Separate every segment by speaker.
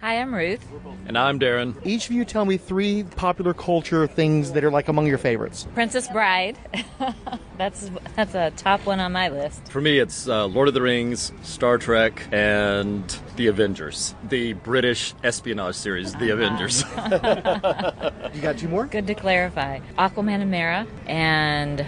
Speaker 1: Hi, I'm Ruth.
Speaker 2: And I'm Darren.
Speaker 3: Each of you tell me 3 popular culture things that are like among your favorites.
Speaker 1: Princess Bride. That's a top one on my list.
Speaker 2: For me, it's Lord of the Rings, Star Trek, and The Avengers. The British espionage series, The Avengers.
Speaker 3: You got 2 more?
Speaker 1: Good to clarify. Aquaman and Mara and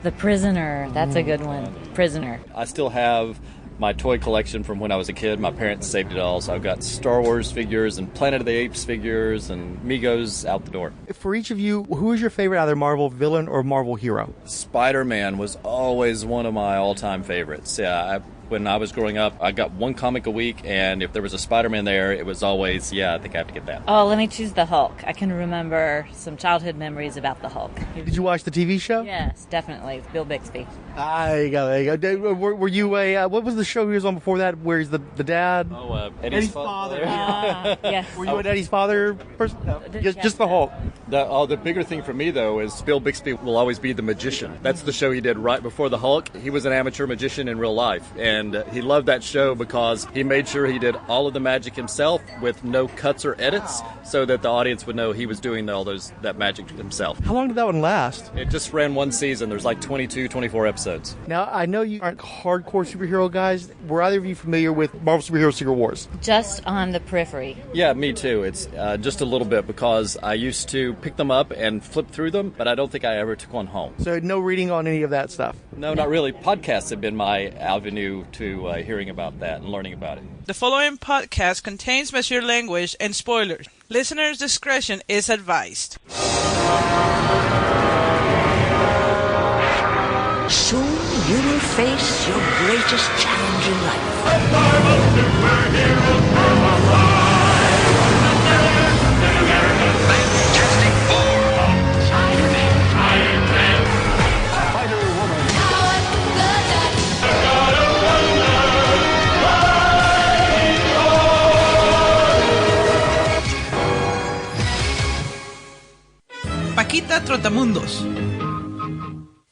Speaker 1: The Prisoner. That's a good one. Prisoner.
Speaker 2: I still have my toy collection from when I was a kid. My parents saved it all, so I've got Star Wars figures and Planet of the Apes figures and Migos out the door.
Speaker 3: For each of you, who is your favorite either Marvel villain or Marvel hero?
Speaker 2: Spider-Man was always one of my all-time favorites. Yeah, when I was growing up, I got one comic a week, and if there was a Spider-Man there, it was always, I think I have to get that.
Speaker 1: Oh, let me choose the Hulk. I can remember some childhood memories about the Hulk.
Speaker 3: Did you watch the TV show?
Speaker 1: Yes, definitely. It's Bill Bixby.
Speaker 3: There you go. Were you what was the show he was on before that, where he's the dad?
Speaker 2: Oh, Eddie's father.
Speaker 1: Yes.
Speaker 3: Were you an Eddie's father person? No. Just the Hulk.
Speaker 2: The bigger thing for me, though, is Bill Bixby will always be the magician. That's the show he did right before the Hulk. He was an amateur magician in real life, and he loved that show because he made sure he did all of the magic himself with no cuts or edits, so that the audience would know he was doing that magic himself.
Speaker 3: How long did that one last?
Speaker 2: It just ran one season. There's like 22, 24 episodes.
Speaker 3: Now, I know you aren't hardcore superhero guys. Were either of you familiar with Marvel Superhero Secret Wars?
Speaker 1: Just on the periphery.
Speaker 2: Yeah, me too. It's just a little bit because I used to pick them up and flip through them, but I don't think I ever took one home.
Speaker 3: So no reading on any of that stuff?
Speaker 2: No, not really. Podcasts have been my avenue to hearing about that and learning about it.
Speaker 4: The following podcast contains mature language and spoilers. Listeners' discretion is advised.
Speaker 5: Soon you will face your greatest challenge in life.
Speaker 6: Fantastic Four. Spider-Man. Spider-Woman.
Speaker 4: Pekita Trotamundos.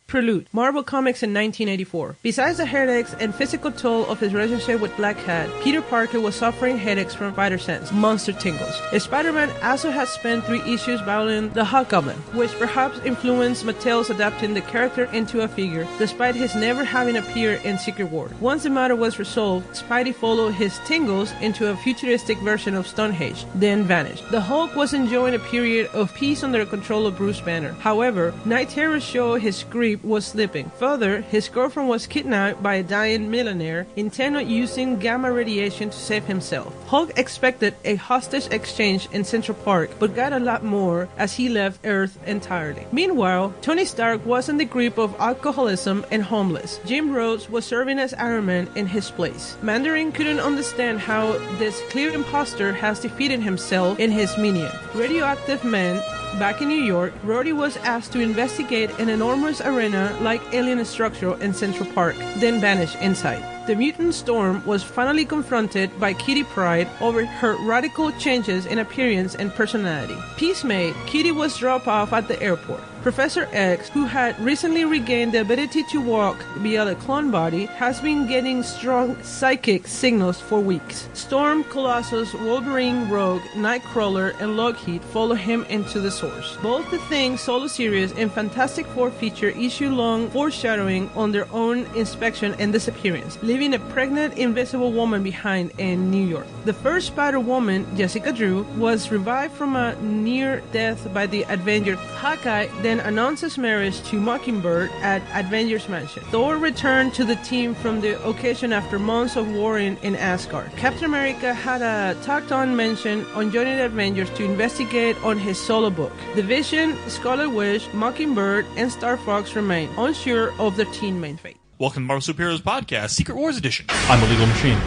Speaker 4: Prelude, Marvel Comics in 1984. Besides the headaches and physical toll of his relationship with Black Cat, Peter Parker was suffering headaches from spider sense, monster tingles. Spider-Man also had spent 3 issues battling the Hobgoblin, which perhaps influenced Mattel's adapting the character into a figure, despite his never having appeared in Secret War. Once the matter was resolved, Spidey followed his tingles into a futuristic version of Stonehenge, then vanished. The Hulk was enjoying a period of peace under the control of Bruce Banner. However, Night Terror showed his grip was slipping. Further, his girlfriend was kidnapped by a dying millionaire intent on using gamma radiation to save himself. Hulk expected a hostage exchange in Central Park, but got a lot more as he left Earth entirely. Meanwhile, Tony Stark was in the grip of alcoholism and homeless. Jim Rhodes was serving as Iron Man in his place. Mandarin couldn't understand how this clear imposter has defeated himself and his minion. Radioactive Man. Back in New York, Rhodey was asked to investigate an enormous arena-like alien structure in Central Park, then vanished inside. The mutant Storm was finally confronted by Kitty Pryde over her radical changes in appearance and personality. Peace made, Kitty was dropped off at the airport. Professor X, who had recently regained the ability to walk via the clone body, has been getting strong psychic signals for weeks. Storm, Colossus, Wolverine, Rogue, Nightcrawler, and Lockheed follow him into the source. Both the Thing solo series and Fantastic Four feature issue-long foreshadowing on their own inspection and disappearance, leaving a pregnant invisible woman behind in New York. The first Spider-Woman, Jessica Drew, was revived from a near death by the Avengers. Hawkeye then announces marriage to Mockingbird at Avengers Mansion. Thor returned to the team from the occasion after months of warring in Asgard. Captain America had a tacked-on mention on joining the Avengers to investigate on his solo book. The Vision, Scarlet Witch, Mockingbird, and Star Fox remain unsure of their teen main fate.
Speaker 7: Welcome to Marvel Superheroes Podcast, Secret Wars Edition. I'm a legal machine.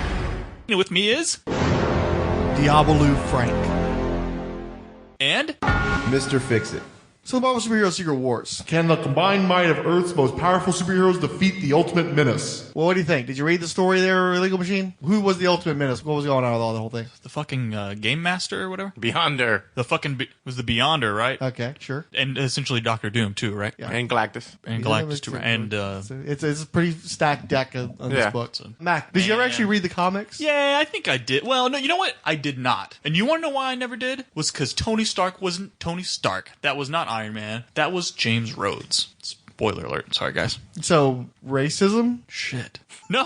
Speaker 7: With me is...
Speaker 8: Diabolu Frank.
Speaker 7: And...
Speaker 8: Mr. Fixit.
Speaker 3: So the Marvel Superhero Secret Wars.
Speaker 8: Can the combined might of Earth's most powerful superheroes defeat the ultimate menace?
Speaker 3: Well, what do you think? Did you read the story there, Illegal Machine? Who was the ultimate menace? What was going on with all the whole thing?
Speaker 7: The fucking Game Master or whatever?
Speaker 9: Beyonder.
Speaker 7: The fucking was the Beyonder, right?
Speaker 3: Okay, sure.
Speaker 7: And essentially Doctor Doom too, right?
Speaker 9: Yeah. And Galactus.
Speaker 7: And Galactus too, right? And
Speaker 3: it's a pretty stacked deck on this book. Mac, did you ever actually read the comics?
Speaker 7: Yeah, I think I did. Well, no, you know what? I did not. And you want to know why I never did? Was because Tony Stark wasn't Tony Stark. That was not Iron Man. That was James Rhodes. Spoiler alert. Sorry, guys.
Speaker 3: So, racism?
Speaker 7: Shit. No.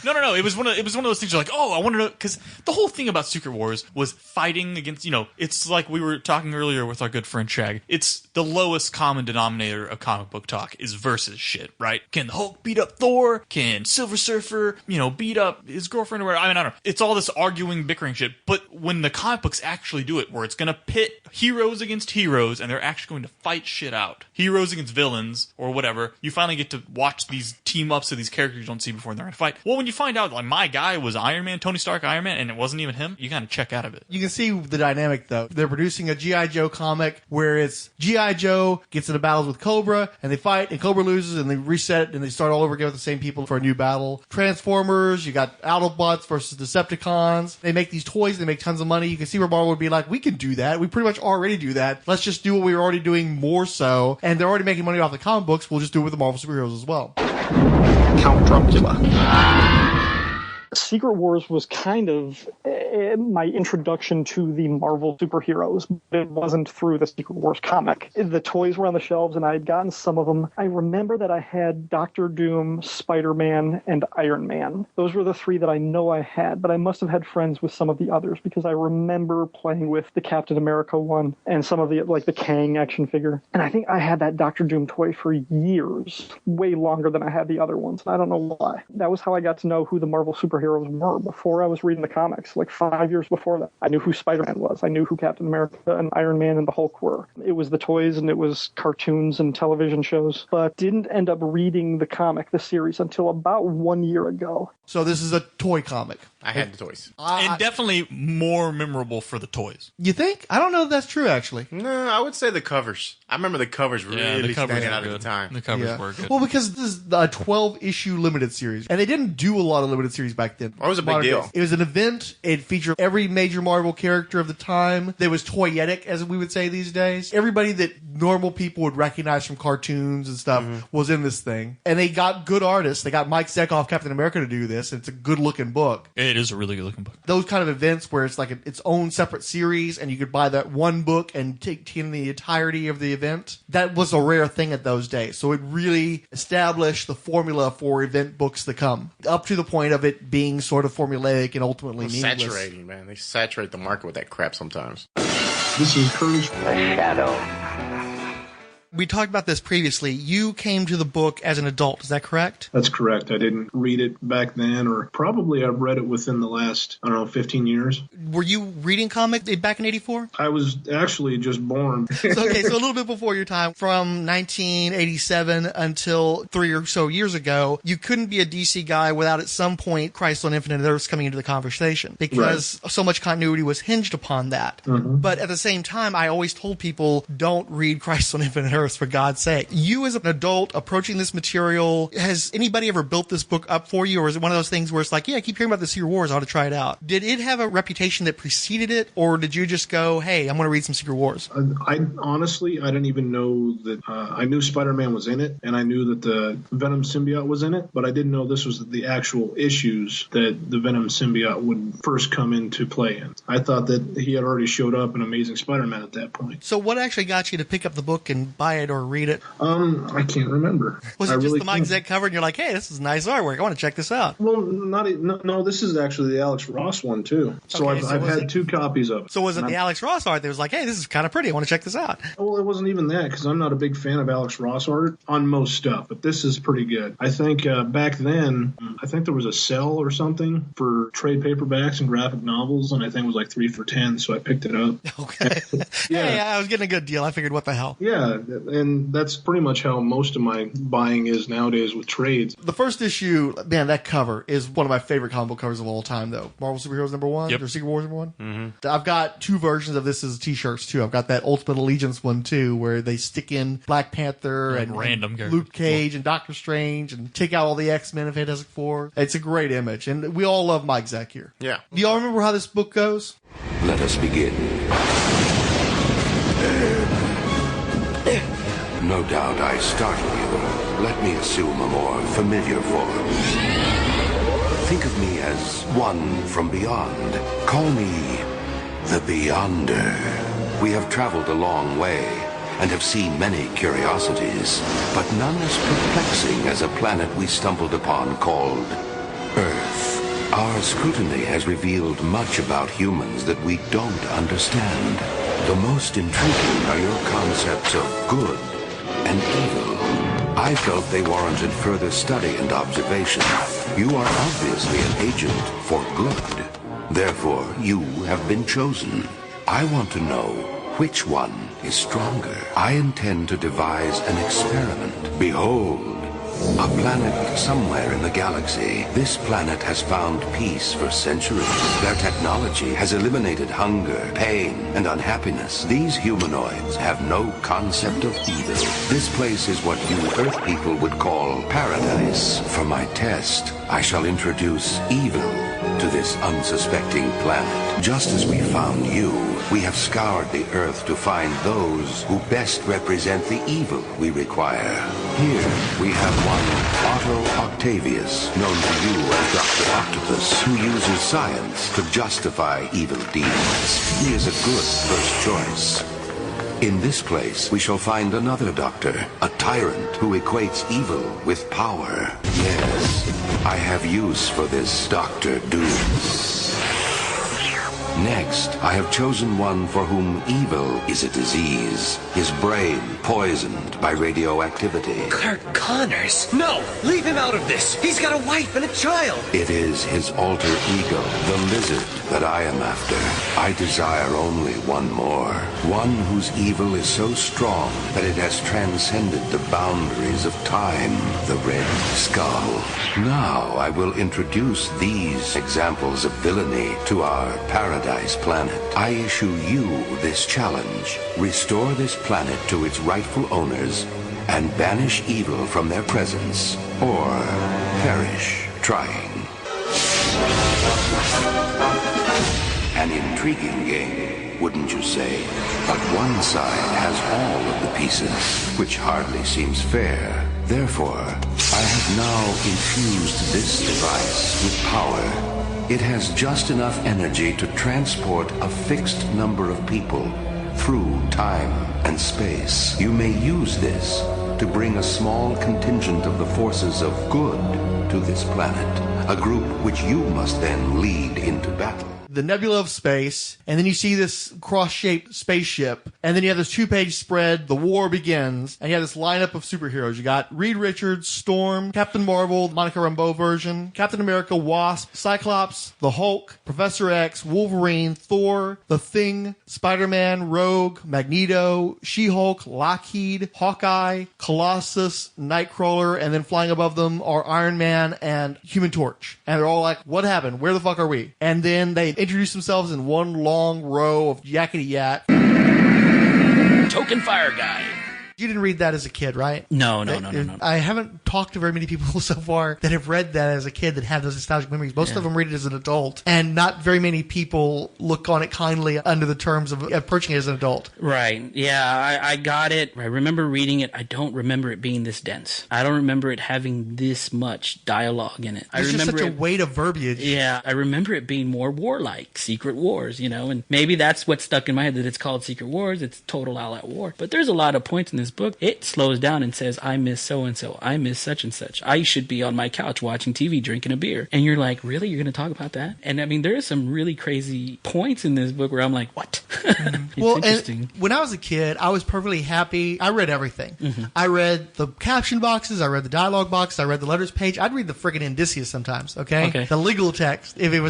Speaker 7: It was one of those things. You're like, oh, I want to know, because the whole thing about Secret Wars was fighting against. It's like we were talking earlier with our good friend Shag. It's the lowest common denominator of comic book talk is versus shit, right? Can the Hulk beat up Thor? Can Silver Surfer, beat up his girlfriend or whatever? I don't know. It's all this arguing, bickering shit. But when the comic books actually do it, where it's going to pit heroes against heroes, and they're actually going to fight shit out, heroes against villains or whatever, you finally get to watch these team ups of these characters you don't see before and they're going to fight. Well, when you find out, like, my guy was Iron Man, Tony Stark Iron Man, and it wasn't even him, you kind of check out of it.
Speaker 3: You can see the dynamic, though. They're producing a G.I. Joe comic where it's G.I. Joe gets into battles with Cobra, and they fight, and Cobra loses, and they reset it, and they start all over again with the same people for a new battle. Transformers, you got Autobots versus Decepticons. They make these toys, they make tons of money. You can see where Marvel would be like, we can do that. We pretty much already do that. Let's just do what we were already doing more so. And they're already making money off the comic books. We'll just do it with the Marvel superheroes as well.
Speaker 10: Count Drunkula. Secret Wars was kind of my introduction to the Marvel superheroes, but it wasn't through the Secret Wars comic. The toys were on the shelves, and I had gotten some of them. I remember that I had Doctor Doom, Spider-Man, and Iron Man. Those were the three that I know I had, but I must have had friends with some of the others, because I remember playing with the Captain America one and some of the, like the Kang action figure. And I think I had that Doctor Doom toy for years, way longer than I had the other ones. I don't know why. That was how I got to know who the Marvel superheroes were before I was reading the comics, like 5 years before that. I knew who Spider-Man was. I knew who Captain America and Iron Man and the Hulk were. It was the toys and it was cartoons and television shows, but didn't end up reading the comic, the series, until about 1 year ago.
Speaker 3: So this is a toy comic.
Speaker 9: I had the toys.
Speaker 7: And definitely more memorable for the toys.
Speaker 3: You think? I don't know if that's true, actually.
Speaker 9: No, I would say the covers. I remember the covers really standing out at the time.
Speaker 7: The covers were good.
Speaker 3: Well, because this is a 12-issue limited series, and they didn't do a lot of limited series back then.
Speaker 9: It was a big deal.
Speaker 3: It was an event. It featured every major Marvel character of the time. There was toyetic, as we would say these days. Everybody that normal people would recognize from cartoons and stuff was in this thing. And they got good artists. They got Mike Zekoff, Captain America, to do this. It's a good-looking book.
Speaker 7: It is a really good-looking book.
Speaker 3: Those kind of events where it's like its own separate series, and you could buy that one book and take in the entirety of the event. That was a rare thing at those days. So it really established the formula for event books to come, up to the point of it being sort of formulaic and ultimately meaningless.
Speaker 9: Saturating, man. They saturate the market with that crap sometimes.
Speaker 10: This is Curtis. The Shadow.
Speaker 3: We talked about this previously. You came to the book as an adult. Is that correct?
Speaker 11: That's correct. I didn't read it back then, or probably I've read it within the last, 15 years.
Speaker 3: Were you reading comics back in 84?
Speaker 11: I was actually just born.
Speaker 3: So a little bit before your time. From 1987 until 3 or so years ago, you couldn't be a DC guy without at some point Crisis on Infinite Earths coming into the conversation, because so much continuity was hinged upon that.
Speaker 11: Mm-hmm.
Speaker 3: But at the same time, I always told people, don't read Crisis on Infinite Earths, for God's sake. You as an adult approaching this material, has anybody ever built this book up for you, or is it one of those things where it's like, yeah, I keep hearing about the Secret Wars, I ought to try it out? Did it have a reputation that preceded it, or did you just go, hey, I'm going to read some Secret Wars?
Speaker 11: I honestly didn't even know that. I knew Spider-Man was in it, and I knew that the Venom symbiote was in it, but I didn't know this was the actual issues that the Venom symbiote would first come into play in. I thought that he had already showed up in Amazing Spider-Man at that point.
Speaker 3: So what actually got you to pick up the book and buy it or read it?
Speaker 11: I can't remember.
Speaker 3: Was it just the Mike Zeck cover and you're like, hey, this is nice artwork, I want to check this out?
Speaker 11: Well, no, this is actually the Alex Ross one too. So
Speaker 3: Okay,
Speaker 11: I've had 2 copies of it.
Speaker 3: So was it the Alex Ross art that was like, hey, this is kind of pretty, I want to check this out?
Speaker 11: Well, it wasn't even that, because I'm not a big fan of Alex Ross art on most stuff, but this is pretty good. I think back then, I think there was a sale or something for trade paperbacks and graphic novels, and I think it was like 3 for $10, so I picked it up.
Speaker 3: Okay.
Speaker 11: Yeah.
Speaker 3: Hey, I was getting a good deal. I figured, what the hell?
Speaker 11: Yeah, and that's pretty much how most of my buying is nowadays with trades.
Speaker 3: The first issue, man, that cover is one of my favorite comic book covers of all time, though. Marvel Superheroes #1 or Secret Wars #1. Mm-hmm. I've got 2 versions of this as t-shirts too. I've got that Ultimate Allegiance one too, where they stick in Black Panther and
Speaker 7: random
Speaker 3: Luke Cage and Doctor Strange and take out all the X-Men and Fantastic Four. It's a great image, and we all love Mike Zeck here.
Speaker 9: Yeah.
Speaker 3: Do y'all remember how this book goes?
Speaker 12: Let us begin. No doubt I startle you. Let me assume a more familiar form. Think of me as one from beyond. Call me the Beyonder. We have traveled a long way and have seen many curiosities, but none as perplexing as a planet we stumbled upon called Earth. Our scrutiny has revealed much about humans that we don't understand. The most intriguing are your concepts of good and evil. I felt they warranted further study and observation. You are obviously an agent for good. Therefore, you have been chosen. I want to know which one is stronger. I intend to devise an experiment. Behold, a planet somewhere in the galaxy. This planet has found peace for centuries. Their technology has eliminated hunger, pain, and unhappiness. These humanoids have no concept of evil. This place is what you Earth people would call paradise. For my test, I shall introduce evil to this unsuspecting planet. Just as we found you, we have scoured the Earth to find those who best represent the evil we require. Here, we have one Otto Octavius, known to you as Dr. Octopus, who uses science to justify evil deeds. He is a good first choice. In this place, we shall find another doctor, a tyrant who equates evil with power. Yes, I have use for this Dr. Doom. Next, I have chosen one for whom evil is a disease, his brain poisoned by radioactivity.
Speaker 13: Kurt Connors? No! Leave him out of this! He's got a wife and a child!
Speaker 12: It is his alter ego, the lizard, that I am after. I desire only one more. One whose evil is so strong that it has transcended the boundaries of time, the Red Skull. Now I will introduce these examples of villainy to our paradise planet. I issue you this challenge. Restore this planet to its rightful owners and banish evil from their presence, or perish trying. An intriguing game, wouldn't you say? But one side has all of the pieces, which hardly seems fair. Therefore, I have now infused this device with power. It has just enough energy to transport a fixed number of people through time and space. You may use this to bring a small contingent of the forces of good to this planet, a group which you must then lead into battle.
Speaker 3: The nebula of space, and then you see this cross-shaped spaceship, and then you have this 2-page spread, the war begins, and you have this lineup of superheroes. You got Reed Richards, Storm, Captain Marvel, Monica Rambeau version, Captain America, Wasp, Cyclops, the Hulk, Professor X, Wolverine, Thor, The Thing, Spider-Man, Rogue, Magneto, She-Hulk, Lockheed, Hawkeye, Colossus, Nightcrawler, and then flying above them are Iron Man and Human Torch. And they're all like, what happened? Where the fuck are we? And then they introduce themselves in one long row of yakety yak.
Speaker 14: Token fire guy.
Speaker 3: You didn't read that as a kid, right?
Speaker 14: No.
Speaker 3: I haven't talked to very many people so far that have read that as a kid that have those nostalgic memories. Most of them read it as an adult, and not very many people look on it kindly under the terms of approaching it as an adult.
Speaker 14: Right. Yeah, I got it. I remember reading it. I don't remember it being this dense. I don't remember it having this much dialogue in it.
Speaker 3: There's just such a weight of verbiage.
Speaker 14: Yeah, I remember it being more warlike, Secret Wars, and maybe that's what stuck in my head, that it's called Secret Wars. It's total all-out war. But there's a lot of points in this book. It slows down and says, I miss so-and-so. I miss such and such. I should be on my couch watching TV, drinking a beer. And you're like, really? You're going to talk about that? And I mean, there are some really crazy points in this book where I'm like, what?
Speaker 3: Well, and when I was a kid, I was perfectly happy. I read everything. I read the caption boxes. I read the dialogue box. I read the letters page. I'd read the friggin' indices sometimes. Okay, the legal text if there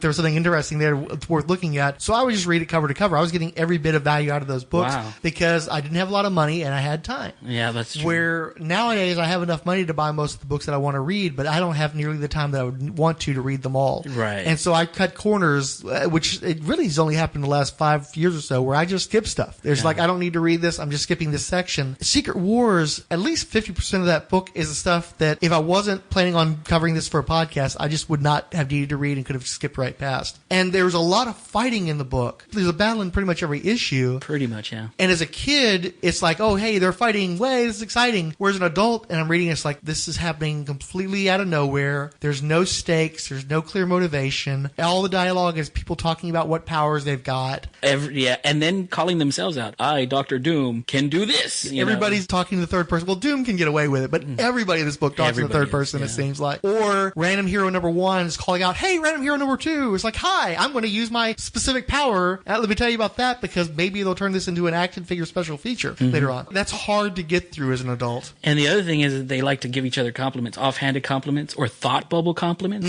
Speaker 3: was something interesting there it's worth looking at. So I would just read it cover to cover. I was getting every bit of value out of those books because I didn't have a lot of money and I had time.
Speaker 14: Yeah, that's true.
Speaker 3: Where nowadays I have enough money to buy most of the books that I want to read, but I don't have nearly the time that I would want to read them all.
Speaker 14: Right.
Speaker 3: And so I cut corners, which it really has only happened in the last 5 years or so, where I just skip stuff. There's like, I don't need to read this. I'm just skipping this section. Secret Wars, at least 50% of that book is the stuff that if I wasn't planning on covering this for a podcast, I just would not have needed to read and could have skipped right past. And there's a lot of fighting in the book. There's a battle in pretty much every issue.
Speaker 14: Pretty much, yeah.
Speaker 3: And as a kid, it's like, oh, hey, they're fighting. Way, this is exciting. Whereas an adult, and I'm reading, it's like, this is happening completely out of nowhere. There's no stakes. There's no clear motivation. All the dialogue is people talking about what powers they've got.
Speaker 14: And then calling themselves out. I, Dr. Doom, can do this.
Speaker 3: Everybody's talking to the third person. Well, Doom can get away with it, but everybody in this book talks to the third person, it seems like. Or random hero number 1 is calling out, hey, random hero number 2 is like, hi, I'm going to use my specific power. Let me tell you about that because maybe they'll turn this into an action figure special feature later on. That's hard to get through as an adult.
Speaker 14: And the other thing is that they like to give each other compliments, offhanded compliments or thought bubble compliments.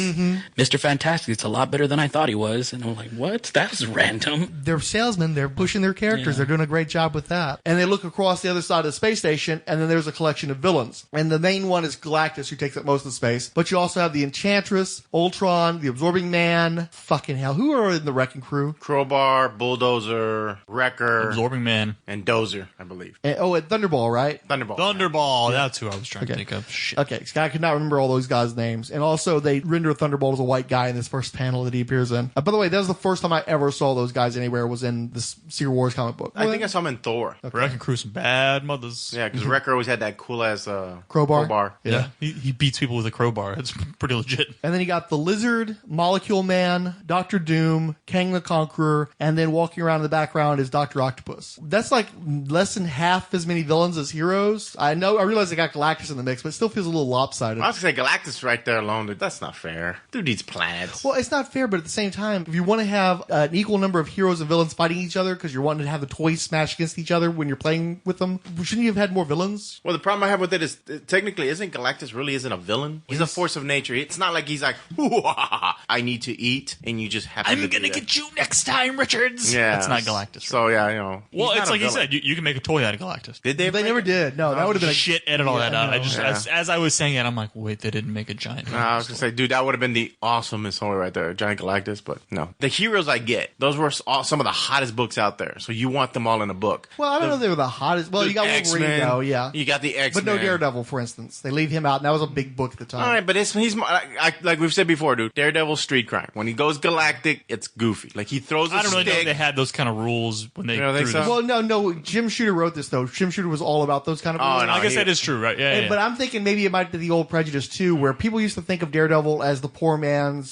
Speaker 14: Mr. Fantastic, it's a lot better than I thought he was. And I'm like, what? That was random.
Speaker 3: They're salesmen. They're pushing their characters. They're doing a great job with that. And they look across the other side of the space station, and then there's a collection of villains. And the main one is Galactus, who takes up most of the space. But you also have the Enchantress, Ultron, the Absorbing Man. Fucking hell. Who are in the Wrecking Crew?
Speaker 9: Crowbar, Bulldozer, Wrecker.
Speaker 7: Absorbing Man.
Speaker 9: And Dozer, I believe.
Speaker 3: And Thunderball, right?
Speaker 7: Thunderball. That's who I was trying to think of. Shit.
Speaker 3: Okay, so I could not remember all those guys' names. And also, they render Thunderbolt as a white guy in this first panel that he appears in. By the way, that was the first time I ever saw those guys anywhere was in this Secret Wars comic book.
Speaker 9: I think I saw him in Thor.
Speaker 7: Wrecking Crew, some bad mothers.
Speaker 9: Yeah, because Wrecker always had that cool-ass
Speaker 3: crowbar.
Speaker 7: Yeah. He beats people with a crowbar. It's pretty legit.
Speaker 3: And then you got the Lizard, Molecule Man, Dr. Doom, Kang the Conqueror, and then walking around in the background is Dr. Octopus. That's like less than half as many villains as heroes. I realize they got Galactus in the mix, but it still feels a little lopsided.
Speaker 9: I was going to say, Galactus right there alone, that's not fair. Dude needs planets.
Speaker 3: Well, it's not fair, but at the same time, if you want to have an equal number of heroes and villains fighting each other because you're wanting to have the toys smash against each other when you're playing with them, shouldn't you have had more villains?
Speaker 9: Well, the problem I have with it is, technically, Galactus really isn't a villain? He's a force of nature. It's not like he's like, I need to eat, and you just have to
Speaker 7: I'm going to get you next time, Richards.
Speaker 9: Yeah.
Speaker 7: That's not Galactus. Right?
Speaker 9: So, yeah, you know.
Speaker 7: Well, it's like you said, you can make a toy out of Galactus.
Speaker 9: Did they?
Speaker 3: They never did. No, that would have been
Speaker 7: shit. Edit all that out. I just, as I was saying it, I'm like, wait, they didn't make a giant.
Speaker 9: I was going to say, dude, that would have been the awesomest toy right there, Giant Galactus, but no. The heroes I get, those were some of the hottest books out there, so you want them all in a book.
Speaker 3: Well, I don't know if they were the hottest. Well, you got Wolverine, though, yeah.
Speaker 9: You got the X-Men.
Speaker 3: But no Daredevil, for instance. They leave him out, and that was a big book at the time.
Speaker 9: All right, but he's like we've said before, dude. Daredevil's street crime. When he goes galactic, it's goofy. Like he throws. I
Speaker 7: don't really know if they had those kind of rules when they.
Speaker 9: You don't think so?
Speaker 3: Well, no. Jim Shooter wrote this though. Jim Shooter was all about those kind of rules.
Speaker 7: No, I guess that is true, right? Yeah.
Speaker 3: But I'm thinking maybe it might be the old prejudice too, where people used to think of Daredevil as the poor man's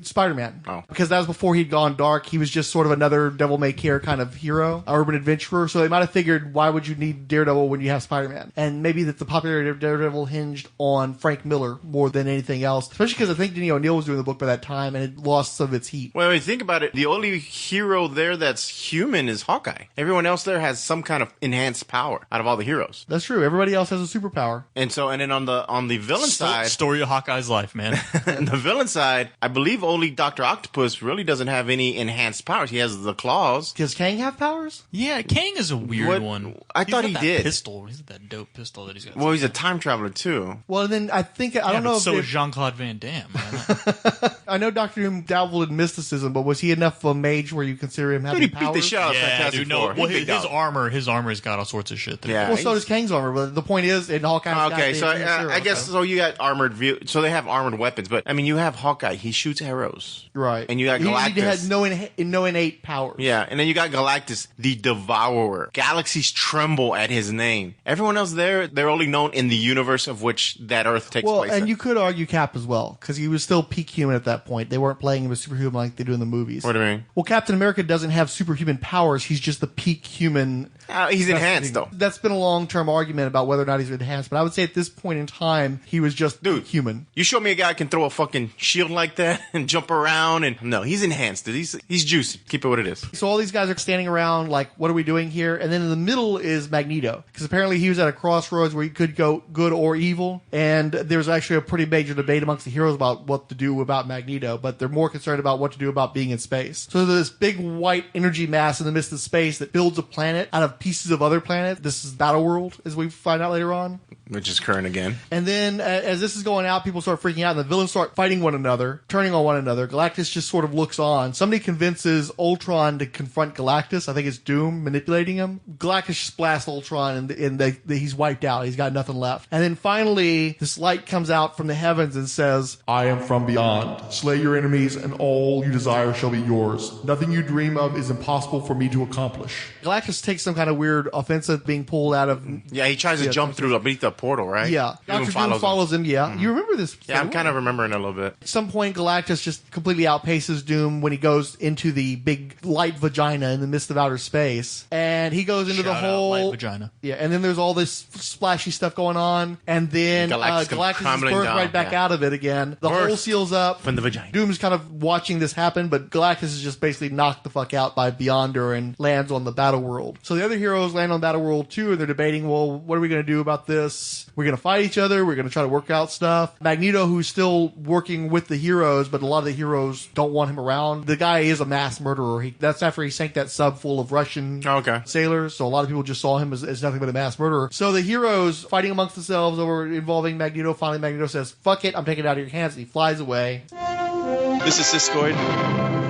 Speaker 3: Spider-Man.
Speaker 9: Oh.
Speaker 3: Because that was before he'd gone dark. He was just sort of another devil may care kind of hero, urban adventurer. So they might have figured, why would you need Daredevil when you have Spider-Man? And maybe that the popularity of Daredevil hinged on Frank Miller more than anything else. Especially because I think Denny O'Neil was doing the book by that time, and it lost some of its heat.
Speaker 9: Well, when you think about it, the only hero there that's human is Hawkeye. Everyone else there has some kind of enhanced power out of all the heroes.
Speaker 3: That's true. Everybody else has a superpower.
Speaker 9: And then on the villain side,
Speaker 7: story of Hawkeye's life, man.
Speaker 9: On the villain side, I believe only Dr. Octopus really doesn't have any enhanced powers. He has the claws.
Speaker 3: Does Kang have powers?
Speaker 7: Yeah, Kang is a weird one.
Speaker 9: I thought he did.
Speaker 7: Pistol. He's that dope pistol that he's got.
Speaker 9: Well, he's a time traveler too.
Speaker 3: Well, then I think I don't know.
Speaker 7: So is Jean-Claude Van Damme.
Speaker 3: I know Dr. Doom dabbled in mysticism, but was he enough of a mage where you consider him having powers?
Speaker 9: He beat the shit out of Fantastic Four.
Speaker 7: Well, his armor's got all sorts of shit.
Speaker 9: Yeah.
Speaker 3: Well, so does Kang's armor. But the point is, in Hawkeye.
Speaker 9: Okay, so I guess so. You got armored view. So they have armored weapons, but I mean, you have Hawkeye. He shoots arrows,
Speaker 3: right?
Speaker 9: And you got Galactus.
Speaker 3: He had no innate powers.
Speaker 9: Yeah, and then you got Galactus, the Devourer. Galaxies tremble at his name. Everyone else they're only known in the universe of which that Earth takes place.
Speaker 3: Well, and you could argue Cap as well, because he was still peak human at that point. They weren't playing him as superhuman like they do in the movies.
Speaker 9: What do you mean?
Speaker 3: Well, Captain America doesn't have superhuman powers. He's just the peak human.
Speaker 9: He's enhanced, though.
Speaker 3: That's been a long-term argument about whether or not he's enhanced, but I would say at this point in time, he was just human.
Speaker 9: You show me a guy who can throw a fucking shield like that and jump around, and no, he's enhanced, dude. He's juicy. Keep it what it is.
Speaker 3: So all these guys are standing around like, what are we doing here? And then in the middle is Magneto, because apparently he was at a crossroads where he could go good or evil, and there's actually a pretty major debate amongst the heroes about what to do about Magneto, but they're more concerned about what to do about being in space. So there's this big white energy mass in the midst of space that builds a planet out of pieces of other planets. This is Battleworld, as we find out later on.
Speaker 9: Which is current again.
Speaker 3: And then as this is going out, people start freaking out, and the villains start fighting one another, turning on one another. Galactus just sort of looks on. Somebody convinces Ultron to confront Galactus. I think it's Doom manipulating him. Galactus just blasts Ultron, and he's wiped out. He's got nothing left. And then finally, this light comes out from the heavens and says,
Speaker 8: I am from beyond. Slay your enemies, and all you desire shall be yours. Nothing you dream of is impossible for me to accomplish.
Speaker 3: Galactus takes some kind of weird offensive being pulled out of...
Speaker 9: Yeah, he tries to jump through beneath the portal, right?
Speaker 3: Yeah. Dr. Doom follows him, yeah. Mm-hmm. You remember this?
Speaker 9: Yeah, I'm kind of remembering it a little bit.
Speaker 3: At some point, Galactus just completely outpaces Doom when he goes into the big light vagina in the midst of outer space. And he goes into the whole...
Speaker 7: light vagina.
Speaker 3: Yeah, and then there's all this splashy stuff going on. And then Galactus is birthed right back out of it again. The hole seals up.
Speaker 9: From the vagina.
Speaker 3: Doom's kind of watching this happen, but Galactus is just basically knocked the fuck out by Beyonder and lands on the battle world. So the other heroes land on battle world too, and they're debating, well, what are we going to do about this? We're going to fight each other. We're going to try to work out stuff. Magneto, who's still working with the heroes, but a lot of the heroes don't want him around. The guy is a mass murderer. That's after he sank that sub full of Russian sailors. So a lot of people just saw him as nothing but a mass murderer. So the heroes fighting amongst themselves over involving Magneto. Finally, Magneto says, fuck it, I'm taking it out of your hands. And he flies away.
Speaker 15: This is Siskoid.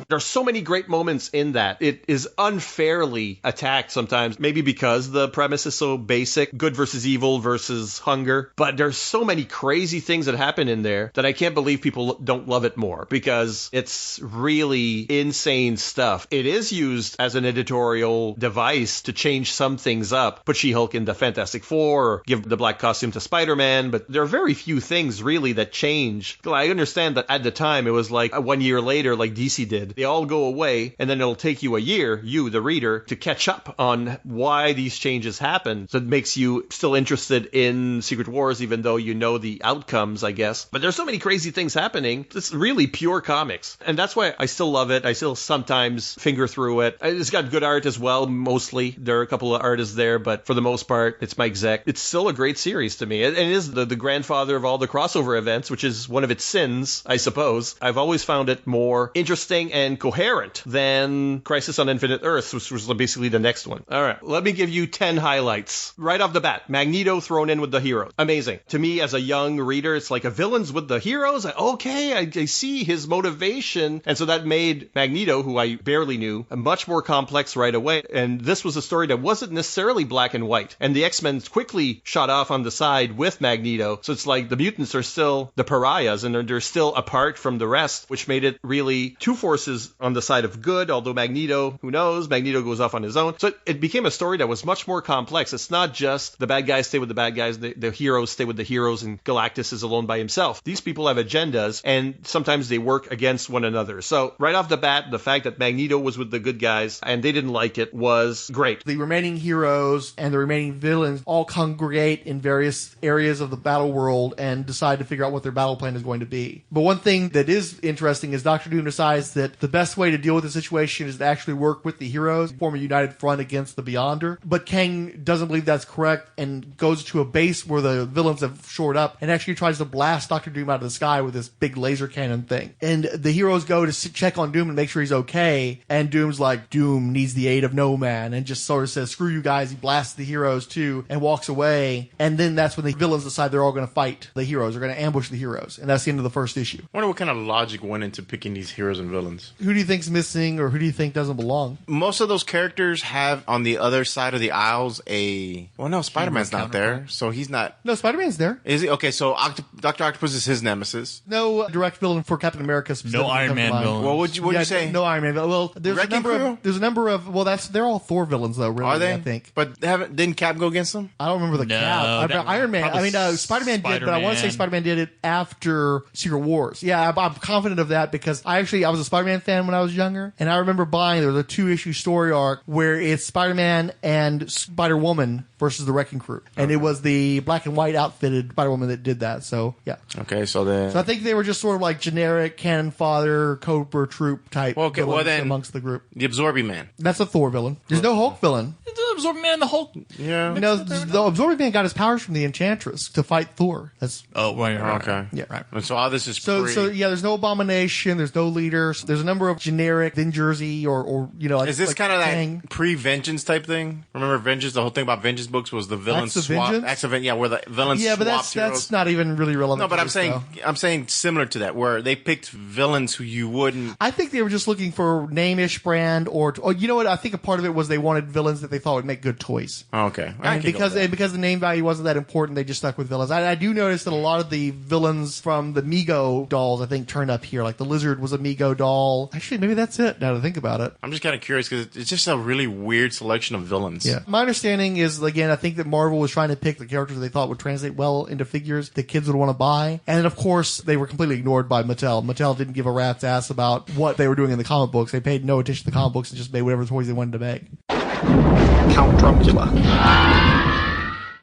Speaker 15: There's so many great moments in that. It is unfairly attacked sometimes, maybe because the premise is so basic, good versus evil versus hunger. But there's so many crazy things that happen in there that I can't believe people don't love it more, because it's really insane stuff. It is used as an editorial device to change some things up, put She-Hulk in the Fantastic Four, or give the black costume to Spider-Man, but there are very few things really that change. I understand that at the time it was like 1 year later, like DC did. They all go away, and then it'll take you a year, you, the reader, to catch up on why these changes happen. So it makes you still interested in Secret Wars, even though you know the outcomes, I guess. But there's so many crazy things happening. It's really pure comics. And that's why I still love it. I still sometimes finger through it. It's got good art as well, mostly. There are a couple of artists there, but for the most part, it's Mike Zeck. It's still a great series to me. And it is the grandfather of all the crossover events, which is one of its sins, I suppose. I've always found it more interesting and coherent than Crisis on Infinite Earths, which was basically the next one. All right, let me give you 10 highlights. Right off the bat, Magneto thrown in with the heroes. Amazing. To me, as a young reader, it's like a villain's with the heroes. Okay, I see his motivation. And so that made Magneto, who I barely knew, much more complex right away. And this was a story that wasn't necessarily black and white. And the X-Men quickly shot off on the side with Magneto. So it's like the mutants are still the pariahs, and they're still apart from the rest, which made it really two forces on the side of good, although Magneto, who knows, Magneto goes off on his own. So it became a story that was much more complex. It's not just the bad guys stay with the bad guys, the heroes stay with the heroes, and Galactus is alone by himself. These people have agendas, and sometimes they work against one another. So right off the bat, the fact that Magneto was with the good guys, and they didn't like it, was great.
Speaker 3: The remaining heroes and the remaining villains all congregate in various areas of the battle world and decide to figure out what their battle plan is going to be. But one thing that is interesting is Dr. Doom decides that the best way to deal with the situation is to actually work with the heroes, form a united front against the Beyonder. But Kang doesn't believe that's correct and goes to a base where the villains have shored up and actually tries to blast Dr. Doom out of the sky with this big laser cannon thing. And the heroes go to check on Doom and make sure he's okay. And Doom's like, Doom needs the aid of no man, and just sort of says, screw you guys. He blasts the heroes too and walks away. And then that's when the villains decide they're all going to fight the heroes. They're going to ambush the heroes. And that's the end of the first issue.
Speaker 9: I wonder what kind of logic went into picking these heroes and villains.
Speaker 3: Who do you think's missing, or who do you think doesn't belong?
Speaker 9: Most of those characters have on the other side of the aisles no, Spider-Man's not there, so he's not.
Speaker 3: No, Spider-Man's there.
Speaker 9: Is he? Okay, so Dr. Octopus is his nemesis.
Speaker 3: No direct villain for Captain America.
Speaker 7: No Iron Man villain.
Speaker 9: Well, what'd you say?
Speaker 3: No Iron Man villain. Well, there's a number of. Well, they're all Thor villains though. Really,
Speaker 9: are they?
Speaker 3: I think.
Speaker 9: But didn't Cap go against them?
Speaker 3: I don't remember the Cap. Iron Man. Spider-Man did, but I want to say Spider-Man did it after Secret Wars. Yeah, I'm confident of that because I was a Spider-Man fan when I was younger, and I remember buying, there was a 2-issue story arc where it's Spider-Man and Spider-Woman versus the Wrecking Crew. And it was the black and white outfitted Spider-Woman that did that. So, yeah.
Speaker 9: Okay, so then...
Speaker 3: So I think they were just sort of like generic cannon fodder, Cobra Troop type villains amongst the group.
Speaker 9: The Absorbing Man.
Speaker 3: That's a Thor villain. There's no Hulk villain.
Speaker 7: The Absorbing Man, the Hulk.
Speaker 9: Yeah.
Speaker 3: No, the Absorbing Man got his powers from the Enchantress to fight Thor. That's
Speaker 9: okay.
Speaker 3: Yeah, right.
Speaker 9: And so all this is
Speaker 3: So yeah, there's no Abomination, there's no leaders. There's a number of generic Jersey or like,
Speaker 9: is this
Speaker 3: like
Speaker 9: kind of
Speaker 3: Kang.
Speaker 9: that pre-Vengeance type thing? Remember Vengeance? The whole thing about Vengeance books was the villains swap. Acts of Vengeance? Yeah, where the villains
Speaker 3: but
Speaker 9: swapped
Speaker 3: that's not even really relevant.
Speaker 9: No, but I'm saying similar to that, where they picked villains who you wouldn't.
Speaker 3: I think they were just looking for name-ish brand, or you know what? I think a part of it was they wanted villains that they thought would make good toys.
Speaker 9: Oh, okay,
Speaker 3: and because the name value wasn't that important, they just stuck with villains. I do notice that a lot of the villains from the Mego dolls, I think, turned up here. Like the Lizard was a Mego doll. Actually, maybe that's it. Now to think about it,
Speaker 9: I'm just kind of curious because it's just a really weird selection of villains.
Speaker 3: Yeah, my understanding is, again, I think that Marvel was trying to pick the characters they thought would translate well into figures that kids would want to buy, and of course they were completely ignored by Mattel. Mattel didn't give a rat's ass about what they were doing in the comic books. They paid no attention to the comic books and just made whatever toys they wanted to make.
Speaker 12: Count Drunkula.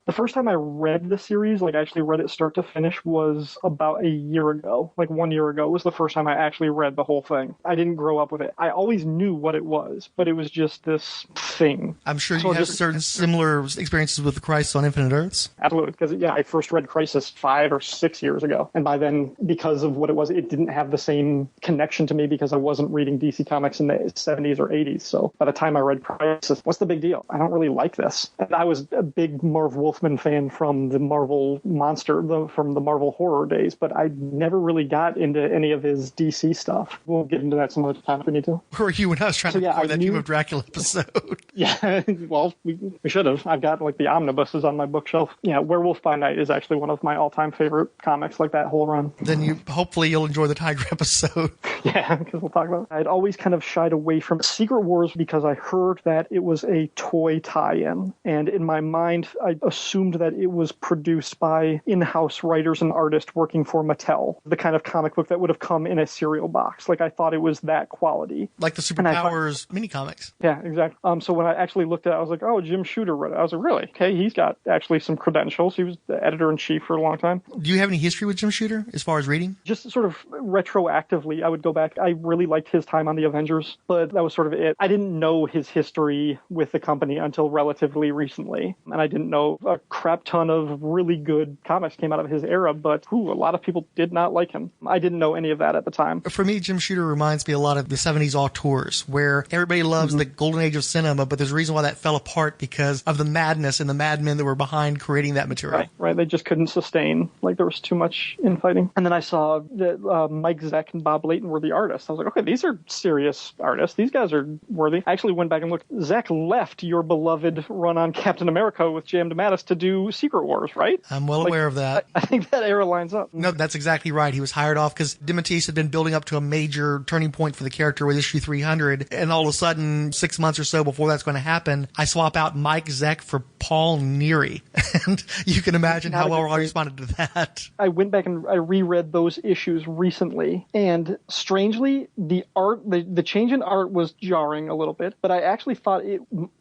Speaker 10: The first time I read the series, like actually read it start to finish, was about a year ago. Like 1 year ago was the first time I actually read the whole thing. I didn't grow up with it. I always knew what it was, but it was just this thing.
Speaker 3: I'm sure you have certain similar experiences with the Crisis on Infinite Earths.
Speaker 10: Absolutely, because I first read Crisis 5 or 6 years ago, and by then, because of what it was, it didn't have the same connection to me because I wasn't reading DC Comics in the 70s or 80s. So by the time I read Crisis, what's the big deal? I don't really like this. And I was a big Marv Wolfman fan from the Marvel from the Marvel horror days, but I never really got into any of his DC stuff. We'll get into that some other time if we need to.
Speaker 3: Where were you when I was trying to record that Tomb of Dracula episode?
Speaker 10: Yeah, well, we should have. I've got like the omnibuses on my bookshelf. Yeah, Werewolf by Night is actually one of my all-time favorite comics, like that whole run.
Speaker 3: Then hopefully you'll enjoy the Tiger episode.
Speaker 10: Yeah, because we'll talk about it. I'd always kind of shied away from Secret Wars because I heard that it was a toy tie-in, and in my mind, I assumed that it was produced by in-house writers and artists working for Mattel, the kind of comic book that would have come in a cereal box. Like, I thought it was that quality.
Speaker 3: Like the Superpowers mini comics.
Speaker 10: Yeah, exactly. So when I actually looked at it, I was like, oh, Jim Shooter wrote it. I was like, really? Okay, he's got actually some credentials. He was the editor-in-chief for a long time.
Speaker 3: Do you have any history with Jim Shooter as far as reading?
Speaker 10: Just sort of retroactively, I would go back. I really liked his time on the Avengers, but that was sort of it. I didn't know his history with the company until relatively recently, and I didn't know a crap ton of really good comics came out of his era, but a lot of people did not like him. I didn't know any of that at the time.
Speaker 3: For me, Jim Shooter reminds me a lot of the 70s auteurs, where everybody loves the golden age of cinema, but there's a reason why that fell apart because of the madness and the madmen that were behind creating that material.
Speaker 10: Right. They just couldn't sustain. Like, there was too much infighting. And then I saw that Mike Zeck and Bob Layton were the artists. I was like, okay, these are serious artists. These guys are worthy. I actually went back and looked. Zeck left your beloved run on Captain America with J.M. DeMatteis to do Secret Wars, right?
Speaker 3: I'm well aware of that.
Speaker 10: I think that era lines up.
Speaker 3: No, that's exactly right. He was hired off because DeMatteis had been building up to a major turning point for the character with issue 300, and all of a sudden, 6 months or so before that's going to happen, I swap out Mike Zeck for Paul Neary. And you can imagine how well I responded to that. I went back and I reread those issues recently, and strangely, the art, the change in art was jarring a little bit, but I actually thought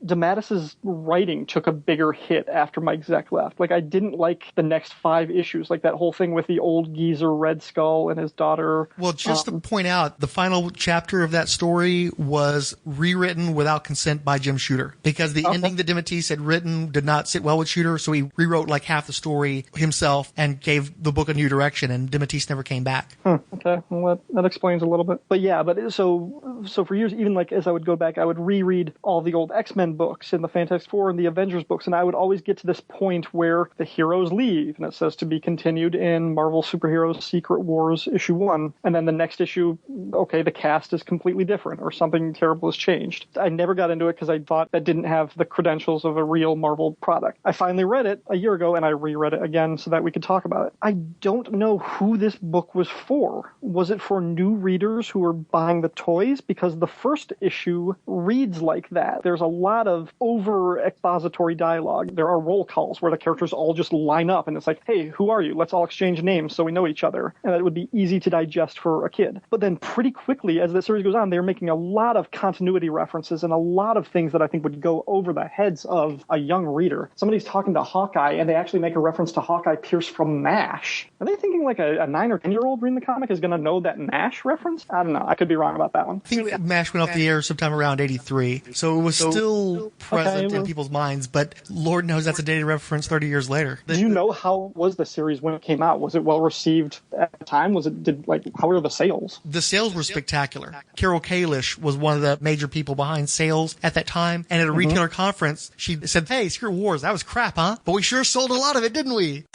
Speaker 3: DeMatteis's writing took a bigger hit after Mike Zeck left. Like, I didn't like the next 5 issues, like that whole thing with the old geezer Red Skull and his daughter. Well, just to point out, the final chapter of that story was rewritten without consent by Jim Shooter, because the ending that DeMatteis had written did not sit well with Shooter, so he rewrote like half the story himself and gave the book a new direction, and DeMatteis never came back.
Speaker 10: Okay, well, that explains a little bit. But yeah, so for years, even like as I would go back, I would reread all the old X-Men books and the Fantastic Four and the Avengers books, and I would always get to this point where the heroes leave, and it says to be continued in Marvel Superheroes Secret Wars issue 1, and then the next issue, okay, the cast is completely different, or something terrible has changed. I never got into it because I thought that didn't have the credentials of a real Marvel Marvel product. I finally read it a year ago, and I reread it again so that we could talk about it. I don't know who this book was for. Was it for new readers who were buying the toys? Because the first issue reads like that. There's a lot of over-expository dialogue. There are roll calls where the characters all just line up, and it's like, hey, who are you? Let's all exchange names so we know each other. And that would be easy to digest for a kid. But then pretty quickly, as the series goes on, they're making a lot of continuity references and a lot of things that I think would go over the heads of a young reader. Somebody's talking to Hawkeye, and they actually make a reference to Hawkeye Pierce from MASH. Are they thinking like a 9 or 10-year-old reading the comic is going to know that MASH reference? I don't know. I could be wrong about that one.
Speaker 3: I think MASH went off the air sometime around 83, so it was still present in people's minds, but Lord knows that's a dated reference 30 years later.
Speaker 10: Do you know how was the series when it came out? Was it well received at the time? How were the sales?
Speaker 3: The sales were spectacular. Carol Kalish was one of the major people behind sales at that time, and at a retailer conference, she said, hey, Secret Wars, that was crap, huh? But we sure sold a lot of it, didn't we?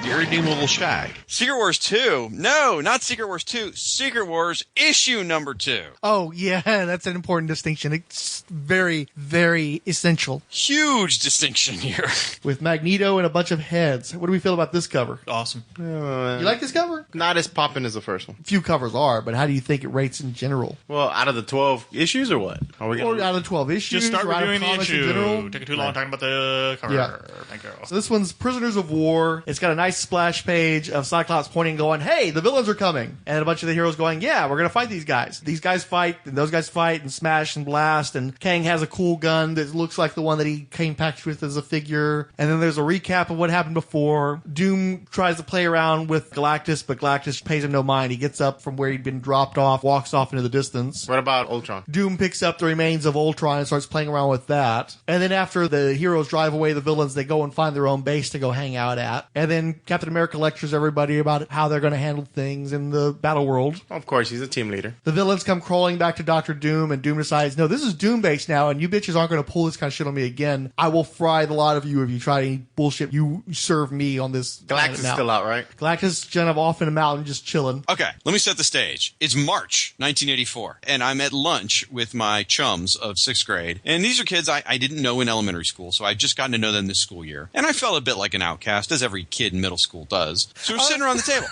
Speaker 16: Irredeemable Shag. Secret Wars 2. No, not Secret Wars 2. Secret Wars issue number 2.
Speaker 3: Oh, yeah, that's an important distinction. It's very, very essential.
Speaker 16: Huge distinction here.
Speaker 3: With Magneto and a bunch of heads. What do we feel about this cover?
Speaker 7: Awesome.
Speaker 3: You like this cover?
Speaker 9: Not as poppin' as the first one.
Speaker 3: Few covers are, but how do you think it rates in general?
Speaker 9: Well, out of the 12 issues or what?
Speaker 3: Or out of the 12 issues?
Speaker 7: Just start
Speaker 3: or out of
Speaker 7: reviewing the
Speaker 3: comics in
Speaker 7: issue.
Speaker 3: general?
Speaker 7: Taking too long talking about the cover.
Speaker 3: Yeah.
Speaker 7: Thank you.
Speaker 3: So this one's Prisoners of War. It's got a nice splash page of Cyclops pointing going, hey, the villains are coming. And a bunch of the heroes going, yeah, we're going to fight these guys. These guys fight, and those guys fight, and smash and blast. And Kang has a cool gun that looks like the one that he came packaged with as a figure. And then there's a recap of what happened before. Doom tries to play around with Galactus, but Galactus pays him no mind. He gets up from where he'd been dropped off, walks off into the distance.
Speaker 9: What about Ultron?
Speaker 3: Doom picks up the remains of Ultron and starts playing around with that. And then after the heroes drive away the villains, they go and find their own base to go hang out at. And then Captain America lectures everybody about how they're going to handle things in the battle world.
Speaker 9: Of course, he's a team leader.
Speaker 3: The villains come crawling back to Dr. Doom, and Doom decides, no, this is Doom base now, and you bitches aren't going to pull this kind of shit on me again. I will fry the lot of you if you try any bullshit. You serve me on this.
Speaker 9: Galactus is still out, right?
Speaker 3: Galactus is kind of off in a mountain just chilling.
Speaker 16: Okay, let me set the stage. It's March 1984, and I'm at lunch with my chums of 6th grade. And these are kids I didn't know in elementary school, so I've just gotten to know them this school year. And I felt a bit like an outcast, as every kid in middle school does. So we're sitting around the table.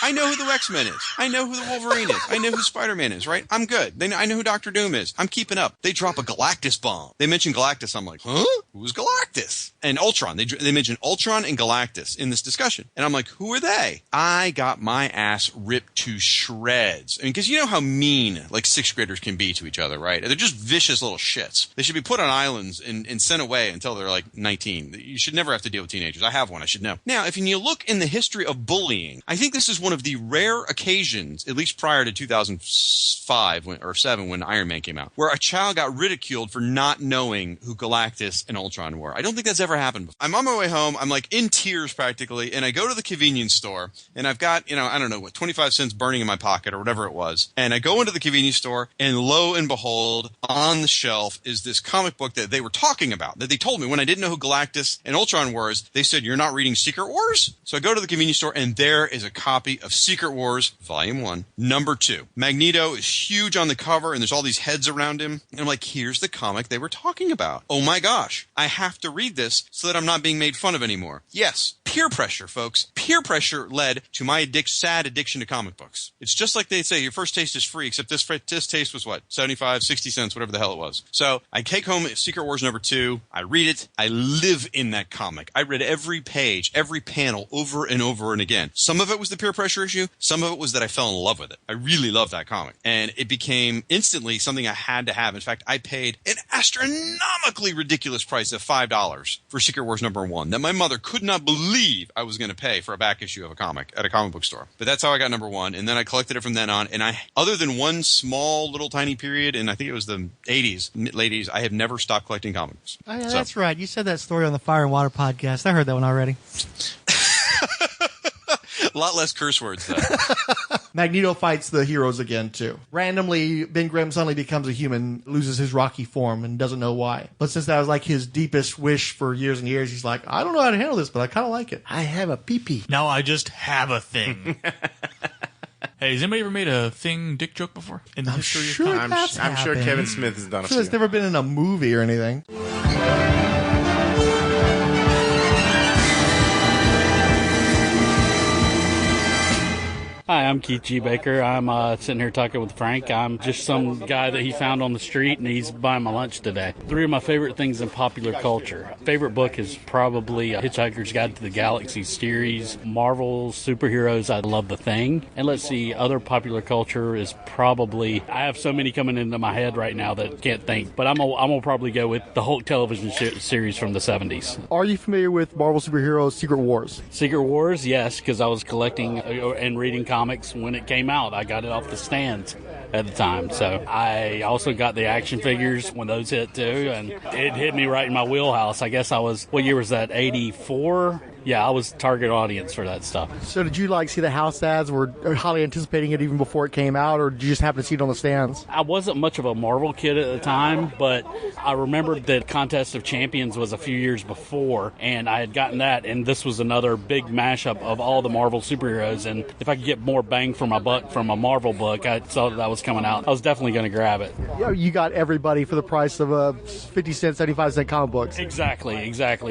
Speaker 16: I know who the X-Men is. I know who the Wolverine is. I know who Spider-Man is, right? I'm good. I know who Dr. Doom is. I'm keeping up. They drop a Galactus bomb. They mention Galactus. I'm like, huh? Who's Galactus? And Ultron. They mention Ultron and Galactus in this discussion. And I'm like, who are they? I got my ass ripped to shreds. I mean, because you know how mean, like, 6th graders can be to each other, right? They're just vicious little shits. They should be put on islands and sent away until they're, like, 19. You should never have to deal with teenagers. I have one. I should know. Now, if you look in the history of bullying, I think this is one of the rare occasions, at least prior to 2005 or 7 when Iron Man came out, where a child got ridiculed for not knowing who Galactus and Ultron were. I don't think that's ever happened before. I'm on my way home. I'm like in tears practically, and I go to the convenience store, and I've got, I don't know, 25 cents burning in my pocket or whatever it was. And I go into the convenience store, and lo and behold, on the shelf is this comic book that they were talking about, that they told me when I didn't know who Galactus and Ultron were. They said, you're not reading Secret Wars? So I go to the convenience store, and there is a copy of Secret Wars, Volume 1, Number 2. Magneto is huge on the cover, and there's all these heads around him. And I'm like, here's the comic they were talking about. Oh my gosh, I have to read this so that I'm not being made fun of anymore. Yes, peer pressure, folks. Peer pressure led to my sad addiction to comic books. It's just like they say, your first taste is free, except this taste was what? 75, 60 cents, whatever the hell it was. So I take home Secret Wars number 2. I read it. I live in that comic. I read every page, every panel over and over and again. Some of it was the peer pressure issue. Some of it was that I fell in love with it. I really loved that comic. And it became instantly something I had to have. In fact, I paid an astronomically ridiculous price of $5 for Secret Wars number 1 that my mother could not believe I was going to pay for a back issue of a comic at a comic book store. But that's how I got number 1. And then I collected it from then on. And other than one small little tiny period, and I think it was the 80s, late 80s, I have never stopped collecting comics.
Speaker 3: Oh, yeah, that's right. You said that story on the Fire and Water podcast. I heard that one already.
Speaker 16: A lot less curse words, though.
Speaker 3: Magneto fights the heroes again, too. Randomly, Ben Grimm suddenly becomes a human, loses his Rocky form, and doesn't know why. But since that was like his deepest wish for years and years, he's like, I don't know how to handle this, but I kind of like it. I have a pee-pee.
Speaker 7: Now I just have a thing. Hey, has anybody ever made a thing dick joke before in the history
Speaker 3: sure
Speaker 7: of comics?
Speaker 9: I'm sure Kevin Smith has done a
Speaker 3: few.
Speaker 9: few.
Speaker 3: It's never been in a movie or anything.
Speaker 17: Hi, I'm Keith G. Baker. I'm sitting here talking with Frank. I'm just some guy that he found on the street, and he's buying my lunch today. 3 of my favorite things in popular culture. Favorite book is probably Hitchhiker's Guide to the Galaxy series, Marvel superheroes. I love The Thing. And let's see, other popular culture is probably, I have so many coming into my head right now that I can't think, but I'm gonna probably go with the Hulk television series from the 70s.
Speaker 3: Are you familiar with Marvel superheroes Secret Wars?
Speaker 17: Secret Wars, yes, because I was collecting and reading comics when it came out. I got it off the stands at the time. So I also got the action figures when those hit too, and it hit me right in my wheelhouse. I guess I was, what year was that, 84? Yeah, I was target audience for that stuff.
Speaker 3: So did you see the house ads, were highly anticipating it even before it came out, or did you just happen to see it on the stands?
Speaker 17: I wasn't much of a Marvel kid at the time, but I remember that Contest of Champions was a few years before, and I had gotten that, and this was another big mashup of all the Marvel superheroes, and if I could get more bang for my buck from a Marvel book, I saw that was coming out. I was definitely going to grab it.
Speaker 3: Yeah, you got everybody for the price of 50 cent, 75 cent comic books.
Speaker 17: Exactly.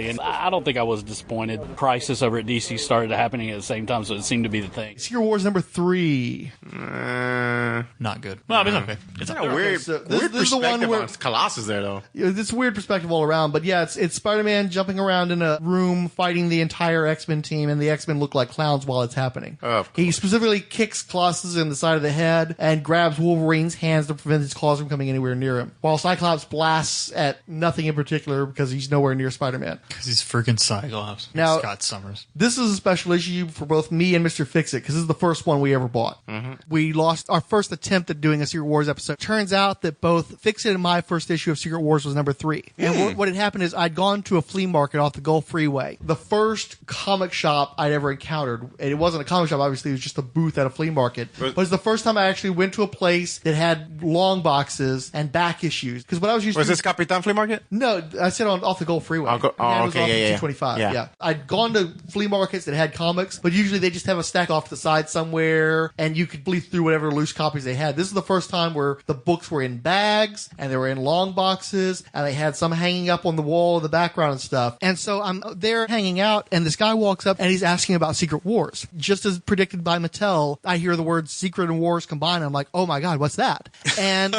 Speaker 17: And I don't think I was disappointed. Crisis over at DC started happening at the same time, so it seemed to be the thing.
Speaker 3: Secret Wars number 3.
Speaker 7: Not good. Well, it's okay. It's
Speaker 9: a weird, weird
Speaker 3: this is the one where
Speaker 9: Colossus there, though.
Speaker 3: It's a weird perspective all around, but yeah, it's Spider-Man jumping around in a room fighting the entire X-Men team, and the X-Men look like clowns while it's happening. He specifically kicks Colossus in the side of the head and grabs Wolverine's hands to prevent his claws from coming anywhere near him, while Cyclops blasts at nothing in particular because he's nowhere near Spider-Man.
Speaker 7: Because he's freaking Cyclops.
Speaker 3: Now,
Speaker 7: Scott Summers.
Speaker 3: This is a special issue for both me and Mr. Fixit, because this is the first one we ever bought.
Speaker 9: Mm-hmm.
Speaker 3: We lost our first attempt at doing a Secret Wars episode. Turns out that both Fixit and my first issue of Secret Wars was number 3. And what had happened is I'd gone to a flea market off the Gulf Freeway. The first comic shop I'd ever encountered, and it wasn't a comic shop, obviously, it was just a booth at a flea market, but it was the first time I actually went to a place that had long boxes and back issues. Because what I was used to...
Speaker 9: Was this Capitan Flea Market?
Speaker 3: No, I said off the Gulf Freeway.
Speaker 9: Okay, yeah.
Speaker 3: 225. Yeah. I'd gone to flea markets that had comics, but usually they just have a stack off to the side somewhere, and you could bleed through whatever loose copies they had. This is the first time where the books were in bags, and they were in long boxes, and they had some hanging up on the wall in the background and stuff. And so I'm there hanging out, and this guy walks up, and he's asking about Secret Wars. Just as predicted by Mattel, I hear the words Secret and Wars combined, and I'm like, oh my god, what's that? And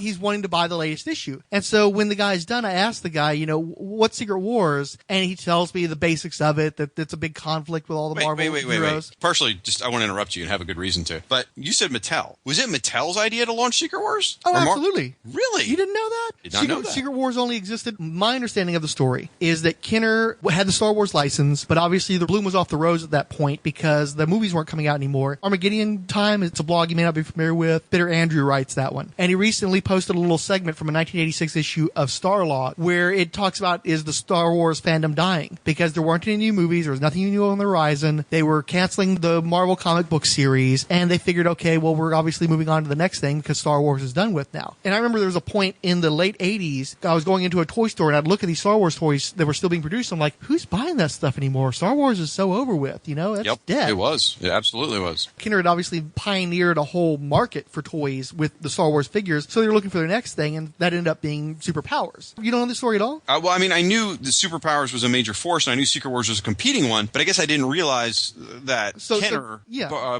Speaker 3: he's wanting to buy the latest issue. And so when the guy's done, I ask the guy, what's Secret Wars? And he tells me the basics of it, that it's a big conflict with all the Marvel heroes.
Speaker 16: Partially, I want to interrupt you and have a good reason to. But you said Mattel. Was it Mattel's idea to launch Secret Wars?
Speaker 3: Oh, absolutely.
Speaker 16: Really?
Speaker 3: You didn't know that?
Speaker 16: Did not know that.
Speaker 3: Secret Wars only existed. My understanding of the story is that Kenner had the Star Wars license, but obviously the bloom was off the rose at that point because the movies weren't coming out anymore. Armageddon Time, it's a blog you may not be familiar with. Bitter Andrew writes that one. And he recently posted a little segment from a 1986 issue of Starlog where it talks about, is the Star Wars fandom dying? Because there weren't any new movies, there was nothing new on the horizon. They were canceling the Marvel comic book series, and they figured, okay, well, we're obviously moving on to the next thing because Star Wars is done with now. And I remember there was a point in the late 80s, I was going into a toy store and I'd look at these Star Wars toys that were still being produced. I'm like, who's buying that stuff anymore? Star Wars is so over with, that's dead.
Speaker 16: It was. It absolutely was.
Speaker 3: Kenner had obviously pioneered a whole market for toys with the Star Wars figures, so they were looking for their next thing, and that ended up being superpowers. You don't know the story at all?
Speaker 16: Well, I mean, I knew the superpowers was a major force, and I knew Secret Wars was a competing one, but I guess I didn't realize that Kenner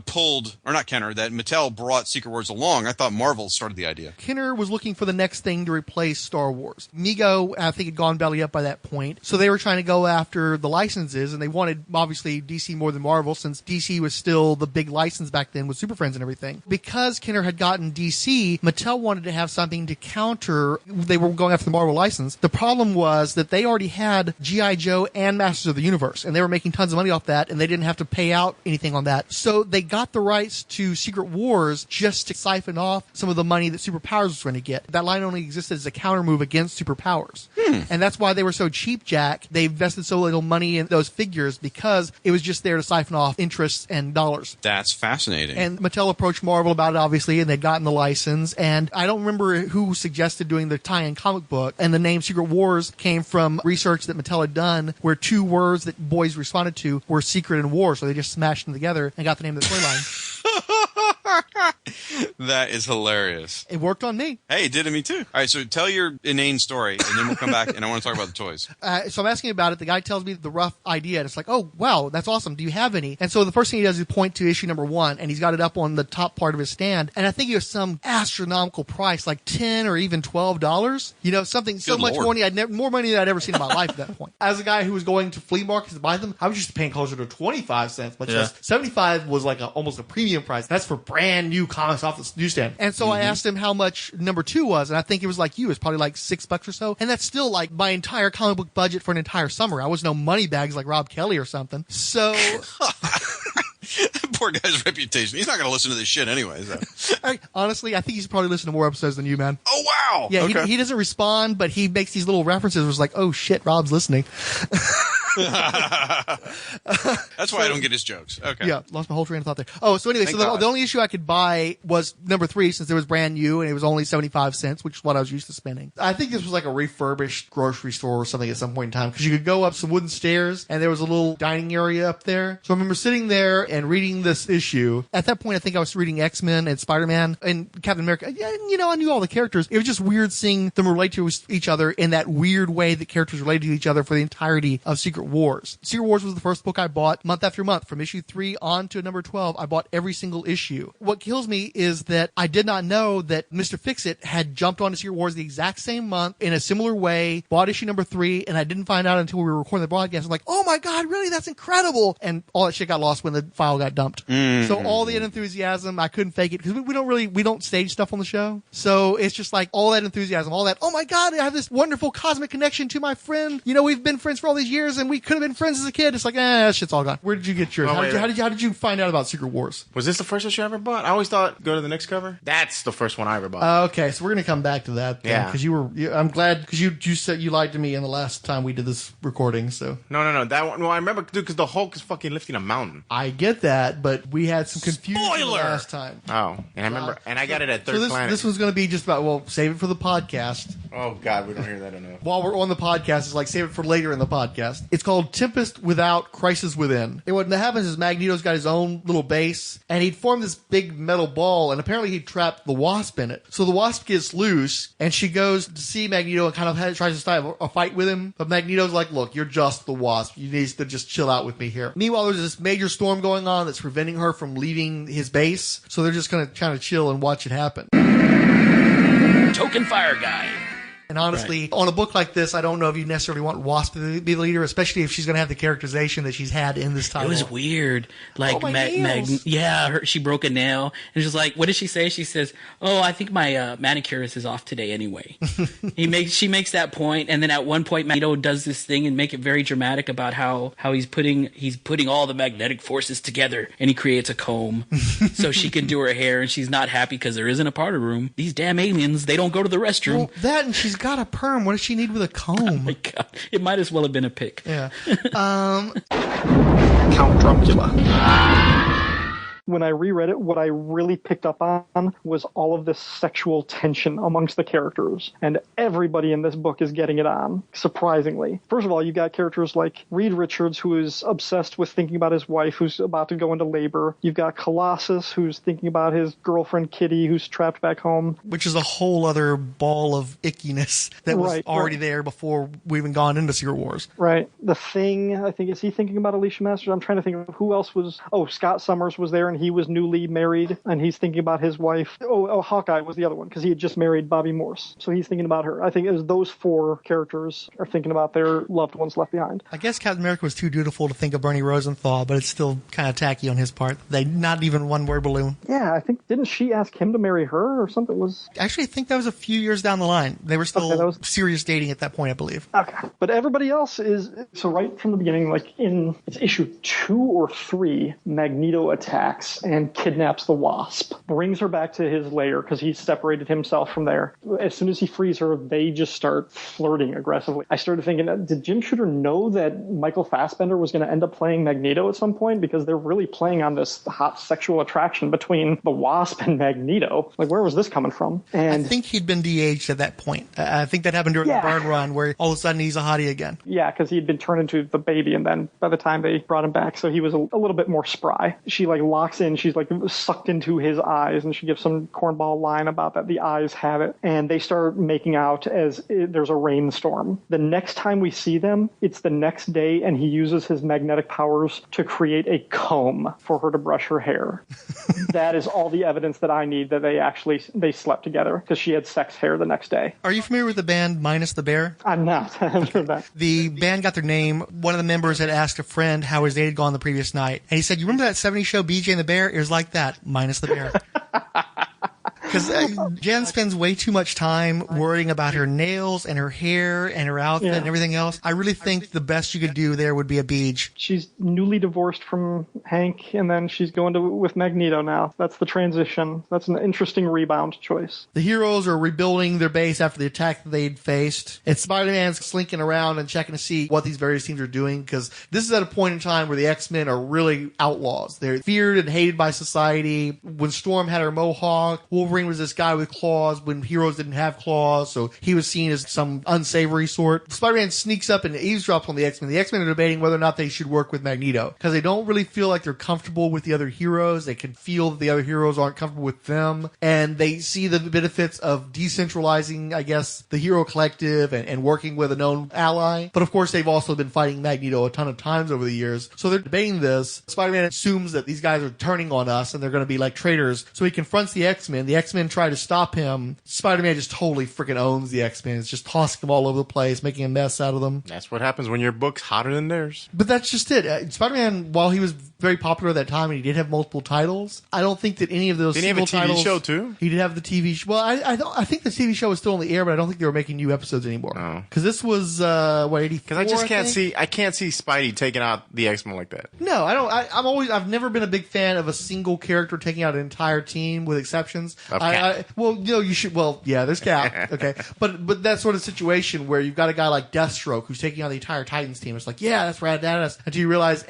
Speaker 16: pulled, or not Kenner, that Mattel brought Secret Wars along. I thought Marvel started the idea.
Speaker 3: Kenner was looking for the next thing to replace Star Wars. Mego, I think, had gone belly up by that point, so they were trying to go after the licenses, and they wanted, obviously, DC more than Marvel, since DC was still the big license back then with Super Friends and everything. Because Kenner had gotten DC, Mattel wanted to have something to counter. They were going after the Marvel license. The problem was that they already had G.I. Joe and Masters of the Universe, and they were making tons of money off that, and they didn't have to pay out anything on that. So they got the rights to Secret Wars just to siphon off some of the money that Superpowers was going to get. That line only existed as a counter move against Superpowers. And that's why they were so cheap, Jack. They invested so little money in those figures because it was just there to siphon off interests and dollars.
Speaker 16: That's fascinating.
Speaker 3: And Mattel approached Marvel about it, obviously, and they'd gotten the license. And I don't remember who suggested doing the tie-in comic book. And the name Secret Wars came from research that Mattel had done where 2 words that boys responded to were secret and war. So they just smashed them together and got the name of the toy line.
Speaker 16: That is hilarious.
Speaker 3: It worked on me.
Speaker 16: Hey, it did to me too. All right, so tell your inane story, and then we'll come back, and I want to talk about the toys.
Speaker 3: So I'm asking about it. The guy tells me the rough idea, and it's like, oh, wow, that's awesome. Do you have any? And so the first thing he does is point to issue number 1, and he's got it up on the top part of his stand. And I think it was some astronomical price, like $10 or even $12. You know, something so much money. More money than I'd ever seen in my life at that point. As a guy who was going to flea markets to buy them, I was used to paying closer to 25 cents, much less. 75 was like almost a premium price. That's for brand new comics off the newsstand. And so I asked him how much number 2 was, and I think it was like you. It was probably like $6 or so. And that's still like my entire comic book budget for an entire summer. I was no money bags like Rob Kelly or something. So...
Speaker 16: Poor guy's reputation. He's not going to listen to this shit anyway. So.
Speaker 3: Honestly, I think he's probably listened to more episodes than you, man.
Speaker 16: Oh, wow.
Speaker 3: Yeah,
Speaker 16: okay.
Speaker 3: he doesn't respond, but he makes these little references where it's like, oh, shit, Rob's listening.
Speaker 16: That's why I don't get his jokes. Okay.
Speaker 3: Yeah, lost my whole train of thought there. Oh, so anyway, the only issue I could buy was number 3 since it was brand new and it was only 75 cents, which is what I was used to spending. I think this was like a refurbished grocery store or something at some point in time because you could go up some wooden stairs and there was a little dining area up there. So I remember sitting there and reading this issue. At that point, I think I was reading X-Men and Spider-Man and Captain America. You know, I knew all the characters. It was just weird seeing them relate to each other in that weird way that characters related to each other for the entirety of Secret Wars. Secret Wars was the first book I bought month after month. From issue 3 on to number 12, I bought every single issue. What kills me is that I did not know that Mr. Fixit had jumped onto Secret Wars the exact same month in a similar way, bought issue number 3, and I didn't find out until we were recording the broadcast. I'm like, oh my God, really? That's incredible. And all that shit got lost when the file got dumped. So all the enthusiasm, I couldn't fake it because we don't stage stuff on the show. So it's just like all that enthusiasm, all that, oh my God, I have this wonderful cosmic connection to my friend. You know, we've been friends for all these years and we could have been friends as a kid. It's like, that shit's all gone. Where did you get yours? How did you find out about Secret Wars?
Speaker 9: Was this the first issue I ever bought? I always thought, go to the next cover. That's the first one I ever bought.
Speaker 3: Okay, so we're going to come back to that.
Speaker 9: Yeah.
Speaker 3: Because I'm glad, because you said you lied to me in the last time we did this recording, so.
Speaker 9: No. That one, well, I remember, dude, because the Hulk is fucking lifting a mountain.
Speaker 3: I get that, but we had some confusion last time.
Speaker 9: Oh, and I remember, and I got it at Third Planet.
Speaker 3: This one's going to be just about, well, save it for the podcast.
Speaker 9: Oh, God, we don't hear that enough.
Speaker 3: While we're on the podcast, it's like, save it for later in the podcast. It's called Tempest Without, Crisis Within. And what happens is Magneto's got his own little base, and he'd formed this big metal ball, and apparently he trapped the Wasp in it. So the Wasp gets loose, and she goes to see Magneto and kind of tries to start a fight with him. But Magneto's like, look, you're just the Wasp. You need to just chill out with me here. Meanwhile, there's this major storm going on that's preventing her from leaving his base. So they're just going to kind of chill and watch it happen.
Speaker 14: Token Fire Guy.
Speaker 3: And honestly, on a book like this, I don't know if you necessarily want Wasp to be the leader, especially if she's going to have the characterization that she's had in this title.
Speaker 14: It was weird. Like, she broke a nail. And she's like, what did she say? She says, oh, I think my manicurist is off today anyway. She makes that point, and then at one point, Magneto does this thing and make it very dramatic about how he's putting all the magnetic forces together, and he creates a comb so she can do her hair, and she's not happy because there isn't a party room. These damn aliens, they don't go to the restroom.
Speaker 3: Well, that, and she's got a perm. What does she need with a comb?
Speaker 14: Oh my God. It might as well have been a pick.
Speaker 3: Yeah.
Speaker 10: Count Drunkula. When I reread it, what I really picked up on was all of this sexual tension amongst the characters. And everybody in this book is getting it on, surprisingly. First of all, you've got characters like Reed Richards, who is obsessed with thinking about his wife, who's about to go into labor. You've got Colossus, who's thinking about his girlfriend Kitty, who's trapped back home.
Speaker 3: Which is a whole other ball of ickiness that was already there before we even gone into Secret Wars.
Speaker 10: Right. The Thing, I think, is he thinking about Alicia Masters? I'm trying to think of who else was... Oh, Scott Summers was there, and he was newly married, and he's thinking about his wife. Oh, Hawkeye was the other one, because he had just married Bobby Morse. So he's thinking about her. I think it was those 4 characters are thinking about their loved ones left behind.
Speaker 3: I guess Captain America was too dutiful to think of Bernie Rosenthal, but it's still kind of tacky on his part. Not even one word balloon.
Speaker 10: Yeah, I think, didn't she ask him to marry her or something?
Speaker 3: Actually, I think that was a few years down the line. They were still serious dating at that point, I believe.
Speaker 10: Okay. But everybody else is, so right from the beginning, like it's issue 2 or 3, Magneto attacks and kidnaps the Wasp, brings her back to his lair because he separated himself from there. As soon as he frees her, they just start flirting aggressively. I started thinking, did Jim Shooter know that Michael Fassbender was going to end up playing Magneto at some point? Because they're really playing on this hot sexual attraction between the Wasp and Magneto. Like, where was this coming from? And
Speaker 3: I think he'd been de-aged at that point. I think that happened during the Burn run where all of a sudden he's a hottie again.
Speaker 10: Yeah, because he'd been turned into the baby, and then by the time they brought him back, so he was a little bit more spry. She locks walks in, she's like sucked into his eyes, and she gives some cornball line about that the eyes have it, and they start making out as there's a rainstorm. The next time we see them, it's the next day, and he uses his magnetic powers to create a comb for her to brush her hair. That is all the evidence that I need that they slept together, because she had sex hair the next day.
Speaker 3: Are you familiar with the band Minus the Bear?
Speaker 10: I'm not. I haven't heard that.
Speaker 3: The band got their name. One of the members had asked a friend how his day had gone the previous night, and he said, "You remember that 70s show BJ and the Bear? It was like that, minus the bear." Because Jen spends way too much time worrying about her nails and her hair and her outfit and everything else. I really think the best you could do there would be a beach.
Speaker 10: She's newly divorced from Hank, and then she's going with Magneto now. That's the transition. That's an interesting rebound choice.
Speaker 3: The heroes are rebuilding their base after the attack that they'd faced. And Spider-Man's slinking around and checking to see what these various teams are doing, because this is at a point in time where the X-Men are really outlaws. They're feared and hated by society. When Storm had her mohawk, Wolverine was this guy with claws when heroes didn't have claws, so he was seen as some unsavory sort. Spider-Man sneaks up and eavesdrops on the X-Men. The X-Men are debating whether or not they should work with Magneto, because they don't really feel like they're comfortable with the other heroes. They can feel that the other heroes aren't comfortable with them, and they see the benefits of decentralizing, I guess, the hero collective and working with a known ally. But of course, they've also been fighting Magneto a ton of times over the years, so they're debating this. Spider-Man assumes that these guys are turning on us and they're going to be like traitors, so he confronts the X-Men. The X-Men try to stop him. Spider-Man just totally freaking owns the X-Men. It's just tossing them all over the place, making a mess out of them.
Speaker 9: That's what happens when your book's hotter than theirs.
Speaker 3: But that's just it. Spider-Man, while he was very popular at that time and he did have multiple titles, I don't think that any of those
Speaker 9: Didn't he have a TV show too?
Speaker 3: He did have the TV show. Well, I think the TV show was still on the air, but I don't think they were making new episodes anymore. Because this was, 84?
Speaker 9: Because I just can't see Spidey taking out the X-Men like that.
Speaker 3: No, I don't. I've never been a big fan of a single character taking out an entire team, with exceptions. You should. Well, yeah, there's Cap. Okay, but that sort of situation where you've got a guy like Deathstroke who's taking out the entire Titans team. It's like, yeah, that's rad, until you realize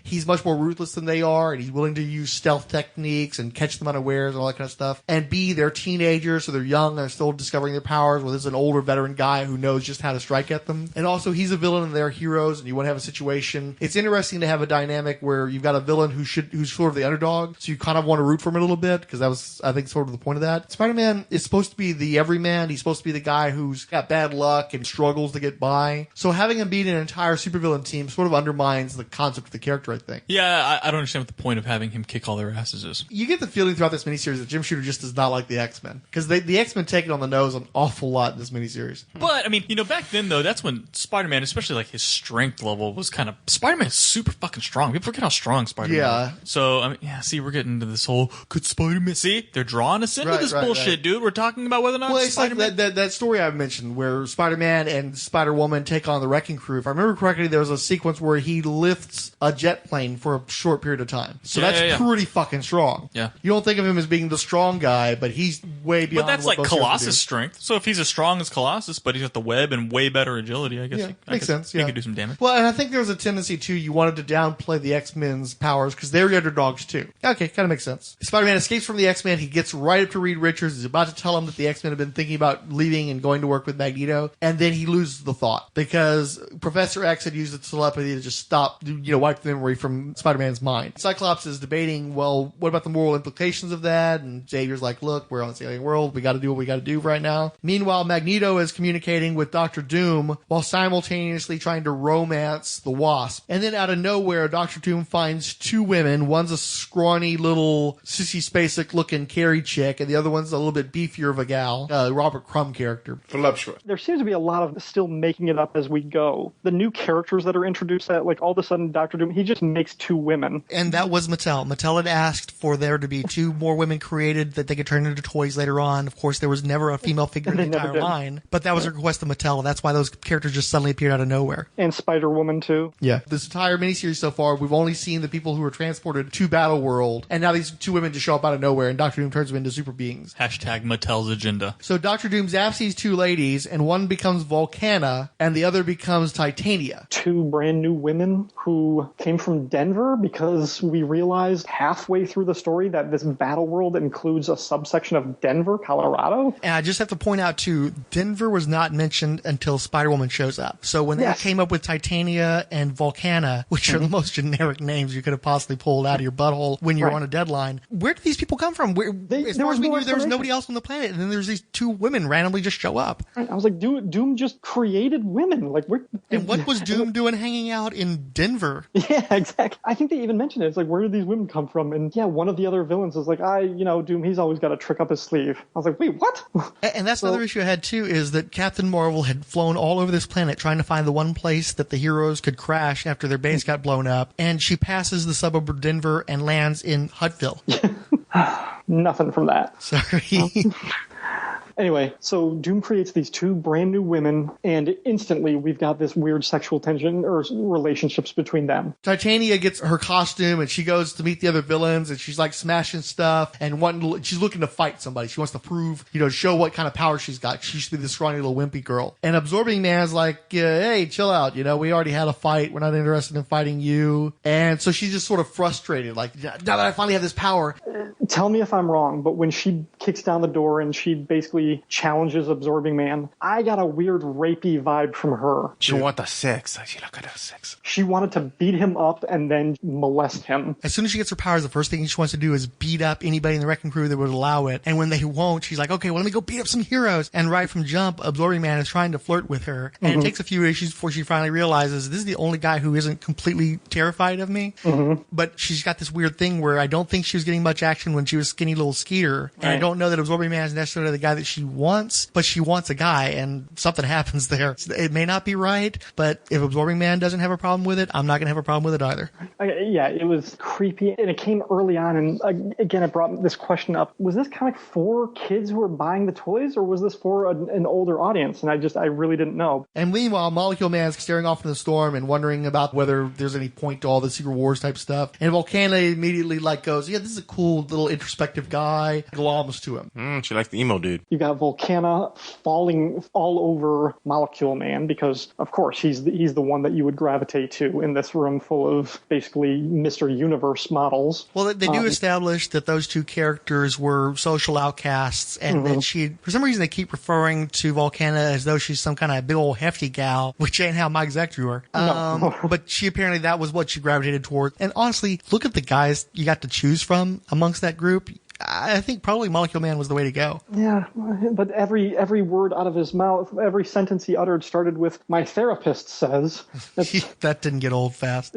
Speaker 3: he's much more ruthless than they are, and he's willing to use stealth techniques and catch them unawares and all that kind of stuff. And B, they're teenagers, so they're young, they're still discovering their powers. Well, there's an older veteran guy who knows just how to strike at them. And also, he's a villain and they're heroes, and you want to have a situation. It's interesting to have a dynamic where you've got a villain who's sort of the underdog, so you kind of want to root for him a little bit, because that was, I think, sort of the point of that. Spider-Man is supposed to be the everyman. He's supposed to be the guy who's got bad luck and struggles to get by. So having him beat an entire supervillain team sort of undermines the concept of the character, I think.
Speaker 7: Yeah, I don't understand what the point of having him kick all their asses is.
Speaker 3: You get the feeling throughout this miniseries that Jim Shooter just does not like the X-Men, because the X-Men take it on the nose an awful lot in this miniseries.
Speaker 7: But, I mean, back then, though, that's when Spider-Man, especially like his strength level, was kind of... Spider-Man is super fucking strong. People forget how strong Spider-Man is. So, I mean, see, we're getting into this whole, could Spider-Man... See, they're drawing us into this bullshit, dude. We're talking about whether or not
Speaker 3: it's Spider-Man... like that story I mentioned where Spider-Man and Spider-Woman take on the Wrecking Crew. If I remember correctly, there was a sequence where he lifts a jet plane for a short period of time. So that's pretty fucking strong.
Speaker 7: Yeah.
Speaker 3: You don't think of him as being the strong guy, but he's way beyond.
Speaker 7: But that's like Colossus' strength. So if he's as strong as Colossus, but he's got the web and way better agility, I guess
Speaker 3: makes sense.
Speaker 7: He could do some damage.
Speaker 3: Well, and I think there was a tendency too. You wanted to downplay the X-Men's powers because they're underdogs too. Okay, kind of makes sense. Spider-Man escapes from the X-Men. He gets right up to Reed Richards. He's about to tell him that the X-Men have been thinking about leaving and going to work with Magneto, and then he loses the thought because Professor X had used the telepathy to just stop, wipe the memory from Spider-Man's mind. Cyclops is debating, well, what about the moral implications of that? And Xavier's like, look, we're on the alien world. We got to do what we got to do right now. Meanwhile, Magneto is communicating with Dr. Doom while simultaneously trying to romance the Wasp. And then out of nowhere, Dr. Doom finds two women. One's a scrawny little Sissy Spacek looking Carrie chick, and the other one's a little bit beefier of a gal, Robert Crumb character.
Speaker 9: Voluptuous.
Speaker 10: There seems to be a lot of still making it up as we go. The new characters that are introduced, that like all of a sudden Dr. Doom, he just makes two women.
Speaker 3: And that was Mattel. Mattel had asked for there to be two more women created that they could turn into toys later on. Of course, there was never a female figure in the entire line, but that was a request of Mattel. That's why those characters just suddenly appeared out of nowhere.
Speaker 10: And Spider-Woman too.
Speaker 3: Yeah. This entire miniseries so far, we've only seen the people who were transported to Battle World, and now these two women just show up out of nowhere, and Dr. Doom turns them into super beings.
Speaker 7: Hashtag Mattel's agenda.
Speaker 3: So Dr. Doom zaps these two ladies, and one becomes Volcana, and the other becomes Titania.
Speaker 10: Two brand new women who came from Denver, because we realized halfway through the story that this battle world includes a subsection of Denver, Colorado.
Speaker 3: And I just have to point out, too, Denver was not mentioned until Spider-Woman shows up. So when they came up with Titania and Volcana, which are the most generic names you could have possibly pulled out of your butthole when you're on a deadline, where did these people come from? As far as we knew, there was nobody else on the planet, and then there's these two women randomly just show up.
Speaker 10: I was like, Doom just created women. Like,
Speaker 3: and what was Doom doing hanging out in Denver?
Speaker 10: Yeah, exactly. I think they even mentioned it. It's like, where did these women come from? And yeah, one of the other villains was like, Doom, he's always got a trick up his sleeve. I was like, wait, what?
Speaker 3: And that's another issue I had, too, is that Captain Marvel had flown all over this planet trying to find the one place that the heroes could crash after their base got blown up. And she passes the suburb of Denver and lands in Huttville.
Speaker 10: Nothing from that.
Speaker 3: Sorry.
Speaker 10: Anyway, so Doom creates these two brand new women, and instantly we've got this weird sexual tension or relationships between them.
Speaker 3: Titania gets her costume, and she goes to meet the other villains, and she's like smashing stuff, and she's looking to fight somebody. She wants to prove, show what kind of power she's got. She used to be this scrawny little wimpy girl. And Absorbing Man's like, hey, chill out. We already had a fight. We're not interested in fighting you. And so she's just sort of frustrated. Like, now that I finally have this power.
Speaker 10: Tell me if I'm wrong, but when she kicks down the door and she basically challenges Absorbing Man, I got a weird rapey vibe from her.
Speaker 9: She wanted sex. She like sex.
Speaker 10: She wanted to beat him up and then molest him.
Speaker 3: As soon as she gets her powers, the first thing she wants to do is beat up anybody in the wrecking crew that would allow it. And when they won't, she's like, okay, well, let me go beat up some heroes. And right from jump, Absorbing Man is trying to flirt with her. And it takes a few issues before she finally realizes this is the only guy who isn't completely terrified of me. But she's got this weird thing where I don't think she was getting much action when she was skinny little Skeeter. And I don't know that Absorbing Man is necessarily the guy that she wants, but she wants a guy, and something happens there. It may not be right, but if Absorbing Man doesn't have a problem with it, I'm not going to have a problem with it either.
Speaker 10: Yeah, it was creepy, and it came early on, and again, it brought this question up. Was this comic for kids who were buying the toys, or was this for an older audience? And I really didn't know.
Speaker 3: And meanwhile, Molecule Man's staring off in the storm and wondering about whether there's any point to all the Secret Wars type stuff. And Volcana immediately goes, yeah, this is a cool little introspective guy. Gloms to him.
Speaker 9: She likes the emo dude.
Speaker 10: You got Volcana falling all over Molecule Man because, of course, he's the one that you would gravitate to in this room full of basically Mr. Universe models.
Speaker 3: Well, they do establish that those two characters were social outcasts, and that for some reason, they keep referring to Volcana as though she's some kind of big old hefty gal, which ain't how Mike Zeck drew her.
Speaker 10: No.
Speaker 3: But she apparently that was what she gravitated toward. And honestly, look at the guys you got to choose from amongst that group. I think probably Molecule Man was the way to go.
Speaker 10: Yeah, but every word out of his mouth, every sentence he uttered started with, my therapist says.
Speaker 3: That didn't get old fast.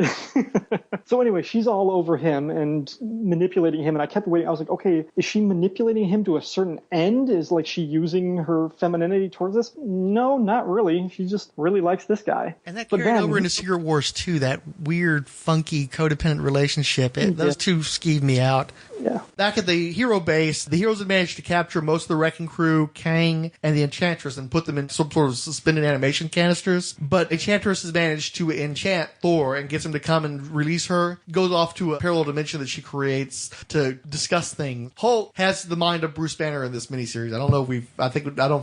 Speaker 10: So anyway, she's all over him and manipulating him, and I kept waiting. I was like, okay, is she manipulating him to a certain end? Is she using her femininity towards this? No, not really. She just really likes this guy.
Speaker 3: And that carried over into Secret Wars too, that weird, funky, codependent relationship. Those two skeeved me out.
Speaker 10: Yeah.
Speaker 3: Back at the hero base, the heroes had managed to capture most of the wrecking crew, Kang, and the Enchantress, and put them in some sort of suspended animation canisters. But Enchantress has managed to enchant Thor and gets him to come and release her. Goes off to a parallel dimension that she creates to discuss things. Hulk has the mind of Bruce Banner in this miniseries. I don't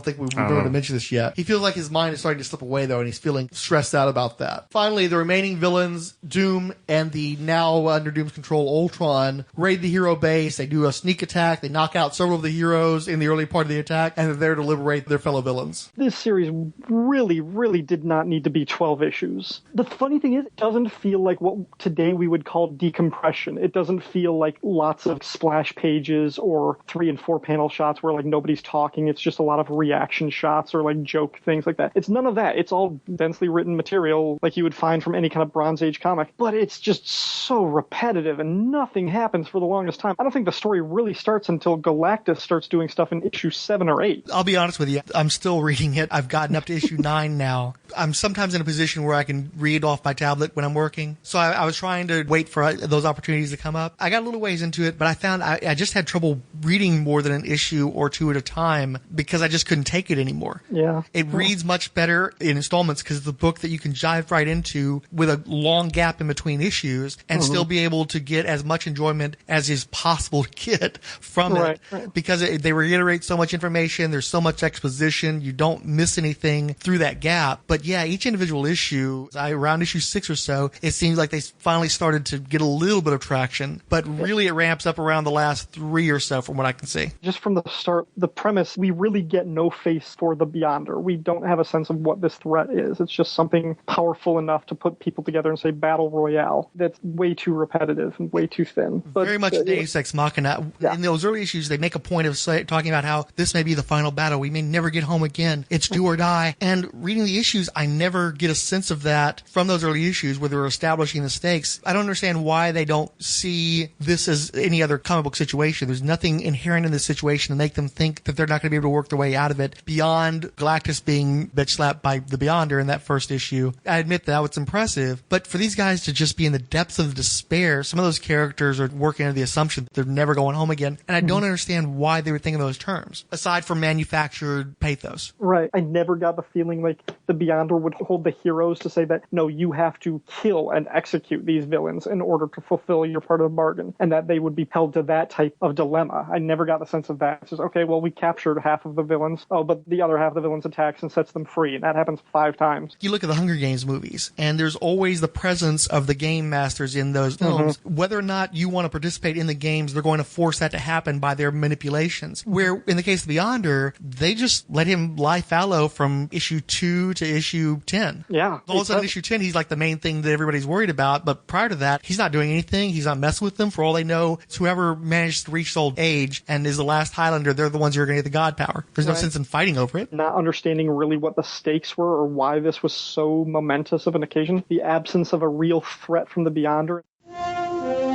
Speaker 3: think we've been able to mention this yet. He feels like his mind is starting to slip away though, and he's feeling stressed out about that. Finally, the remaining villains, Doom and the now under Doom's control Ultron, raid the hero base. They do a sneak attack. They knock out several of the heroes in the early part of the attack, and they're there to liberate their fellow villains.
Speaker 10: This series really, really did not need to be 12 issues. The funny thing is, it doesn't feel like what today we would call decompression. It doesn't feel like lots of splash pages or 3 and 4 panel shots where nobody's talking. It's just a lot of reaction shots or joke things like that. It's none of that. It's all densely written material like you would find from any kind of Bronze Age comic, but it's just so repetitive and nothing happens for the longest time. I don't think the story really starts until Galactus starts doing stuff in issue 7 or 8.
Speaker 3: I'll be honest with you. I'm still reading it. I've gotten up to issue 9 now. I'm sometimes in a position where I can read off my tablet when I'm working. So I was trying to wait for those opportunities to come up. I got a little ways into it, but I found I just had trouble reading more than an issue or two at a time because I just couldn't take it anymore.
Speaker 10: Yeah.
Speaker 3: It reads much better in installments because it's a book that you can dive right into with a long gap in between issues and still be able to get as much enjoyment as is possible to get get from it because they reiterate so much information. There's so much exposition. You don't miss anything through that gap. But yeah, each individual issue, around issue 6 or so, it seems like they finally started to get a little bit of traction. But really it ramps up around the last 3 or so from what I can see.
Speaker 10: Just from the start, the premise, we really get no face for the Beyonder. We don't have a sense of what this threat is. It's just something powerful enough to put people together and say battle royale. That's way too repetitive and way too thin. But,
Speaker 3: very much Deus Ex Machina. Yeah. In those early issues, they make a point of talking about how this may be the final battle. We may never get home again. It's do or die. And reading the issues, I never get a sense of that from those early issues where they're establishing the stakes. I don't understand why they don't see this as any other comic book situation. There's nothing inherent in this situation to make them think that they're not going to be able to work their way out of it beyond Galactus being bitch slapped by the Beyonder in that first issue. I admit that was impressive, but for these guys to just be in the depths of despair, some of those characters are working under the assumption that they're never going home again, and I don't understand why they were thinking those terms, aside from manufactured pathos.
Speaker 10: Right. I never got the feeling like the Beyonder would hold the heroes to say that, no, you have to kill and execute these villains in order to fulfill your part of the bargain, and that they would be held to that type of dilemma. I never got the sense of that. It's just, okay, well, we captured half of the villains. Oh, but the other half of the villains attacks and sets them free, and that happens 5 times.
Speaker 3: You look at the Hunger Games movies, and there's always the presence of the game masters in those films. Whether or not you want to participate in the games, they're going to force that to happen by their manipulations. Where, in the case of Beyonder, they just let him lie fallow from issue 2 to issue 10.
Speaker 10: Yeah.
Speaker 3: All of a sudden, issue 10, he's like the main thing that everybody's worried about, but prior to that, he's not doing anything. He's not messing with them. For all they know, it's whoever managed to reach old age and is the last Highlander, they're the ones who are going to get the god power. There's no sense in fighting over it.
Speaker 10: Not understanding really what the stakes were or why this was so momentous of an occasion. The absence of a real threat from the Beyonder.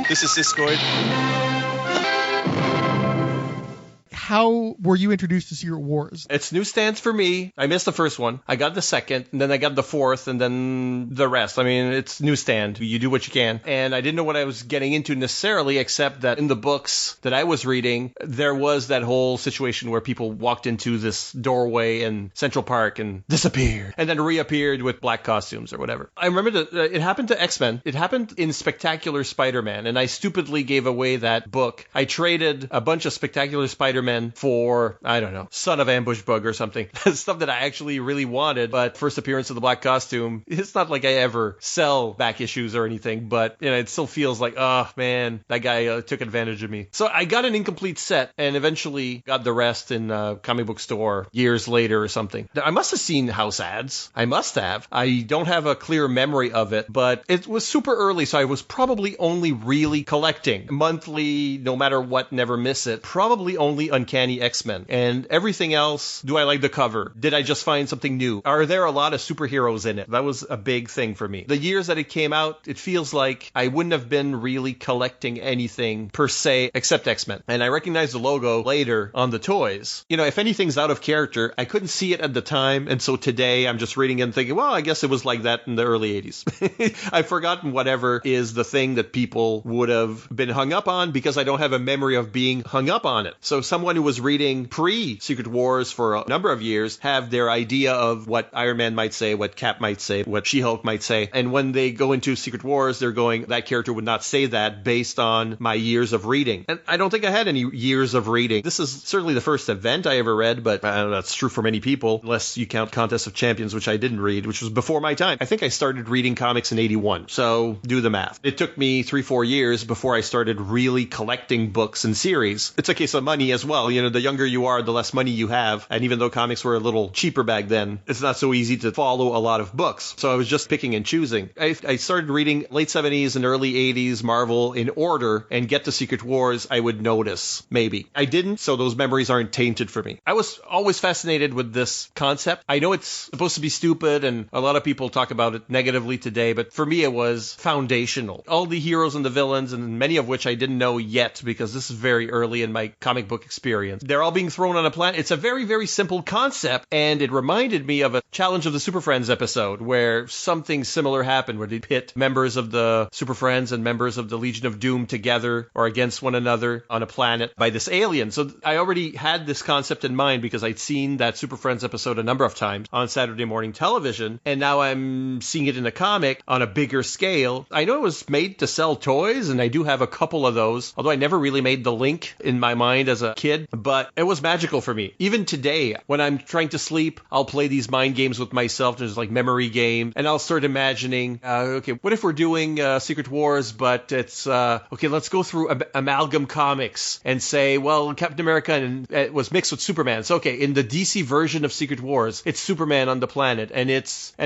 Speaker 16: This is Siskoid.
Speaker 3: How were you introduced to Secret Wars?
Speaker 15: It's newsstands for me. I missed the first one. I got the second, and then I got the fourth, and then the rest. I mean, it's newsstand. You do what you can. And I didn't know what I was getting into necessarily, except that in the books that I was reading, there was that whole situation where people walked into this doorway in Central Park and disappeared, and then reappeared with black costumes or whatever. I remember that it happened to X-Men. It happened in Spectacular Spider-Man, and I stupidly gave away that book. I traded a bunch of Spectacular Spider-Man for, I don't know, Son of Ambush Bug or something. Stuff that I actually really wanted, but first appearance of the black costume, it's not like I ever sell back issues or anything, but you know, it still feels like, oh man, that guy took advantage of me. So I got an incomplete set and eventually got the rest in a comic book store years later or something. I must have seen house ads. I must have. I don't have a clear memory of it, but it was super early, so I was probably only really collecting monthly, no matter what, never miss it. Probably only Uncanny X-Men. And everything else, do I like the cover? Did I just find something new? Are there a lot of superheroes in it? That was a big thing for me. The years that it came out, it feels like I wouldn't have been really collecting anything per se except X-Men. And I recognized the logo later on the toys. You know, if anything's out of character, I couldn't see it at the time. And so today I'm just reading it and thinking, well, I guess it was like that in the early 80s. I've forgotten whatever is the thing that people would have been hung up on because I don't have a memory of being hung up on it. So someone who was reading pre-Secret Wars for a number of years have their idea of what Iron Man might say, what Cap might say, what She-Hulk might say. And when they go into Secret Wars, they're going, that character would not say that based on my years of reading. And I don't think I had any years of reading. This is certainly the first event I ever read, but I don't know, that's true for many people, unless you count Contest of Champions, which I didn't read, which was before my time. I think I started reading comics in 81. So do the math. It took me 3-4 years before I started really collecting books and series. It's a case of money as well. You know, the younger you are, the less money you have. And even though comics were a little cheaper back then, it's not so easy to follow a lot of books. So I was just picking and choosing. I started reading late 70s and early 80s Marvel in order, and get to Secret Wars, I would notice, maybe. I didn't, so those memories aren't tainted for me. I was always fascinated with this concept. I know it's supposed to be stupid, and a lot of people talk about it negatively today, but for me it was foundational. All the heroes and the villains, and many of which I didn't know yet, because this is very early in my comic book experience. experience. They're all being thrown on a planet. It's a very, very simple concept, and it reminded me of a Challenge of the Super Friends episode where something similar happened, where they pit members of the Super Friends and members of the Legion of Doom together or against one another on a planet by this alien. So I already had this concept in mind because I'd seen that Super Friends episode a number of times on Saturday morning television, and now I'm seeing it in a comic on a bigger scale. I know it was made to sell toys, and I do have a couple of those, although I never really made the link in my mind as a kid, but it was magical for me. Even today, when I'm trying to sleep, I'll play these mind games with myself. There's like memory game, and I'll start imagining, okay, what if we're doing Secret Wars, but it's, okay, let's go through Amalgam Comics and say, well, Captain America and it was mixed with Superman. So, okay, in the DC version of Secret Wars, it's Superman on the planet, and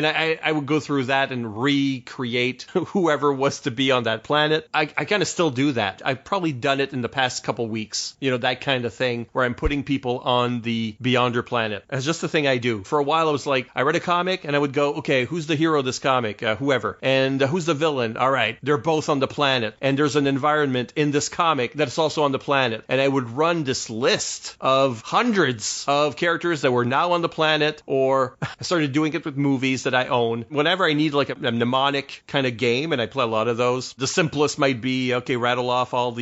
Speaker 15: I would go through that and recreate whoever was to be on that planet. I kind of still do that. I've probably done it in the past couple weeks, that kind of thing, where I'm putting people on the Beyonder planet. It's just the thing I do. For a while, I was like, I read a comic, and I would go, okay, who's the hero of this comic? Whoever. And who's the villain? All right, they're both on the planet, and there's an environment in this comic that's also on the planet. And I would run this list of hundreds of characters that were now on the planet, or I started doing it with movies that I own. Whenever I need like a mnemonic kind of game, and I play a lot of those, the simplest might be, okay, rattle off all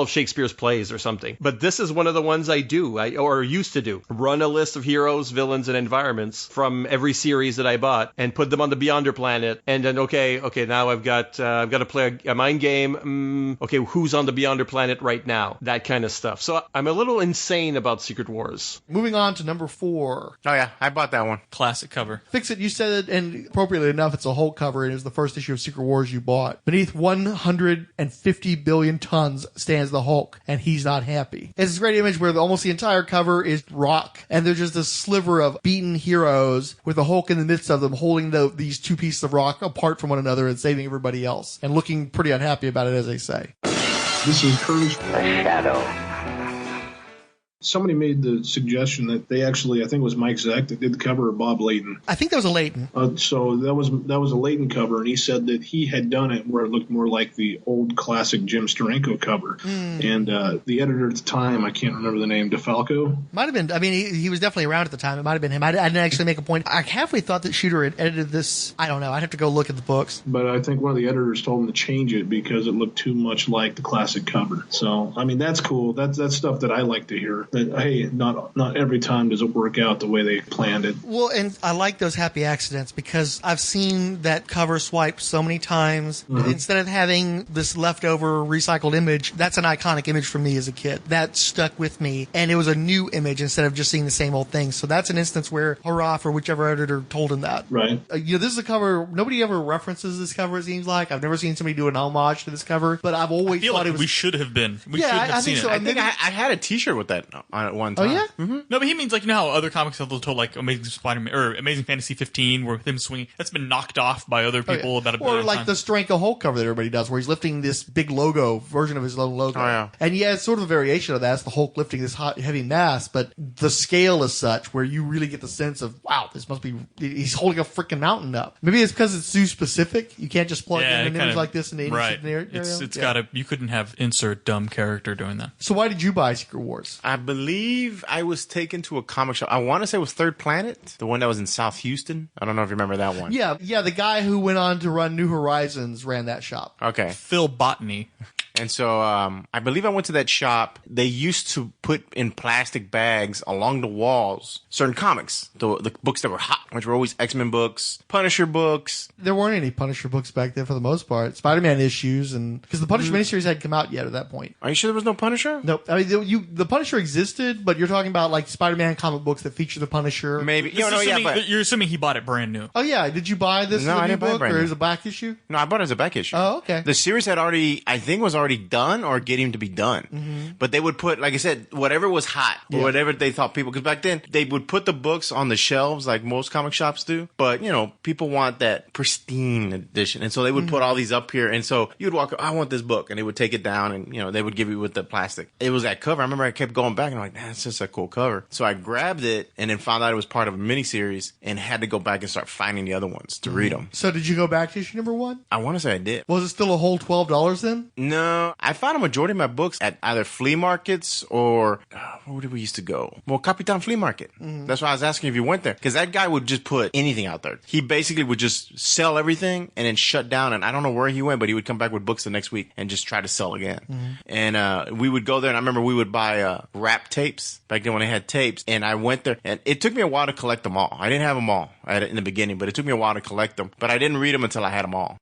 Speaker 15: of Shakespeare's plays or something. But this is one of the ones I do, or used to do. Run a list of heroes, villains, and environments from every series that I bought and put them on the Beyonder planet. And then, okay, now I've got to play a mind game. Okay, who's on the Beyonder planet right now? That kind of stuff. So I'm a little insane about Secret Wars.
Speaker 3: Moving on to number 4.
Speaker 9: Oh yeah, I bought that one.
Speaker 7: Classic cover.
Speaker 3: Fixit, you said it, and appropriately enough, it's a Hulk cover, and it was the first issue of Secret Wars you bought. Beneath 150 billion tons stands the Hulk, and he's not happy. It's this great image where almost the entire cover is rock, and there's just a sliver of beaten heroes with the Hulk in the midst of them holding these two pieces of rock apart from one another and saving everybody else, and looking pretty unhappy about it, as they say.
Speaker 11: This is Curtis.
Speaker 5: The Shadow.
Speaker 11: Somebody made the suggestion that they actually, I think it was Mike Zeck that did the cover, or Bob Layton.
Speaker 3: I think that was a Layton.
Speaker 11: So that was a Layton cover, and he said that he had done it where it looked more like the old classic Jim Steranko cover. And the editor at the time, I can't remember the name, DeFalco?
Speaker 3: Might have been. I mean, he was definitely around at the time. It might have been him. I didn't actually make a point. I halfway thought that Shooter had edited this. I don't know. I'd have to go look at the books.
Speaker 11: But I think one of the editors told him to change it because it looked too much like the classic cover. So, I mean, that's cool. That's stuff that I like to hear. That, hey, not every time does it work out the way they planned it.
Speaker 3: Well, and I like those happy accidents because I've seen that cover swiped so many times. Instead of having this leftover recycled image, that's an iconic image for me as a kid. That stuck with me, and it was a new image instead of just seeing the same old thing. So that's an instance where hurrah for whichever editor told him that.
Speaker 11: Right.
Speaker 3: This is a cover, nobody ever references this cover, it seems like. I've never seen somebody do an homage to this cover, but I've always thought it was...
Speaker 7: we should have been.
Speaker 3: I think so.
Speaker 9: I think I had a t-shirt with that on at one time.
Speaker 3: Oh, yeah?
Speaker 7: No, but he means like, how other comics have told like Amazing Spider-Man or Amazing Fantasy 15 where him swinging, that's been knocked off by other people about a billion
Speaker 3: Or like the Steranko Hulk cover that everybody does where he's lifting this big logo, version of his own logo.
Speaker 9: Oh, yeah.
Speaker 3: And yeah, it's sort of a variation of that. It's the Hulk lifting this heavy mass, but the scale is such where you really get the sense of, wow, this must be, he's holding a freaking mountain up. Maybe it's because it's too specific. You can't just plug in an image like this in the 80s scenario.
Speaker 7: It's gotta, you couldn't have insert dumb character doing that.
Speaker 3: So why did you buy Secret Wars?
Speaker 9: I believe I was taken to a comic shop. I want to say it was Third Planet, the one that was in South Houston. I don't know if you remember that one.
Speaker 3: Yeah, the guy who went on to run New Horizons ran that shop.
Speaker 9: Okay.
Speaker 7: Phil Botany.
Speaker 9: And so I believe I went to that shop. They used to put in plastic bags along the walls certain comics, the books that were hot, which were always X-Men books, Punisher books.
Speaker 3: There weren't any Punisher books back then for the most part. Spider-Man issues, and because the Punisher miniseries hadn't come out yet at that point.
Speaker 9: Are you sure there was no Punisher?
Speaker 3: Nope. I mean, the Punisher existed, but you're talking about like Spider-Man comic books that feature the Punisher.
Speaker 9: Maybe.
Speaker 7: You're assuming he bought it brand new.
Speaker 3: Oh yeah. Did you buy this?
Speaker 9: No,
Speaker 3: as a
Speaker 9: I
Speaker 3: new
Speaker 9: didn't buy it
Speaker 3: book,
Speaker 9: brand
Speaker 3: or
Speaker 9: new.
Speaker 3: as a back issue?
Speaker 9: No, I bought it as a back issue.
Speaker 3: Oh, okay.
Speaker 9: The series had already, I think, was already done or getting to be done. But they would put, like I said, whatever was hot or whatever they thought people, because back then they would put the books on the shelves like most comic shops do. But, people want that pristine edition. And so they would put all these up here. And so you'd walk, I want this book. And they would take it down and, they would give you with the plastic. It was that cover. I remember I kept going back and I'm like, man, it's just a cool cover. So I grabbed it and then found out it was part of a miniseries and had to go back and start finding the other ones to read them.
Speaker 3: So did you go back to issue number 1?
Speaker 9: I want to say I did.
Speaker 3: Was it still a whole $12 then?
Speaker 9: No, No, I found a majority of my books at either flea markets or where did we used to go? Well, Capitan Flea Market. That's why I was asking if you went there, because that guy would just put anything out there. He basically would just sell everything and then shut down. And I don't know where he went, but he would come back with books the next week and just try to sell again. And we would go there, and I remember we would buy rap tapes back then when they had tapes. And I went there, and it took me a while to collect them all. I didn't have them all in the beginning, but it took me a while to collect them. But I didn't read them until I had them all.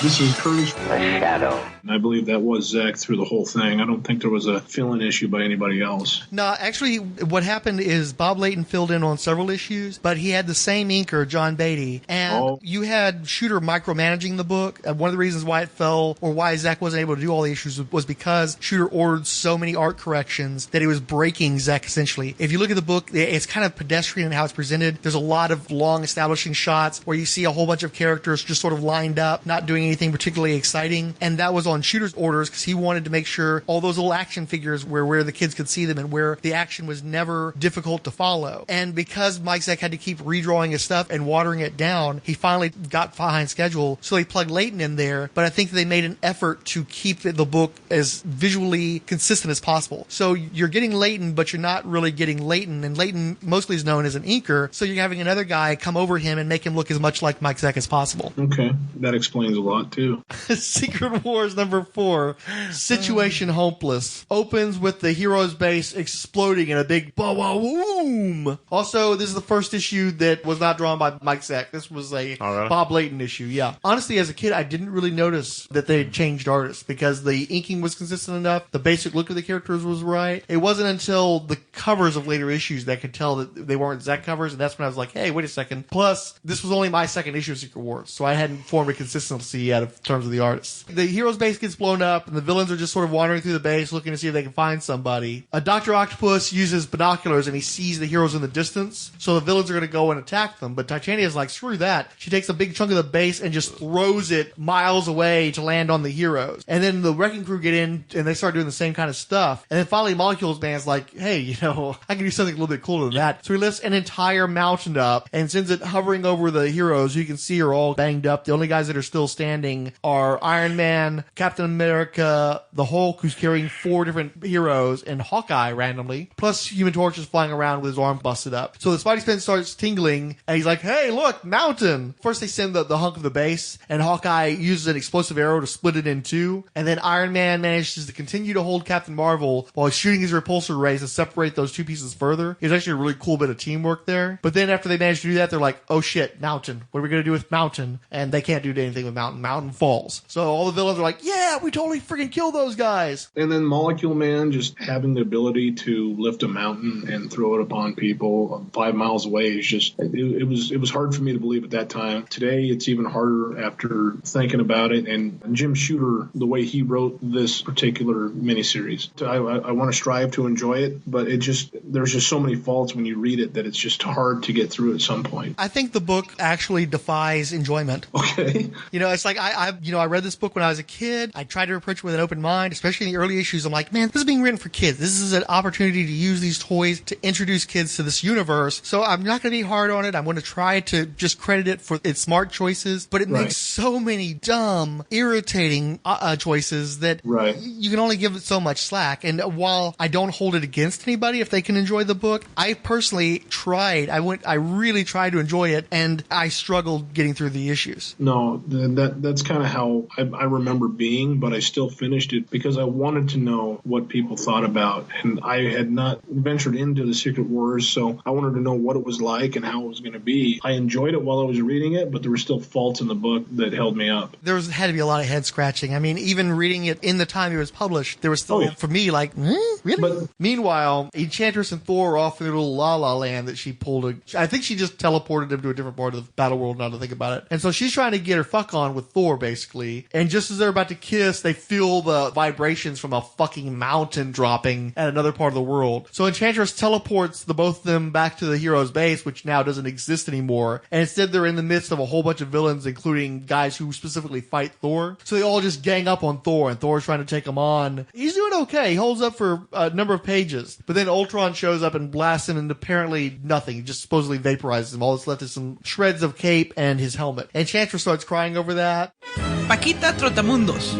Speaker 11: This is Curtis. The Shadow. And I believe that was Zach through the whole thing. I don't think there was a fill-in issue by anybody else.
Speaker 3: No, actually, what happened is Bob Layton filled in on several issues, but he had the same inker, John Beatty, and you had Shooter micromanaging the book. One of the reasons why it fell, or why Zach wasn't able to do all the issues, was because Shooter ordered so many art corrections that it was breaking Zach, essentially. If you look at the book, it's kind of pedestrian in how it's presented. There's a lot of long establishing shots where you see a whole bunch of characters just sort of lined up, not doing anything particularly exciting, and that was on Shooter's orders because he wanted to make sure all those little action figures were where the kids could see them and where the action was never difficult to follow. And because Mike Zeck had to keep redrawing his stuff and watering it down, he finally got behind schedule, so he plugged Layton in there, but I think they made an effort to keep the book as visually consistent as possible. So you're getting Layton, but you're not really getting Layton, and Layton mostly is known as an inker, so you're having another guy come over him and make him look as much like Mike Zeck as possible.
Speaker 11: Okay, that explains a lot too.
Speaker 3: Secret Wars number 4, Situation Hopeless, opens with the hero's base exploding in a big boom. Also, this is the first issue that was not drawn by Mike Zeck. This was a Bob Layton issue, yeah. Honestly, as a kid, I didn't really notice that they had changed artists because the inking was consistent enough, the basic look of the characters was right. It wasn't until the covers of later issues that I could tell that they weren't Zeck covers, and that's when I was like, hey, wait a second. Plus, this was only my second issue of Secret Wars, so I hadn't formed a consistency out of terms of the artists. The hero's base gets blown up, and the villains are just sort of wandering through the base looking to see if they can find somebody. A Dr. Octopus uses binoculars, and he sees the heroes in the distance, so the villains are going to go and attack them, but Titania's like, screw that. She takes a big chunk of the base and just throws it miles away to land on the heroes. And then the Wrecking Crew get in, and they start doing the same kind of stuff. And then finally Molecules Man's like, hey, I can do something a little bit cooler than that. So he lifts an entire mountain up and sends it hovering over the heroes. You can see are all banged up. The only guys that are still standing are Iron Man, Captain America, the Hulk, who's carrying 4 different heroes, and Hawkeye randomly. Plus Human Torch is flying around with his arm busted up. So the Spidey Spin starts tingling, and he's like, hey, look, mountain. First they send the hunk of the base, and Hawkeye uses an explosive arrow to split it in 2. And then Iron Man manages to continue to hold Captain Marvel while he's shooting his repulsor rays to separate those 2 pieces further. It's actually a really cool bit of teamwork there. But then after they manage to do that, they're like, oh shit, mountain. What are we going to do with mountain? And they can't do anything with mountain. Mountain falls. So all the villains are like, yeah, we totally freaking kill those guys.
Speaker 11: And then Molecule Man just having the ability to lift a mountain and throw it upon people 5 miles away is just, it was hard for me to believe at that time. Today, it's even harder after thinking about it. And Jim Shooter, the way he wrote this particular miniseries, I want to strive to enjoy it, but there's just so many faults when you read it that it's just hard to get through at some point.
Speaker 3: I think the book actually defies enjoyment.
Speaker 11: Okay.
Speaker 3: It's like I read this book when I was a kid. I tried to approach it with an open mind, especially in the early issues. I'm like, man, this is being written for kids. This is an opportunity to use these toys to introduce kids to this universe. So I'm not going to be hard on it. I'm going to try to just credit it for its smart choices, but it makes so many dumb, irritating choices that you can only give it so much slack. And while I don't hold it against anybody if they can enjoy the book, I personally tried. I really tried to enjoy it, and I struggled getting through the issues.
Speaker 11: No, that's kind of how I remember being, but I still finished it because I wanted to know what people thought about, and I had not ventured into the Secret Wars, so I wanted to know what it was like and how it was going to be. I enjoyed it while I was reading it, but there were still faults in the book that held me up.
Speaker 3: There had to be a lot of head scratching. I mean, even reading it in the time it was published, there was still, for me, like, really? But meanwhile, Enchantress and Thor are off in a little la-la land that she pulled. I think she just teleported them to a different part of the battle world now to think about it. And so she's trying to get her fuck on with Thor, basically. And just as they're about to kiss, they feel the vibrations from a fucking mountain dropping at another part of the world. So Enchantress teleports the both of them back to the hero's base, which now doesn't exist anymore. And instead they're in the midst of a whole bunch of villains, including guys who specifically fight Thor. So they all just gang up on Thor, and Thor's trying to take them on. He's doing okay. He holds up for a number of pages. But then Ultron shows up and blasts him, and apparently nothing. He just supposedly vaporizes him. All that's left is some shreds of cape and his helmet. Enchantress starts crying over that.
Speaker 4: Pekita Trotamundos.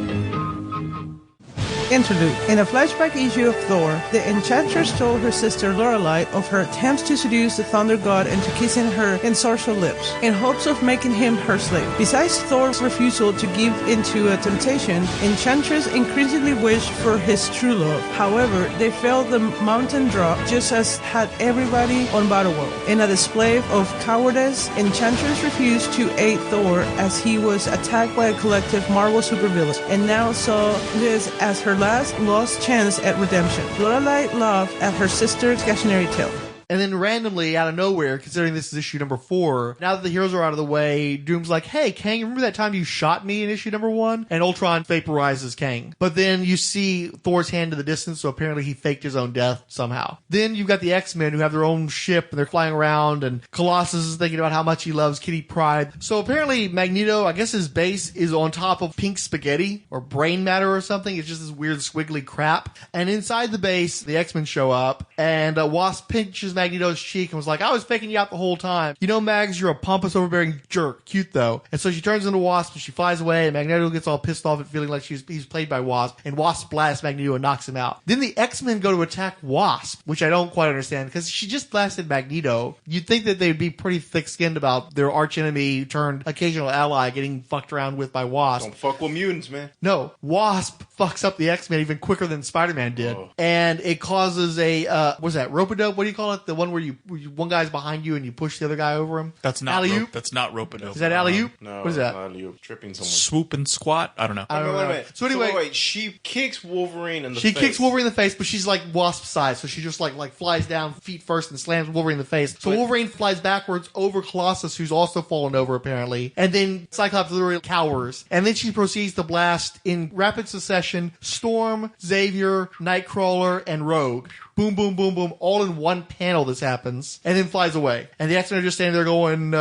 Speaker 4: Interlude. In a flashback issue of Thor, the Enchantress told her sister Lorelei of her attempts to seduce the Thunder God into kissing her ensorcelled lips, in hopes of making him her slave. Besides Thor's refusal to give into a temptation, Enchantress increasingly wished for his true love. However, they felt the mountain drop just as had everybody on Battleworld. In a display of cowardice, Enchantress refused to aid Thor as he was attacked by a collective Marvel supervillains, and now saw this as her last lost chance at redemption. Lorelei laughed at her sister's cautionary tale.
Speaker 3: And then randomly, out of nowhere, considering this is issue number 4, now that the heroes are out of the way, Doom's like, hey, Kang, remember that time you shot me in issue number 1? And Ultron vaporizes Kang. But then you see Thor's hand in the distance, so apparently he faked his own death somehow. Then you've got the X-Men who have their own ship, and they're flying around, and Colossus is thinking about how much he loves Kitty Pryde. So apparently Magneto, I guess his base is on top of pink spaghetti, or brain matter or something. It's just this weird squiggly crap. And inside the base, the X-Men show up, and Wasp pinches Magneto's cheek and was like, I was faking you out the whole time. You know, Mags, you're a pompous, overbearing jerk. Cute, though. And so she turns into Wasp and she flies away, and Magneto gets all pissed off at feeling like he's played by Wasp, and Wasp blasts Magneto and knocks him out. Then the X-Men go to attack Wasp, which I don't quite understand, because she just blasted Magneto. You'd think that they'd be pretty thick-skinned about their archenemy turned occasional ally getting fucked around with by Wasp.
Speaker 9: Don't fuck with mutants, man.
Speaker 3: No, Wasp fucks up the X-Men even quicker than Spider-Man did. And it causes a, what's that, rope-a-dope? What do you call it? The one where one guy's behind you and you push the other guy over him?
Speaker 7: That's not
Speaker 3: alley-oop?
Speaker 7: That's not rope-a-dope.
Speaker 3: Is that alley-oop?
Speaker 9: No.
Speaker 3: What is that?
Speaker 9: Alley-oop. Tripping someone.
Speaker 7: Swoop and squat? I don't know.
Speaker 3: I don't know.
Speaker 9: Wait.
Speaker 3: So anyway,
Speaker 9: wait. She kicks Wolverine in the face.
Speaker 3: She kicks Wolverine in the face, but she's like Wasp size, so she just like flies down feet first and slams Wolverine in the face. So Wolverine flies backwards over Colossus, who's also fallen over apparently, and then Cyclops literally cowers. And then she proceeds to blast in rapid succession Storm, Xavier, Nightcrawler, and Rogue. Boom, boom, boom, boom, all in one panel this happens, and then flies away. And the X-Men are just standing there going,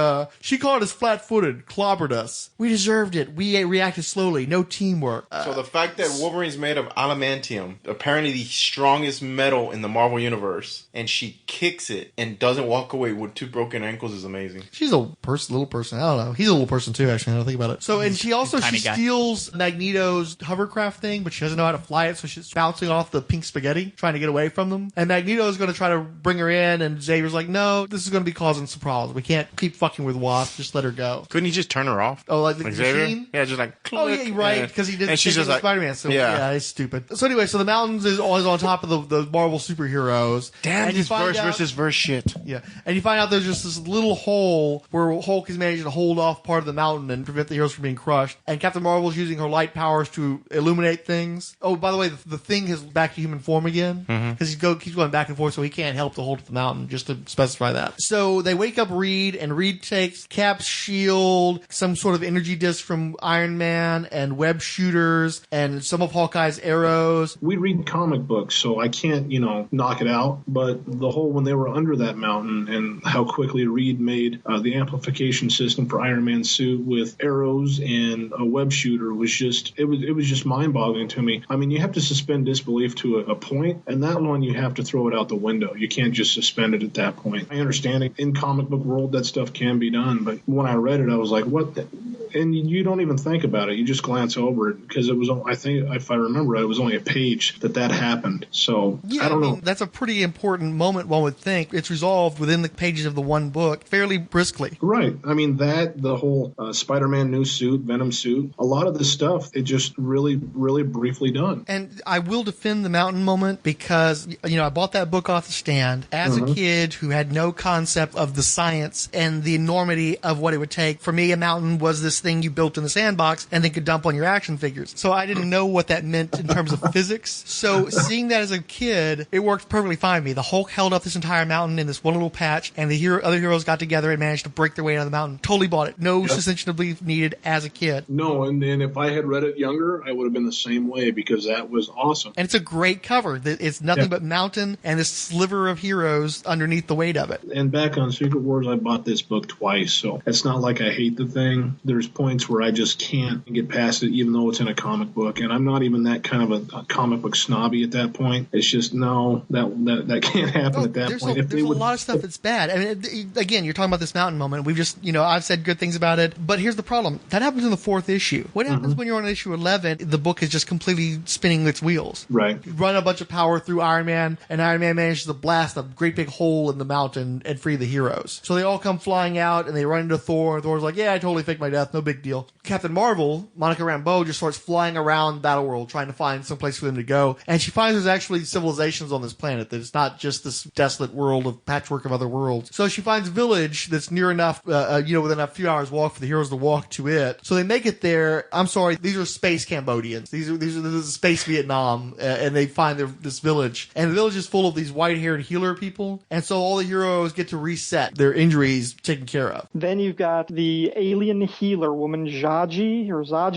Speaker 3: she caught us flat-footed, clobbered us. We deserved it. We reacted slowly. No teamwork.
Speaker 9: So the fact that Wolverine's made of adamantium, apparently the strongest metal in the Marvel Universe, and she kicks it and doesn't walk away with 2 broken ankles is amazing.
Speaker 3: She's a little person. I don't know. He's a little person too, actually, now that I think about it. So, and she also, she steals Magneto's hovercraft thing, but she doesn't know how to fly it, so she's bouncing off the pink spaghetti, trying to get away from them. And Magneto is going to try to bring her in, and Xavier's like, no, this is going to be causing some problems. We can't keep fucking with Wasp. Just let her go.
Speaker 9: Couldn't he just turn her off?
Speaker 3: Oh, like the machine?
Speaker 9: Yeah, just like, click.
Speaker 3: Oh, yeah, right, because he did
Speaker 9: and she's just like,
Speaker 3: Spider-Man, so yeah, it's stupid. So anyway, so the mountains is always on top of the Marvel superheroes.
Speaker 9: Damn, this verse versus verse shit.
Speaker 3: Yeah, and you find out there's just this little hole where Hulk is managing to hold off part of the mountain and prevent the heroes from being crushed, and Captain Marvel's using her light powers to illuminate things. Oh, by the way, the Thing is back to human form again, because he keeps going back and forth, so he can't help to hold up the mountain, just to specify that. So they wake up Reed, and Reed takes Cap's shield, some sort of energy disc from Iron Man, and web shooters, and some of Hawkeye's arrows.
Speaker 11: We read comic books, so I can't, knock it out, but the whole, when they were under that mountain, and how quickly Reed made the amplification system for Iron Man's suit with arrows and a web shooter was just, it was just mind-boggling to me. I mean, you have to suspend disbelief to a point, and that one you have to throw it out the window. You can't just suspend it at that point. I understand it. In comic book world, that stuff can be done, but when I read it, I was like, what the? And you don't even think about it. You just glance over it, because it was, I think, if I remember right, it was only a page that happened. So,
Speaker 3: yeah,
Speaker 11: I don't know.
Speaker 3: That's a pretty important moment, one would think. It's resolved within the pages of the one book fairly briskly.
Speaker 11: Right. I mean, the whole Spider-Man new suit, Venom suit, a lot of this stuff, it just really, really briefly done.
Speaker 3: And I will defend the mountain moment because, I bought that book off the stand as a kid who had no concept of the science and the enormity of what it would take. For me, a mountain was this thing you built in the sandbox and then could dump on your action figures. So I didn't know what that meant in terms of physics. So seeing that as a kid, it worked perfectly fine with me. The Hulk held up this entire mountain in this one little patch, and the other heroes got together and managed to break their way out of the mountain. Totally bought it. No suspension of belief needed as a kid.
Speaker 11: No, and then if I had read it younger, I would have been the same way, because that was awesome.
Speaker 3: And it's a great cover. It's nothing but mountain and this sliver of heroes underneath the weight of it.
Speaker 11: And back on Secret Wars, I bought this book twice, so it's not like I hate the thing. There's points where I just can't get past it, even though it's in a comic book. And I'm not even that kind of a comic book snobby at that point. It's just, no, that can't happen at that point.
Speaker 3: There's a lot of stuff that's bad. I mean, again, you're talking about this mountain moment. We've just, I've said good things about it. But here's the problem. That happens in the 4th issue. What happens when you're on issue 11? The book is just completely spinning its wheels.
Speaker 11: Right.
Speaker 3: You run a bunch of power through Iron Man, and Iron Man manages to blast a great big hole in the mountain and free the heroes. So they all come flying out, and they run into Thor, and Thor's like, yeah, I totally faked my death, no big deal. Captain Marvel, Monica Rambeau, just starts flying around Battleworld trying to find some place for them to go, and she finds there's actually civilizations on this planet, that it's not just this desolate world of patchwork of other worlds. So she finds a village that's near enough, within a few hours walk for the heroes to walk to it. So they make it there. I'm sorry, these are space Cambodians. This is space Vietnam, and they find this village, and the village is full of these white-haired healer people, and so all the heroes get to reset their injuries taken care of.
Speaker 10: Then you've got the alien healer woman, Zaji,
Speaker 3: You're on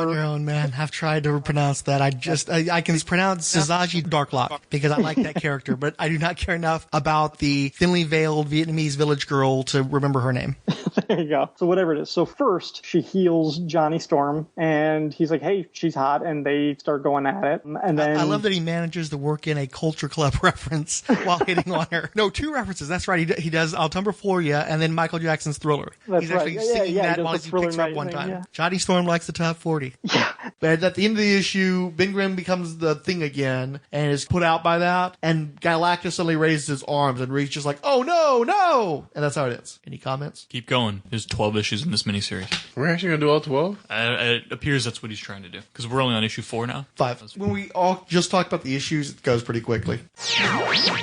Speaker 3: your own, man. I've tried to pronounce that. I can pronounce Zaji Darklock because I like that character, but I do not care enough about the thinly veiled Vietnamese village girl to remember her name.
Speaker 10: There you go. So whatever it is. So first, she heals Johnny Storm, and he's like, hey, she's hot, and they start going at it. And then
Speaker 3: I love that he manages to work in a Culture Club reference while hitting on her. No, 2 references. That's right. He does I'll Tumble For Ya and then Michael Jackson's Thriller.
Speaker 10: That's
Speaker 3: He's actually singing that while he picks her up one time. Yeah. Johnny Storm likes the top 40.
Speaker 10: Yeah.
Speaker 3: But at the end of the issue, Ben Grimm becomes the thing again and is put out by that. And Galactus suddenly raises his arms and Reed's just like, oh, no. And that's how it ends. Any comments?
Speaker 7: Keep going. There's 12 issues in this miniseries.
Speaker 9: We're actually going to do all 12?
Speaker 7: It appears that's what he's trying to do. Because we're only on issue 4 now.
Speaker 3: 5. When we all just talk about the issues, it goes pretty quickly.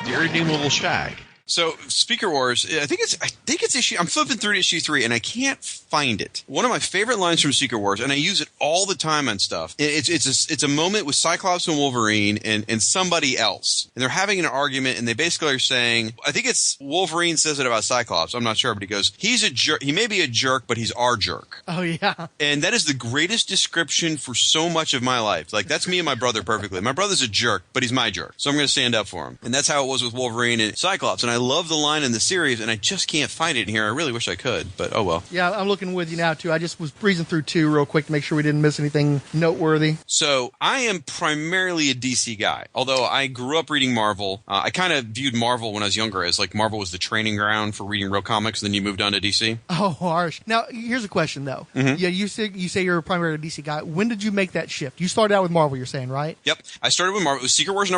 Speaker 16: Irredeemable Shag. So, Speaker Wars, I think it's issue, I'm flipping through to issue 3 and I can't find it. One of my favorite lines from Secret Wars, and I use it all the time on stuff. It's a moment with Cyclops and Wolverine and somebody else. And they're having an argument and they basically are saying, I think it's Wolverine says it about Cyclops. I'm not sure, but he goes, he's a jerk. He may be a jerk, but he's our jerk.
Speaker 3: Oh, yeah.
Speaker 16: And that is the greatest description for so much of my life. Like, that's me and my brother perfectly. My brother's a jerk, but he's my jerk. So I'm going to stand up for him. And that's how it was with Wolverine and Cyclops. And I love the line in the series, and I just can't find it in here. I really wish I could, but oh well.
Speaker 3: Yeah, I'm looking with you now, too. I just was breezing through 2 real quick to make sure we didn't miss anything noteworthy.
Speaker 16: So, I am primarily a DC guy, although I grew up reading Marvel. I kind of viewed Marvel when I was younger as like Marvel was the training ground for reading real comics, and then you moved on to DC.
Speaker 3: Oh, harsh. Now, here's a question, though.
Speaker 16: Mm-hmm.
Speaker 3: Yeah, you say you're a primarily DC guy. When did you make that shift? You started out with Marvel, you're saying, right?
Speaker 16: Yep. I started with Marvel. It was Secret Wars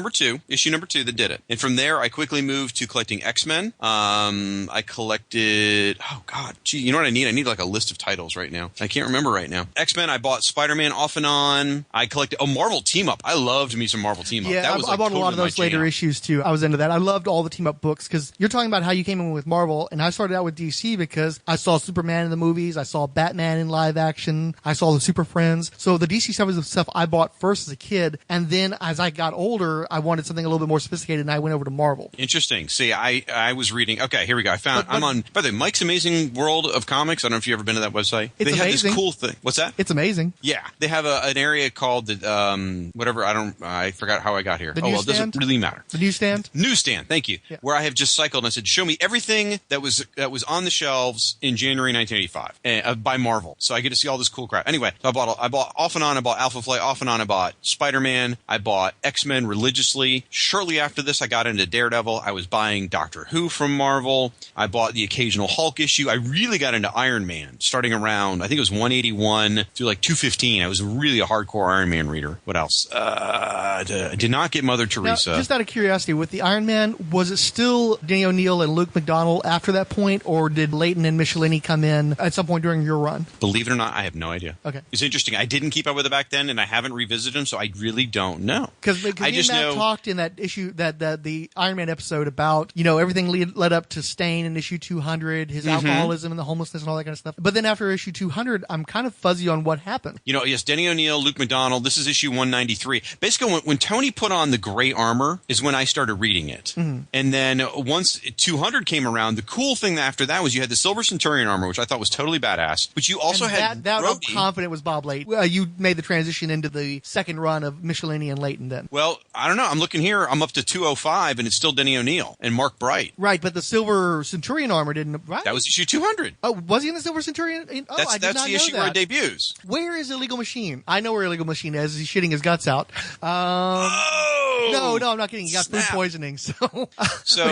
Speaker 16: issue number 2 that did it. And from there, I quickly moved to collecting X-Men. I collected, oh God, gee, you know what I need? I need like a list of titles right now. I can't remember right now. X-Men, I bought Spider-Man off and on. I collected, Marvel Team Up. I loved me some Marvel Team Up.
Speaker 3: Yeah,
Speaker 16: that was
Speaker 3: I bought a lot of those later issues too. I was into that. I loved all the Team Up books because you're talking about how you came in with Marvel, and I started out with DC because I saw Superman in the movies, I saw Batman in live action, I saw the Super Friends. So the DC stuff was the stuff I bought first as a kid, and then as I got older, I wanted something a little bit more sophisticated, and I went over to Marvel.
Speaker 16: Interesting. See, I was reading, okay, here we go. I'm on, by the way, Mike's Amazing World of Comics. I don't know if you've ever been to that website.
Speaker 3: It's
Speaker 16: they
Speaker 3: amazing.
Speaker 16: Have this cool thing. What's that?
Speaker 3: It's amazing.
Speaker 16: Yeah. They have an area called the, whatever, I forgot how I got here.
Speaker 3: The
Speaker 16: it doesn't really matter.
Speaker 3: The newsstand?
Speaker 16: Newsstand, thank you. Yeah. Where I have just cycled and I said, show me everything that was on the shelves in January 1985 by Marvel. So I get to see all this cool crap. Anyway, so I bought off and on, I bought Alpha Flight, off and on, I bought Spider-Man, I bought X-Men religiously. Shortly after this, I got into Daredevil. I was buying Doctor Who from Marvel. I bought the occasional Hulk issue. I really got into Iron Man starting around, I think it was 181 through like 215. I was really a hardcore Iron Man reader. What else? I did not get Mother Teresa.
Speaker 3: Now, just out of curiosity, with the Iron Man, was it still Denny O'Neil and Luke McDonnell after that point, or did Leighton and Michelini come in at some point during your run?
Speaker 16: Believe it or not, I have no idea.
Speaker 3: Okay.
Speaker 16: It's interesting. I didn't keep up with it back then, and I haven't revisited them, so I really don't know.
Speaker 3: Because me and Matt talked in that issue, that the Iron Man episode about, everything led up to Stain in issue 200, his alcoholism and the homelessness and all that kind of stuff. But then after issue 200, I'm kind of fuzzy on what happened.
Speaker 16: Yes, Denny O'Neil, Luke McDonnell, this is issue 193. Basically, when Tony put on the gray armor is when I started reading it.
Speaker 3: Mm-hmm.
Speaker 16: And then once 200 came around, the cool thing after that was you had the Silver Centurion armor, which I thought was totally badass. But you also had
Speaker 3: that I'm confident was Bob Layton. You made the transition into the second run of Michelini and Layton then.
Speaker 16: Well, I don't know. I'm looking here. I'm up to 205, and it's still Denny O'Neil. And Mark bright.
Speaker 3: Right, but the Silver Centurion armor didn't. Right?
Speaker 16: That was issue 200.
Speaker 3: Oh, was he in the Silver Centurion? Oh, I did
Speaker 16: that's
Speaker 3: not
Speaker 16: the
Speaker 3: know
Speaker 16: issue
Speaker 3: that.
Speaker 16: where it debuts.
Speaker 3: Where is Illegal Machine? I know where Illegal Machine is. He's shitting his guts out. No, I'm not kidding. He got food poisoning, so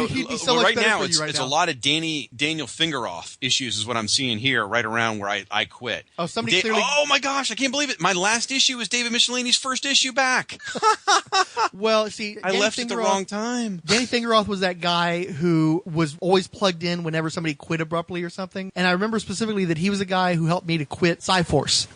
Speaker 3: he'd be so much
Speaker 16: right
Speaker 3: better
Speaker 16: now
Speaker 3: for
Speaker 16: it's
Speaker 3: you right
Speaker 16: it's
Speaker 3: now.
Speaker 16: a lot of Daniel Fingeroff issues is what I'm seeing here right around where I quit.
Speaker 3: Oh, somebody clearly.
Speaker 16: Oh my gosh, I can't believe it! My last issue was David Michelini's first issue back.
Speaker 3: Well, see,
Speaker 16: I left at the wrong time.
Speaker 3: Danny Fingeroth was that guy who was always plugged in whenever somebody quit abruptly or something. And I remember specifically that he was a guy who helped me to quit Cyforce,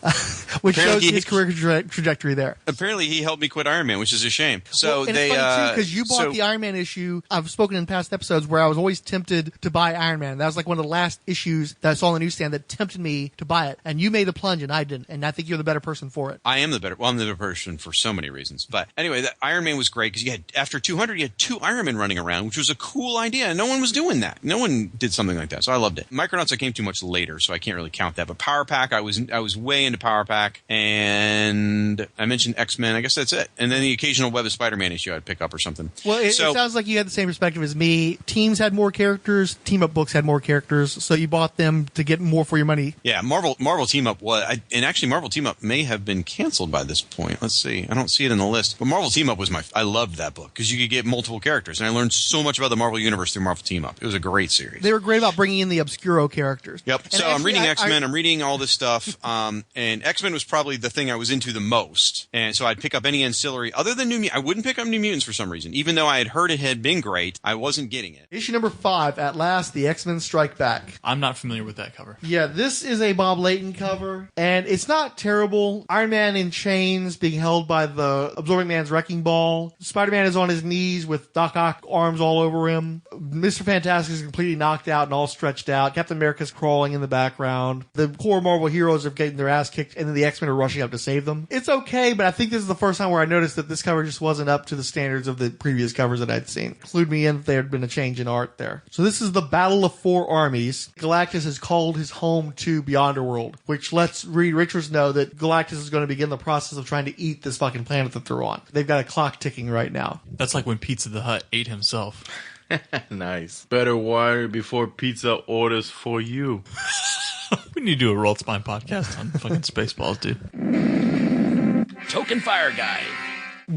Speaker 3: which
Speaker 16: Apparently
Speaker 3: shows his career trajectory there.
Speaker 16: Apparently, he helped me quit Iron Man, which is a shame. So
Speaker 3: and it's funny too because you bought the Iron Man issue. I've spoken in past episodes where I was always tempted to buy Iron Man. That was like one of the last issues that I saw on the newsstand that tempted me to buy it. And you made the plunge, and I didn't. And I think you're the better person for it.
Speaker 16: I am the better. Well, I'm the better person for so many reasons. But anyway, that Iron Man was great because you had after 200, you had 2 Iron Men running around, which was a cool idea. And no one was doing that. No one did something like that. So I loved it. Micronauts I came too much later, so I can't really count that. But Power Pack, I was way into Power Pack, and I mentioned X-Men. I guess that's it. And then the occasional Web of Spider-Man issue I'd pick up or something.
Speaker 3: Well, it sounds like you had the same perspective as me. Teams had more characters. Team-up books had more characters, so you bought them to get more for your money.
Speaker 16: Yeah, Marvel Team-Up was... and actually, Marvel Team-Up may have been canceled by this point. Let's see. I don't see it in the list. But Marvel Team-Up was I loved that book because you could get multiple characters, and I learned so much about the Marvel Universe through Marvel Team-Up. It was a great series.
Speaker 3: They were great about bringing in the Obscuro characters.
Speaker 16: Yep.
Speaker 3: And
Speaker 16: so
Speaker 3: actually,
Speaker 16: I'm reading X-Men. I'm reading all this stuff. And X-Men was probably the thing I was into the most. And so I'd pick up any ancillary. Other than I wouldn't pick up New Mutants for some reason. Even though I had heard it had been great, I wasn't getting it.
Speaker 3: Issue number 5, At Last, the X-Men Strike Back.
Speaker 7: I'm not familiar with that cover.
Speaker 3: Yeah, this is a Bob Layton cover, and it's not terrible. Iron Man in chains being held by the Absorbing Man's wrecking ball. Spider-Man is on his knees with Doc Ock arms all over him. Mr. Fantastic is completely knocked out and all stretched out. Captain America's crawling in the background. The core Marvel heroes are getting their ass kicked, and then the X-Men are rushing up to save them. It's okay, but I think this is the first time where I noticed that this cover just wasn't up to the standards of the previous covers that I'd seen. Include me in if there had been a change in art there. So this is the Battle of 4 Armies. Galactus has called his home to Beyonderworld, which lets Reed Richards know that Galactus is going to begin the process of trying to eat this fucking planet that they're on. They've got a clock ticking right now.
Speaker 7: That's like when Pizza the Hut ate himself.
Speaker 18: Nice. Better wire before pizza orders for you.
Speaker 7: We need to do a Rolled Spine podcast on fucking Spaceballs, dude.
Speaker 14: Token Fire Guy.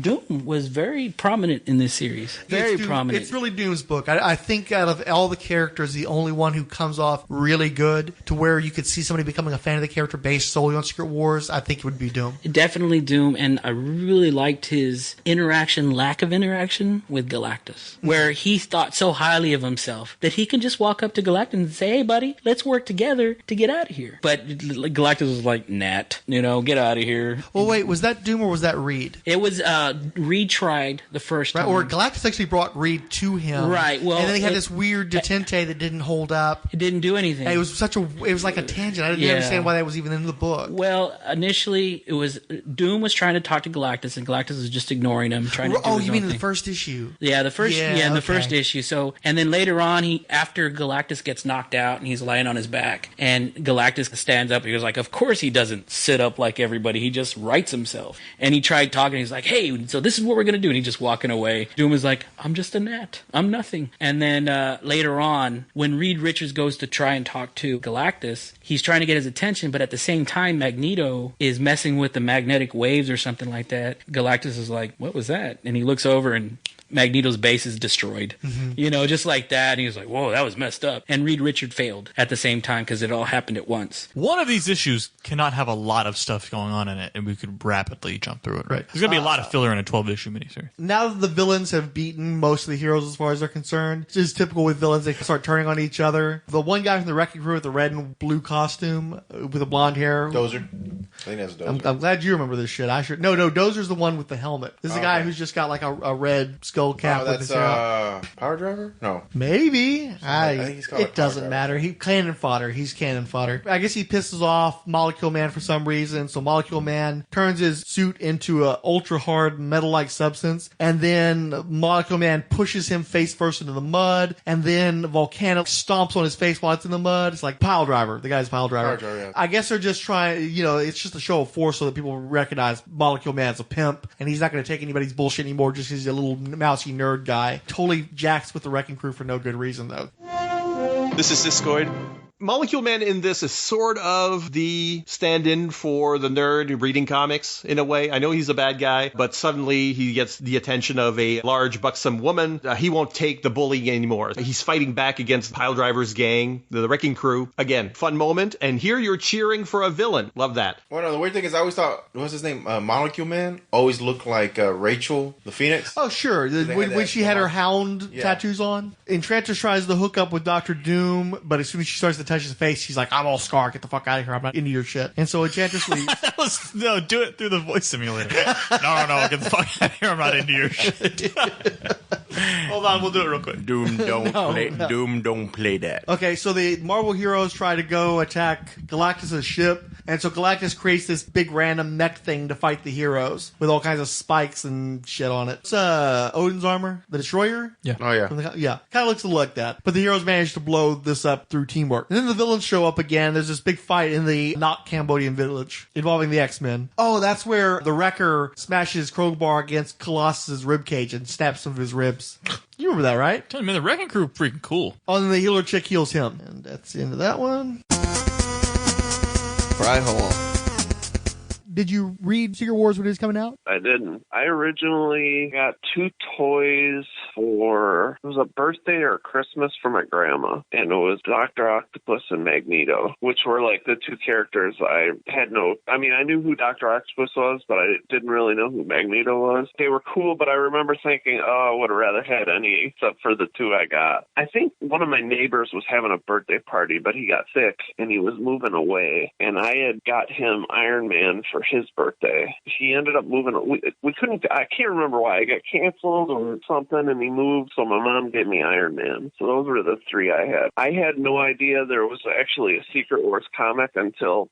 Speaker 14: Doom was very prominent in this series. Very prominent.
Speaker 3: It's really Doom's book. I think out of all the characters, the only one who comes off really good to where you could see somebody becoming a fan of the character based solely on Secret Wars, I think it would be Doom.
Speaker 14: Definitely Doom, and I really liked his lack of interaction with Galactus, where he thought so highly of himself that he can just walk up to Galactus and say, hey, buddy, let's work together to get out of here. But Galactus was like, Nat, get out of here.
Speaker 3: Well, wait, was that Doom or was that Reed?
Speaker 14: It was Reed tried the first time.
Speaker 3: Or Galactus actually brought Reed to him.
Speaker 14: Right. Well,
Speaker 3: and then he had this weird detente that didn't hold up.
Speaker 14: It didn't do anything.
Speaker 3: And it was like a tangent. I didn't understand why that was even in the book.
Speaker 14: Well, initially it was Doom was trying to talk to Galactus, and Galactus was just ignoring him, trying to do his
Speaker 3: you
Speaker 14: own
Speaker 3: mean in
Speaker 14: thing.
Speaker 3: the first issue?
Speaker 14: Yeah, the first issue. So, and then later on, after Galactus gets knocked out and he's lying on his back, and Galactus stands up, he was like, of course he doesn't sit up like everybody, he just writes himself. And he tried talking, he's like, hey, so this is what we're gonna do, and he's just walking away. Doom is like, I'm just a gnat, I'm nothing. And then later on, when Reed Richards goes to try and talk to Galactus, he's trying to get his attention, but at the same time, Magneto is messing with the magnetic waves or something like that. Galactus is like, what was that? And he looks over and Magneto's base is destroyed. Mm-hmm. Just like that. And he was like, whoa, that was messed up. And Reed Richards failed at the same time because it all happened at once.
Speaker 7: One of these issues cannot have a lot of stuff going on in it, and we could rapidly jump through it.
Speaker 3: Right.
Speaker 7: There's going to be a lot of filler in a 12-issue miniseries.
Speaker 3: Now that the villains have beaten most of the heroes as far as they're concerned, it's just typical with villains. They start turning on each other. The one guy from the Wrecking Crew with the red and blue costume with the blonde hair.
Speaker 9: Dozer. I think that's Dozer.
Speaker 3: I'm glad you remember this shit. No, Dozer's the one with the helmet. This is a guy who's just got like a red skull cap with his hair up.
Speaker 9: Power Driver? No.
Speaker 3: Maybe.
Speaker 9: I think he's called
Speaker 3: it doesn't matter. He's cannon fodder. I guess he pisses off Molecule Man for some reason, so Molecule Man turns his suit into a ultra hard metal-like substance, and then Molecule Man pushes him face first into the mud, and then Volcano stomps on his face while it's in the mud. It's like Pile Driver. The guy's Pile Driver.
Speaker 9: Power Driver, yeah.
Speaker 3: I guess they're just trying, it's just a show of force so that people recognize Molecule Man as a pimp, and he's not going to take anybody's bullshit anymore just because he's a little mousy nerd guy. Totally jacks with the Wrecking Crew for no good reason, though.
Speaker 15: This is Siskoid. Molecule Man in this is sort of the stand-in for the nerd reading comics in a way. I know he's a bad guy, but suddenly he gets the attention of a large, buxom woman. He won't take the bullying anymore. He's fighting back against Piledriver's gang, the Wrecking Crew. Again, fun moment. And here you're cheering for a villain. Love that.
Speaker 9: Well, no, the weird thing is I always thought, what's his name? Molecule Man always looked like Rachel the Phoenix.
Speaker 3: Oh, sure. When she had her hound tattoos on. Enchantress tries to hook up with Dr. Doom, but as soon as she starts to touch his face, she's like, I'm all scarred. Get the fuck out of here. I'm not into your shit. And so Enchantress leaves.
Speaker 7: No, do it through the voice simulator. No, get the fuck out of here. I'm not into your shit. Hold on, we'll do it real quick.
Speaker 9: Doom don't play that.
Speaker 3: Okay, so the Marvel heroes try to go attack Galactus' ship, and so Galactus creates this big random mech thing to fight the heroes with all kinds of spikes and shit on it. It's Odin's armor, the Destroyer.
Speaker 7: Yeah.
Speaker 9: Oh, yeah.
Speaker 3: Yeah, kind of looks a little like that. But the heroes manage to blow this up through teamwork. And then the villains show up again. There's this big fight in the not Cambodian village involving the X-Men. Oh, that's where the Wrecker smashes crowbar against Colossus' ribcage and snaps some of his ribs. You remember that, right?
Speaker 7: Tell me, the Wrecking Crew freaking cool.
Speaker 3: Oh, and the healer chick heals him. And that's the end of that one.
Speaker 19: Fry hole.
Speaker 3: Did you read Secret Wars when it was coming out?
Speaker 20: I didn't. I originally got 2 toys for, it was a birthday or Christmas for my grandma, and it was Dr. Octopus and Magneto, which were like the 2 characters I knew who Dr. Octopus was, but I didn't really know who Magneto was. They were cool, but I remember thinking, I would have rather had any except for the 2 I got. I think one of my neighbors was having a birthday party, but he got sick and he was moving away, and I had got him Iron Man for his birthday. He ended up moving. We couldn't. I can't remember why. It got canceled or something, and he moved. So my mom gave me Iron Man. So those were the 3 I had. I had no idea there was actually a Secret Wars comic until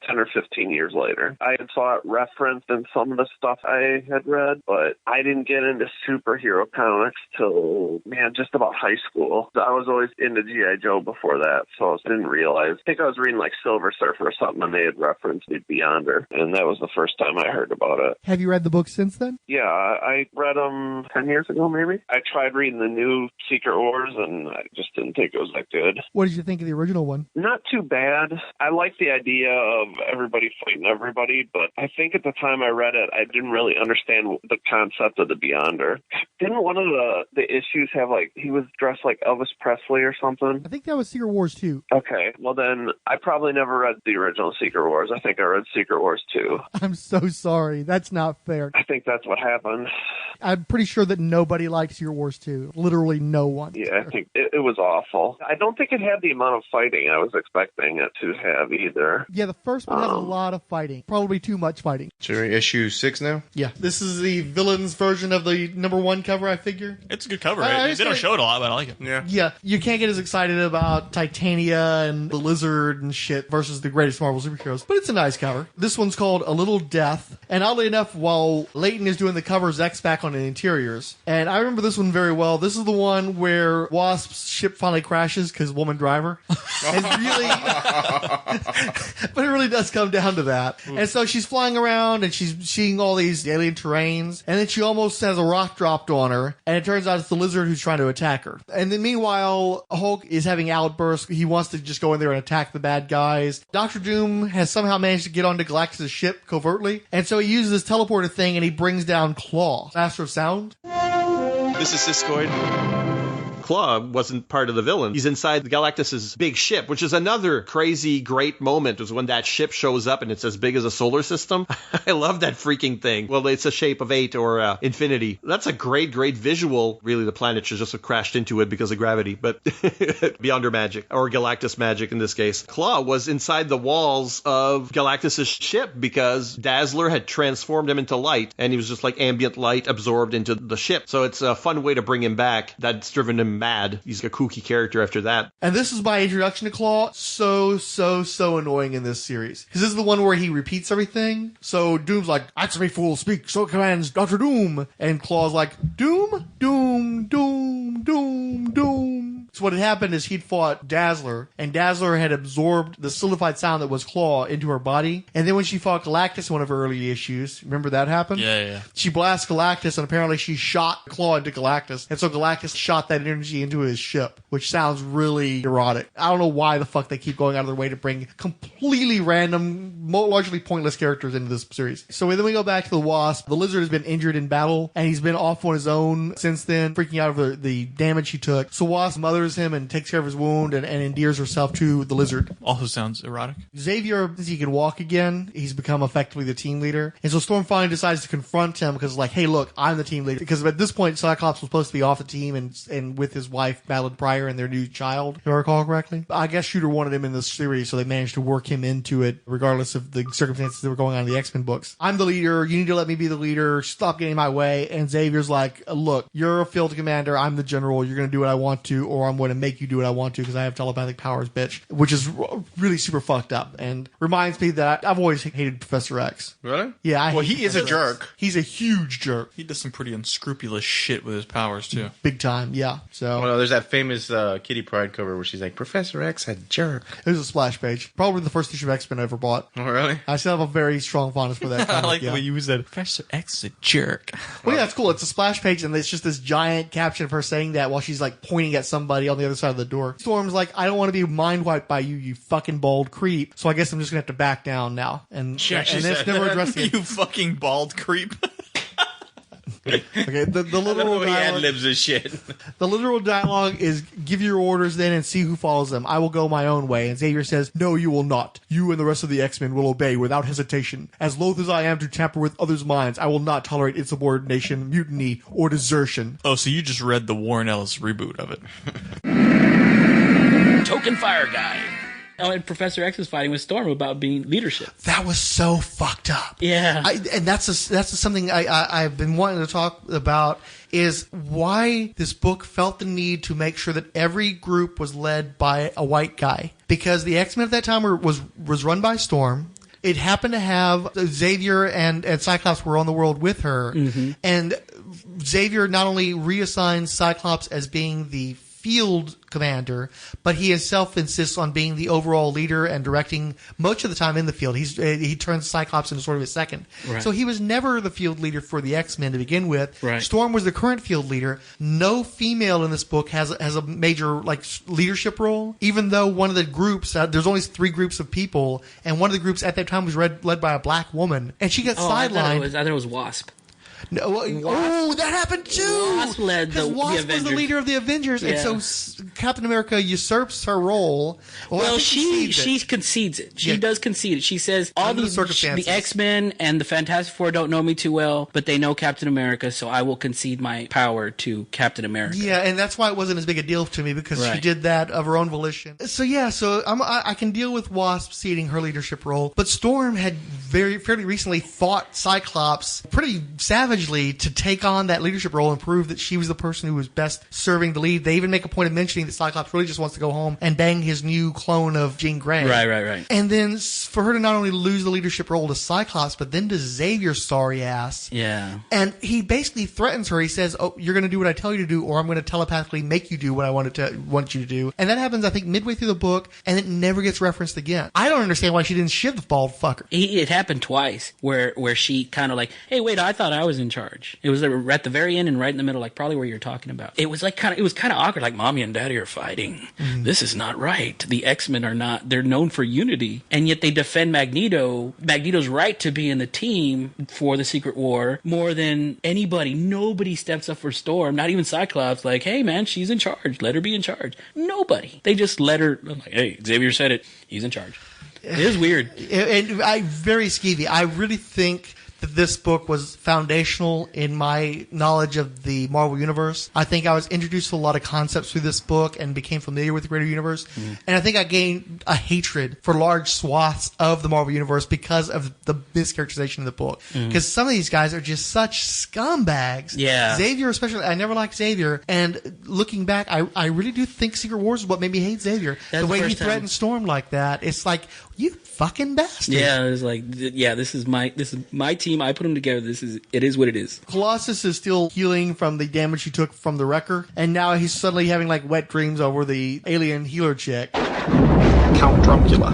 Speaker 20: 10 or 15 years later. I had saw it referenced in some of the stuff I had read, but I didn't get into superhero comics till, just about high school. I was always into G.I. Joe before that, so I didn't realize. I think I was reading like Silver Surfer or something, and they had referenced the Beyonder, and that was the first time I heard about it.
Speaker 3: Have you read the books since then?
Speaker 20: Yeah, I read them 10 years ago, maybe. I tried reading the new Secret Wars, and I just didn't think it was that good.
Speaker 3: What did you think of the original one?
Speaker 20: Not too bad. I like the idea of everybody fighting everybody, but I think at the time I read it, I didn't really understand the concept of the Beyonder. Didn't one of the issues have, like, he was dressed like Elvis Presley or something?
Speaker 3: I think that was Secret Wars 2.
Speaker 20: Okay, well then, I probably never read the original Secret Wars. I think I read Secret Wars 2.
Speaker 3: I'm so sorry. That's not fair.
Speaker 20: I think that's what happened.
Speaker 3: I'm pretty sure that nobody liked Secret Wars 2. Literally no one.
Speaker 20: Yeah, I think it was awful. I don't think it had the amount of fighting I was expecting it to have either.
Speaker 3: Yeah, the first one has a lot of fighting. Probably too much fighting.
Speaker 9: So we're issue 6 now?
Speaker 3: Yeah. This is the villains version of the #1 cover, I figure.
Speaker 7: It's a good cover. They don't show it a lot, but I like it.
Speaker 9: Yeah.
Speaker 3: Yeah. You can't get as excited about Titania and the Lizard and shit versus the greatest Marvel superheroes, but it's a nice cover. This one's called A Little Death. And oddly enough, while Leighton is doing the covers, Zach's back on the interiors. And I remember this one very well. This is the one where Wasp's ship finally crashes because woman driver. And really, but it really does come down to that. And so she's flying around and she's seeing all these alien terrains, and then she almost has a rock dropped on her, and it turns out it's the Lizard who's trying to attack her. And then meanwhile, Hulk is having outbursts. He wants to just go in there and attack the bad guys. Dr. Doom has somehow managed to get onto Galactus' ship covertly, and so he uses this teleporter thing and he brings down Claw, Master of Sound.
Speaker 15: This is Siskoid. Claw wasn't part of the villain. He's inside Galactus' big ship, which is another crazy, great moment, is when that ship shows up and it's as big as a solar system. I love that freaking thing. Well, it's a shape of 8 or infinity. That's a great, great visual. Really, the planet should just have crashed into it because of gravity, but Beyonder magic, or Galactus magic in this case. Claw was inside the walls of Galactus' ship because Dazzler had transformed him into light, and he was just like ambient light absorbed into the ship. So it's a fun way to bring him back. That's driven him mad. He's a kooky character after that.
Speaker 3: And this is my introduction to Claw. So annoying in this series. Because this is the one where he repeats everything. So Doom's like, answer me, fool, speak, so commands Dr. Doom. And Claw's like, Doom, Doom, Doom, Doom, Doom. So what had happened is he'd fought Dazzler, and Dazzler had absorbed the solidified sound that was Claw into her body. And then when she fought Galactus in one of her early issues, remember that happened?
Speaker 7: Yeah.
Speaker 3: She blasts Galactus, and apparently she shot Claw into Galactus. And so Galactus shot that energy into his ship, which sounds really erotic. I don't know why the fuck they keep going out of their way to bring completely random, largely pointless characters into this series. So then we go back to the Wasp. The Lizard has been injured in battle, and he's been off on his own since then, freaking out over the damage he took. So Wasp mothers him and takes care of his wound and endears herself to the Lizard.
Speaker 7: Also sounds erotic.
Speaker 3: Xavier, since he can walk again, he's become effectively the team leader. And so Storm finally decides to confront him because, like, hey, look, I'm the team leader. Because at this point, Cyclops was supposed to be off the team and with his wife, Madeline Pryor, and their new child, if I recall correctly. I guess Shooter wanted him in this series, so they managed to work him into it, regardless of the circumstances that were going on in the X-Men books. I'm the leader. You need to let me be the leader. Stop getting in my way. And Xavier's like, look, you're a field commander. I'm the general. You're going to do what I want to, or I'm going to make you do what I want to because I have telepathic powers, bitch. Which is really super fucked up and reminds me that I've always hated Professor X.
Speaker 9: Really?
Speaker 3: Yeah.
Speaker 9: Well, he is a jerk.
Speaker 3: He's a huge jerk.
Speaker 7: He does some pretty unscrupulous shit with his powers, too.
Speaker 3: Big time, yeah. So
Speaker 9: Well, there's that famous Kitty Pryde cover where she's like, Professor X, a jerk.
Speaker 3: it was a splash page. Probably the first issue of X-Men I ever bought.
Speaker 9: Oh, really?
Speaker 3: I still have a very strong fondness for that comic.
Speaker 7: I like
Speaker 3: yeah.
Speaker 7: the way you use that. Professor X is a jerk.
Speaker 3: Well, yeah, it's cool. It's a splash page, and it's just this giant caption of her saying that while she's like pointing at somebody on the other side of the door. Storm's like, I don't want to be mind wiped by you, you fucking bald creep. So I guess I'm just gonna have to back down now. And it's never addressed again.
Speaker 7: You fucking bald creep.
Speaker 3: Okay, the literal dialogue.
Speaker 9: Ad-libs this shit.
Speaker 3: The literal dialogue is, give your orders then and see who follows them. I will go my own way. And Xavier says, no, you will not. You and the rest of the X-Men will obey without hesitation. As loath as I am to tamper with others' minds, I will not tolerate insubordination, mutiny, or desertion.
Speaker 7: Oh, so you just read the Warren Ellis reboot of it.
Speaker 14: Token Fire Guy. Oh, and Professor X is fighting with Storm about being leadership.
Speaker 3: That was so fucked up.
Speaker 14: Yeah.
Speaker 3: And that's something I've been wanting to talk about, is why this book felt the need to make sure that every group was led by a white guy. Because the X-Men at that time was run by Storm. It happened to have Xavier and Cyclops were on the world with her. Mm-hmm. And Xavier not only reassigns Cyclops as being the field commander, but he himself insists on being the overall leader and directing much of the time in the field. He turns Cyclops into sort of his second. Right. So he was never the field leader for the X-Men to begin with. Right. Storm was the current field leader. No female in this book has a major leadership role, even though one of the groups, there's only 3 groups of people, and one of the groups at that time was led by a black woman, and she got sidelined.
Speaker 14: I thought it was Wasp.
Speaker 3: No, that happened too.
Speaker 14: Wasp led the
Speaker 3: Wasp
Speaker 14: Avengers.
Speaker 3: was the leader of the Avengers, and so Captain America usurps her role.
Speaker 14: Well, she concedes it. She does concede it. She says all these the X-Men and the Fantastic Four don't know me too well, but they know Captain America, so I will concede my power to Captain America.
Speaker 3: Yeah, and that's why it wasn't as big a deal to me, because she did that of her own volition. So I can deal with Wasp ceding her leadership role, but Storm had fairly recently fought Cyclops pretty savagely to take on that leadership role and prove that she was the person who was best serving the lead. They even make a point of mentioning that Cyclops really just wants to go home and bang his new clone of Jean Grey.
Speaker 14: Right.
Speaker 3: And then for her to not only lose the leadership role to Cyclops, but then to Xavier's sorry ass.
Speaker 14: Yeah.
Speaker 3: And he basically threatens her. He says, oh, you're going to do what I tell you to do, or I'm going to telepathically make you do what I want you to do. And that happens, I think, midway through the book, and it never gets referenced again. I don't understand why she didn't shiv the bald fucker.
Speaker 14: It happened twice where she kind of like, hey, wait, I thought I was in charge. It was at the very end and right in the middle, like probably where you're talking about. It was kind of awkward, like Mommy and Daddy are fighting. Mm-hmm. This is not right. The X-Men are not, they're known for unity, and yet they defend Magneto's right to be in the team for the Secret War more than anybody. Nobody steps up for Storm, not even Cyclops, like, hey man, she's in charge. Let her be in charge. Nobody. They just let her, like, hey, Xavier said it. He's in charge. It is weird.
Speaker 3: Very skeevy. I really think that this book was foundational in my knowledge of the Marvel Universe. I think I was introduced to a lot of concepts through this book and became familiar with the greater universe. Mm. And I think I gained a hatred for large swaths of the Marvel Universe because of the mischaracterization of the book. Because some of these guys are just such scumbags.
Speaker 14: Yeah.
Speaker 3: Xavier especially, I never liked Xavier. And looking back, I really do think Secret Wars is what made me hate Xavier.
Speaker 14: That's
Speaker 3: the way he threatened Storm like that. It's like, you fucking bastard.
Speaker 14: Yeah, it was like, this is my team. team. I put them together. It is what it is.
Speaker 3: Colossus is still healing from the damage he took from the Wrecker, and now he's suddenly having like wet dreams over the alien healer chick.
Speaker 13: Count Drunkula.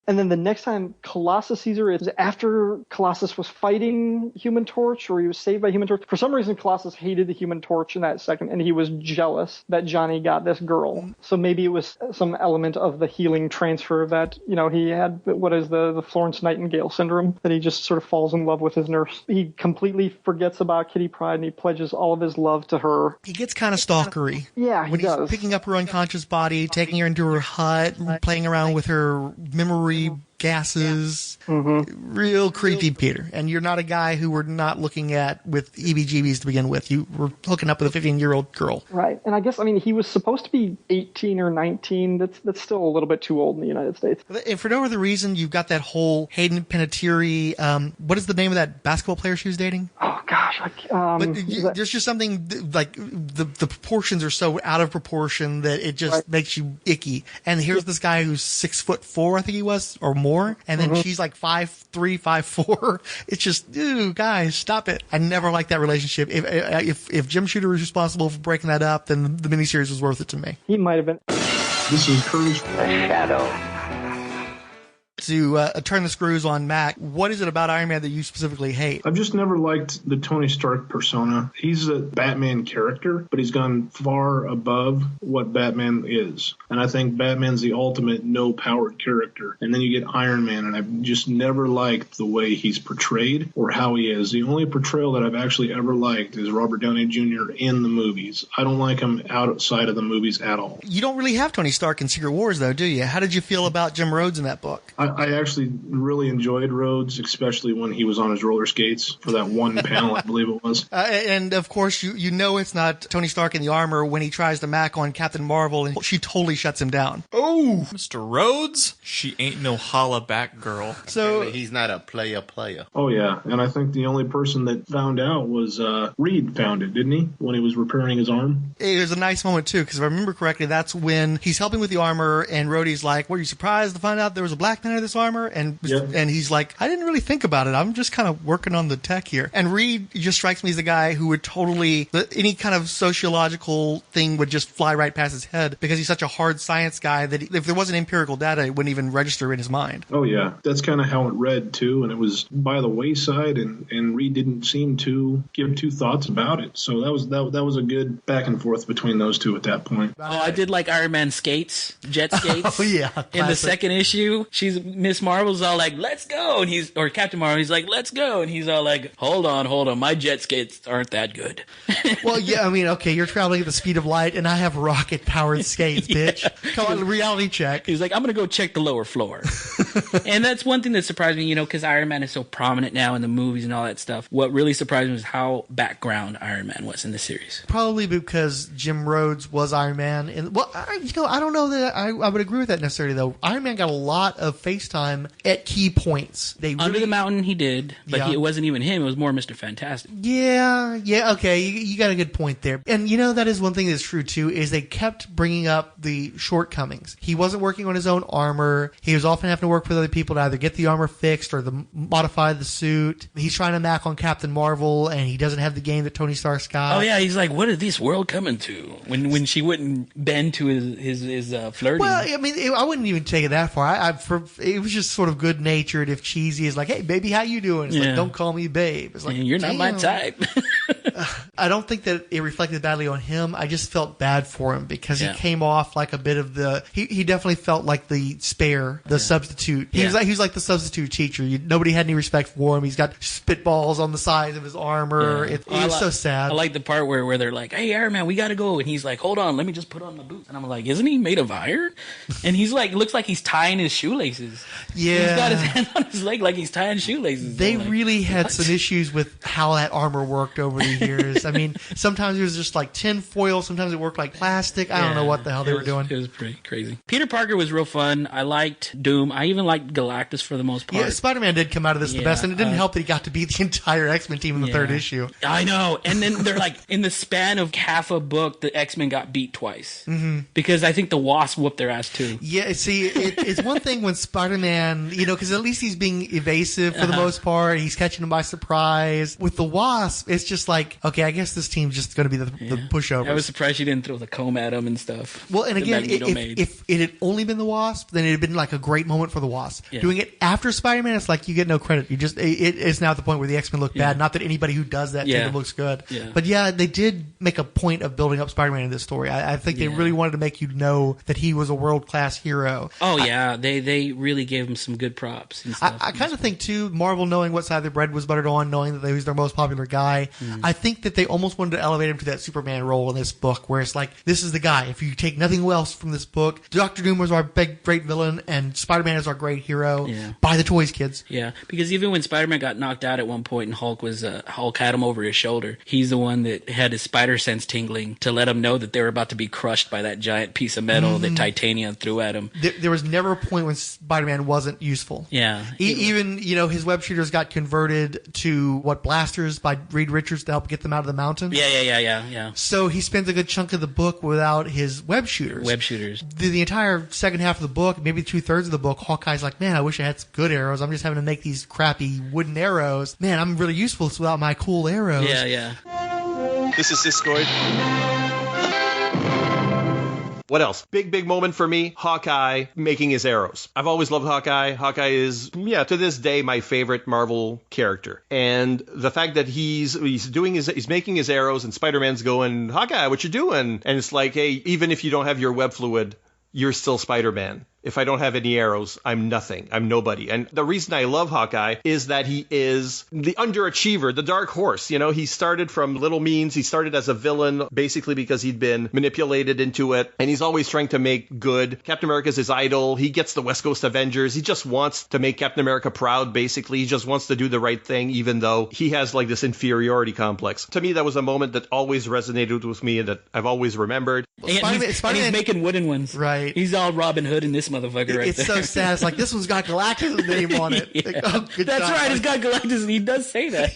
Speaker 10: And then the next time Colossus sees her is after Colossus was fighting Human Torch, or he was saved by Human Torch. For some reason, Colossus hated the Human Torch in that second, and he was jealous that Johnny got this girl. So maybe it was some element of the healing transfer that, he had, what is the Florence Nightingale syndrome, that he just sort of falls in love with his nurse. He completely forgets about Kitty Pryde, and he pledges all of his love to her.
Speaker 3: He gets kind of stalkery.
Speaker 10: Yeah,
Speaker 3: when he's picking up her unconscious body, taking her into her hut, playing around with her memory gases. Real creepy, Peter. And you're not a guy who we're not looking at with EBGBs to begin with. You were hooking up with a 15-year-old girl.
Speaker 10: Right. And I guess, he was supposed to be 18 or 19. That's still a little bit too old in the United States.
Speaker 3: And for no other reason, you've got that whole Hayden Panettiere, what is the name of that basketball player she was dating?
Speaker 10: Oh, gosh.
Speaker 3: There's just something like the proportions are so out of proportion that it just makes you icky. And here's this guy who's 6'4", I think he was, or more. And then she's like 5'3", 5'4". It's just, dude, guys, stop it. I never liked that relationship. If Jim Shooter was responsible for breaking that up, then the miniseries was worth it to me.
Speaker 10: He might have been.
Speaker 11: This is Curtis.
Speaker 5: The Shadow.
Speaker 3: To turn the screws on Mac, what is it about Iron Man that you specifically hate?
Speaker 11: I've just never liked the Tony Stark persona. He's a Batman character, but he's gone far above what Batman is. And I think Batman's the ultimate no-powered character. And then you get Iron Man, and I've just never liked the way he's portrayed or how he is. The only portrayal that I've actually ever liked is Robert Downey Jr. in the movies. I don't like him outside of the movies at all.
Speaker 3: You don't really have Tony Stark in Secret Wars, though, do you? How did you feel about Jim Rhodes in that book?
Speaker 11: I actually really enjoyed Rhodes, especially when he was on his roller skates for that one panel, I believe it was.
Speaker 3: And of course, you know it's not Tony Stark in the armor when he tries to Mac on Captain Marvel, and she totally shuts him down.
Speaker 7: Oh, Mr. Rhodes, she ain't no holla back girl.
Speaker 9: So he's not a player.
Speaker 11: Oh yeah, and I think the only person that found out was Reed found it, didn't he? When he was repairing his arm.
Speaker 3: It was a nice moment too, because if I remember correctly, that's when he's helping with the armor, and Rhodey's like, "Were you surprised to find out there was a black man in this armor?" And he's like, "I didn't really think about it. I'm just kind of working on the tech here." And Reed just strikes me as the guy who would totally, any kind of sociological thing would just fly right past his head, because he's such a hard science guy that if there wasn't empirical data, it wouldn't even register in his mind.
Speaker 11: Oh yeah, that's kind of how it read too, and it was by the wayside, and Reed didn't seem to give two thoughts about it. So that was a good back and forth between those two at that point.
Speaker 14: Oh, I did like Iron Man skates, jet skates.
Speaker 3: Oh yeah,
Speaker 14: in the second issue, Miss Marvel's all like, "Let's go," and or Captain Marvel, he's like, "Let's go," and he's all like, hold on, my jet skates aren't that good.
Speaker 3: Well, yeah, okay, you're traveling at the speed of light, and I have rocket-powered skates, bitch. Come on, reality check.
Speaker 14: He's like, I'm gonna go check the lower floor. And that's one thing that surprised me, because Iron Man is so prominent now in the movies and all that stuff. What really surprised me was how background Iron Man was in the series.
Speaker 3: Probably because Jim Rhodes was Iron Man. And I don't know that I would agree with that necessarily, though. Iron Man got a lot of face time at key points.
Speaker 14: Under the Mountain he did, but it wasn't even him. It was more Mr. Fantastic.
Speaker 3: Yeah, okay. You got a good point there. And that is one thing that's true, too, is they kept bringing up the shortcomings. He wasn't working on his own armor. He was often having to work with other people to either get the armor fixed or modify the suit. He's trying to Mac on Captain Marvel, and he doesn't have the game that Tony Stark's got.
Speaker 14: Oh, yeah, he's like, what is this world coming to? When she wouldn't bend to his flirting.
Speaker 3: Well, I wouldn't even take it that far. It was just sort of good-natured, if cheesy, is like, "Hey, baby, how you doing?" It's like, "Don't call me babe." It's like,
Speaker 14: you're not my type.
Speaker 3: I don't think that it reflected badly on him. I just felt bad for him because he came off like a bit of he definitely felt like the spare, the substitute. He was like the substitute teacher. Nobody had any respect for him. He's got spitballs on the sides of his armor. It was so sad.
Speaker 14: I like the part where they're like, "Hey, Iron Man, we gotta go," and he's like, "Hold on, let me just put on my boots." And I'm like, "Isn't he made of iron?" And he's like, looks like he's tying his shoelaces.
Speaker 3: Yeah,
Speaker 14: he's got his hand on his leg like he's tying shoelaces.
Speaker 3: They really had some issues with how that armor worked over the years. Sometimes it was just like tin foil. Sometimes it worked like plastic. I don't know what the hell they were doing.
Speaker 14: It was pretty crazy. Peter Parker was real fun. I liked Doom. I even liked Galactus for the most part.
Speaker 3: Yeah, Spider-Man did come out of this the best, and it didn't help that he got to beat the entire X-Men team in the third issue.
Speaker 14: I know. And then they're like, in the span of half a book, the X-Men got beat twice. Mm-hmm. Because I think the Wasp whooped their ass too.
Speaker 3: Yeah, see, it's one thing when Spider-Man, because at least he's being evasive for the most part. He's catching him by surprise. With the Wasp, it's just like, okay, I guess this team's just going to be the pushover.
Speaker 14: I was surprised she didn't throw the comb at him and stuff.
Speaker 3: Well, and again, if it had only been the Wasp, then it had been like a great moment for the Wasp.
Speaker 14: Yeah.
Speaker 3: Doing it after Spider-Man, it's like you get no credit. You just it's now at the point where the X-Men look bad. Not that anybody who does that looks good.
Speaker 14: Yeah.
Speaker 3: But yeah, they did make a point of building up Spider-Man in this story. I think they really wanted to make you know that he was a world-class hero.
Speaker 14: Oh yeah, they really gave him some good props and stuff.
Speaker 3: I kind of think too, Marvel knowing what side the bread was buttered on, knowing that he was their most popular guy, I think that they almost wanted to elevate him to that Superman role in this book, where it's like, this is the guy. If you take nothing else from this book, Dr. Doom was our big, great villain, and Spider-Man is our great hero.
Speaker 14: Yeah.
Speaker 3: Buy the toys, kids.
Speaker 14: Yeah, because even when Spider-Man got knocked out at one point and Hulk had him over his shoulder, he's the one that had his spider sense tingling to let him know that they were about to be crushed by that giant piece of metal that Titania threw at him.
Speaker 3: There was never a point when Spider-Man wasn't useful.
Speaker 14: Yeah.
Speaker 3: Even, his web shooters got converted to, blasters by Reed Richards to help get them out of the mountain?
Speaker 14: Yeah.
Speaker 3: So he spends a good chunk of the book without his web shooters. The entire second half of the book, maybe 2/3 of the book, Hawkeye's like, man, I wish I had some good arrows. I'm just having to make these crappy wooden arrows. Man, I'm really useful without my cool arrows.
Speaker 14: Yeah.
Speaker 15: This is Siskoid. What else? Big moment for me, Hawkeye making his arrows. I've always loved Hawkeye. Hawkeye is, to this day, my favorite Marvel character. And the fact that he's making his arrows and Spider-Man's going, Hawkeye, what you doing? And it's like, hey, even if you don't have your web fluid, you're still Spider-Man. If I don't have any arrows, I'm nothing. I'm nobody. And the reason I love Hawkeye is that he is the underachiever, the dark horse. He started from little means. He started as a villain basically because he'd been manipulated into it. And he's always trying to make good. Captain America's his idol. He gets the West Coast Avengers. He just wants to make Captain America proud, basically. He just wants to do the right thing, even though he has like this inferiority complex. To me, that was a moment that always resonated with me and that I've always remembered.
Speaker 14: And he's making wooden ones.
Speaker 3: Right.
Speaker 14: He's all Robin Hood in this motherfucker right
Speaker 3: it's
Speaker 14: there.
Speaker 3: so sad. It's like, this one's got Galactus' name on it.
Speaker 14: Yeah.
Speaker 3: Like,
Speaker 14: That's right. It's got Galactus, and he does say that.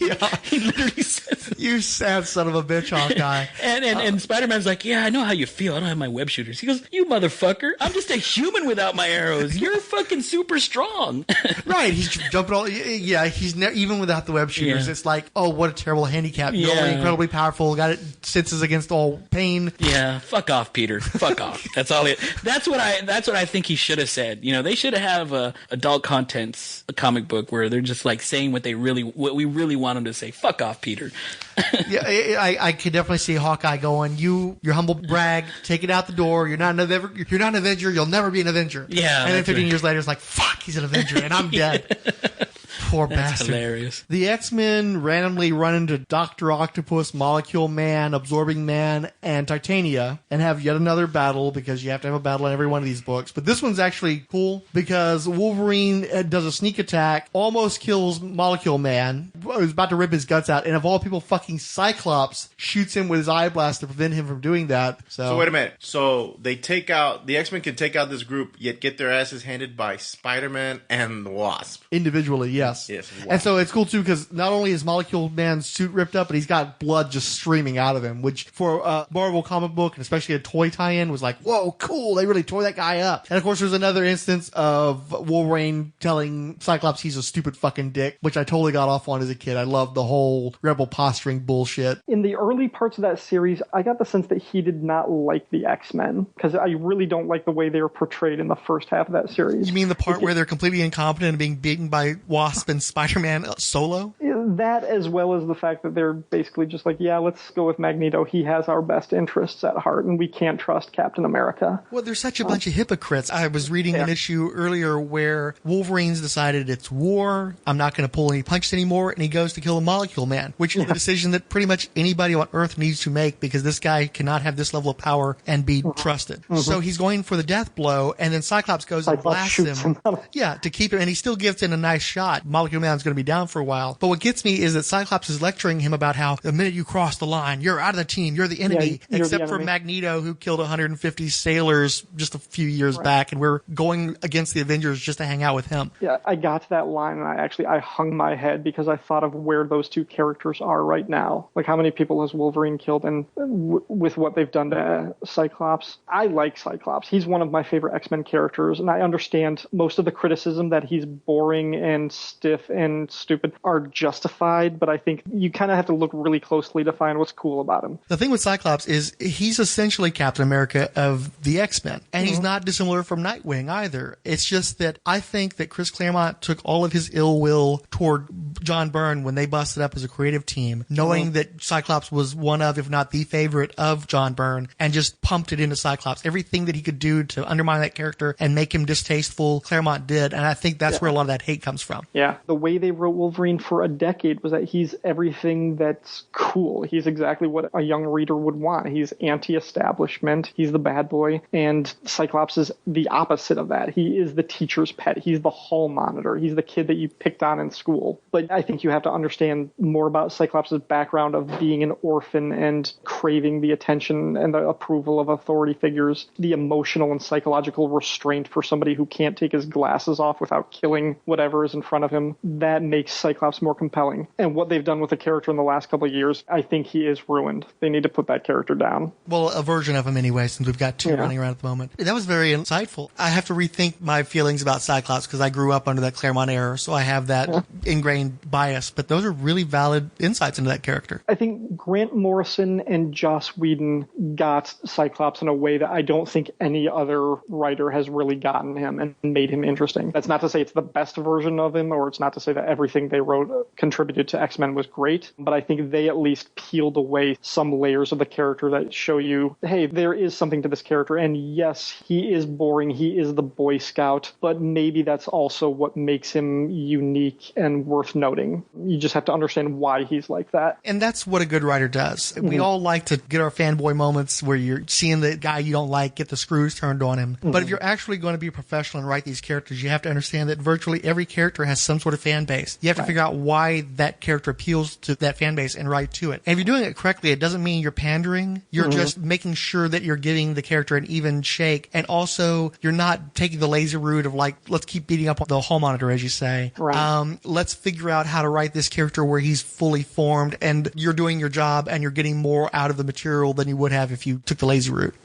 Speaker 14: He literally says it.
Speaker 3: You sad son of a bitch, Hawkeye.
Speaker 14: And Spider-Man's like, yeah, I know how you feel. I don't have my web shooters. He goes, you motherfucker. I'm just a human without my arrows. You're fucking super strong.
Speaker 3: Right. He's jumping all. Yeah, he's even without the web shooters. It's like, oh, what a terrible handicap. You're only incredibly powerful. Got it. Senses against all pain.
Speaker 14: Yeah. Fuck off, Peter. Fuck off. That's all it. That's what I think he should have said. They should have a adult contents comic book where they're just like saying what we really want them to say. Fuck off, Peter.
Speaker 3: Yeah, I could definitely see Hawkeye going, your humble brag, take it out the door. You're not an Avenger. You'll never be an Avenger.
Speaker 14: Yeah.
Speaker 3: And then 15 years later, it's like, fuck, he's an Avenger, and I'm dead. Poor
Speaker 14: That's
Speaker 3: bastard.
Speaker 14: hilarious.
Speaker 3: The X-Men randomly run into Dr. Octopus, Molecule Man, Absorbing Man, and Titania and have yet another battle because you have to have a battle in every one of these books. But this one's actually cool because Wolverine does a sneak attack, almost kills Molecule Man, was about to rip his guts out, and of all people, fucking Cyclops shoots him with his eye blast to prevent him from doing that. So
Speaker 9: wait a minute. So the X-Men can take out this group, yet get their asses handed by Spider-Man and the Wasp.
Speaker 3: Individually, yes.
Speaker 9: Yes. Wow.
Speaker 3: And so it's cool too because not only is Molecule Man's suit ripped up, but he's got blood just streaming out of him, which for a Marvel comic book and especially a toy tie-in was like, whoa, cool. They really tore that guy up. And of course, there's another instance of Wolverine telling Cyclops he's a stupid fucking dick, which I totally got off on as a kid. I loved the whole rebel posturing bullshit.
Speaker 10: In the early parts of that series, I got the sense that he did not like the X-Men because I really don't like the way they were portrayed in the first half of that series.
Speaker 3: You mean the part where they're completely incompetent and being beaten by Wasp and Spider-Man solo?
Speaker 10: That, as well as the fact that they're basically just like, yeah, let's go with Magneto. He has our best interests at heart, and we can't trust Captain America.
Speaker 3: Well, there's such a bunch of hypocrites. I was reading an issue earlier where Wolverine's decided it's war. I'm not going to pull any punches anymore, and he goes to kill the Molecule Man, which is a decision that pretty much anybody on Earth needs to make because this guy cannot have this level of power and be trusted. So he's going for the death blow, and then Cyclops goes and blasts him. Yeah, to keep him, and he still gives it a nice shot. Molecule Man's going to be down for a while. But what gets gets me is that Cyclops is lecturing him about how the minute you cross the line, you're out of the team, you're the enemy,
Speaker 10: you're
Speaker 3: except
Speaker 10: the
Speaker 3: for
Speaker 10: enemy.
Speaker 3: Magneto, who killed 150 sailors just a few years back, and we're going against the Avengers just to hang out with him.
Speaker 10: Yeah, I got to that line and I hung my head because I thought of where those two characters are right now. Like, how many people has Wolverine killed, and with what they've done to Cyclops. I like Cyclops. He's one of my favorite X-Men characters, and I understand most of the criticism that he's boring and stiff and stupid are justified, but I think you kind of have to look really closely to find what's cool about him.
Speaker 3: The thing with Cyclops is he's essentially Captain America of the X-Men, and he's not dissimilar from Nightwing either. It's just that I think that Chris Claremont took all of his ill will toward John Byrne when they busted up as a creative team, knowing that Cyclops was one of, if not the favorite of John Byrne, and just pumped it into Cyclops. Everything that he could do to undermine that character and make him distasteful, Claremont did, and I think that's where a lot of that hate comes from.
Speaker 10: Yeah, the way they wrote Wolverine for a decade was that he's everything that's cool. He's exactly what a young reader would want. He's anti-establishment. He's the bad boy, and Cyclops is the opposite of that. He is the teacher's pet. He's the hall monitor. He's the kid that you picked on in school. But I think you have to understand more about Cyclops' background of being an orphan and craving the attention and the approval of authority figures, the emotional and psychological restraint for somebody who can't take his glasses off without killing whatever is in front of him. That makes Cyclops more compelling. And what they've done with the character in the last couple of years, I think he is ruined. They need to put that character down.
Speaker 3: Well, a version of him anyway, since we've got two running around at the moment. That was very insightful. I have to rethink my feelings about Cyclops because I grew up under that Claremont era, so I have that ingrained bias. But those are really valid insights into that character.
Speaker 10: I think Grant Morrison and Joss Whedon got Cyclops in a way that I don't think any other writer has really gotten him and made him interesting. That's not to say it's the best version of him, or it's not to say that everything they wrote contributed to X-Men was great, but I think they at least peeled away some layers of the character that show you, hey, there is something to this character, and yes, he is boring, he is the Boy Scout, but maybe that's also what makes him unique and worth noting. You just have to understand why he's like that.
Speaker 3: And that's what a good writer does. We all like to get our fanboy moments where you're seeing the guy you don't like get the screws turned on him. But if you're actually going to be a professional and write these characters, you have to understand that virtually every character has some sort of fan base. You have to figure out why that character appeals to that fan base and write to it. And if you're doing it correctly, it doesn't mean you're pandering. You're just making sure that you're giving the character an even shake. And also, you're not taking the lazy route of like, let's keep beating up on the hall monitor, as you say. Let's figure out how to write this character where he's fully formed and you're doing your job and you're getting more out of the material than you would have if you took the lazy route.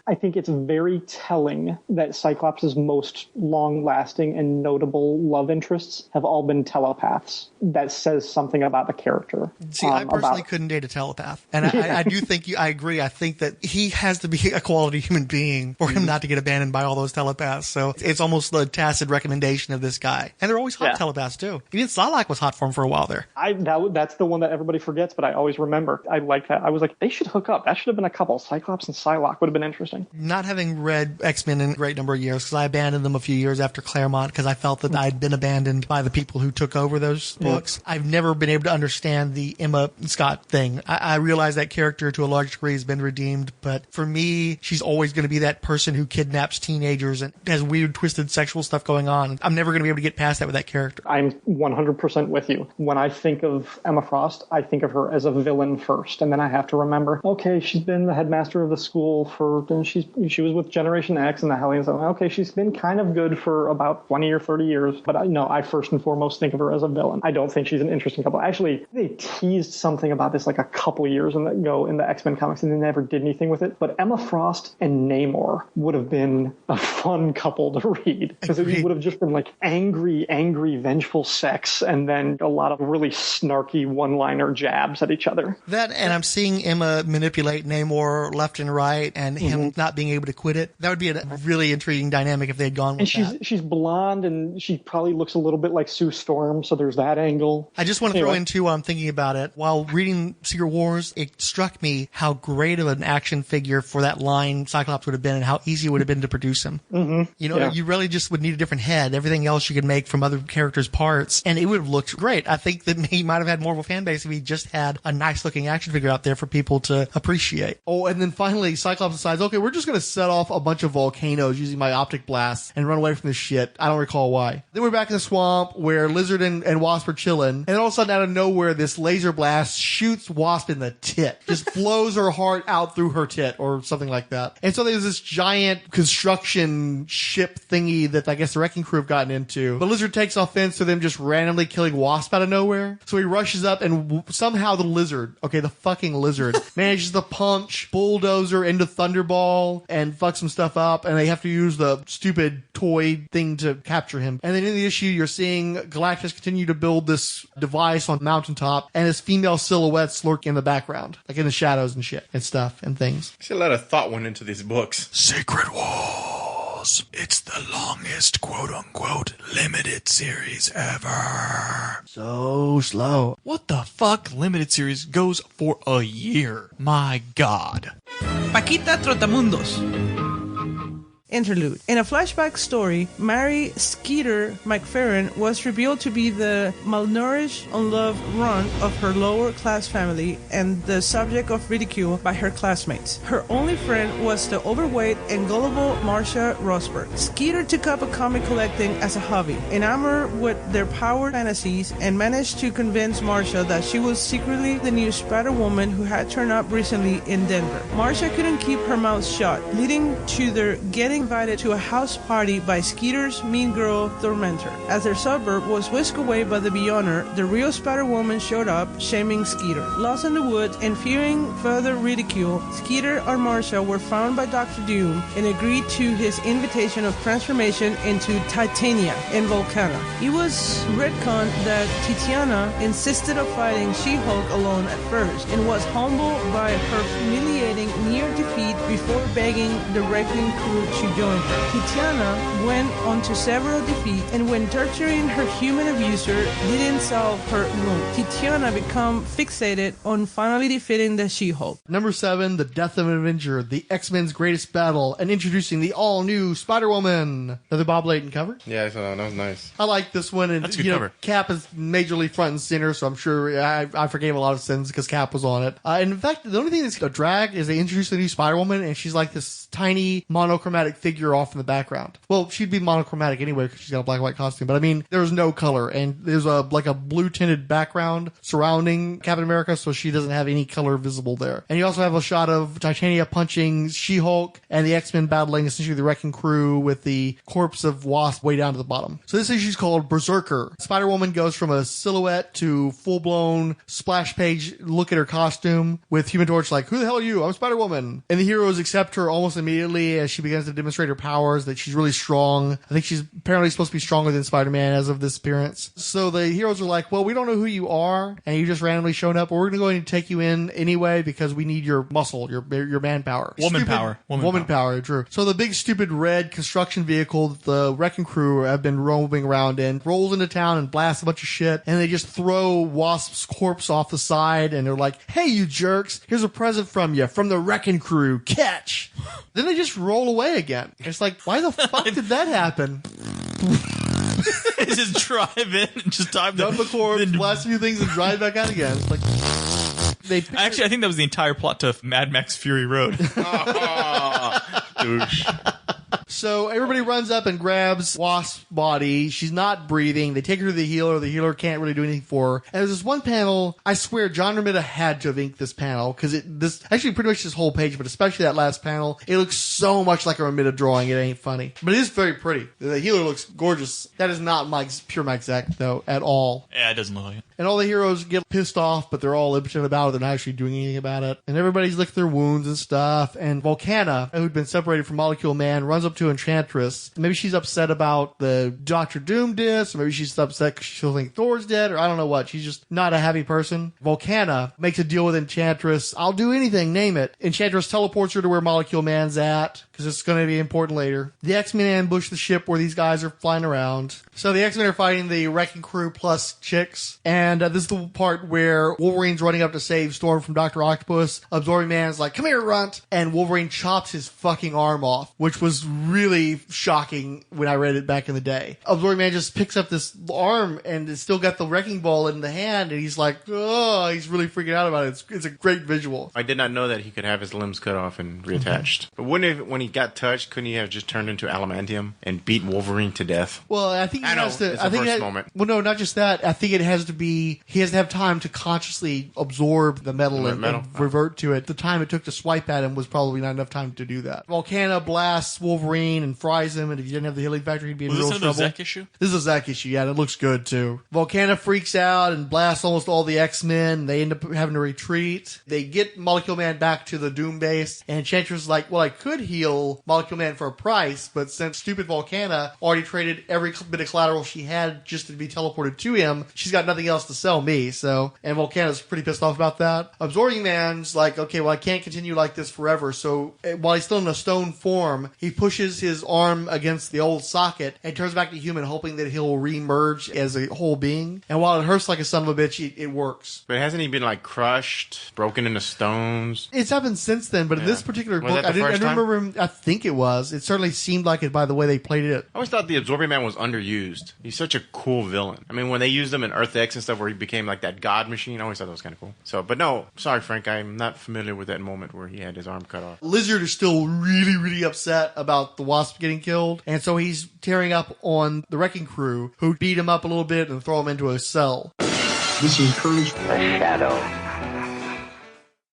Speaker 10: I think it's very telling that Cyclops' most long-lasting and notable love interests have all been telepaths. That says something about the character.
Speaker 3: See, I personally couldn't date a telepath. And I do think I agree. I think that he has to be a quality human being for him not to get abandoned by all those telepaths. So it's almost the tacit recommendation of this guy. And they're always hot telepaths, too. Even Psylocke was hot for him for a while there.
Speaker 10: That's the one that everybody forgets, but I always remember. I like that. I was like, they should hook up. That should have been a couple. Cyclops and Psylocke would have been interesting.
Speaker 3: Not having read X-Men in a great number of years, because I abandoned them a few years after Claremont, because I felt that I'd been abandoned by the people who took over those books. I've never been able to understand the Emma Scott thing. I realize that character to a large degree has been redeemed, but for me, she's always going to be that person who kidnaps teenagers and has weird, twisted sexual stuff going on. I'm never going to be able to get past that with that character.
Speaker 10: I'm 100% with you. When I think of Emma Frost, I think of her as a villain first, and then I have to remember, okay, she's been the headmaster of the school she was with Generation X and the Hellions. Okay, she's been kind of good for about 20 or 30 years, but I first and foremost think of her as a villain. I don't think she's an interesting couple. Actually, they teased something about this like a couple years ago in the X-Men comics, and they never did anything with it. But Emma Frost and Namor would have been a fun couple to read, because it would have just been like angry, vengeful sex, and then a lot of really snarky one-liner jabs at each other.
Speaker 3: That, and I'm seeing Emma manipulate Namor left and right, and him not being able to quit it. That would be a really intriguing dynamic if they had gone with that.
Speaker 10: She's blonde, and she probably looks a little bit like Sue Storm, so there's that angle.
Speaker 3: I just want to throw in, too, while I'm thinking about it, while reading Secret Wars, it struck me how great of an action figure for that line Cyclops would have been and how easy it would have been to produce him. You really just would need a different head. Everything else you could make from other characters' parts, and it would have looked great. I think that he might have had more of a fan base if he just had a nice-looking action figure out there for people to appreciate.
Speaker 8: Oh, and then finally, Cyclops decides, okay, we're just going to set off a bunch of volcanoes using my optic blast and run away from this shit. I don't recall why. Then we're back in the swamp where Lizard and Wasp are chilling,
Speaker 3: And all of a sudden, out of nowhere, this laser blast shoots Wasp in the tit. Just blows her heart out through her tit or something like that. And so there's this giant construction ship thingy that I guess the wrecking crew have gotten into. But Lizard takes offense to them just randomly killing Wasp out of nowhere. So he rushes up and somehow the lizard, the fucking lizard, manages to punch Bulldozer into Thunderball and fuck some stuff up. And they have to use the stupid toy thing to capture him. And then in the issue, you're seeing Galactus continue to build this device on mountaintop, and his female silhouettes lurk in the background, like in the shadows and shit and stuff and things.
Speaker 9: See, a lot of thought went into these books.
Speaker 7: Secret Wars. It's the longest quote-unquote limited series ever.
Speaker 3: So slow.
Speaker 7: What the fuck? Limited series goes for a year. My God.
Speaker 4: Pekita Trotamundos. Interlude. In a flashback story, Mary Skeeter McFerrin was revealed to be the malnourished, unloved runt of her lower-class family and the subject of ridicule by her classmates. Her only friend was the overweight and gullible Marcia Rosberg. Skeeter took up a comic collecting as a hobby, enamored with their power fantasies, and managed to convince Marcia that she was secretly the new Spider-Woman who had turned up recently in Denver. Marcia couldn't keep her mouth shut, leading to their getting invited to a house party by Skeeter's mean girl tormentor. As their suburb was whisked away by the Beyonder, the real Spider-Woman showed up, shaming Skeeter. Lost in the woods and fearing further ridicule, Skeeter and Marcia were found by Dr. Doom and agreed to his invitation of transformation into Titania in Volcana. It was retconned that Titiana insisted on fighting She-Hulk alone at first and was humbled by her humiliating near defeat before begging the wrecking crew to join her. Titiana went on to several defeats, and when torturing her human abuser didn't solve her wound, Titiana became fixated on finally defeating the She-Hulk.
Speaker 3: Number 7, The Death of an Avenger, the X-Men's Greatest Battle, and introducing the all-new Spider-Woman. Another Bob Layton cover.
Speaker 9: Yeah, I saw that. That was nice.
Speaker 3: I like this one. And,
Speaker 7: that's a good cover.
Speaker 3: Cap is majorly front and center, so I'm sure I forgave a lot of sins because Cap was on it. And in fact, the only thing that's a drag is they introduced the new Spider-Woman, and she's like this tiny monochromatic figure off in the background. Well, she'd be monochromatic anyway because she's got a black and white costume, but I mean, there's no color, and there's a blue tinted background surrounding Captain America, so she doesn't have any color visible there. And you also have a shot of Titania punching She-Hulk and the X-Men battling essentially the wrecking crew with the corpse of Wasp way down to the bottom. So this issue is called Berserker. Spider-Woman goes from a silhouette to full-blown splash page look at her costume with Human Torch like, who the hell are you? I'm Spider-Woman. And the heroes accept her almost immediately as she begins to demonstrate her powers, that she's really strong. I think she's apparently supposed to be stronger than Spider-Man as of this appearance. So the heroes are like, well, we don't know who you are, and you just randomly shown up, but we're going to go ahead and take you in anyway because we need your muscle, your manpower.
Speaker 7: Woman power,
Speaker 3: true. So the big stupid red construction vehicle that the wrecking crew have been roaming around in rolls into town and blasts a bunch of shit, and they just throw Wasp's corpse off the side, and they're like, hey, you jerks, here's a present from you, from the wrecking crew, catch. Then they just roll away again. It's like, why the fuck did that happen?
Speaker 7: Just drive in and just dive
Speaker 3: dump the corpse, blast a few things, and drive back out again. It's like,
Speaker 7: actually, I think that was the entire plot to Mad Max Fury Road.
Speaker 9: Douche.
Speaker 3: So everybody runs up and grabs Wasp's body. She's not breathing. They take her to the healer. The healer can't really do anything for her. And there's this one panel, I swear John Romita had to have inked this panel, because this actually pretty much this whole page, but especially that last panel, it looks so much like a Romita drawing. It ain't funny. But it is very pretty. The healer looks gorgeous. That is not pure Mike Zack, though, at all.
Speaker 7: Yeah, it doesn't look like it.
Speaker 3: And all the heroes get pissed off, but they're all impotent about it. They're not actually doing anything about it. And everybody's licking their wounds and stuff. And Volcana, who'd been separated from Molecule Man, runs up to Enchantress. Maybe she's upset about the Dr. Doom disc, or maybe she's upset because she'll think Thor's dead, or I don't know what. She's just not a happy person. Volcana makes a deal with Enchantress. I'll do anything, name it. Enchantress teleports her to where Molecule Man's at, because it's going to be important later. The X-Men ambush the ship where these guys are flying around. So the X-Men are fighting the wrecking crew plus chicks. And this is the part where Wolverine's running up to save Storm from Dr. Octopus. Absorbing Man's like, come here, runt. And Wolverine chops his fucking arm off, which was really shocking when I read it back in the day. Absorbing Man just picks up this arm and it's still got the wrecking ball in the hand. And he's like, oh, he's really freaking out about it. It's a great visual.
Speaker 9: I did not know that he could have his limbs cut off and reattached. But when he he got touched, couldn't he have just turned into adamantium and beat Wolverine to death?
Speaker 3: Well, I think he has to.
Speaker 9: It's
Speaker 3: I think
Speaker 9: the first moment.
Speaker 3: Well, no, not just that. I think it has to be. He has to have time to consciously absorb the metal and revert to it. The time it took to swipe at him was probably not enough time to do that. Volcana blasts Wolverine and fries him, and if you didn't have the healing factor, he'd be in real trouble.
Speaker 7: Was this another Zek issue?
Speaker 3: This is a Zek issue, yeah, and it looks good too. Volcana freaks out and blasts almost all the X-Men. They end up having to retreat. They get Molecule Man back to the Doom base, and Enchantress is like, well, I could heal Molecule Man for a price, but since stupid Volcana already traded every bit of collateral she had just to be teleported to him, she's got nothing else to sell me, so, and Volcana's pretty pissed off about that. Absorbing Man's like, okay, well, I can't continue like this forever, so while he's still in a stone form, he pushes his arm against the old socket and turns back to human, hoping that he'll re-emerge as a whole being. And while it hurts like a son of a bitch, it works.
Speaker 9: But hasn't he been like crushed, broken into stones?
Speaker 3: It's happened since then, but in this particular book, I didn't remember him. I think it was. It certainly seemed like it by the way they played it.
Speaker 9: I always thought the Absorbing Man was underused. He's such a cool villain. I mean, when they used him in Earth X and stuff where he became like that god machine, I always thought that was kind of cool. So, but no, sorry, Frank, I'm not familiar with that moment where he had his arm cut off.
Speaker 3: Lizard is still really, really upset about the Wasp getting killed, and so he's tearing up on the Wrecking Crew, who beat him up a little bit and throw him into a cell.
Speaker 11: This is Courage.
Speaker 5: A shadow.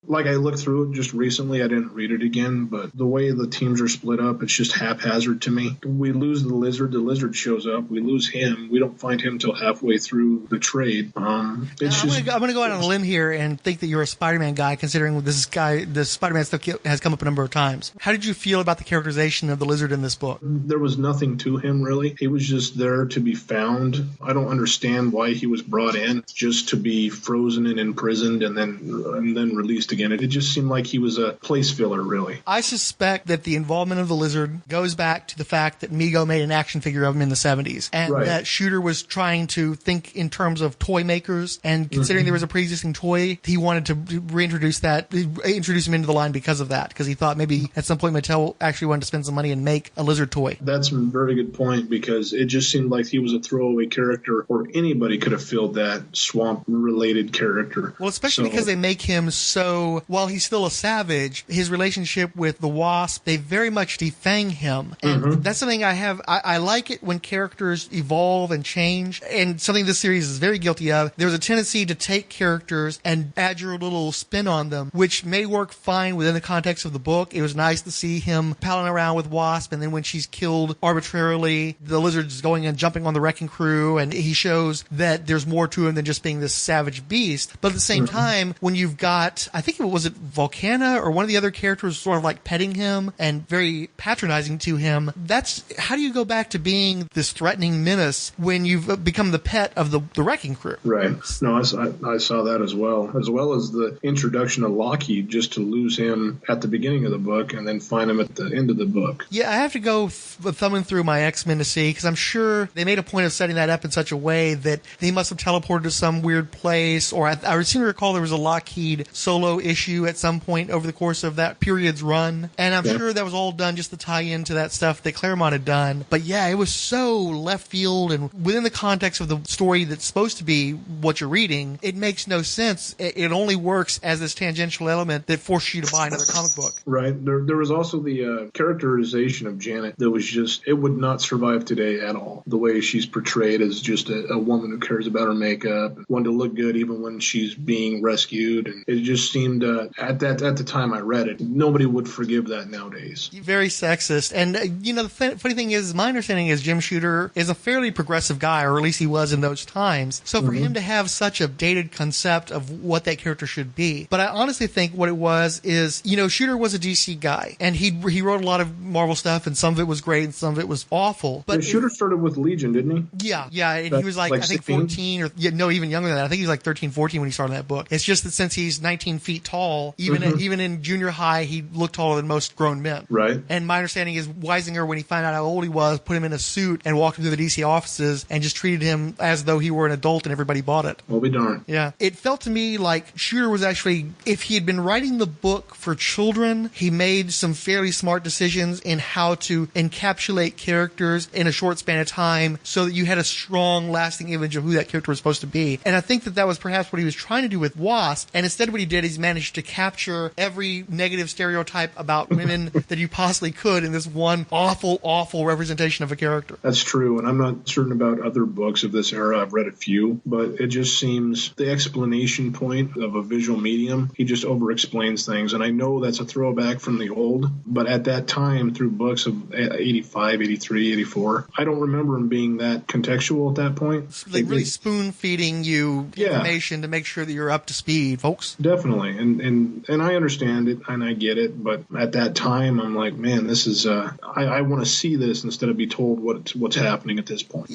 Speaker 11: Like, I looked through it just recently. I didn't read it again, but the way the teams are split up, it's just haphazard to me. We lose the Lizard shows up. We lose him. We don't find him till halfway through the trade. I'm going
Speaker 3: to go out on a limb here and think that you're a Spider-Man guy, considering this Spider-Man stuff has come up a number of times. How did you feel about the characterization of the Lizard in this book?
Speaker 11: There was nothing to him, really. He was just there to be found. I don't understand why he was brought in just to be frozen and imprisoned and then released again. It just seemed like he was a place filler, really.
Speaker 3: I suspect that the involvement of the Lizard goes back to the fact that Mego made an action figure of him in the 70s, and that Shooter was trying to think in terms of toy makers, and considering there was a pre-existing toy, he wanted to introduce him into the line because of that, because he thought maybe at some point Mattel actually wanted to spend some money and make a Lizard toy.
Speaker 11: That's a very good point, because it just seemed like he was a throwaway character, or anybody could have filled that swamp-related character.
Speaker 3: Well, especially because they make him so, while he's still a savage, his relationship with the Wasp, they very much defang him. And that's something I like it when characters evolve and change, and something this series is very guilty of. There's a tendency to take characters and add your little spin on them, which may work fine within the context of the book. It was nice to see him palling around with Wasp, and then when she's killed arbitrarily, the Lizard's going and jumping on the Wrecking Crew, and he shows that there's more to him than just being this savage beast. But at the same time, when you've got, I think was it Volcana or one of the other characters sort of like petting him and very patronizing to him, that's, how do you go back to being this threatening menace when you've become the pet of the Wrecking Crew?
Speaker 11: Right. No, I saw that as well as the introduction of Lockheed, just to lose him at the beginning of the book and then find him at the end of the book.
Speaker 3: Yeah, I have to go thumbing through my X-Men to see, because I'm sure they made a point of setting that up in such a way that he must have teleported to some weird place, or I seem to recall there was a Lockheed solo issue at some point over the course of that period's run, and I'm sure that was all done just to tie into that stuff that Claremont had done. But yeah, it was so left field, and within the context of the story that's supposed to be what you're reading, it makes no sense. It only works as this tangential element that forces you to buy another comic book.
Speaker 11: Right. There was also the characterization of Janet that was just, it would not survive today at all. The way she's portrayed as just a woman who cares about her makeup, wanted to look good even when she's being rescued, and it just seemed at the time I read it, nobody would forgive that nowadays.
Speaker 3: Very sexist. And the funny thing is, my understanding is Jim Shooter is a fairly progressive guy, or at least he was in those times. So for him to have such a dated concept of what that character should be. But I honestly think what it was is, Shooter was a DC guy, and he wrote a lot of Marvel stuff, and some of it was great and some of it was awful. But
Speaker 11: Shooter started with Legion, didn't he?
Speaker 3: Yeah, and he was like I think 14 or even younger than that. I think he was like 13, 14 when he started that book. It's just that since he's 19 feet tall, even in junior high, he looked taller than most grown men.
Speaker 11: Right.
Speaker 3: And my understanding is Weisinger, when he found out how old he was, put him in a suit and walked him through the DC offices and just treated him as though he were an adult and everybody bought it.
Speaker 11: Well, be darned.
Speaker 3: Yeah. It felt to me like Shooter was actually, if he had been writing the book for children, he made some fairly smart decisions in how to encapsulate characters in a short span of time so that you had a strong, lasting image of who that character was supposed to be. And I think that was perhaps what he was trying to do with Wasp, and instead what he did is managed to capture every negative stereotype about women that you possibly could in this one awful, awful representation of a character.
Speaker 11: That's true, and I'm not certain about other books of this era. I've read a few, but it just seems the explanation point of a visual medium, he just over-explains things, and I know that's a throwback from the old, but at that time, through books of 85, 83, 84, I don't remember him being that contextual at that point.
Speaker 3: Like really spoon-feeding you information to make sure that you're up to speed, folks.
Speaker 11: Definitely, and I understand it, and I get it, but at that time, I'm like, man, this is, I want to see this instead of be told what's happening at this point.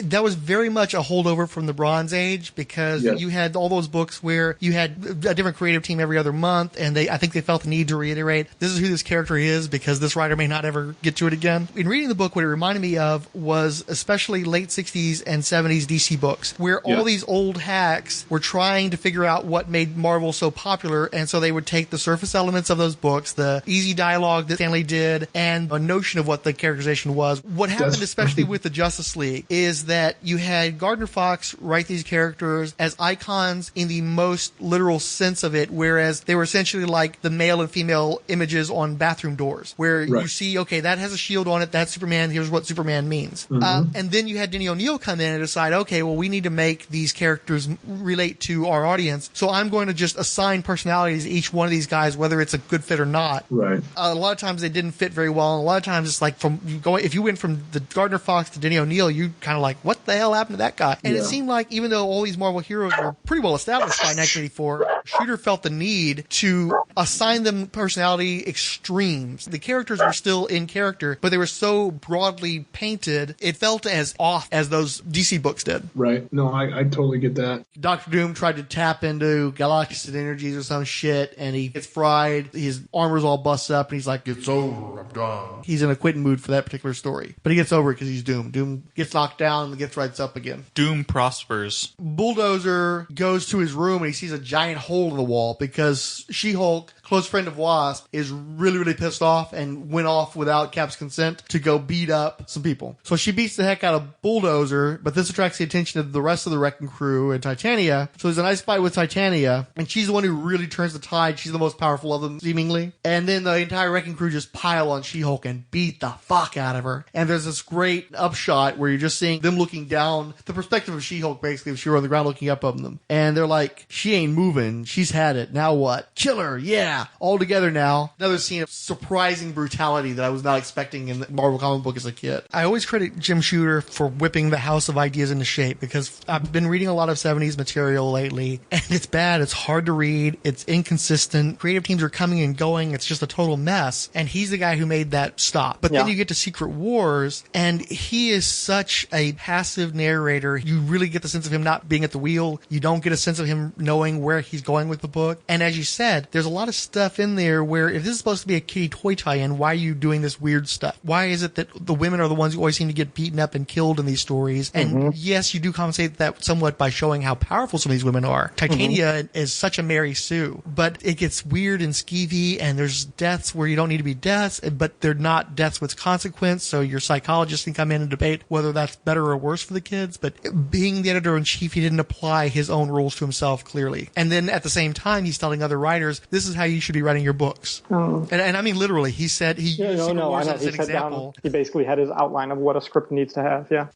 Speaker 3: That was very much a holdover from the Bronze Age, because you had all those books where you had a different creative team every other month, and I think they felt the need to reiterate, this is who this character is, because this writer may not ever get to it again. In reading the book, what it reminded me of was especially late 60s and 70s DC books, where all these old hacks were trying to figure out what made Marvel so popular, and so they would take the surface elements of those books, the easy dialogue that Stanley did, and a notion of what the characterization was. What happened, especially with the Justice League, is that you had Gardner Fox write these characters as icons in the most literal sense of it, whereas they were essentially like the male and female images on bathroom doors, where you see, okay, that has a shield on it, that's Superman, here's what Superman means. And then you had Denny O'Neil come in and decide, okay, well, we need to make these characters relate to our audience, so I'm going to just assign personalities to each one of these guys, whether it's a good fit or not.
Speaker 11: Right.
Speaker 3: A lot of times they didn't fit very well, and a lot of times it's like if you went from the Gardner Fox to Denny O'Neil, you kind of like, what the hell happened to that guy? And it seemed like even though all these Marvel heroes were pretty well established by 1984, Shooter felt the need to assign them personality extremes. The characters were still in character, but they were so broadly painted, it felt as off as those DC books did.
Speaker 11: Right. No, I totally get that.
Speaker 3: Dr. Doom tried to tap into galactic energies or some shit, and he gets fried. His armor's all busted up, and he's like, it's over, I'm done. He's in a quitting mood for that particular story. But he gets over it because he's Doom. Doom gets knocked down and gets right up again.
Speaker 7: Doom prospers.
Speaker 3: Bulldozer goes to his room and he sees a giant hole in the wall because She-Hulk, close friend of Wasp, is really, really pissed off and went off without Cap's consent to go beat up some people. So she beats the heck out of Bulldozer, but this attracts the attention of the rest of the Wrecking Crew and Titania. So there's a nice fight with Titania, and she's the one who really turns the tide. She's the most powerful of them, seemingly. And then the entire Wrecking Crew just pile on She-Hulk and beat the fuck out of her. And there's this great upshot where you're just seeing them looking down, the perspective of She-Hulk, basically, if she were on the ground looking up on them. And they're like, she ain't moving. She's had it. Now what? Kill her. Yeah. All together now. Another scene of surprising brutality that I was not expecting in the Marvel comic book as a kid. I always credit Jim Shooter for whipping the House of Ideas into shape, because I've been reading a lot of 70s material lately, and it's bad. It's hard to read. It's inconsistent. Creative teams are coming and going. It's just a total mess. And he's the guy who made that stop. But then you get to Secret Wars, and he is such a passive narrator. You really get the sense of him not being at the wheel. You don't get a sense of him knowing where he's going with the book. And as you said, there's a lot of stuff in there where if this is supposed to be a kitty toy tie-in, why are you doing this weird stuff? Why is it that the women are the ones who always seem to get beaten up and killed in these stories? And yes, you do compensate that somewhat by showing how powerful some of these women are. Titania is such a Mary Sue, but it gets weird and skeevy, and there's deaths where you don't need to be deaths, but they're not deaths with consequence, so your psychologist can come in and debate whether that's better or worse for the kids. But being the editor-in-chief, he didn't apply his own rules to himself clearly. And then at the same time, he's telling other writers, this is how you should be writing your books. And I mean literally, he said he used Secret Wars as an example.
Speaker 10: He basically had his outline of what a script needs to have.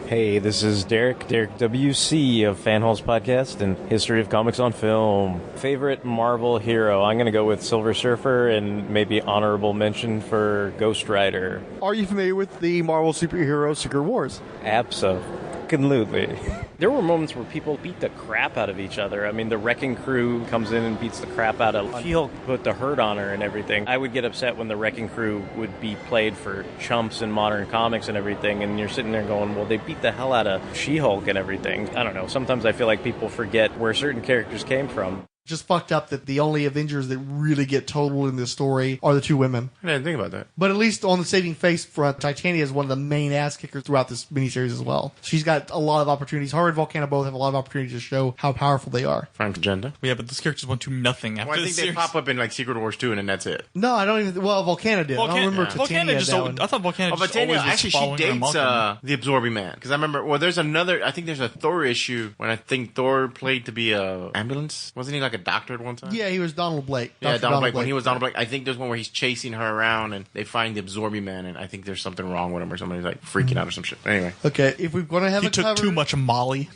Speaker 19: Hey, this is Derek WC of Fanholes Podcast and History of Comics on Film. Favorite Marvel hero? I'm going to go with Silver Surfer and maybe honorable mention for Ghost Rider.
Speaker 3: Are you familiar with the Marvel superhero Secret Wars?
Speaker 19: Absolutely. There were moments where people beat the crap out of each other. I mean, the Wrecking Crew comes in and beats the crap out of She-Hulk, put the hurt on her and everything. I would get upset when the Wrecking Crew would be played for chumps in modern comics and everything, and you're sitting there going, well, they beat the hell out of She-Hulk and everything. I don't know. Sometimes I feel like people forget where certain characters came from.
Speaker 3: Just fucked up that the only Avengers that really get totaled in this story are the two women.
Speaker 9: I didn't think about that.
Speaker 3: But at least on the saving face front, Titania is one of the main ass kickers throughout this miniseries as well. She's got a lot of opportunities. Her and Volcano both have a lot of opportunities to show how powerful they are.
Speaker 9: Frank agenda.
Speaker 7: Yeah, but those characters went to nothing after
Speaker 9: I think
Speaker 7: this
Speaker 9: they
Speaker 7: series.
Speaker 9: pop up in like Secret Wars 2 and then that's it.
Speaker 3: No, I don't even. Well, Volcano did. I don't remember Titania.
Speaker 7: I thought Volcano just always was
Speaker 9: actually, she
Speaker 7: following her
Speaker 9: dates the Absorbing Man. Because I remember, there's another, I think there's a Thor issue when I think Thor played to be a ambulance. Wasn't he like like a doctor at one time?
Speaker 3: Yeah, he was Donald Blake.
Speaker 9: Yeah,
Speaker 3: Dr.
Speaker 9: Donald Blake. When he was Donald Blake, I think there's one where he's chasing her around and they find the Absorbing Man, and I think there's something wrong with him or somebody's like freaking out or some shit. Anyway.
Speaker 3: Okay, if we're going to have
Speaker 7: He took too much Molly.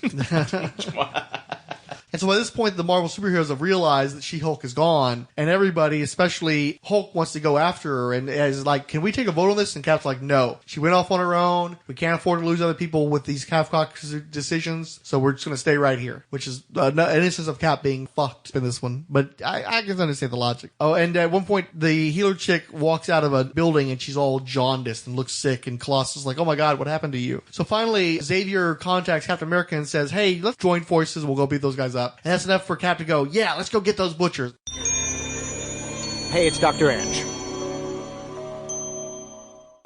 Speaker 3: And so at this point, the Marvel superheroes have realized that She-Hulk is gone, and everybody, especially Hulk, wants to go after her, and is like, can we take a vote on this? And Cap's like, no. She went off on her own. We can't afford to lose other people with these half-cocked decisions, so we're just going to stay right here, which is an instance of Cap being fucked in this one. But I can understand the logic. Oh, and at one point, the healer chick walks out of a building, and she's all jaundiced and looks sick, and Colossus is like, oh my god, what happened to you? So finally, Xavier contacts Captain America and says, hey, let's join forces, we'll go beat those guys up. And that's enough for Cap to go, yeah, let's go get those butchers.
Speaker 21: Hey, it's Dr. Ange.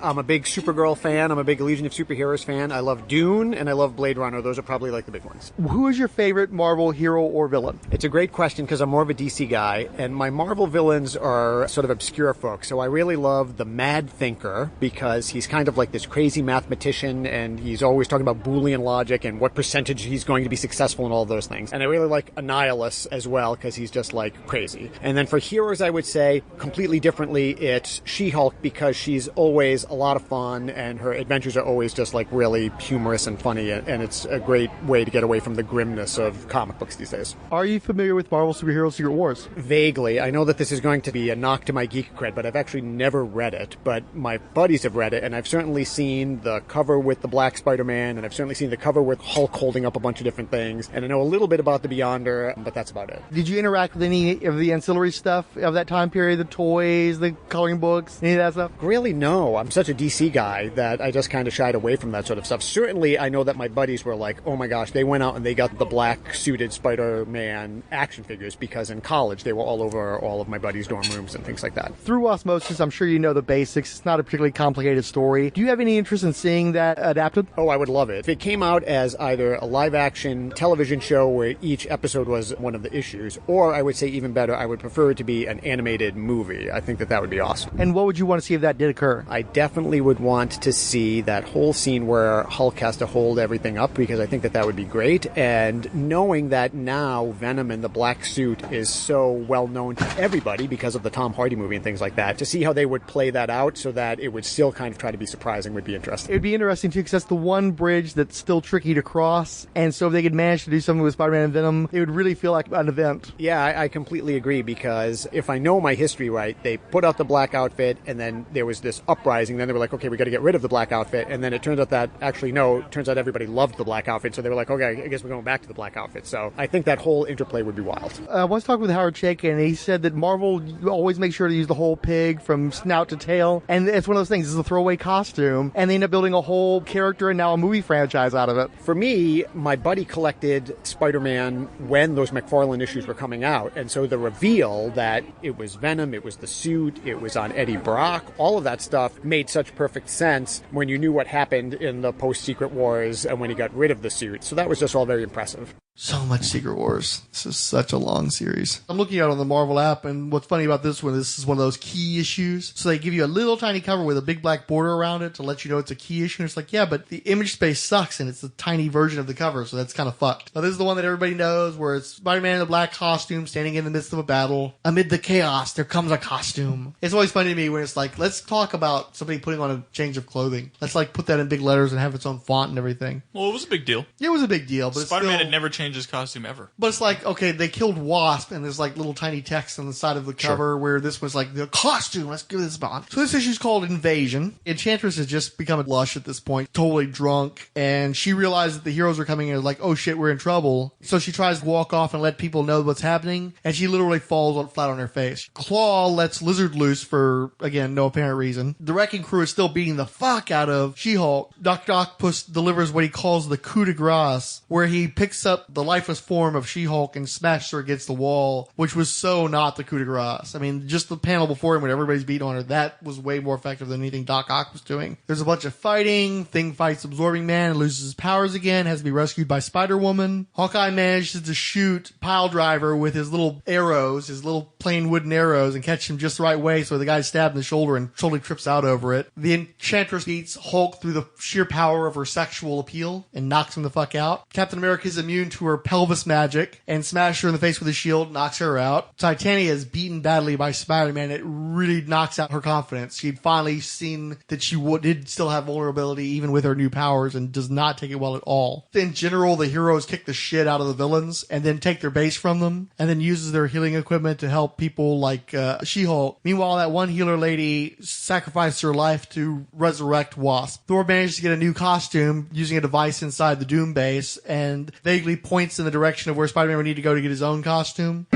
Speaker 21: I'm a big Supergirl fan. I'm a big Legion of Superheroes fan. I love Dune, and I love Blade Runner. Those are probably like the big ones.
Speaker 3: Who is your favorite Marvel hero or villain?
Speaker 21: It's a great question because I'm more of a DC guy, and my Marvel villains are sort of obscure folks. So I really love the Mad Thinker because he's kind of like this crazy mathematician, and he's always talking about Boolean logic and what percentage he's going to be successful in all those things. And I really like Annihilus as well because he's just like crazy. And then for heroes, I would say completely differently, it's She-Hulk because she's always a lot of fun, and her adventures are always just like really humorous and funny, and it's a great way to get away from the grimness of comic books these days.
Speaker 3: Are you familiar with Marvel Superhero Secret Wars?
Speaker 21: Vaguely. I know that this is going to be a knock to my geek cred, but I've actually never read it. But my buddies have read it, and I've certainly seen the cover with the Black Spider-Man, and I've certainly seen the cover with Hulk holding up a bunch of different things, and I know a little bit about the Beyonder, but that's about it.
Speaker 3: Did you interact with any of the ancillary stuff of that time period, the toys, the coloring books, any of that stuff?
Speaker 21: Really, no. I'm such a DC guy that I just kind of shied away from that sort of stuff. Certainly, I know that my buddies were like, oh my gosh, they went out and they got the black suited Spider-Man action figures because in college they were all over all of my buddies' dorm rooms and things like that.
Speaker 3: Through osmosis, I'm sure you know the basics. It's not a particularly complicated story. Do you have any interest in seeing that adapted?
Speaker 21: Oh, I would love it. If it came out as either a live action television show where each episode was one of the issues, or I would say even better, I would prefer it to be an animated movie. I think that that would be awesome.
Speaker 3: And what would you want to see if that did occur?
Speaker 21: I definitely would want to see that whole scene where Hulk has to hold everything up because I think that that would be great. And knowing that now Venom in the black suit is so well known to everybody because of the Tom Hardy movie and things like that, to see how they would play that out so that it would still kind of try to be surprising would be interesting.
Speaker 3: It would be interesting too because that's the one bridge that's still tricky to cross, and so if they could manage to do something with Spider-Man and Venom, it would really feel like an event.
Speaker 21: Yeah, I completely agree because if I know my history right, they put out the black outfit and then there was this uprising, then they were like, okay, we got to get rid of the black outfit, and then it turns out that actually no, it turns out everybody loved the black outfit, so they were like, okay, I guess we're going back to the black outfit. So I think that whole interplay would be wild.
Speaker 3: I once talked with Howard Chaykin, and he said that Marvel always makes sure to use the whole pig from snout to tail, and it's one of those things, it's a throwaway costume, and they end up building a whole character and now a movie franchise out of it.
Speaker 21: For me, my buddy collected Spider-Man when those McFarlane issues were coming out, and so the reveal that it was Venom, it was the suit, it was on Eddie Brock, all of that stuff made such perfect sense when you knew what happened in the post-Secret Wars and when he got rid of the suit. So that was just all very impressive.
Speaker 3: So much Secret Wars. This is such a long series. I'm looking at it on the Marvel app, and what's funny about this one, this is one of those key issues. So they give you a little tiny cover with a big black border around it to let you know it's a key issue. And it's like, yeah, but the image space sucks, and it's a tiny version of the cover, so that's kind of fucked. Now, this is the one that everybody knows, where it's Spider-Man in a black costume standing in the midst of a battle. Amid the chaos, there comes a costume. It's always funny to me when it's like, let's talk about somebody putting on a change of clothing. Let's like put that in big letters and have its own font and everything.
Speaker 7: Well, it was a big deal.
Speaker 3: It was a big deal, but
Speaker 7: Spider-Man had never changed his costume ever.
Speaker 3: But it's like, okay, they killed Wasp, and there's like little tiny text on the side of the cover where this was like the costume. Let's give this on. So this issue's called Invasion. Enchantress has just become a lush at this point, totally drunk, and she realizes that the heroes are coming in and like, oh shit, we're in trouble. So she tries to walk off and let people know what's happening, and she literally falls flat on her face. Claw lets Lizard loose for, again, no apparent reason. The Wrecking Crew is still beating the fuck out of She-Hulk. Dr. Octopus delivers what he calls the coup de grace, where he picks up the lifeless form of She-Hulk and smashed her against the wall, which was so not the coup de grace. I mean, just the panel before him when everybody's beating on her, that was way more effective than anything Doc Ock was doing. There's a bunch of fighting. Thing fights Absorbing Man and loses his powers again, has to be rescued by Spider-Woman. Hawkeye manages to shoot Pile Driver with his little arrows, his little plain wooden arrows, and catch him just the right way so the guy's stabbed in the shoulder and totally trips out over it. The Enchantress beats Hulk through the sheer power of her sexual appeal and knocks him the fuck out. Captain America is immune to to her pelvis magic and smashes her in the face with a shield, knocks her out. Titania is beaten badly by Spider-Man. It really knocks out her confidence. She'd finally seen that she did still have vulnerability even with her new powers and does not take it well at all. In general, the heroes kick the shit out of the villains and then take their base from them and then uses their healing equipment to help people like She-Hulk. Meanwhile, that one healer lady sacrificed her life to resurrect Wasp. Thor manages to get a new costume using a device inside the Doom base and vaguely points in the direction of where Spider-Man would need to go to get his own costume.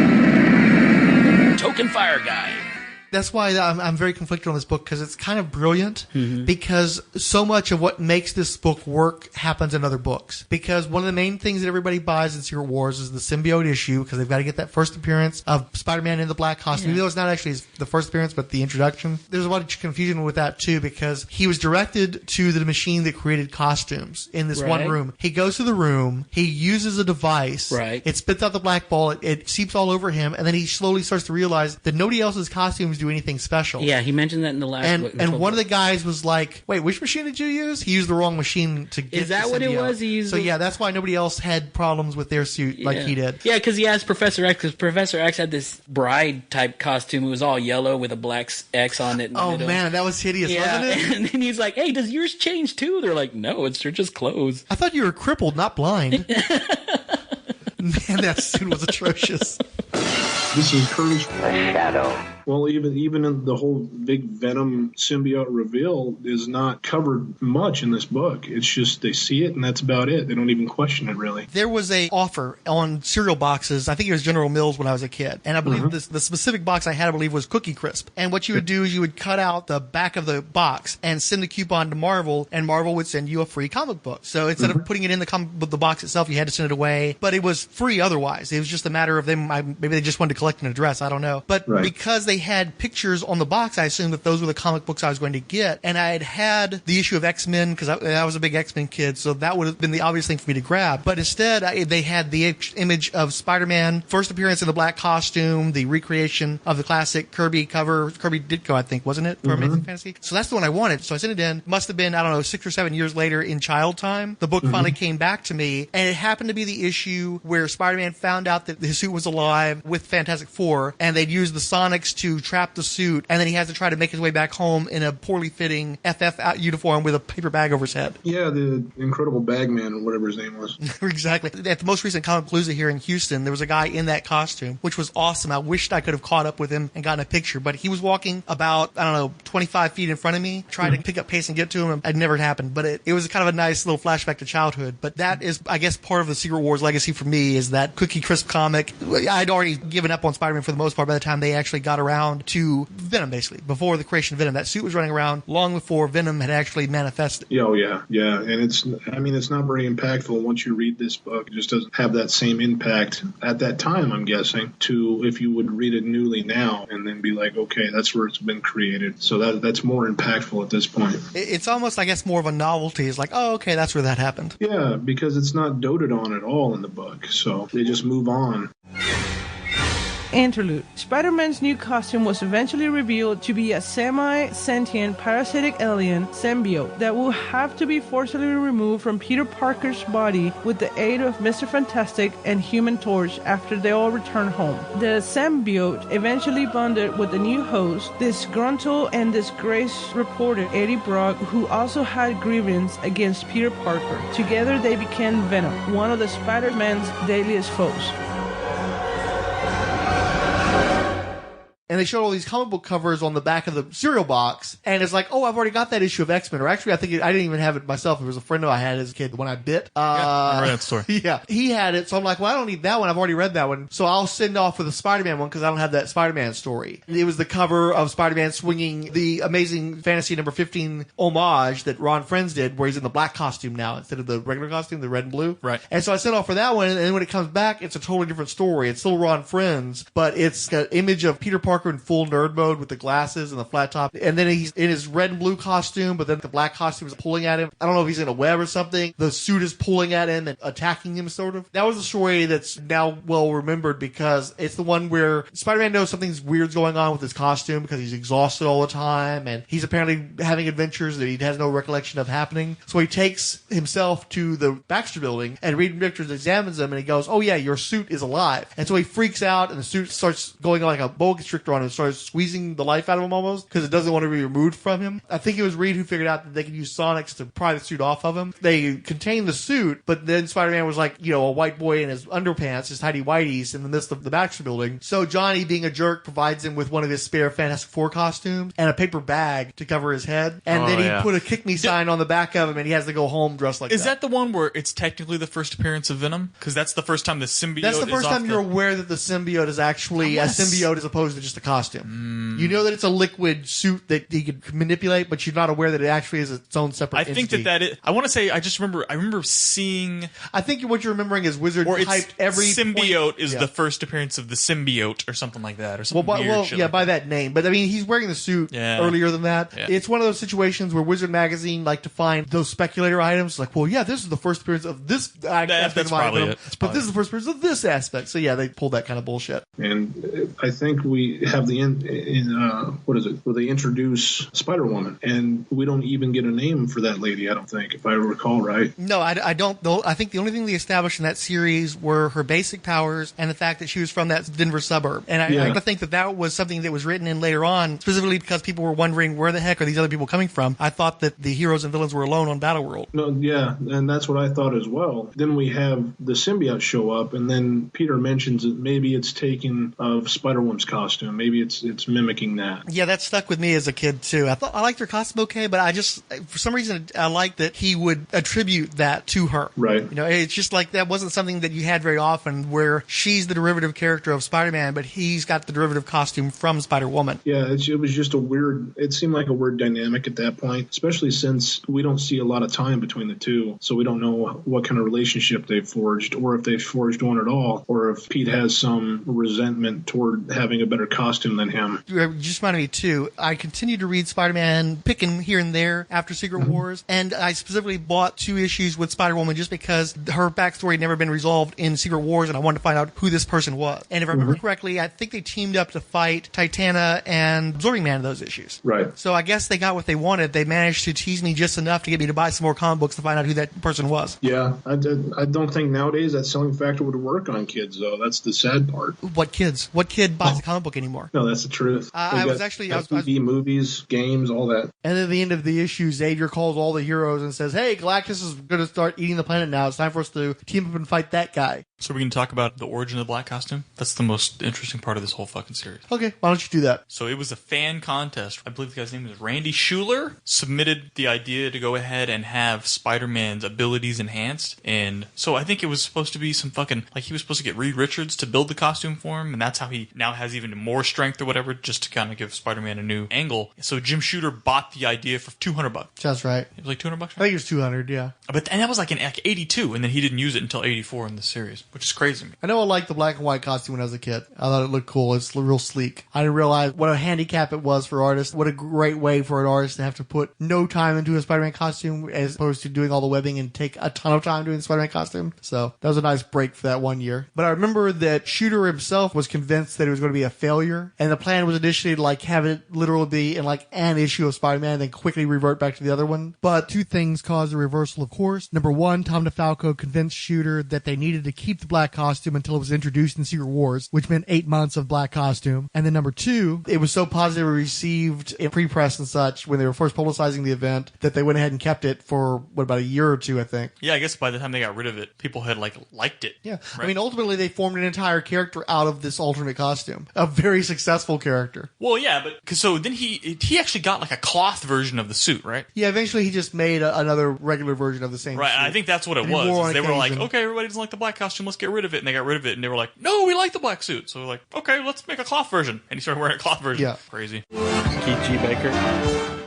Speaker 14: Token fire guy.
Speaker 3: That's why I'm very conflicted on this book, because it's kind of brilliant, because so much of what makes this book work happens in other books. Because one of the main things that everybody buys in Secret Wars is the symbiote issue, because they've got to get that first appearance of Spider-Man in the black costume. Even though it's not actually the first appearance, but the introduction. There's a lot of confusion with that, too, because he was directed to the machine that created costumes in this one room. He goes to the room, he uses a device, it spits out the black ball, it seeps all over him, and then he slowly starts to realize that nobody else's costumes do anything special.
Speaker 14: Yeah, he mentioned that in the last book.
Speaker 3: And one of the guys was like, wait, which machine did you use? He used the wrong machine to get
Speaker 14: Is that what it was? He used
Speaker 3: so yeah, that's why nobody else had problems with their suit like he did.
Speaker 14: Yeah, because he asked Professor X, because Professor X had this bride-type costume. It was all yellow with a black X on it.
Speaker 3: Oh, man, that was hideous, wasn't it?
Speaker 14: And then he's like, hey, does yours change too? They're like, no, they're just clothes.
Speaker 3: I thought you were crippled, not blind. Man, that suit was atrocious.
Speaker 11: This is Curtis. A shadow. Well, even in the whole big Venom symbiote reveal is not covered much in this book. It's just they see it and that's about it. They don't even question it, really.
Speaker 3: There was a offer on cereal boxes. I think it was General Mills when I was a kid. And I believe the specific box I had, I believe, was Cookie Crisp. And what you would do is you would cut out the back of the box and send a coupon to Marvel, and Marvel would send you a free comic book. So instead of putting it in the box itself, you had to send it away. But it was free otherwise. It was just a matter of them, maybe they just wanted to collect an address. I don't know. But because they had pictures on the box, I assumed that those were the comic books I was going to get. And I had the issue of X-Men, because I was a big X-Men kid, so that would have been the obvious thing for me to grab. But instead, they had the image of Spider-Man, first appearance in the black costume, the recreation of the classic Kirby cover. Kirby Ditko, I think, wasn't it, for Amazing Fantasy? So that's the one I wanted. So I sent it in. Must have been, I don't know, 6 or 7 years later in child time. The book finally came back to me, and it happened to be the issue where Spider-Man found out that his suit was alive with Fantastic Four, and they'd used the Sonics to trap the suit, and then he has to try to make his way back home in a poorly fitting FF uniform with a paper bag over his head.
Speaker 11: Yeah, the Incredible Bagman, or whatever his name was.
Speaker 3: Exactly. At the most recent Comic Palooza here in Houston, there was a guy in that costume, which was awesome. I wished I could have caught up with him and gotten a picture, but he was walking about, I don't know, 25 feet in front of me, trying to pick up pace and get to him. It never happened, but it was kind of a nice little flashback to childhood. But that is, I guess, part of the Secret Wars legacy for me, is that Cookie Crisp comic. I'd already given up on Spider-Man for the most part by the time they actually got around to Venom, basically. Before the creation of Venom. That suit was running around long before Venom had actually manifested.
Speaker 11: Oh, yeah. And it's not very impactful once you read this book. It just doesn't have that same impact at that time, I'm guessing, to if you would read it newly now and then be like, okay, that's where it's been created. So that's more impactful at this point.
Speaker 3: It's almost, I guess, more of a novelty. It's like, oh, okay, that's where that happened.
Speaker 11: Yeah, because it's not doted on at all in the book. So they just move on.
Speaker 4: Interlude. Spider-Man's new costume was eventually revealed to be a semi-sentient parasitic alien symbiote that will have to be forcibly removed from Peter Parker's body with the aid of Mr. Fantastic and Human Torch after they all return home. The symbiote eventually bonded with the new host, disgruntled and disgraced reporter Eddie Brock, who also had grievance against Peter Parker. Together they became Venom, one of the Spider-Man's deadliest foes.
Speaker 3: And they showed all these comic book covers on the back of the cereal box. And it's like, oh, I've already got that issue of X-Men. Or actually, I think I didn't even have it myself. It was a friend I had as a kid when I bit.
Speaker 7: I remember that story.
Speaker 3: Yeah. He had it. So I'm like, well, I don't need that one. I've already read that one. So I'll send off with the Spider-Man one because I don't have that Spider-Man story. It was the cover of Spider-Man swinging the Amazing Fantasy number 15 homage that Ron Friends did, where he's in the black costume now instead of the regular costume, the red and blue.
Speaker 7: Right.
Speaker 3: And so I sent off for that one. And then when it comes back, it's a totally different story. It's still Ron Friends, but it's an image of Peter Parker Parker in full nerd mode with the glasses and the flat top. And then he's in his red and blue costume, but then the black costume is pulling at him. I don't know if he's in a web or something. The suit is pulling at him and attacking him, sort of. That was a story that's now well remembered because it's the one where Spider-Man knows something's weird's going on with his costume because he's exhausted all the time and he's apparently having adventures that he has no recollection of happening. So he takes himself to the Baxter building and Reed Richards examines him and he goes, oh yeah, your suit is alive. And so he freaks out and the suit starts going like a boa constrictor on him and starts squeezing the life out of him almost because it doesn't want to be removed from him. I think it was Reed who figured out that they could use Sonics to pry the suit off of him. They contained the suit, but then Spider-Man was like, a white boy in his underpants, his tidy whities in the midst of the Baxter building. So Johnny, being a jerk, provides him with one of his spare Fantastic Four costumes and a paper bag to cover his head. And then he put a kick me sign on the back of him and he has to go home dressed like that.
Speaker 7: Is that the one where it's technically the first appearance of Venom? Because that's the first time the symbiote
Speaker 3: That's the first time you're aware that the symbiote is actually a symbiote as opposed to just a costume. You know that it's a liquid suit that he could manipulate, but you're not aware that it actually is its own separate entity.
Speaker 7: I think that is... I want to say, I remember seeing...
Speaker 3: I think what you're remembering is Wizard hyped every...
Speaker 7: Symbiote is the first appearance of the symbiote or something like that. Or something
Speaker 3: by that name. But I mean, he's wearing the suit earlier than that. Yeah. It's one of those situations where Wizard Magazine like to find those speculator items. Like, well, yeah, this is the first appearance of this aspect of item, but this is the first appearance of this aspect. So yeah, they pulled that kind of bullshit.
Speaker 11: And I think we have the what is it? Where they introduce Spider-Woman, and we don't even get a name for that lady. I don't think, if I recall right.
Speaker 3: No, I don't. Though I think the only thing they established in that series were her basic powers and the fact that she was from that Denver suburb. And I think that was something that was written in later on, specifically because people were wondering where the heck are these other people coming from. I thought that the heroes and villains were alone on Battleworld.
Speaker 11: No, yeah, and that's what I thought as well. Then we have the symbiote show up, and then Peter mentions that maybe it's taken of Spider-Woman's costume. Maybe it's mimicking that.
Speaker 3: Yeah, that stuck with me as a kid too. I liked her costume okay, but I just, for some reason, I liked that he would attribute that to her.
Speaker 11: Right.
Speaker 3: It's just like that wasn't something that you had very often, where she's the derivative character of Spider-Man, but he's got the derivative costume from Spider-Woman.
Speaker 11: Yeah, it was just it seemed like a weird dynamic at that point, especially since we don't see a lot of time between the two, so we don't know what kind of relationship they've forged, or if they've forged one at all, or if Pete has some resentment toward having a better costume than him.
Speaker 3: You just reminded me too, I continued to read Spider-Man, picking here and there after Secret Wars, and I specifically bought 2 issues with Spider-Woman just because her backstory had never been resolved in Secret Wars, and I wanted to find out who this person was. And if I remember correctly, I think they teamed up to fight Titana and Absorbing Man in those issues.
Speaker 11: Right.
Speaker 3: So I guess they got what they wanted. They managed to tease me just enough to get me to buy some more comic books to find out who that person was.
Speaker 11: Yeah, I don't think nowadays that selling factor would work on kids, though. That's the sad part.
Speaker 3: What kids? What kid buys a comic book anymore?
Speaker 11: No, that's the truth.
Speaker 3: I was
Speaker 11: TV, movies, games, all that.
Speaker 3: And at the end of the issue, Xavier calls all the heroes and says, hey, Galactus is going to start eating the planet now. It's time for us to team up and fight that guy.
Speaker 7: So we're going to talk about the origin of the black costume? That's the most interesting part of this whole fucking series.
Speaker 3: Okay, why don't you do that?
Speaker 7: So it was a fan contest. I believe the guy's name was Randy Schuler. Submitted the idea to go ahead and have Spider-Man's abilities enhanced. And so I think it was supposed to be some fucking, like he was supposed to get Reed Richards to build the costume for him. And that's how he now has even more strength or whatever, just to kind of give Spider-Man a new angle. So Jim Shooter bought the idea for $200.
Speaker 3: That's right.
Speaker 7: It was like $200?
Speaker 3: I think it was 200, yeah.
Speaker 7: And that was like in 82, and then he didn't use it until 84 in the series, which is crazy.
Speaker 3: I know I liked the black and white costume when I was a kid. I thought it looked cool. It's real sleek. I didn't realize what a handicap it was for artists. What a great way for an artist to have to put no time into a Spider-Man costume as opposed to doing all the webbing and take a ton of time doing the Spider-Man costume. So that was a nice break for that one year. But I remember that Shooter himself was convinced that it was going to be a failure, and the plan was initially to have it literally be in an issue of Spider-Man, then quickly revert back to the other one. But 2 things caused a reversal, of course. Number 1, Tom DeFalco convinced Shooter that they needed to keep the black costume until it was introduced in Secret Wars, which meant 8 months of black costume. And then number 2, it was so positively received in pre-press and such when they were first publicizing the event that they went ahead and kept it for, about a year or 2, I think.
Speaker 7: Yeah, I guess by the time they got rid of it, people had liked it.
Speaker 3: Yeah. Right? I mean, ultimately they formed an entire character out of this alternate costume. A very successful character.
Speaker 7: Well, yeah, but so then he actually got a cloth version of the suit, right?
Speaker 3: Yeah, eventually he just made another regular version of the same
Speaker 7: right,
Speaker 3: suit.
Speaker 7: I think that's what it was. They were like, okay, everybody doesn't like the black costume, let's get rid of it. And they got rid of it, and they were like, no, we like the black suit. So we're like, okay, let's make a cloth version. And he started wearing a cloth version.
Speaker 3: Yeah.
Speaker 7: Crazy.
Speaker 17: Keith G. Baker.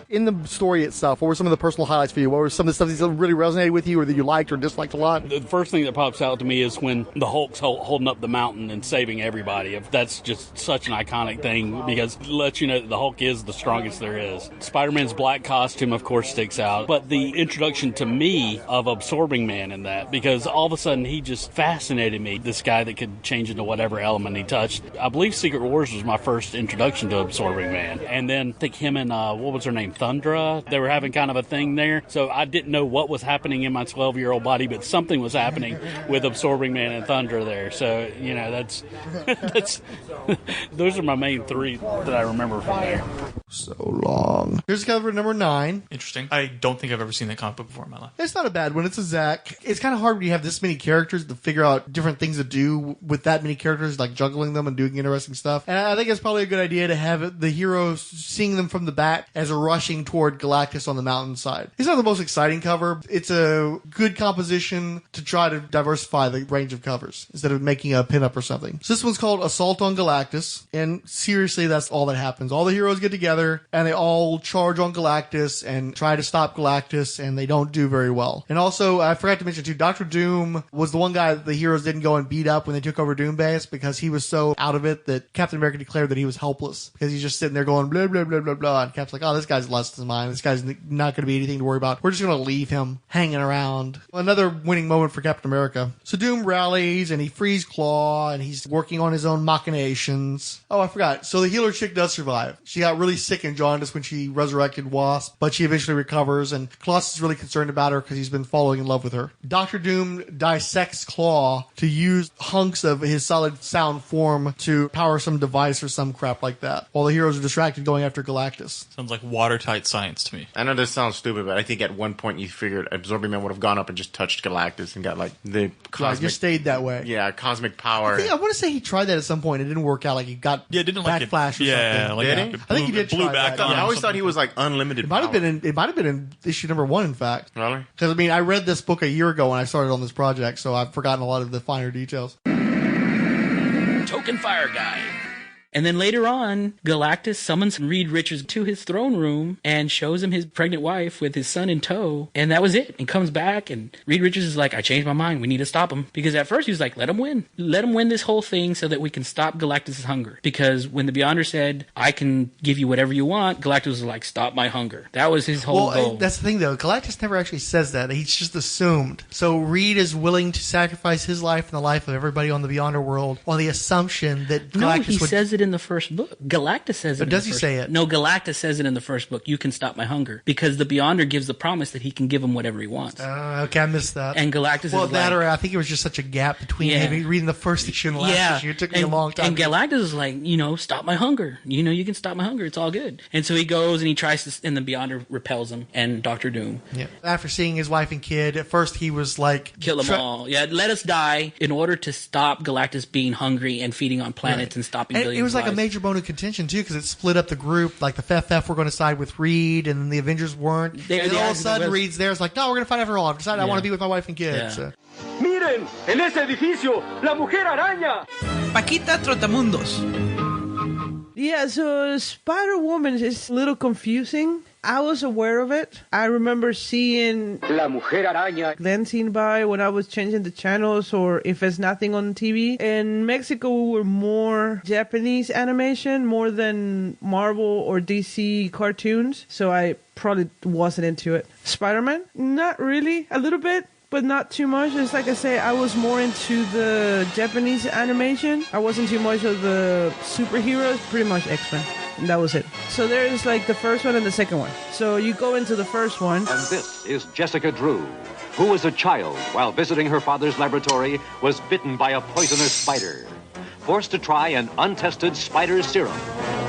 Speaker 3: In the story itself, what were some of the personal highlights for you? What were some of the stuff that really resonated with you or that you liked or disliked a lot?
Speaker 17: The first thing that pops out to me is when the Hulk's holding up the mountain and saving everybody. That's just such an iconic thing because it lets you know that the Hulk is the strongest there is. Spider-Man's black costume, of course, sticks out. But the introduction to me of Absorbing Man in that, because all of a sudden he just fascinated me. This guy that could change into whatever element he touched. I believe Secret Wars was my first introduction to Absorbing Man. And then I think him and, what was her name, Thundra? They were having kind of a thing there. So I didn't know what was happening in my 12-year-old body, but something was happening with Absorbing Man and Thundra there. So, you know, that's those are my main three that I remember from there.
Speaker 3: So long. Here's cover number 9.
Speaker 7: Interesting. I don't think I've ever seen that comic book before in my life.
Speaker 3: It's not a bad one. It's a Zach. It's kind of hard when you have this many characters to figure out different things to do with that many characters, like juggling them and doing interesting stuff. And I think it's probably a good idea to have the heroes seeing them from the back as a rushing toward Galactus on the mountainside. It's not the most exciting cover. It's a good composition to try to diversify the range of covers instead of making a pinup or something. So this one's called Assault on Galactus. And seriously, that's all that happens. All the heroes get together and they all charge on Galactus and try to stop Galactus, and they don't do very well. And also, I forgot to mention too, Dr. Doom was the one guy that the heroes didn't go and beat up when they took over Doom Base because he was so out of it that Captain America declared that he was helpless because he's just sitting there going blah, blah, blah, blah, blah. And Cap's like, oh, this guy's less than mine. This guy's not going to be anything to worry about. We're just going to leave him hanging around. Another winning moment for Captain America. So Doom rallies and he frees Claw and he's working on his own machinations. Oh, I forgot. So the healer chick does survive. She got really sick and jaundiced when she resurrected Wasp, but she eventually recovers, and Colossus is really concerned about her because he's been falling in love with her. Dr. Doom dissects Claw to use hunks of his solid sound form to power some device or some crap like that, while the heroes are distracted going after Galactus.
Speaker 7: Sounds like watertight science to me.
Speaker 9: I know this sounds stupid, but I think at one point you figured Absorbing Man would have gone up and just touched Galactus and got like the cosmic...
Speaker 3: Yeah, just stayed that way.
Speaker 9: Yeah, cosmic power.
Speaker 3: I want to say he tried that at some point. It didn't work out. Like he got backflash or something.
Speaker 7: Yeah, like
Speaker 9: did he?
Speaker 3: I think he did
Speaker 7: blew
Speaker 3: try
Speaker 7: back
Speaker 3: that.
Speaker 7: on
Speaker 9: I always thought he was like unlimited
Speaker 3: It might have been in issue number 1, in fact.
Speaker 9: Really?
Speaker 3: Because, I mean, I read this book a year ago when I started on this project, so I've forgotten a lot of the finer details.
Speaker 14: Token Fire Guy. And then later on, Galactus summons Reed Richards to his throne room and shows him his pregnant wife with his son in tow. And that was it. And comes back, and Reed Richards is like, I changed my mind. We need to stop him. Because at first he was like, let him win. Let him win this whole thing so that we can stop Galactus' hunger. Because when the Beyonder said, I can give you whatever you want, Galactus was like, stop my hunger. That was his whole goal.
Speaker 3: That's the thing, though. Galactus never actually says that. He's just assumed. So Reed is willing to sacrifice his life and the life of everybody on the Beyonder world on the assumption that Galactus
Speaker 14: No, he says it in the first book. Galactus says it.
Speaker 3: But does he say it?
Speaker 14: No, Galactus says it in the first book. You can stop my hunger. Because the Beyonder gives the promise that he can give him whatever he wants.
Speaker 3: Okay, I missed that.
Speaker 14: And Galactus
Speaker 3: or I think it was just such a gap between maybe reading the first issue and the last issue. It took me a long time.
Speaker 14: And Galactus is like, stop my hunger. You can stop my hunger. It's all good. And so he goes and he tries to, and the Beyonder repels him and Dr. Doom.
Speaker 3: Yeah. After seeing his wife and kid, at first he was like...
Speaker 14: Kill them all. Yeah, let us die in order to stop Galactus being hungry and feeding on planets and stopping billions of lives.
Speaker 3: It was like a major bone of contention, too, because it split up the group. Like the FF were going to side with Reed, and the Avengers weren't. And all of a sudden, Reed's there. It's like, no, we're going to fight everyone. I've decided I want to be with my wife and kids.
Speaker 13: So. Miren, en ese edificio, la mujer araña.
Speaker 4: Pekita Trotamundos. Yeah, so Spider-Woman is a little confusing. I was aware of it. I remember seeing
Speaker 13: La Mujer Araña
Speaker 4: glancing by when I was changing the channels or if there's nothing on TV. In Mexico, we were more Japanese animation, more than Marvel or DC cartoons. So I probably wasn't into it. Spider-Man? Not really. A little bit. But not too much. It's like I say, I was more into the Japanese animation. I wasn't too much of the superheroes. Pretty much X-Men. And that was it. So there's like the first one and the second one. So you go into the first one.
Speaker 1: And this is Jessica Drew, who as a child, while visiting her father's laboratory, was bitten by a poisonous spider. Forced to try an untested spider serum,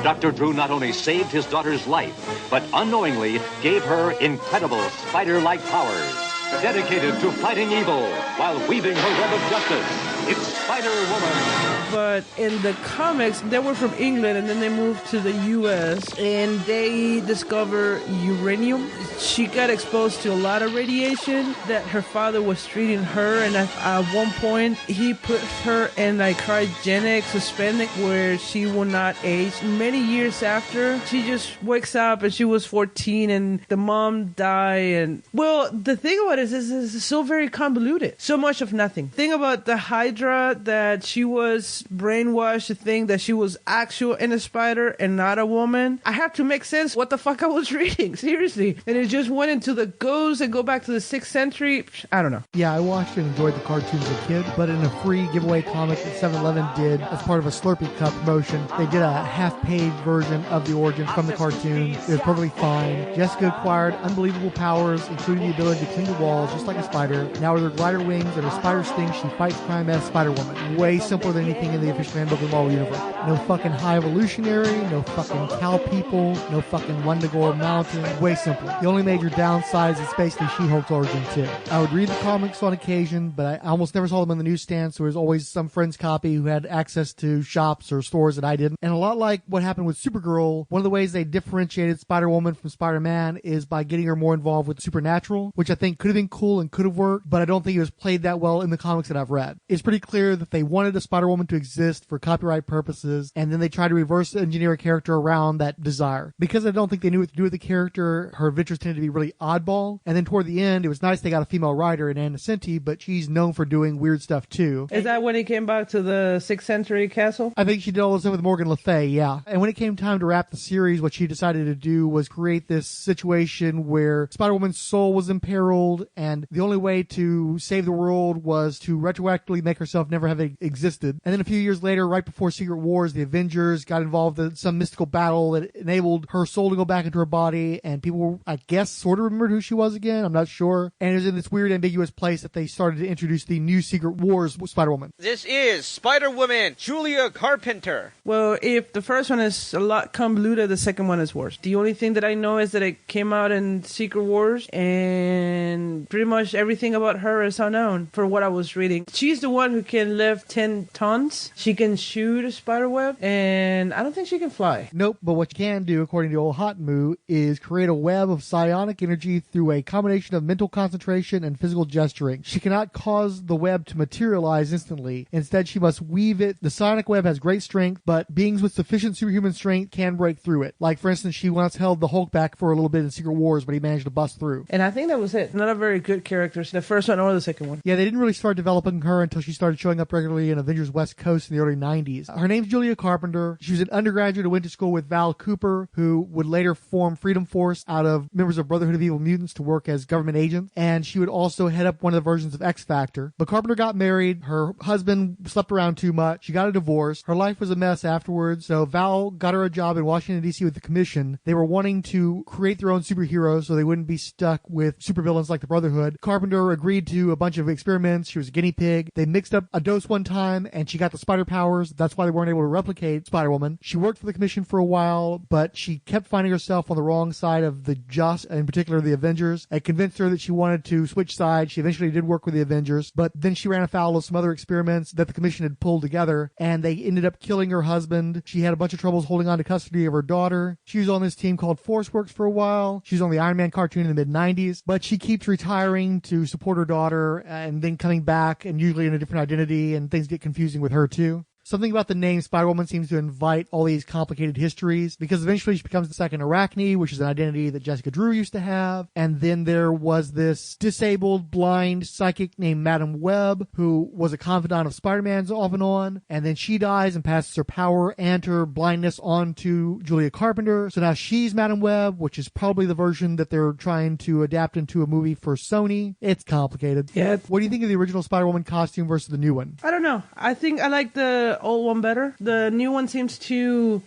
Speaker 1: Dr. Drew not only saved his daughter's life, but unknowingly gave her incredible spider-like powers. Dedicated to fighting evil while weaving her web of justice, it's Spider-Woman.
Speaker 4: But in the comics, they were from England and then they moved to the U.S. and they discovered uranium. She got exposed to a lot of radiation that her father was treating her, and at one point he put her in like cryogenic suspended where she will not age. Many years after, she just wakes up and she was 14 and the mom died. And well, the thing about it is it's so very convoluted. So much of nothing. Thing about the Hydra, that she was brainwashed to think that she was actual in a spider and not a woman. I have to make sense what the fuck I was reading, seriously. And it just went into the ghosts and go back to the 6th century. I don't know.
Speaker 3: Yeah, I watched and enjoyed the cartoons as a kid, but in a free giveaway comic that 7-Eleven did as part of a Slurpee Cup promotion, they did a half-page version of the origin from the cartoon. It was perfectly fine. Jessica acquired unbelievable powers, including the ability to cling to walls just like a spider. Now with her glider wings and her spider sting, she fights crime as Spider-Woman. Way simpler than anything in the official handbook of the Marvel Universe. No fucking high evolutionary, no fucking cow people, no fucking Wendigo Mountain. Way simpler. The only major downside is basically She-Hulk's origin too. I would read the comics on occasion, but I almost never saw them on the newsstand, so there was always some friend's copy who had access to shops or stores that I didn't. And a lot like what happened with Supergirl, one of the ways they differentiated Spider-Woman from Spider-Man is by getting her more involved with the supernatural, which I think could have been cool and could have worked, but I don't think it was played that well in the comics that I've read. It's pretty clear that they wanted a Spider-Woman to exist for copyright purposes, and then they tried to reverse engineer a character around that desire. Because I don't think they knew what to do with the character, her adventures tended to be really oddball, and then toward the end, it was nice they got a female writer in Anna Cinti, but she's known for doing weird stuff too.
Speaker 4: Is that when he came back to the 6th century castle?
Speaker 3: I think she did all this stuff with Morgan Le Fay, yeah. And when it came time to wrap the series, what she decided to do was create this situation where Spider-Woman's soul was imperiled, and the only way to save the world was to retroactively make herself never have existed. And then a few years later, right before Secret Wars, the Avengers got involved in some mystical battle that enabled her soul to go back into her body, and people, I guess, sort of remembered who she was again. I'm not sure. And it was in this weird, ambiguous place that they started to introduce the new Secret Wars Spider-Woman.
Speaker 2: This is Spider-Woman, Julia Carpenter.
Speaker 4: Well, if the first one is a lot convoluted, the second one is worse. The only thing that I know is that it came out in Secret Wars, and pretty much everything about her is unknown for what I was reading. She's the one who can lift 10 tons. She can shoot a spider web, and I don't think she can fly.
Speaker 3: Nope, but what you can do, according to old Hot Moo, is create a web of psionic energy through a combination of mental concentration and physical gesturing. She cannot cause the web to materialize instantly. Instead, she must weave it. The psionic web has great strength, but beings with sufficient superhuman strength can break through it. Like, for instance, she once held the Hulk back for a little bit in Secret Wars, but he managed to bust through.
Speaker 4: And I think that was it. Not a very good character, the first one or the second one.
Speaker 3: Yeah, they didn't really start developing her until she started showing up regularly in Avengers West Coast in the early 90s. Her name's Julia Carpenter. She was an undergraduate who went to school with Val Cooper, who would later form Freedom Force out of members of Brotherhood of Evil Mutants to work as government agents. And she would also head up one of the versions of X Factor. But Carpenter got married. Her husband slept around too much. She got a divorce. Her life was a mess afterwards. So Val got her a job in Washington, D.C. with the Commission. They were wanting to create their own superheroes so they wouldn't be stuck with supervillains like the Brotherhood. Carpenter agreed to a bunch of experiments. She was a guinea pig. They mixed up a dose one time and she got the spider powers. That's why they weren't able to replicate Spider-Woman. She worked for the Commission for a while, but she kept finding herself on the wrong side of the just, in particular the Avengers. It convinced her that she wanted to switch sides. She eventually did work with the Avengers, but then she ran afoul of some other experiments that the Commission had pulled together, and they ended up killing her husband. She had a bunch of troubles holding on to custody of her daughter. She was on this team called ForceWorks for a while. She was on the Iron Man cartoon in the mid-90s, but she keeps retiring to support her daughter and then coming back, and usually in a different identity, and things get confusing with her too. Something about the name Spider-Woman seems to invite all these complicated histories, because eventually she becomes the second Arachne, which is an identity that Jessica Drew used to have. And then there was this disabled, blind psychic named Madam Web, who was a confidant of Spider-Man's off and on. And then she dies and passes her power and her blindness on to Julia Carpenter. So now she's Madam Web, which is probably the version that they're trying to adapt into a movie for Sony. It's complicated.
Speaker 4: Yeah.
Speaker 3: What do you think of the original Spider-Woman costume versus the new one?
Speaker 4: I don't know. I think I like the the old one better. The new one seems too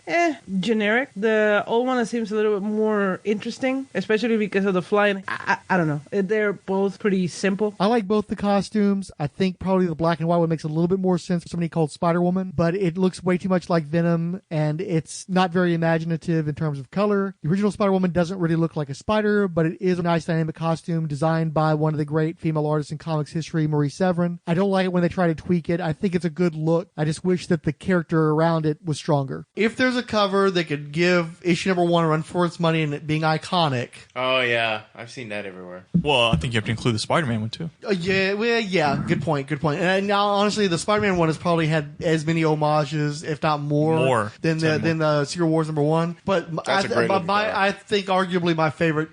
Speaker 4: generic. The old one seems a little bit more interesting, especially because of the flying. I don't know. They're both pretty simple.
Speaker 3: I like both the costumes. I think probably the black and white one makes a little bit more sense for somebody called Spider-Woman, but it looks way too much like Venom, and it's not very imaginative in terms of color. The original Spider-Woman doesn't really look like a spider, but it is a nice dynamic costume designed by one of the great female artists in comics history, Marie Severin. I don't like it when they try to tweak it. I think it's a good look. I just wish that the character around it was stronger. If there's a cover that could give issue number 1 a run for its money and it being iconic.
Speaker 9: Oh, yeah. I've seen that everywhere.
Speaker 7: Well, I think you have to include the Spider-Man one, too.
Speaker 3: Yeah. Good point. And now, honestly, the Spider-Man one has probably had as many homages, if not more than the Secret Wars number 1. But I think arguably my favorite.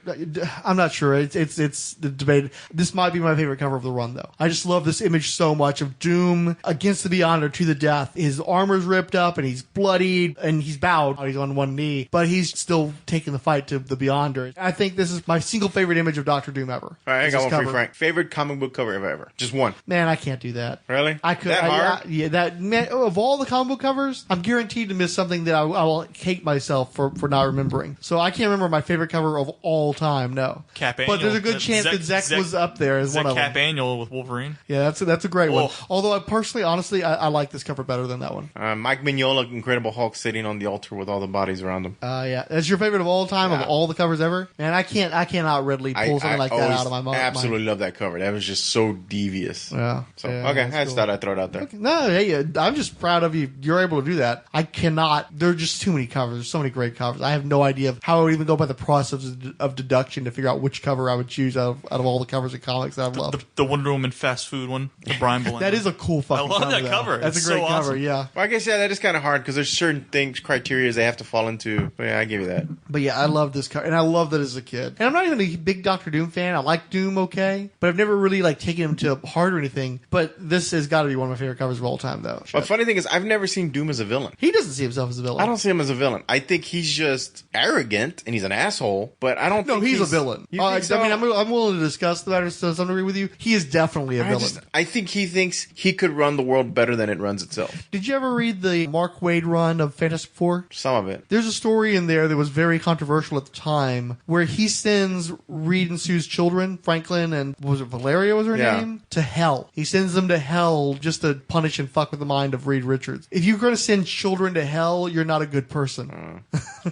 Speaker 3: I'm not sure. It's the debate. This might be my favorite cover of the run, though. I just love this image so much of Doom against the Beyonder to the death. His armor's ripped up and he's bloodied and he's bowed. He's on one knee, but he's still taking the fight to the Beyonder. I think this is my single favorite image of Dr. Doom ever.
Speaker 9: All right, I got one for you, Frank. Favorite comic book cover ever. Just one.
Speaker 3: Man, I can't do that.
Speaker 9: Really?
Speaker 3: I could.
Speaker 9: That hard?
Speaker 3: Of all the comic book covers, I'm guaranteed to miss something that I will hate myself for not remembering. So I can't remember my favorite cover of all time. No.
Speaker 7: Cap
Speaker 3: Annual. But there's a good chance that Zek was up there as one of them.
Speaker 7: Cap Annual with Wolverine.
Speaker 3: Yeah, that's a great one. Although I personally, honestly, I like this cover better than that one.
Speaker 9: Mike Mignola, Incredible Hulk, sitting on the altar with all the bodies around him.
Speaker 3: Yeah, that's your favorite of all time of all the covers ever. Man, I cannot readily pull something like that out of my mind.
Speaker 9: I absolutely love that cover. That was just so devious.
Speaker 3: Yeah.
Speaker 9: So okay, I just thought I'd throw it out there.
Speaker 3: Okay. No, hey, I'm just proud of you. You're able to do that. I cannot. There are just too many covers. There's so many great covers. I have no idea of how I would even go by the process of deduction to figure out which cover I would choose out of all the covers of comics that I've loved.
Speaker 7: The Wonder Woman fast food one, the Brian Bolland.
Speaker 3: That is a cool fucking cover.
Speaker 7: I love that cover.
Speaker 3: That's a great cover, yeah.
Speaker 9: Well, I guess, that is kind of hard because there's certain criteria they have to fall into. But yeah, I give you that.
Speaker 3: But yeah, I love this cover, and I love that as a kid. And I'm not even a big Doctor Doom fan. I like Doom okay, but I've never really taken him to heart or anything. But this has got to be one of my favorite covers of all time, though.
Speaker 9: But funny thing is, I've never seen Doom as a villain.
Speaker 3: He doesn't see himself as a villain.
Speaker 9: I don't see him as a villain. I think he's just arrogant and he's an asshole. But I don't.
Speaker 3: No, he's a villain.
Speaker 9: So?
Speaker 3: I mean, I'm willing to discuss the matter to some degree with you. He is definitely a villain.
Speaker 9: I think he thinks he could run the world better than it runs itself.
Speaker 3: Did you ever read the Mark Waid run of Fantastic Four?
Speaker 9: Some of it.
Speaker 3: There's a story in there that was very controversial at the time where he sends Reed and Sue's children, Franklin and was it Valeria was her name, to hell. He sends them to hell just to punish and fuck with the mind of Reed Richards. If you're going to send children to hell, you're not a good person.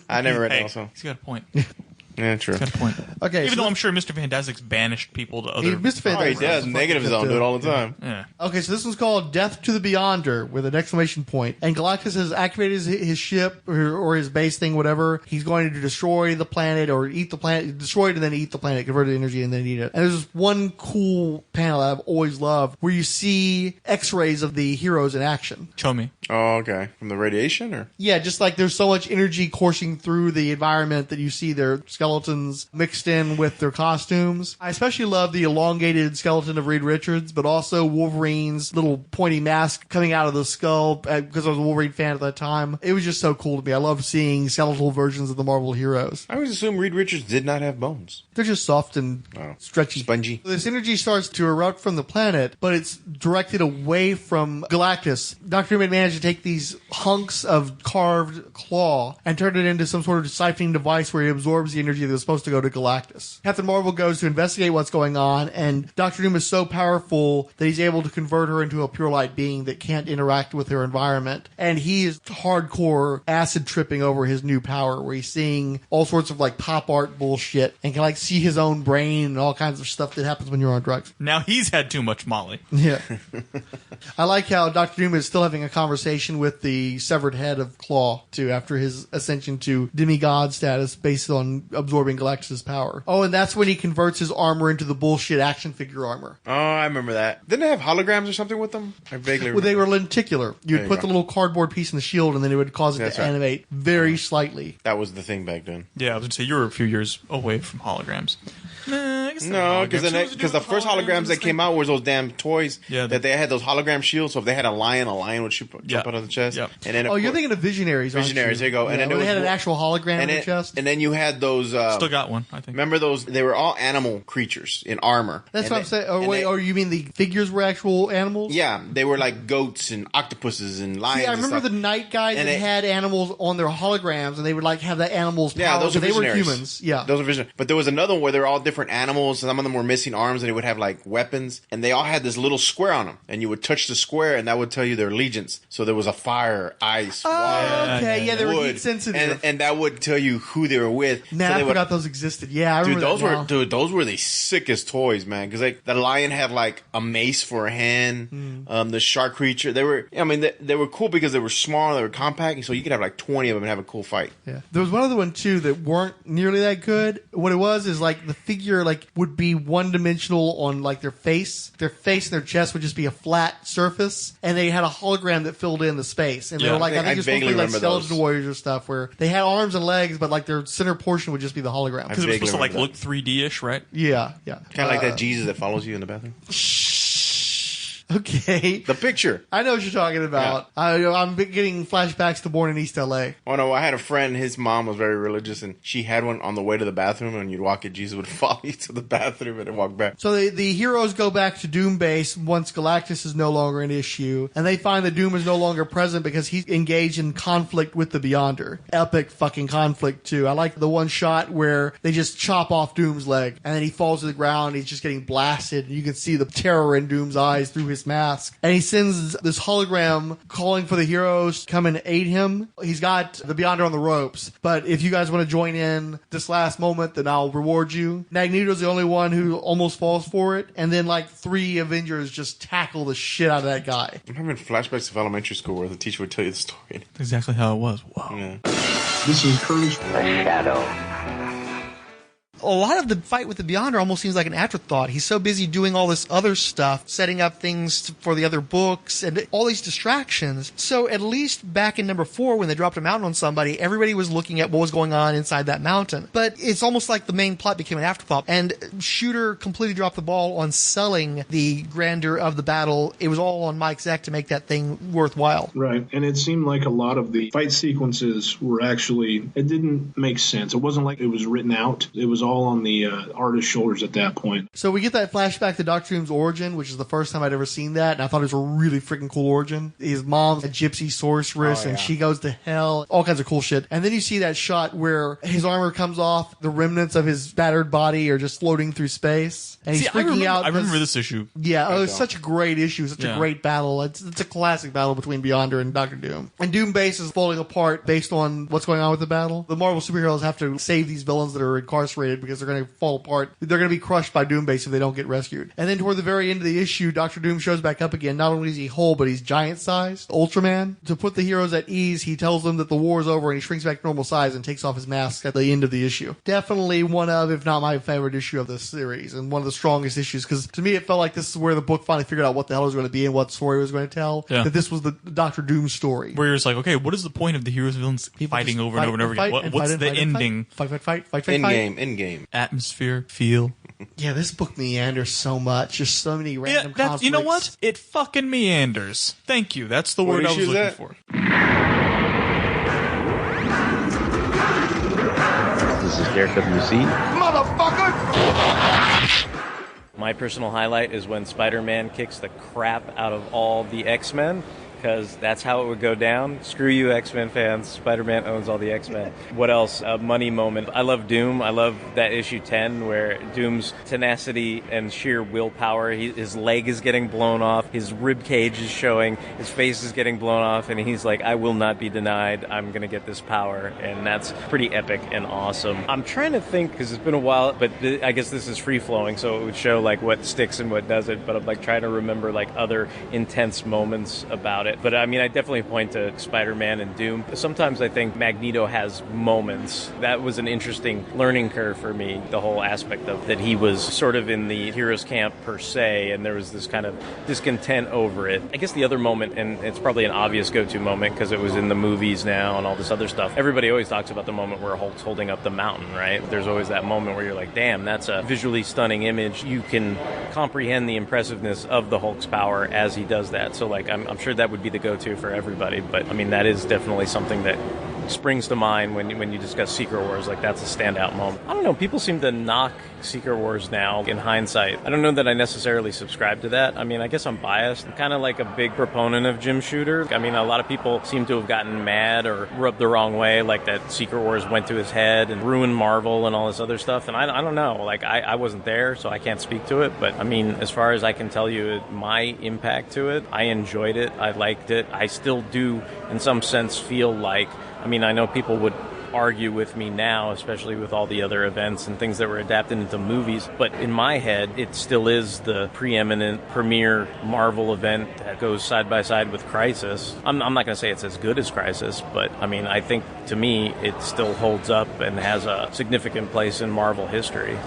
Speaker 9: I never read it also.
Speaker 7: He's got a point.
Speaker 9: Yeah, true.
Speaker 7: He's got a point.
Speaker 3: Okay,
Speaker 7: Even though I'm sure Mr. Fantastic's banished people to other...
Speaker 3: Mr. Fantastic
Speaker 9: he does. Negative zone. Do it all the time.
Speaker 7: Yeah.
Speaker 3: Okay, so this one's called Death to the Beyonder with an exclamation point. And Galactus has activated his ship or his base thing, whatever. He's going to destroy the planet or eat the planet, destroy it and then eat the planet, convert it to energy and then eat it. And there's this one cool panel that I've always loved where you see x-rays of the heroes in action.
Speaker 7: Show me.
Speaker 9: Oh, okay. From the radiation or?
Speaker 3: Yeah, just like there's so much energy coursing through the environment that you see their skeletons mixed in with their costumes. I especially love the elongated skeleton of Reed Richards, but also Wolverine's little pointy mask coming out of the skull because I was a Wolverine fan at that time. It was just so cool to me. I love seeing skeletal versions of the Marvel heroes.
Speaker 9: I always assume Reed Richards did not have bones.
Speaker 3: They're just soft and stretchy.
Speaker 9: Spongy.
Speaker 3: This energy starts to erupt from the planet, but it's directed away from Galactus. Dr. Doom managed to take these hunks of carved claw and turn it into some sort of siphoning device where he absorbs the energy that was supposed to go to Galactus. Captain Marvel goes to investigate what's going on, and Dr. Doom is so powerful that he's able to convert her into a pure light being that can't interact with her environment. And he is hardcore acid tripping over his new power, where he's seeing all sorts of pop art bullshit and can see his own brain and all kinds of stuff that happens when you're on drugs.
Speaker 7: Now he's had too much Molly.
Speaker 3: Yeah. I like how Dr. Doom is still having a conversation with the severed head of Claw, too, after his ascension to demigod status based on absorbing Galactus' power. Oh, and that's when he converts his armor into the bullshit action figure armor.
Speaker 9: Oh, I remember that. Didn't they have holograms or something with them? I vaguely remember.
Speaker 3: Well, they were lenticular. You'd put the little cardboard piece in the shield, and then it would cause it to animate very slightly.
Speaker 9: That was the thing back then.
Speaker 7: Yeah, I was going to say, you were a few years away from holograms. I guess
Speaker 9: No, because the first holograms that came out was those damn toys that they had those hologram shields. So if they had a lion would jump out of the chest.
Speaker 7: Yep.
Speaker 9: And then
Speaker 3: you're thinking of Visionaries.
Speaker 9: Visionaries, there you go.
Speaker 3: Yeah,
Speaker 9: and then
Speaker 3: they had an actual hologram in the chest.
Speaker 9: And then you had those.
Speaker 7: Still got one, I think.
Speaker 9: Remember those? They were all animal creatures in armor.
Speaker 3: That's what I'm saying. Or you mean the figures were actual animals?
Speaker 9: Yeah, they were like goats and octopuses and lions.
Speaker 3: See, I remember the night guys that had animals on their holograms, and they would like have the animals.
Speaker 9: Yeah, those are
Speaker 3: they were
Speaker 9: Visionaries.
Speaker 3: humans. Yeah,
Speaker 9: those are Visionaries. But there was another one where they're all different animals. Some of them were missing arms, and they would have like weapons, and they all had this little square on them, and you would touch the square, and that would tell you their allegiance. So there was a fire, ice, water,
Speaker 3: they were
Speaker 9: wood,
Speaker 3: heat sensitive,
Speaker 9: and that would tell you who they were with.
Speaker 3: Nah,
Speaker 9: so
Speaker 3: I forgot those existed. Yeah, I remember
Speaker 9: those were the sickest toys, man. Because like the lion had like a mace for a hand. The shark creature, they were cool because they were small, they were compact, so you could have like 20 of them and have a cool fight.
Speaker 3: Yeah, there was one other one too that weren't nearly that good. What it was is like the figure like would be one dimensional on like their face. Their face and their chest would just be a flat surface, and they had a hologram that filled in the space. And they were like, I think you're supposed to be like Skeleton Warriors or stuff, where they had arms and legs, but like their center portion would just be the hologram.
Speaker 7: Because it was supposed to like look 3D-ish, right?
Speaker 3: Yeah.
Speaker 9: Kind of like that Jesus that follows you in the bathroom.
Speaker 3: Okay.
Speaker 9: The picture.
Speaker 3: I know what you're talking about. Yeah. I'm getting flashbacks to Born in East LA.
Speaker 9: Oh no, I had a friend, his mom was very religious, and she had one on the way to the bathroom, and you'd walk in, Jesus would follow you to the bathroom and then walk back.
Speaker 3: So the heroes go back to Doom Base once Galactus is no longer an issue, and they find that Doom is no longer present because he's engaged in conflict with the Beyonder. Epic fucking conflict too. I like the one shot where they just chop off Doom's leg, and then he falls to the ground, he's just getting blasted, and you can see the terror in Doom's eyes through his mask, and he sends this hologram calling for the heroes to come and aid him. He's got the Beyonder on the ropes, but if you guys want to join in this last moment, then I'll reward you. Magneto's the only one who almost falls for it, and then like 3 Avengers just tackle the shit out of that guy.
Speaker 9: I'm having flashbacks of elementary school where the teacher would tell you the story.
Speaker 7: That's exactly how it was. Wow.
Speaker 9: Yeah.
Speaker 11: This is Courage.
Speaker 5: The Shadow.
Speaker 6: A lot of the fight with the Beyonder almost seems like an afterthought. He's so busy doing all this other stuff, setting up things for the other books, and all these distractions. So at least back in number 4, when they dropped a mountain on somebody, everybody was looking at what was going on inside that mountain. But it's almost like the main plot became an afterthought. And Shooter completely dropped the ball on selling the grandeur of the battle. It was all on Mike Zeck to make that thing worthwhile.
Speaker 11: Right. And it seemed like a lot of the fight sequences were actually, it didn't make sense. It wasn't like it was written out. It was all on the artist's shoulders at that point.
Speaker 3: So we get that flashback to Dr. Doom's origin, which is the first time I'd ever seen that, and I thought it was a really freaking cool origin. His mom's a gypsy sorceress, and she goes to hell, all kinds of cool shit. And then you see that shot where his armor comes off, the remnants of his battered body are just floating through space, and he's freaking out.
Speaker 7: I remember this issue.
Speaker 3: Yeah, it's such a great issue, such a great battle. It's a classic battle between Beyonder and Dr. Doom. And Doom Base is falling apart based on what's going on with the battle. The Marvel superheroes have to save these villains that are incarcerated because they're going to fall apart. They're going to be crushed by Doom Base if they don't get rescued. And then toward the very end of the issue, Dr. Doom shows back up again. Not only is he whole, but he's giant-sized. Ultraman. To put the heroes at ease, he tells them that the war is over and he shrinks back to normal size and takes off his mask at the end of the issue. Definitely one of, if not my favorite issue of the series, and one of the strongest issues, because to me it felt like this is where the book finally figured out what the hell it was going to be and what story it was going to tell.
Speaker 7: Yeah.
Speaker 3: That this was the Dr. Doom story.
Speaker 7: Where it's like, okay, what is the point of the heroes and villains fighting over and over and over again? What's the ending?
Speaker 3: Fight.
Speaker 9: Endgame.
Speaker 7: Atmosphere, feel.
Speaker 3: Yeah, this book meanders so much. Just so many random conflicts.
Speaker 7: You know what? It fucking meanders. Thank you. That's the word I was looking for.
Speaker 19: This is Derek WC.
Speaker 8: Motherfucker!
Speaker 19: My personal highlight is when Spider-Man kicks the crap out of all the X-Men, because that's how it would go down. Screw you, X-Men fans. Spider-Man owns all the X-Men. What else? A money moment. I love Doom. I love that issue 10 where Doom's tenacity and sheer willpower, his leg is getting blown off, his rib cage is showing, his face is getting blown off, and he's like, I will not be denied. I'm going to get this power. And that's pretty epic and awesome. I'm trying to think, because it's been a while, but I guess this is free-flowing, so it would show like what sticks and what doesn't, but I'm like trying to remember like other intense moments about about it. But I mean, I definitely point to Spider-Man and Doom. Sometimes I think Magneto has moments. That was an interesting learning curve for me, the whole aspect of that he was sort of in the heroes camp per se, and there was this kind of discontent over it. I guess the other moment, and it's probably an obvious go-to moment because it was in the movies now and all this other stuff, everybody always talks about the moment where Hulk's holding up the mountain, right? There's always that moment where you're like, damn, that's a visually stunning image. You can comprehend the impressiveness of the Hulk's power as he does that. So, like, I'm sure that would be the go-to for everybody. But, I mean, that is definitely something that springs to mind when you discuss Secret Wars. Like, that's a standout moment. I don't know. People seem to knock Secret Wars now in hindsight. I don't know that I necessarily subscribe to that. I mean, I guess I'm biased. I'm kind of like a big proponent of Jim Shooter. I mean, a lot of people seem to have gotten mad or rubbed the wrong way, like that Secret Wars went to his head and ruined Marvel and all this other stuff. And I don't know. Like, I wasn't there, so I can't speak to it. But, I mean, as far as I can tell you, my impact to it, I enjoyed it. I liked it. I still do, in some sense, feel like, I mean, I know people would argue with me now, especially with all the other events and things that were adapted into movies, but in my head, it still is the preeminent premier Marvel event that goes side by side with Crisis. I'm not going to say it's as good as Crisis, but I mean, I think to me, it still holds up and has a significant place in Marvel history.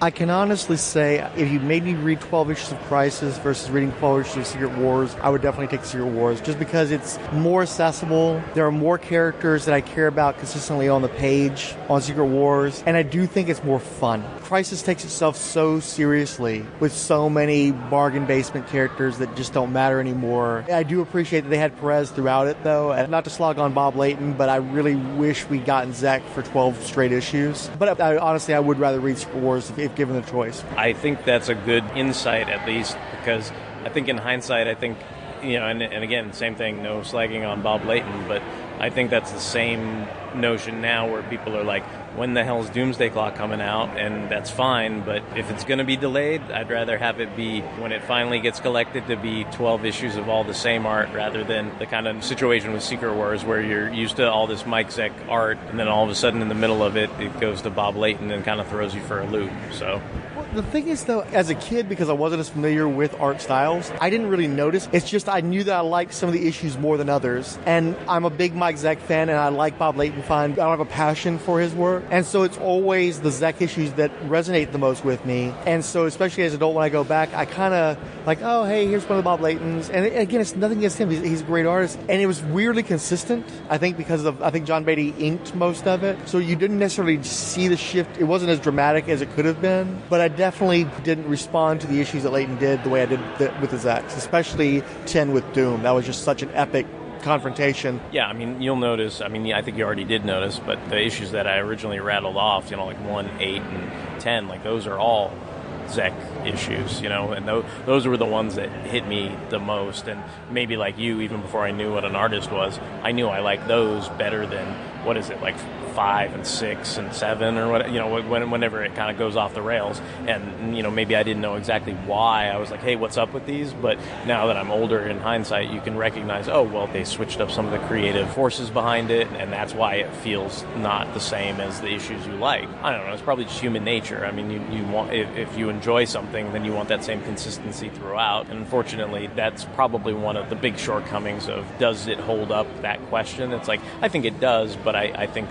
Speaker 3: I can honestly say, if you made me read 12 issues of Crisis versus reading 12 issues of Secret Wars, I would definitely take Secret Wars, just because it's more accessible. There are more characters that I care about consistently on the page on Secret Wars, and I do think it's more fun. Crisis takes itself so seriously with so many bargain basement characters that just don't matter anymore. I do appreciate that they had Perez throughout it, though, and not to slog on Bob Layton, but I really wish we'd gotten Zek for 12 straight issues. But honestly, I would rather read Secret Wars if given the choice.
Speaker 19: I think that's a good insight, at least, because I think in hindsight, I think, you know, and again, same thing, no slagging on Bob Layton, but I think that's the same notion now where people are like, when the hell's Doomsday Clock coming out? And that's fine, but if it's going to be delayed, I'd rather have it be, when it finally gets collected, to be 12 issues of all the same art rather than the kind of situation with Secret Wars where you're used to all this Mike Zeck art and then all of a sudden in the middle of it, it goes to Bob Layton and kind of throws you for a loop. So
Speaker 3: the thing is, though, as a kid, because I wasn't as familiar with art styles, I didn't really notice. It's just I knew that I liked some of the issues more than others. And I'm a big Mike Zeck fan, and I like Bob Layton fine. I don't have a passion for his work. And so it's always the Zeck issues that resonate the most with me. And so especially as an adult, when I go back, I kind of like, oh, hey, here's one of the Bob Laytons. And again, it's nothing against him. He's a great artist. And it was weirdly consistent, I think, because I think John Beatty inked most of it. So you didn't necessarily see the shift. It wasn't as dramatic as it could have been. But I definitely didn't respond to the issues that Layton did the way I did with the Zecks, especially 10 with Doom. That was just such an epic confrontation.
Speaker 19: Yeah, I mean, you'll notice, I mean, I think you already did notice, but the issues that I originally rattled off, you know, like 1, 8, and 10, like those are all Zeck issues, you know, and those were the ones that hit me the most. And maybe like you, even before I knew what an artist was, I knew I liked those better than, what is it, like 5 and 6 and 7 or what, you know, whenever it kind of goes off the rails. And, you know, maybe I didn't know exactly why. I was like, hey, what's up with these? But now that I'm older, in hindsight, you can recognize, oh, well, they switched up some of the creative forces behind it, and that's why it feels not the same as the issues you like. I don't know, it's probably just human nature. I mean, you want, if you enjoy something, then you want that same consistency throughout. And unfortunately, that's probably one of the big shortcomings of, does it hold up, that question? It's like, I think it does, but I think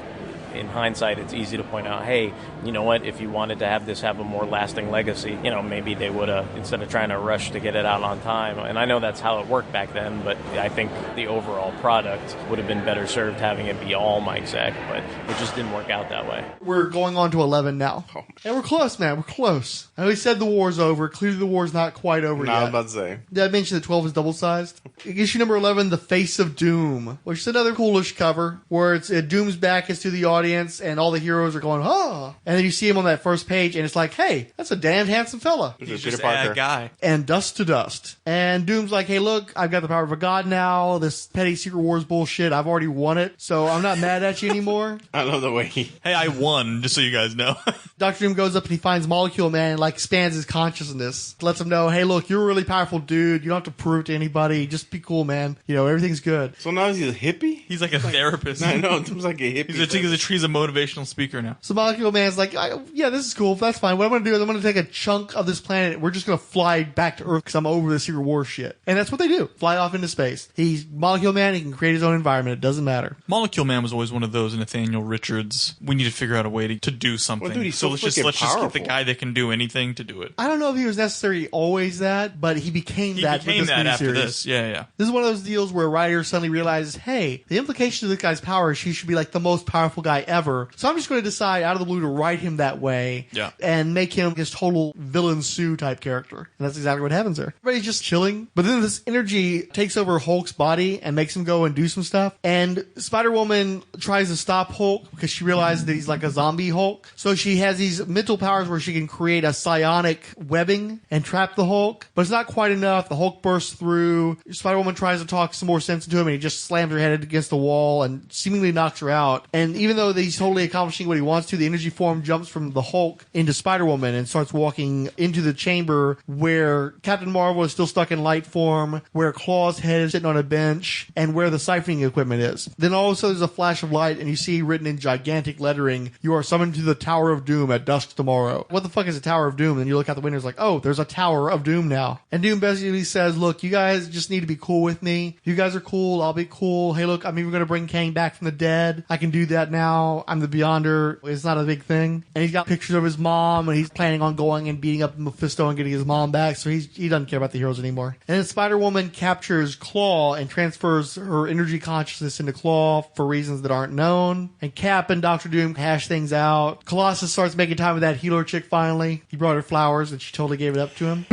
Speaker 19: in hindsight, it's easy to point out, hey, you know what, if you wanted to have this have a more lasting legacy, you know, maybe they would have, instead of trying to rush to get it out on time. And I know that's how it worked back then, but I think the overall product would have been better served having it be all Mike Zeck, but it just didn't work out that way.
Speaker 3: We're going on to 11 now. And we're close, man. We're close. I know we said the war's over. Clearly the war's not quite over yet.
Speaker 9: I was about to say.
Speaker 3: Did I mention that 12 is double-sized? Issue number 11, The Face of Doom, which is another coolish cover, where it's Doom's back is to the audience, and all the heroes are going, oh. And then you see him on that first page, and it's like, hey, that's a damned handsome fella.
Speaker 7: He's just a guy.
Speaker 3: And dust to dust. And Doom's like, hey, look, I've got the power of a god now. This petty Secret Wars bullshit, I've already won it, so I'm not mad at you anymore.
Speaker 9: I love the way he...
Speaker 7: Hey, I won, just so you guys know.
Speaker 3: Dr. Doom goes up and he finds Molecule Man and, like, expands his consciousness. Lets him know, hey, look, you're a really powerful dude. You don't have to prove it to anybody. Just be cool, man. You know, everything's good.
Speaker 9: So now he's a hippie?
Speaker 7: He's like a therapist.
Speaker 9: I know, Doom's like a hippie.
Speaker 7: He's a He's a motivational speaker now.
Speaker 3: So Molecule Man's like, yeah, this is cool. That's fine. What I'm going to do is I'm going to take a chunk of this planet. We're just going to fly back to Earth because I'm over the Secret War shit. And that's what they do. Fly off into space. He's Molecule Man. He can create his own environment. It doesn't matter.
Speaker 7: Molecule Man was always one of those Nathaniel Richards. We need to figure out a way to do something.
Speaker 9: Well, dude, he's
Speaker 7: so
Speaker 9: so
Speaker 7: let's just
Speaker 9: powerful.
Speaker 7: get the guy that can do anything to do it.
Speaker 3: I don't know if he was necessarily always that, but he became that with this
Speaker 7: after
Speaker 3: miniseries.
Speaker 7: this. Yeah.
Speaker 3: This is one of those deals where a writer suddenly realizes, hey, the implication of this guy's power is he should be like the most powerful guy ever. So I'm just going to decide out of the blue to write him that way and make him his total villain Sue type character. And that's exactly what happens there. Everybody's just chilling. But then this energy takes over Hulk's body and makes him go and do some stuff. And Spider-Woman tries to stop Hulk because she realizes that he's like a zombie Hulk. So she has these mental powers where she can create a psionic webbing and trap the Hulk. But it's not quite enough. The Hulk bursts through. Spider-Woman tries to talk some more sense into him and he just slams her head against the wall and seemingly knocks her out. And even though he's totally accomplishing what he wants to, the energy form jumps from the Hulk into Spider-Woman and starts walking into the chamber where Captain Marvel is still stuck in light form, where Claw's head is sitting on a bench, and where the siphoning equipment is. Then all of a sudden there's a flash of light and you see written in gigantic lettering, "You are summoned to the Tower of Doom at dusk tomorrow." What the fuck is a Tower of Doom? And you look out the window, it's like, oh, there's a Tower of Doom now. And Doom basically says, look, you guys just need to be cool with me. If you guys are cool, I'll be cool. Hey, look, I'm even going to bring Kang back from the dead. I can do that now. I'm the Beyonder. It's not a big thing. And he's got pictures of his mom, and he's planning on going and beating up Mephisto and getting his mom back, so he doesn't care about the heroes anymore. And then Spider-Woman captures Claw and transfers her energy consciousness into Claw for reasons that aren't known. And Cap and Dr. Doom hash things out. Colossus starts making time with that healer chick finally. He brought her flowers, and she totally gave it up to him.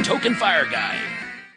Speaker 14: Token fire guy.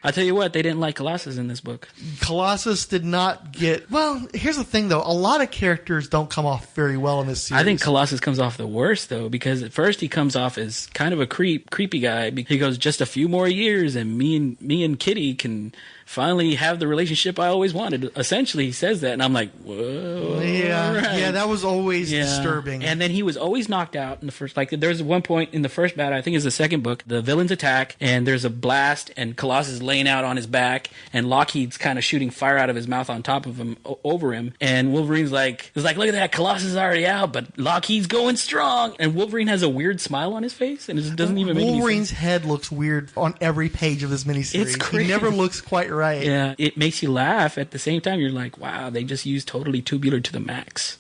Speaker 14: I tell you what, they didn't like Colossus in this book.
Speaker 3: Colossus did not get... Well, here's the thing, though. A lot of characters don't come off very well in this series.
Speaker 14: I think Colossus comes off the worst, though, because at first he comes off as kind of a creepy guy. He goes, just a few more years, and me and Kitty can finally have the relationship I always wanted. Essentially, he says that, and I'm like, whoa.
Speaker 3: Yeah, that was always disturbing.
Speaker 14: And then he was always knocked out in the first... Like, there's one point in the first battle, I think it's the second book, the villains attack, and there's a blast, and Colossus laying out on his back, and Lockheed's kind of shooting fire out of his mouth on top of him, over him, and Wolverine's like, look at that, Colossus is already out, but Lockheed's going strong, and Wolverine has a weird smile on his face, and it doesn't even make any sense.
Speaker 3: Wolverine's head looks weird on every page of this miniseries.
Speaker 14: It's crazy.
Speaker 3: He never looks quite right.
Speaker 14: Yeah, it makes you laugh. At the same time, you're like, wow, they just used totally tubular to the max.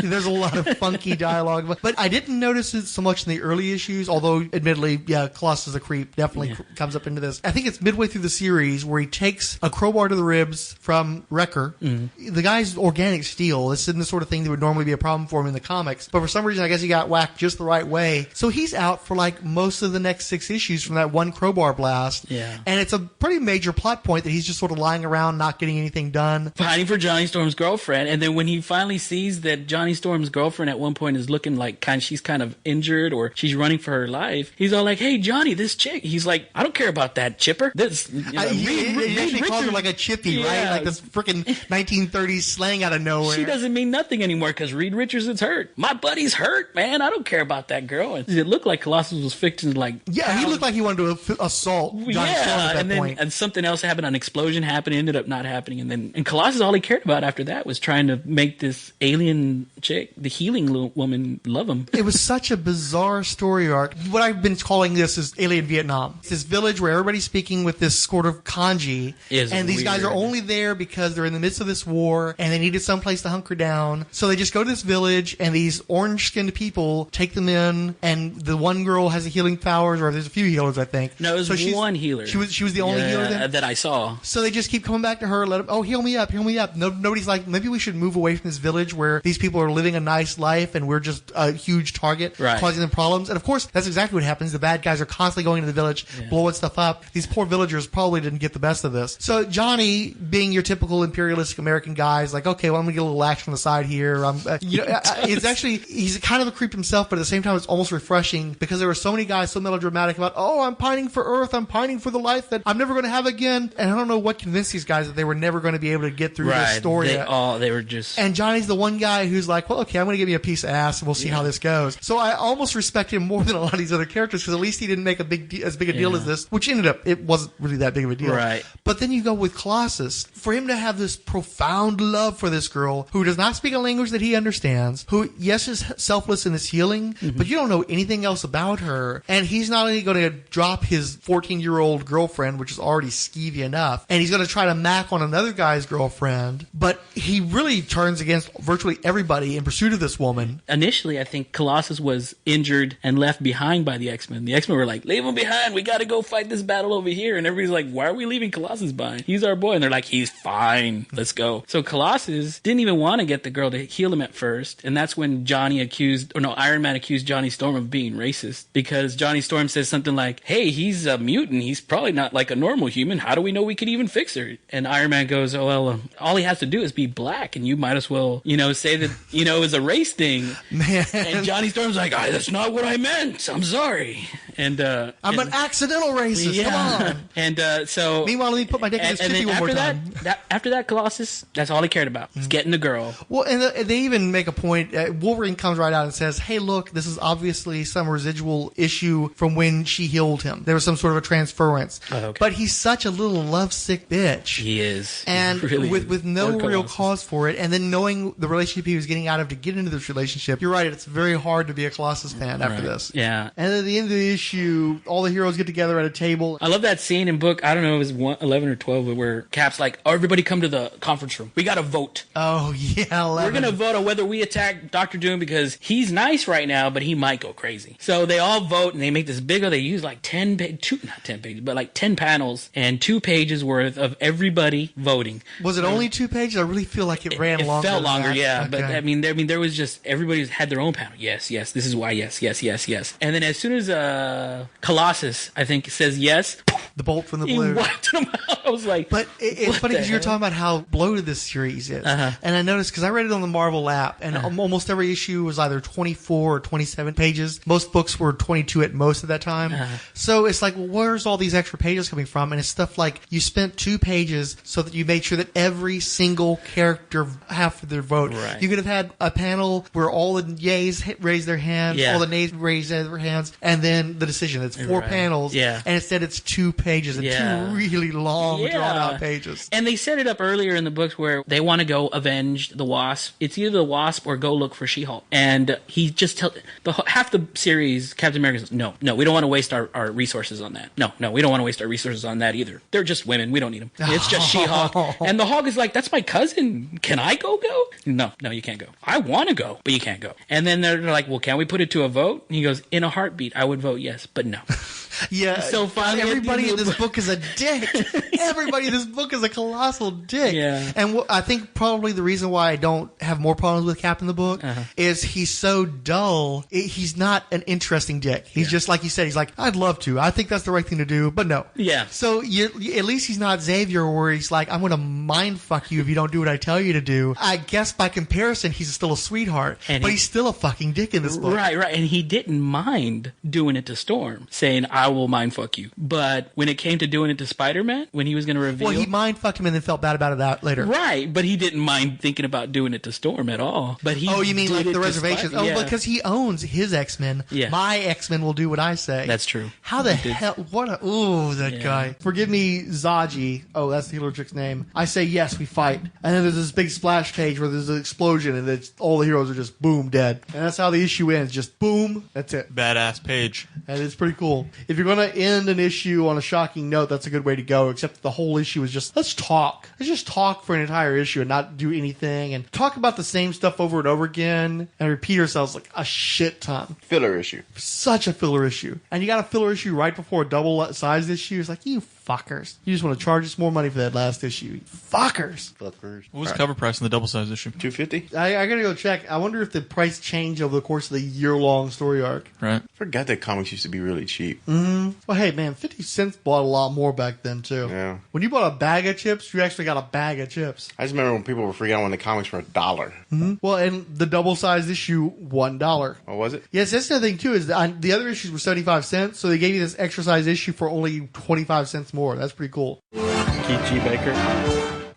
Speaker 3: There's a lot of funky dialogue, but I didn't notice it so much in the early issues, although admittedly, Colossus the Creep definitely comes up into this. I think it's midway through the series where he takes a crowbar to the ribs from Wrecker. Mm-hmm. The guy's organic steel. This isn't the sort of thing that would normally be a problem for him in the comics, but for some reason I guess he got whacked just the right way. So he's out for like most of the next 6 issues from that one crowbar blast.
Speaker 14: Yeah.
Speaker 3: And it's a pretty major plot point that he's just sort of lying around not getting anything done.
Speaker 14: Fighting for Johnny Storm's girlfriend, and then when he finally sees that Johnny Storm's girlfriend at one point is looking like she's kind of injured or she's running for her life, he's all like, hey Johnny, this chick. He's like, I don't care about that chipper. This
Speaker 3: he actually calls her like a chippy, right? Like this freaking 1930s slang out of nowhere.
Speaker 14: She doesn't mean nothing anymore because Reed Richards is hurt. My buddy's hurt, man. I don't care about that girl. And it looked like Colossus was fixing like...
Speaker 3: Yeah, he looked like he wanted to assault Johnny Storm at that point.
Speaker 14: And something else happened. An explosion happened. It ended up not happening. And Colossus, all he cared about after that was trying to make this alien chick, the healing woman, love him.
Speaker 3: It was such a bizarre story arc. What I've been calling this is Alien Vietnam. It's this village where everybody's speaking with this sort of kanji. And these guys are only there because they're in the midst of this war and they needed someplace to hunker down. So they just go to this village and these orange-skinned people take them in, and the one girl has a healing powers, or there's a few healers, I think.
Speaker 14: No, it was one healer.
Speaker 3: She was the only healer then?
Speaker 14: That I saw.
Speaker 3: So they just keep coming back to her, heal me up. Nobody's like, maybe we should move away from this village where these people are living a nice life and we're just a huge target causing them problems. And of course, that's exactly what happens. The bad guys are constantly going into the village, blowing stuff up. These poor villagers probably didn't get the best of this. So Johnny, being your typical imperialistic American guy, is like, okay, well, I'm gonna get a little action on the side here. It's actually, he's kind of a creep himself, but at the same time, it's almost refreshing because there were so many guys so melodramatic about, I'm pining for Earth, I'm pining for the life that I'm never going to have again. And I don't know what convinced these guys that they were never going to be able to get through this story.
Speaker 14: They were just...
Speaker 3: And Johnny's the one guy who's like, well, okay, I'm going to give you a piece of ass and we'll see how this goes. So I almost respect him more than a lot of these other characters because at least he didn't make as big a deal as this, which ended up, it wasn't wasn't really that big of a deal.
Speaker 14: Right.
Speaker 3: But then you go with Colossus. For him to have this profound love for this girl who does not speak a language that he understands, who, yes, is selfless in his healing, but you don't know anything else about her. And he's not only going to drop his 14-year-old girlfriend, which is already skeevy enough, and he's going to try to mack on another guy's girlfriend, but he really turns against virtually everybody in pursuit of this woman.
Speaker 14: Initially, I think Colossus was injured and left behind by the X-Men. The X-Men were like, leave him behind. We got to go fight this battle over here. And everybody's like, why are we leaving Colossus behind? He's our boy. And they're like, he's fine. Let's go. So Colossus didn't even want to get the girl to heal him at first. And that's when Iron Man accused Johnny Storm of being racist, because Johnny Storm says something like, hey, he's a mutant. He's probably not like a normal human. How do we know we could even fix her? And Iron Man goes, oh, well, all he has to do is be black. And you might as well, say that, it was a race thing.
Speaker 3: Man.
Speaker 14: And Johnny Storm's like, that's not what I meant. I'm sorry. And
Speaker 3: I'm an accidental racist.
Speaker 14: Yeah.
Speaker 3: Come on.
Speaker 14: And so
Speaker 3: meanwhile, let me put my dick in his chippy one more time.
Speaker 14: After that, Colossus, that's all he cared about. He's getting the girl.
Speaker 3: Well, and they even make a point. Wolverine comes right out and says, hey, look, this is obviously some residual issue from when she healed him. There was some sort of a transference. Oh, okay. But he's such a little lovesick bitch.
Speaker 14: He is.
Speaker 3: And
Speaker 14: really
Speaker 3: with no real cause for it. And then knowing the relationship he was getting out of to get into this relationship, you're right, it's very hard to be a Colossus fan after this.
Speaker 14: Yeah.
Speaker 3: And at the end of the issue, all the heroes get together at a table.
Speaker 14: I love that scene in book, I don't know, it was 11 or 12, where Cap's like, everybody come to the conference room. We got to vote.
Speaker 3: Oh, yeah, 11.
Speaker 14: We're going to vote on whether we attack Dr. Doom because he's nice right now, but he might go crazy. So they all vote, and they make this big, they use like 10 panels and 2 pages worth of everybody voting.
Speaker 3: Was it only 2 pages? I really feel like it ran longer.
Speaker 14: It felt longer, yeah.
Speaker 3: Okay.
Speaker 14: But I mean, there was just, everybody had their own panel. Yes, this is why, yes. And then as soon as Colossus, I think, says yes,
Speaker 3: the bolt from the blue,
Speaker 14: he wiped him out. I was like,
Speaker 3: but it's funny because you're talking about how bloated this series is. And I noticed, because I read it on the Marvel app, and almost every issue was either 24 or 27 pages. Most books were 22 at most at that time. So it's like, well, where's all these extra pages coming from? And it's stuff like, you spent 2 pages so that you made sure that every single character have their vote.
Speaker 14: Right.
Speaker 3: You could have had a panel where all the yays raise their hands, all the nays raise their hands, and then the decision. It's 4 panels, and instead it's 2 pages and 2 really long, drawn-out pages.
Speaker 14: And they set it up earlier in the books where they want to go avenge the Wasp. It's either the Wasp or go look for She-Hulk. And he just half the series, Captain America says, no, we don't want to waste our resources on that. No, we don't want to waste our resources on that either. They're just women. We don't need them. It's just She-Hulk. And the Hulk is like, that's my cousin. Can I go? No, you can't go. I want to go, but you can't go. And then they're like, well, can we put it to a vote? And he goes, in a heartbeat, I would vote yes, but no.
Speaker 3: Yeah,
Speaker 14: so finally,
Speaker 3: everybody in this book is a dick. Everybody in this book is a colossal dick.
Speaker 14: Yeah.
Speaker 3: And I think probably the reason why I don't have more problems with Cap in the book is he's so dull. He's not an interesting dick. He's just like you said. He's like, I'd love to. I think that's the right thing to do, but no.
Speaker 14: Yeah.
Speaker 3: So at least he's not Xavier, where he's like, I'm going to mind fuck you if you don't do what I tell you to do. I guess by comparison, he's still a sweetheart, but he's still a fucking dick in this book.
Speaker 14: Right. And he didn't mind doing it to Storm, saying, I will mind fuck you. But when it came to doing it to Spider-Man, when he was going to reveal...
Speaker 3: Well, he mind fucked him and then felt bad about it later.
Speaker 14: Right, but he didn't mind thinking about doing it to Storm at all. But he
Speaker 3: you mean like the reservations? Because he owns his X-Men.
Speaker 14: Yeah.
Speaker 3: My X-Men will do what I say.
Speaker 14: That's true.
Speaker 3: How the hell... that guy. Forgive me, Zaji. Oh, that's the healer chick's name. I say yes, we fight. And then there's this big splash page where there's an explosion and all the heroes are just boom, dead. And that's how the issue ends. Just boom, that's it.
Speaker 7: Badass page.
Speaker 3: And it's pretty cool. If you're going to end an issue on a shocking note, that's a good way to go, except the whole issue is just, let's talk. Let's just talk for an entire issue and not do anything and talk about the same stuff over and over again and repeat ourselves like a shit ton.
Speaker 9: Filler issue.
Speaker 3: Such a filler issue. And you got a filler issue right before a double-sized issue. It's like, you fuckers. You just want to charge us more money for that last issue. Fuckers.
Speaker 7: What was the cover price in the double-sized issue?
Speaker 9: $250.
Speaker 3: I gotta go check. I wonder if the price changed over the course of the year-long story arc.
Speaker 7: Right.
Speaker 9: I forgot that comics used to be really cheap.
Speaker 3: Mm-hmm. Well, hey, man, 50 cents bought a lot more back then, too.
Speaker 9: Yeah.
Speaker 3: When you bought a bag of chips, you actually got a bag of chips.
Speaker 9: I just remember when people were freaking out when the comics were $1.
Speaker 3: Mm-hmm. Well, and the double-sized issue, $1.
Speaker 9: Oh, was it?
Speaker 3: Yes, that's the other thing, too, is the other issues were 75 cents, so they gave you this extra-sized issue for only 25 cents more. That's pretty cool.
Speaker 17: Keith G. Baker.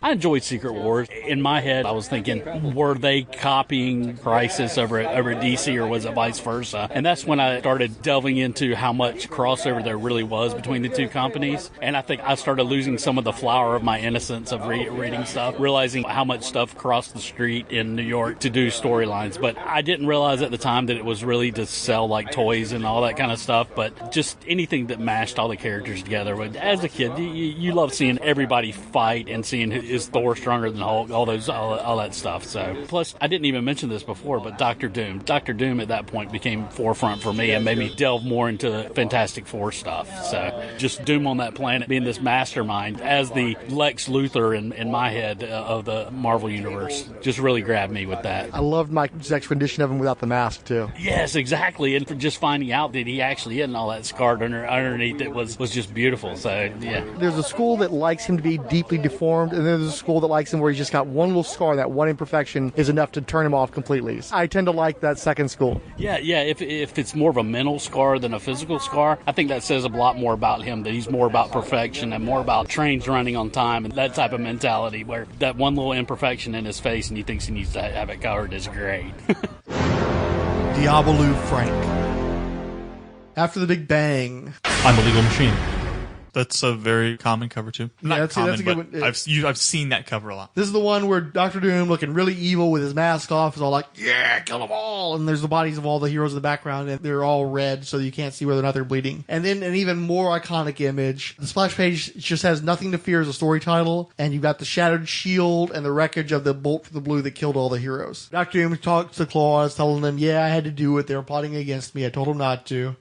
Speaker 17: I enjoyed Secret Wars. In my head, I was thinking, were they copying Crisis over at DC, or was it vice versa? And that's when I started delving into how much crossover there really was between the two companies. And I think I started losing some of the flower of my innocence of reading stuff, realizing how much stuff crossed the street in New York to do storylines. But I didn't realize at the time that it was really to sell like toys and all that kind of stuff, but just anything that mashed all the characters together. But as a kid, you love seeing everybody fight and seeing is Thor stronger than Hulk, all that stuff. So plus, I didn't even mention this before, but Doctor Doom at that point became forefront for me and made me delve more into Fantastic Four stuff. So just Doom on that planet being this mastermind as the Lex Luthor in my head of the Marvel Universe just really grabbed me with that.
Speaker 21: I loved Mike's rendition of him without the mask too.
Speaker 17: Yes, exactly. And for just finding out that he actually hadn't all that scarred underneath it was just beautiful. So yeah.
Speaker 21: There's a school that likes him to be deeply deformed, and there's a school that likes him where he's just got one little scar, that one imperfection is enough to turn him off completely. I tend to like that second school.
Speaker 17: Yeah. If it's more of a mental scar than a physical scar, I think that says a lot more about him, that he's more about perfection and more about trains running on time and that type of mentality, where that one little imperfection in his face and he thinks he needs to have it covered is great.
Speaker 3: Diabolu Frank. After the Big Bang.
Speaker 7: I'm a Legal Machine. That's a very common cover too. Not common,
Speaker 3: that's a good
Speaker 7: but
Speaker 3: one.
Speaker 7: I've seen that cover a lot.
Speaker 3: This is the one where Dr. Doom, looking really evil with his mask off, is all like, yeah, kill them all. And there's the bodies of all the heroes in the background, and they're all red, so you can't see whether or not they're bleeding. And then an even more iconic image. The splash page just has Nothing to Fear as a story title, and you've got the shattered shield and the wreckage of the bolt from the blue that killed all the heroes. Dr. Doom talks to Claws, telling them, yeah, I had to do it. They were plotting against me. I told them not to.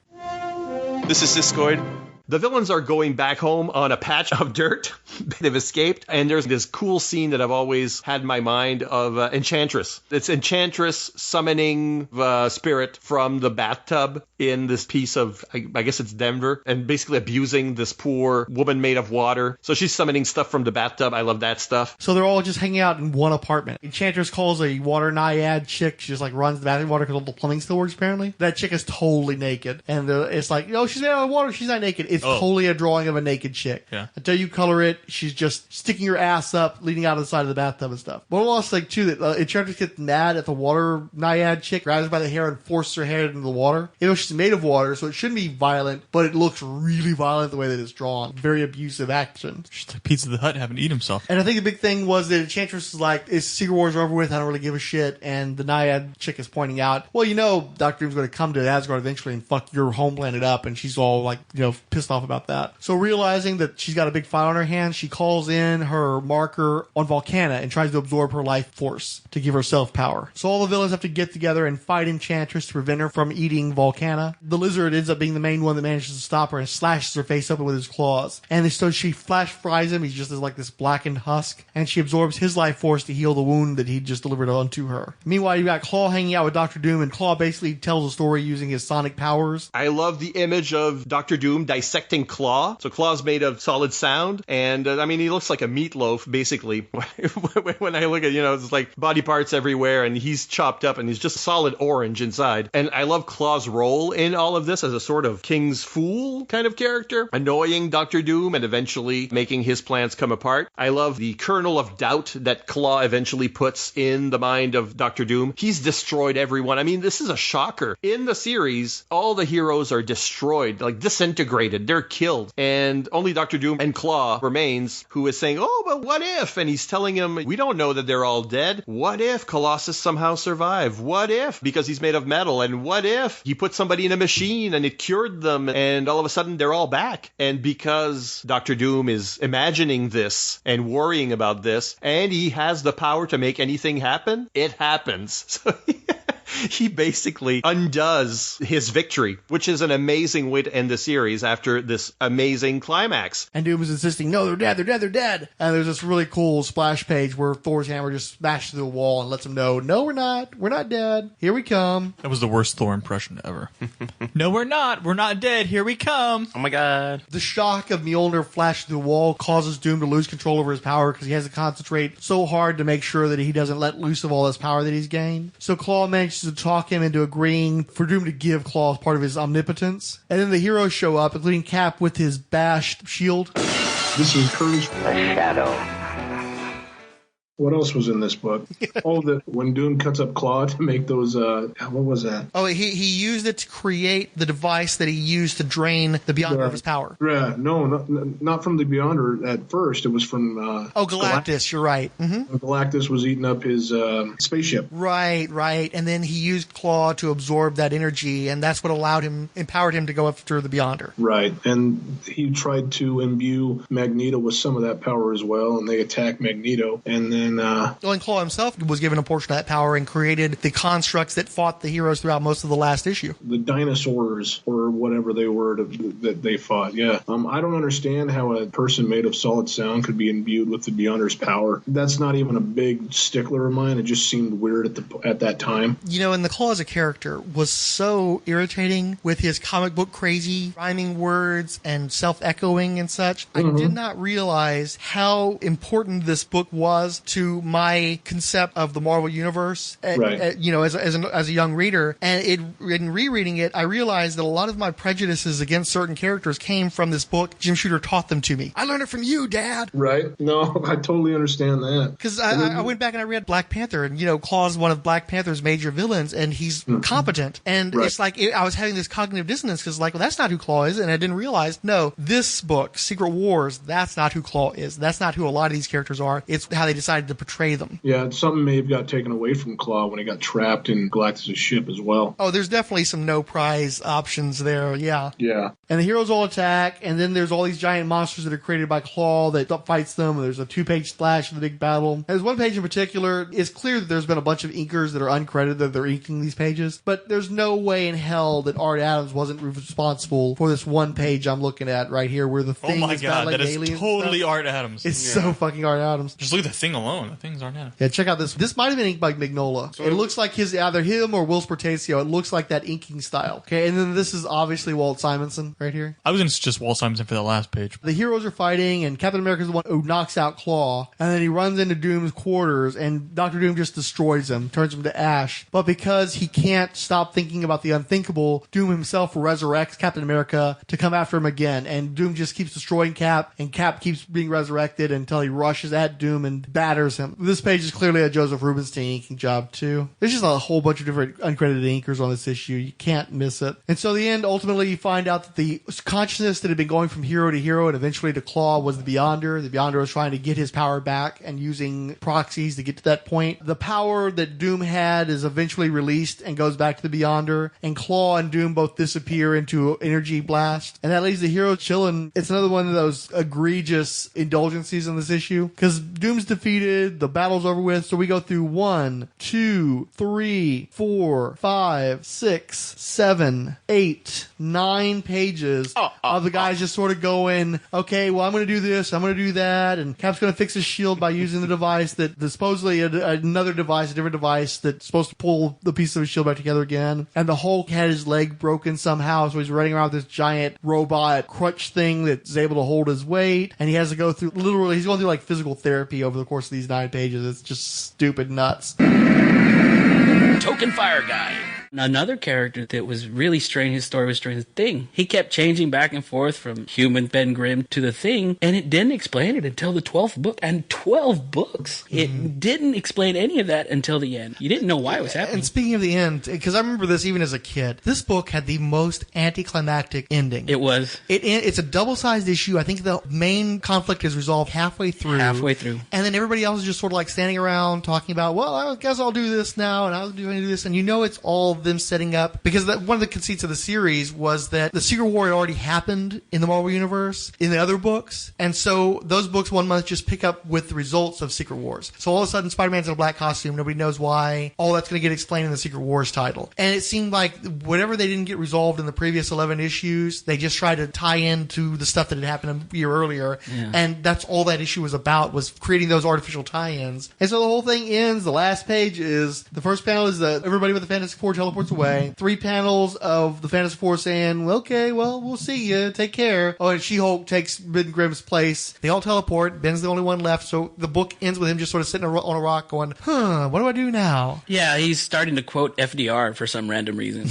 Speaker 15: This is Siskoid. The villains are going back home on a patch of dirt. They've escaped. And there's this cool scene that I've always had in my mind of Enchantress. It's Enchantress summoning the spirit from the bathtub in this piece of, I guess it's Denver, and basically abusing this poor woman made of water. So she's summoning stuff from the bathtub. I love that stuff.
Speaker 3: So they're all just hanging out in one apartment. Enchantress calls a water naiad chick. She just like runs the bathroom water because all the plumbing still works apparently. That chick is totally naked. And it's like, no, she's made out of water. She's not naked. It's totally a drawing of a naked chick.
Speaker 7: Yeah.
Speaker 3: Until you color it, she's just sticking her ass up, leaning out of the side of the bathtub and stuff. But also like too that Enchantress gets mad at the water naiad chick, grabs her by the hair and forces her head into the water. You know, she's made of water, so it shouldn't be violent, but it looks really violent the way that it's drawn. Very abusive action.
Speaker 7: Just like Pizza the Hut having to eat himself.
Speaker 3: And I think the big thing was that Enchantress is like, "Is Secret Wars over with? I don't really give a shit." And the naiad chick is pointing out, well, you know, Dr. Doom's going to come to Asgard eventually and fuck your home planet up, and she's all like, you know, pissed off about that. So realizing that she's got a big file on her hands, she calls in her marker on Volcana and tries to absorb her life force to give herself power. So all the villains have to get together and fight Enchantress to prevent her from eating Volcana. The lizard ends up being the main one that manages to stop her and slashes her face open with his claws. And so she flash fries him. He's just like this blackened husk. And she absorbs his life force to heal the wound that he just delivered onto her. Meanwhile, you got Claw hanging out with Dr. Doom, and Claw basically tells a story using his sonic powers.
Speaker 15: I love the image of Dr. Doom dissecting Claw. So Claw's made of solid sound, and I mean, he looks like a meatloaf, basically. When I look at, you know, it's like body parts everywhere, and he's chopped up, and he's just solid orange inside. And I love Claw's role in all of this as a sort of King's Fool kind of character, annoying Dr. Doom and eventually making his plans come apart. I love the kernel of doubt that Claw eventually puts in the mind of Dr. Doom. He's destroyed everyone. I mean, this is a shocker. In the series, all the heroes are destroyed, like disintegrated. They're killed. And only Dr. Doom and Claw remains, who is saying, oh, but what if? And he's telling him, we don't know that they're all dead. What if Colossus somehow survived? What if? Because he's made of metal. And what if he put somebody in a machine and it cured them and all of a sudden they're all back? And because Dr. Doom is imagining this and worrying about this, and he has the power to make anything happen, it happens. So he basically undoes his victory, which is an amazing way to end the series after this amazing climax.
Speaker 3: And Doom is insisting, no, they're dead, they're dead, they're dead. And there's this really cool splash page where Thor's hammer just smashes through the wall and lets him know, no, we're not dead, here we come.
Speaker 7: That was the worst Thor impression ever. No, we're not dead, here we come.
Speaker 9: Oh my god.
Speaker 3: The shock of Mjolnir flashing through the wall causes Doom to lose control over his power because he has to concentrate so hard to make sure that he doesn't let loose of all this power that he's gained. So Claw manages to talk him into agreeing for Doom to give Claw part of his omnipotence. And then the heroes show up, including Cap with his bashed shield.
Speaker 11: This is Curtis.
Speaker 5: A shadow.
Speaker 11: What else was in this book? When Doom cuts up Claw to make those, what was that?
Speaker 6: Oh, he used it to create the device that he used to drain the Beyonder of his power.
Speaker 11: Yeah, no, not from the Beyonder at first. It was from...
Speaker 6: Galactus, you're right. Mm-hmm.
Speaker 11: Galactus was eating up his spaceship.
Speaker 6: Right. And then he used Claw to absorb that energy, and that's what empowered him to go after the Beyonder.
Speaker 11: Right, and he tried to imbue Magneto with some of that power as well, and they attacked Magneto, and then...
Speaker 6: and Claw himself was given a portion of that power and created the constructs that fought the heroes throughout most of the last issue.
Speaker 11: The dinosaurs, or whatever they were that they fought, yeah. I don't understand how a person made of solid sound could be imbued with the Beyonder's power. That's not even a big stickler of mine. It just seemed weird at that time.
Speaker 6: And the Claw as a character was so irritating with his comic book crazy, rhyming words, and self-echoing and such.
Speaker 11: Mm-hmm.
Speaker 6: I did not realize how important this book was to my concept of the Marvel Universe,
Speaker 11: right.
Speaker 6: As a young reader. And in rereading it, I realized that a lot of my prejudices against certain characters came from this book. Jim Shooter taught them to me. I learned it from you, Dad.
Speaker 11: Right. No, I totally understand that.
Speaker 6: Because I went back and I read Black Panther, and, Claw's one of Black Panther's major villains, and he's competent. And it's like I was having this cognitive dissonance because, that's not who Claw is. And I didn't realize, no, this book, Secret Wars, that's not who Claw is. That's not who a lot of these characters are. It's how they decided to portray them.
Speaker 11: Yeah, something may have got taken away from Claw when he got trapped in Galactus' ship as well.
Speaker 6: Oh, there's definitely some no prize options there, yeah.
Speaker 11: Yeah.
Speaker 3: And the heroes all attack, and then there's all these giant monsters that are created by Claw that fights them. There's a 2-page splash of the big battle. There's one page in particular. It's clear that there's been a bunch of inkers that are uncredited that they're inking these pages, but there's no way in hell that Art Adams wasn't responsible for this one page I'm looking at right here where the thing
Speaker 7: is
Speaker 3: that
Speaker 7: is totally Art Adams.
Speaker 3: It's so fucking Art Adams.
Speaker 7: Just look at the thing alone. The thing's Art Adams.
Speaker 3: Yeah, check out this. This might have been inked by Mignola. It looks like either him or Will Sportacio. It looks like that inking style. Okay, and then this is obviously Walt Simonson right here.
Speaker 7: I was going to suggest Walt Simonson for that last page.
Speaker 3: The heroes are fighting, and Captain America's the one who knocks out Claw, and then he runs into Doom's quarters, and Dr. Doom just destroys him, turns him to ash. But because he can't stop thinking about the unthinkable, Doom himself resurrects Captain America to come after him again, and Doom just keeps destroying Cap, and Cap keeps being resurrected until he rushes at Doom and batters him. This page is clearly a Joseph Rubinstein inking job, too. There's just a whole bunch of different uncredited inkers on this issue. You can't miss it. And so the end, ultimately, you find out that the consciousness that had been going from hero to hero and eventually to Claw was the Beyonder. The Beyonder was trying to get his power back and using proxies to get to that point. The power that Doom had is eventually released and goes back to the Beyonder, and Claw and Doom both disappear into energy blast, and that leaves the hero chilling. It's another one of those egregious indulgencies in this issue, because Doom's defeated, the battle's over with, so we go through 1, 2, 3, 4, 5, 6, 7, 8, 9 pages of the guys just sort of going, okay, well, I'm going to do this, I'm going to do that, and Cap's going to fix his shield by using the device that supposedly another device, a different device that's supposed to pull the piece of his shield back together again. And the Hulk had his leg broken somehow, so he's running around with this giant robot crutch thing that's able to hold his weight, and he has to go through, literally, he's going through like physical therapy over the course of these 9 pages. It's just stupid nuts.
Speaker 14: Token Fire Guy. Another character that was really strange, his story was strange, the Thing. He kept changing back and forth from human Ben Grimm to the Thing, and it didn't explain it until the 12th book. And 12 books. It didn't explain any of that until the end. You didn't know why it was happening.
Speaker 6: And speaking of the end, because I remember this even as a kid, this book had the most anticlimactic ending.
Speaker 14: It was.
Speaker 6: It's a double-sized issue. I think the main conflict is resolved halfway through. And then everybody else is just sort of like standing around talking about, well, I guess I'll do this now, and I'll do this. And you know it's all them setting up, because one of the conceits of the series was that the Secret War had already happened in the Marvel Universe in the other books, and so those books one must just pick up with the results of Secret Wars. So all of a sudden Spider-Man's in a black costume, nobody knows why, all that's going to get explained in the Secret Wars title. And it seemed like whatever they didn't get resolved in the previous 11 issues, they just tried to tie into the stuff that had happened a year earlier, and that's all that issue was about, was creating those artificial tie-ins. And so the whole thing ends, the last page is, the first panel is everybody with the Fantastic Four teleports away. 3 panels of the Fantastic Four saying, okay, well, we'll see you. Take care. Oh, and She-Hulk takes Ben Grimm's place. They all teleport. Ben's the only one left. So the book ends with him just sort of sitting on a rock going, what do I do now?
Speaker 14: Yeah, he's starting to quote FDR for some random reason.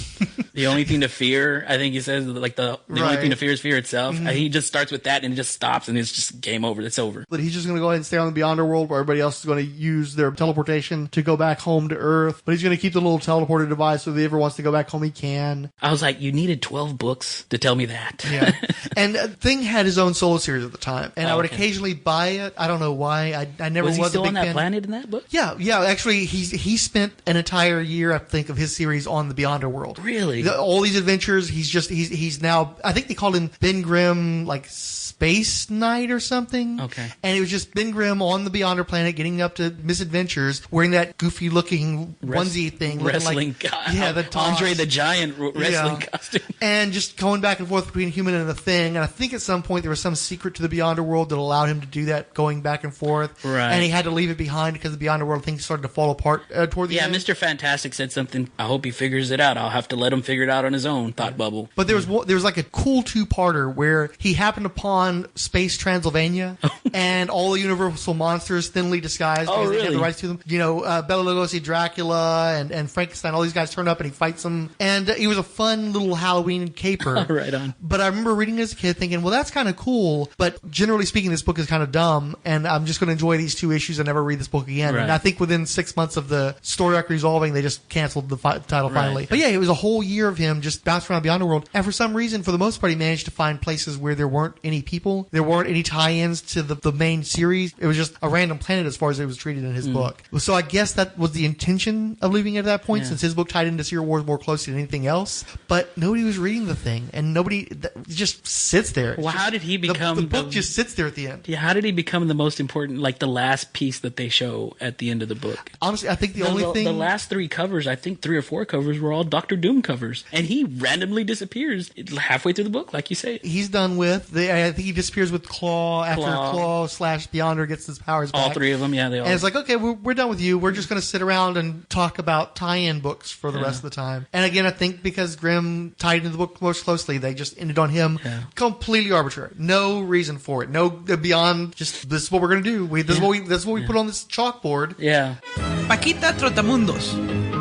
Speaker 14: The only thing to fear, I think he says, like the only thing to fear is fear itself.
Speaker 3: Mm-hmm.
Speaker 14: He just starts with that and it just stops and it's just game over. It's over.
Speaker 3: But he's just going to go ahead and stay on the Beyonder world where everybody else is going to use their teleportation to go back home to Earth. But he's going to keep the little teleporter device so if he ever wants to go back home, he can.
Speaker 14: I was like, you needed 12 books to tell me that.
Speaker 3: Yeah. And Thing had his own solo series at the time. And I would occasionally buy it. I don't know why. I never was
Speaker 14: he still
Speaker 3: a big
Speaker 14: on that
Speaker 3: fan.
Speaker 14: planet in that book?
Speaker 3: Yeah. Actually, he spent an entire year, I think, of his series on the Beyonder world.
Speaker 14: Really?
Speaker 3: All these adventures, he's now, I think they called him Ben Grimm, like Space Knight or something.
Speaker 14: Okay.
Speaker 3: And it was just Ben Grimm on the Beyonder planet getting up to misadventures, wearing that goofy looking onesie thing.
Speaker 14: Wrestling
Speaker 3: the
Speaker 14: Andre the Giant wrestling costume.
Speaker 3: And just going back and forth between human and the Thing. And I think at some point there was some secret to the Beyonder world that allowed him to do that, going back and forth.
Speaker 14: Right.
Speaker 3: And he had to leave it behind because the Beyonder world thing started to fall apart toward the end.
Speaker 14: Mr. Fantastic said something. I hope he figures it out. I'll have to let him figure it out on his own. Thought bubble.
Speaker 3: But there was like a cool two-parter where he happened upon Space Transylvania and all the Universal monsters thinly disguised because they had the rights to them. You know, Bela Lugosi, Dracula, and Frankenstein. All these guys turn up and he fights them. And he was a fun little Halloween caper.
Speaker 14: Right on.
Speaker 3: But I remember reading as a kid thinking, well, that's kind of cool. But generally speaking, this book is kind of dumb. And I'm just going to enjoy these two issues and never read this book again.
Speaker 14: Right.
Speaker 3: And I think within 6 months of the story arc resolving, they just canceled the title finally. But yeah, it was a whole year of him just bouncing around Beyond the World. And for some reason, for the most part, he managed to find places where there weren't any people. There weren't any tie-ins to the main series. It was just a random planet as far as it was treated in his book. So I guess that was the intention of leaving it at that point, since his book tied into Secret Wars more closely than anything else. But nobody was reading the thing, and nobody just sits there.
Speaker 14: Well, how did he become...
Speaker 3: The book just sits there at the end.
Speaker 14: Yeah, how did he become the most important, like the last piece that they show at the end of the book?
Speaker 3: Honestly, I think the only thing...
Speaker 14: The last three covers, I think 3 or 4 covers, were all Doctor Doom covers. And he randomly disappears halfway through the book, like you say.
Speaker 3: He's done with... I think he disappears with Claw after Claw/Beyonder gets his powers back.
Speaker 14: All 3 of them, yeah. They all...
Speaker 3: And it's like, okay, we're done with you. We're just going to sit around and talk about tie-in books for the rest of the time. And again, I think because Grimm tied into the book most closely, they just ended on him completely arbitrary. No reason for it. No beyond just this is what we're going to do. This is what we put on this chalkboard.
Speaker 14: Yeah.
Speaker 4: Pekita Trotamundos.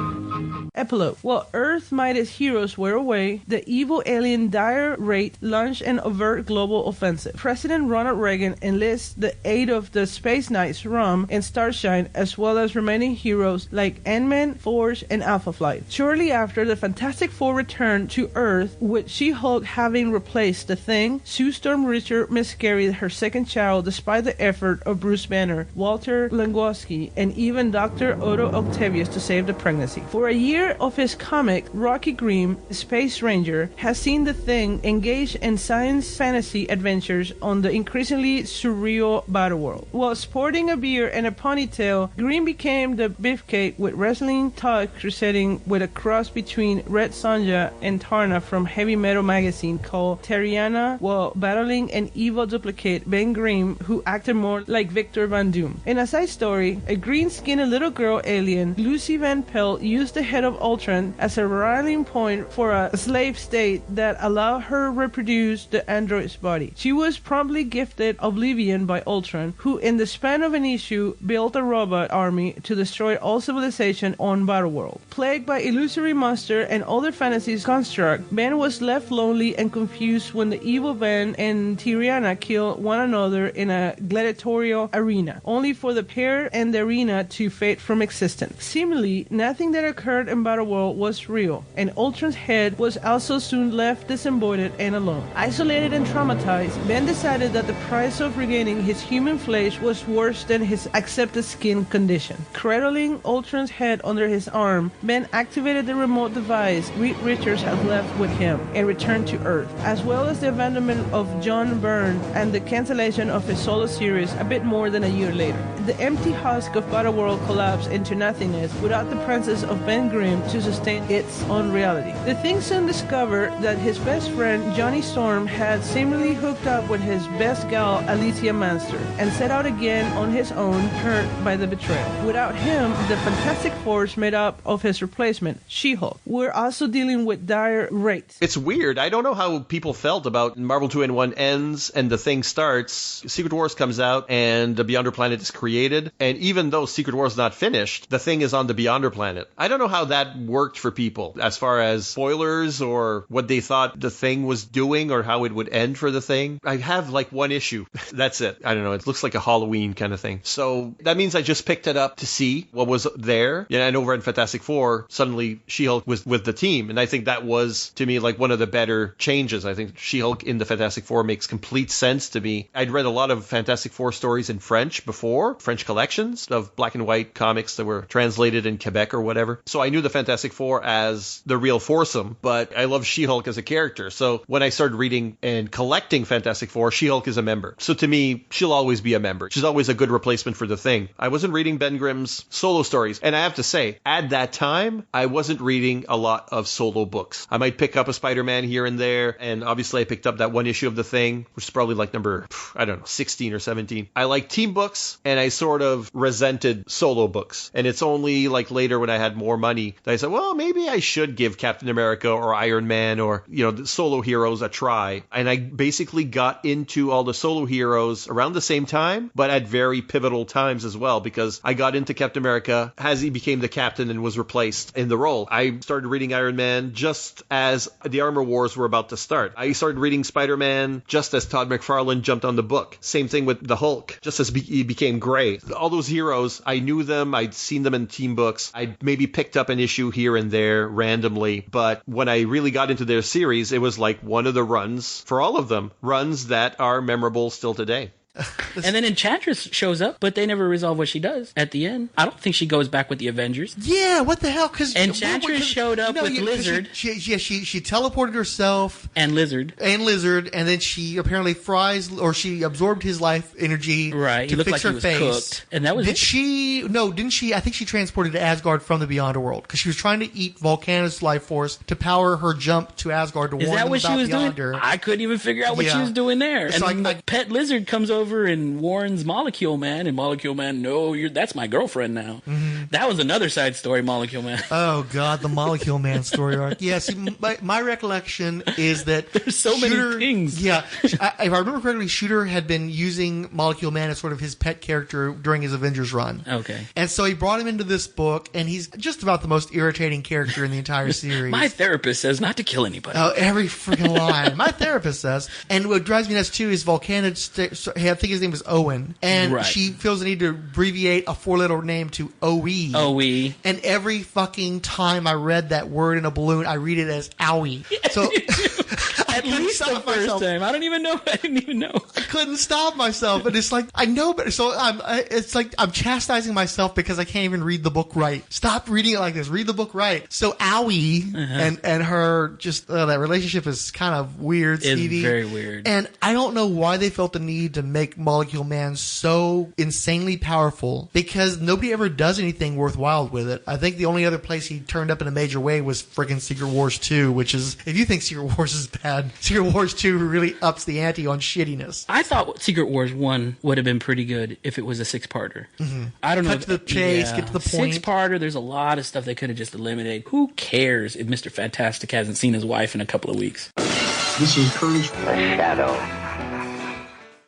Speaker 4: Epilogue. While Earth-minded heroes were away, the evil alien Dire Wraith launched an overt global offensive. President Ronald Reagan enlists the aid of the Space Knights Rum and Starshine, as well as remaining heroes like Ant-Man, Forge, and Alpha Flight. Shortly after, the Fantastic Four returned to Earth, with She-Hulk having replaced the Thing. Sue Storm Richard miscarried her second child despite the effort of Bruce Banner, Walter Langowski, and even Dr. Otto Octavius to save the pregnancy. For a year of his comic, Rocky Grimm, Space Ranger, has seen the Thing engage in science fantasy adventures on the increasingly surreal Battleworld. While sporting a beard and a ponytail, Grimm became the beefcake with wrestling talk crusading with a cross between Red Sonja and Tarna from Heavy Metal magazine called Terriana, while battling an evil duplicate, Ben Grimm, who acted more like Victor Von Doom. In a side story, a green-skinned little girl alien, Lucy Van Pelt, used the head of Ultron as a rallying point for a slave state that allowed her reproduce the android's body. She was promptly gifted Oblivion by Ultron, who in the span of an issue built a robot army to destroy all civilization on Battleworld. Plagued by illusory monster and other fantasies construct, Ben was left lonely and confused when the evil Ben and Tyriana kill one another in a gladiatorial arena, only for the pair and the arena to fade from existence. Seemingly, nothing that occurred in Battleworld was real, and Ultron's head was also soon left disembodied and alone. Isolated and traumatized, Ben decided that the price of regaining his human flesh was worse than his accepted skin condition. Cradling Ultron's head under his arm, Ben activated the remote device Reed Richards had left with him and returned to Earth, as well as the abandonment of John Byrne and the cancellation of his solo series a bit more than a year later. The empty husk of Battleworld collapsed into nothingness without the presence of Ben Grimm to sustain its own reality. The Thing soon discovered that his best friend Johnny Storm had seemingly hooked up with his best gal Alicia Manster and set out again on his own, hurt by the betrayal. Without him, the Fantastic Force made up of his replacement, She-Hulk. We're also dealing with Dire Wraith.
Speaker 15: It's weird. I don't know how people felt about Marvel 2-in-1 ends and the Thing starts. Secret Wars comes out and the Beyonder Planet is created. created. And even though Secret Wars is not finished, the Thing is on the Beyonder planet. I don't know how that worked for people as far as spoilers or what they thought the Thing was doing or how it would end for the Thing. I have like one issue. That's it. I don't know. It looks like a Halloween kind of thing. So that means I just picked it up to see what was there. Yeah, and over in Fantastic Four, suddenly She-Hulk was with the team. And I think that was, to me, like one of the better changes. I think She-Hulk in the Fantastic Four makes complete sense to me. I'd read a lot of Fantastic Four stories in French before, French collections of black and white comics that were translated in Quebec or whatever. So I knew the Fantastic Four as the real foursome, but I love She-Hulk as a character. So when I started reading and collecting Fantastic Four, She-Hulk is a member. So to me, she'll always be a member. She's always a good replacement for the Thing. I wasn't reading Ben Grimm's solo stories, and I have to say, at that time, I wasn't reading a lot of solo books. I might pick up a Spider-Man here and there, and obviously I picked up that one issue of the Thing, which is probably like number, 16 or 17. I like team books, and I sort of resented solo books. And it's only like later when I had more money that I said, well, maybe I should give Captain America or Iron Man or, the solo heroes a try. And I basically got into all the solo heroes around the same time, but at very pivotal times as well, because I got into Captain America as he became the captain and was replaced in the role. I started reading Iron Man just as the Armor Wars were about to start. I started reading Spider-Man just as Todd McFarlane jumped on the book. Same thing with the Hulk, just as he became gray. All those heroes, I knew them, I'd seen them in team books. I'd maybe picked up an issue here and there randomly, but when I really got into their series, it was like one of the runs, for all of them, runs that are memorable still today.
Speaker 14: And then Enchantress shows up, but they never resolve what she does at the end. I don't think she goes back with the Avengers.
Speaker 3: Yeah, what the hell? Because
Speaker 14: Enchantress showed up with Lizard.
Speaker 3: She teleported herself
Speaker 14: and Lizard,
Speaker 3: and then she apparently she absorbed his life energy to fix her face.
Speaker 14: Cooked, and that was
Speaker 3: Didn't she? I think she transported to Asgard from the Beyonder world because she was trying to eat Volcana's life force to power her jump to Asgard to warn them about Beyonder. Is that what she was doing?
Speaker 14: I couldn't even figure out what she was doing there. So and then Pet Lizard comes over and warns Molecule Man, and Molecule Man, that's my girlfriend now. Mm-hmm. That was another side story, Molecule Man.
Speaker 3: Oh God, the Molecule Man story arc. Yeah, see, my recollection is that
Speaker 14: there's so many things.
Speaker 3: Yeah, if I remember correctly, Shooter had been using Molecule Man as sort of his pet character during his Avengers run.
Speaker 14: Okay,
Speaker 3: and so he brought him into this book, and he's just about the most irritating character in the entire series.
Speaker 14: My therapist says not to kill anybody.
Speaker 3: Oh, every freaking line. My therapist says. And what drives me nuts too is Volcana. I think his name is Owen, and she feels the need to abbreviate a 4-letter name to OE.
Speaker 14: OE.
Speaker 3: And every fucking time I read that word in a balloon, I read it as owie. So
Speaker 14: at least the first time. I didn't even know.
Speaker 3: I couldn't stop myself, and it's like I know, but so it's like I'm chastising myself because I can't even read the book right. Stop reading it like this. Read the book right. So owie and her just that relationship is kind of weird.
Speaker 14: It's
Speaker 3: Stevie.
Speaker 14: Very weird.
Speaker 3: And I don't know why they felt the need to make Molecule Man so insanely powerful because nobody ever does anything worthwhile with it. I think the only other place he turned up in a major way was friggin' Secret Wars 2, which is, if you think Secret Wars is bad, Secret Wars 2 really ups the ante on shittiness.
Speaker 14: I thought Secret Wars 1 would have been pretty good if it was a 6-parter.
Speaker 3: Mm-hmm.
Speaker 14: I don't know.
Speaker 3: Cut to the chase, get to the point.
Speaker 14: 6-parter, there's a lot of stuff they could have just eliminated. Who cares if Mr. Fantastic hasn't seen his wife in a couple of weeks?
Speaker 11: This is Curtis.
Speaker 5: The Shadow.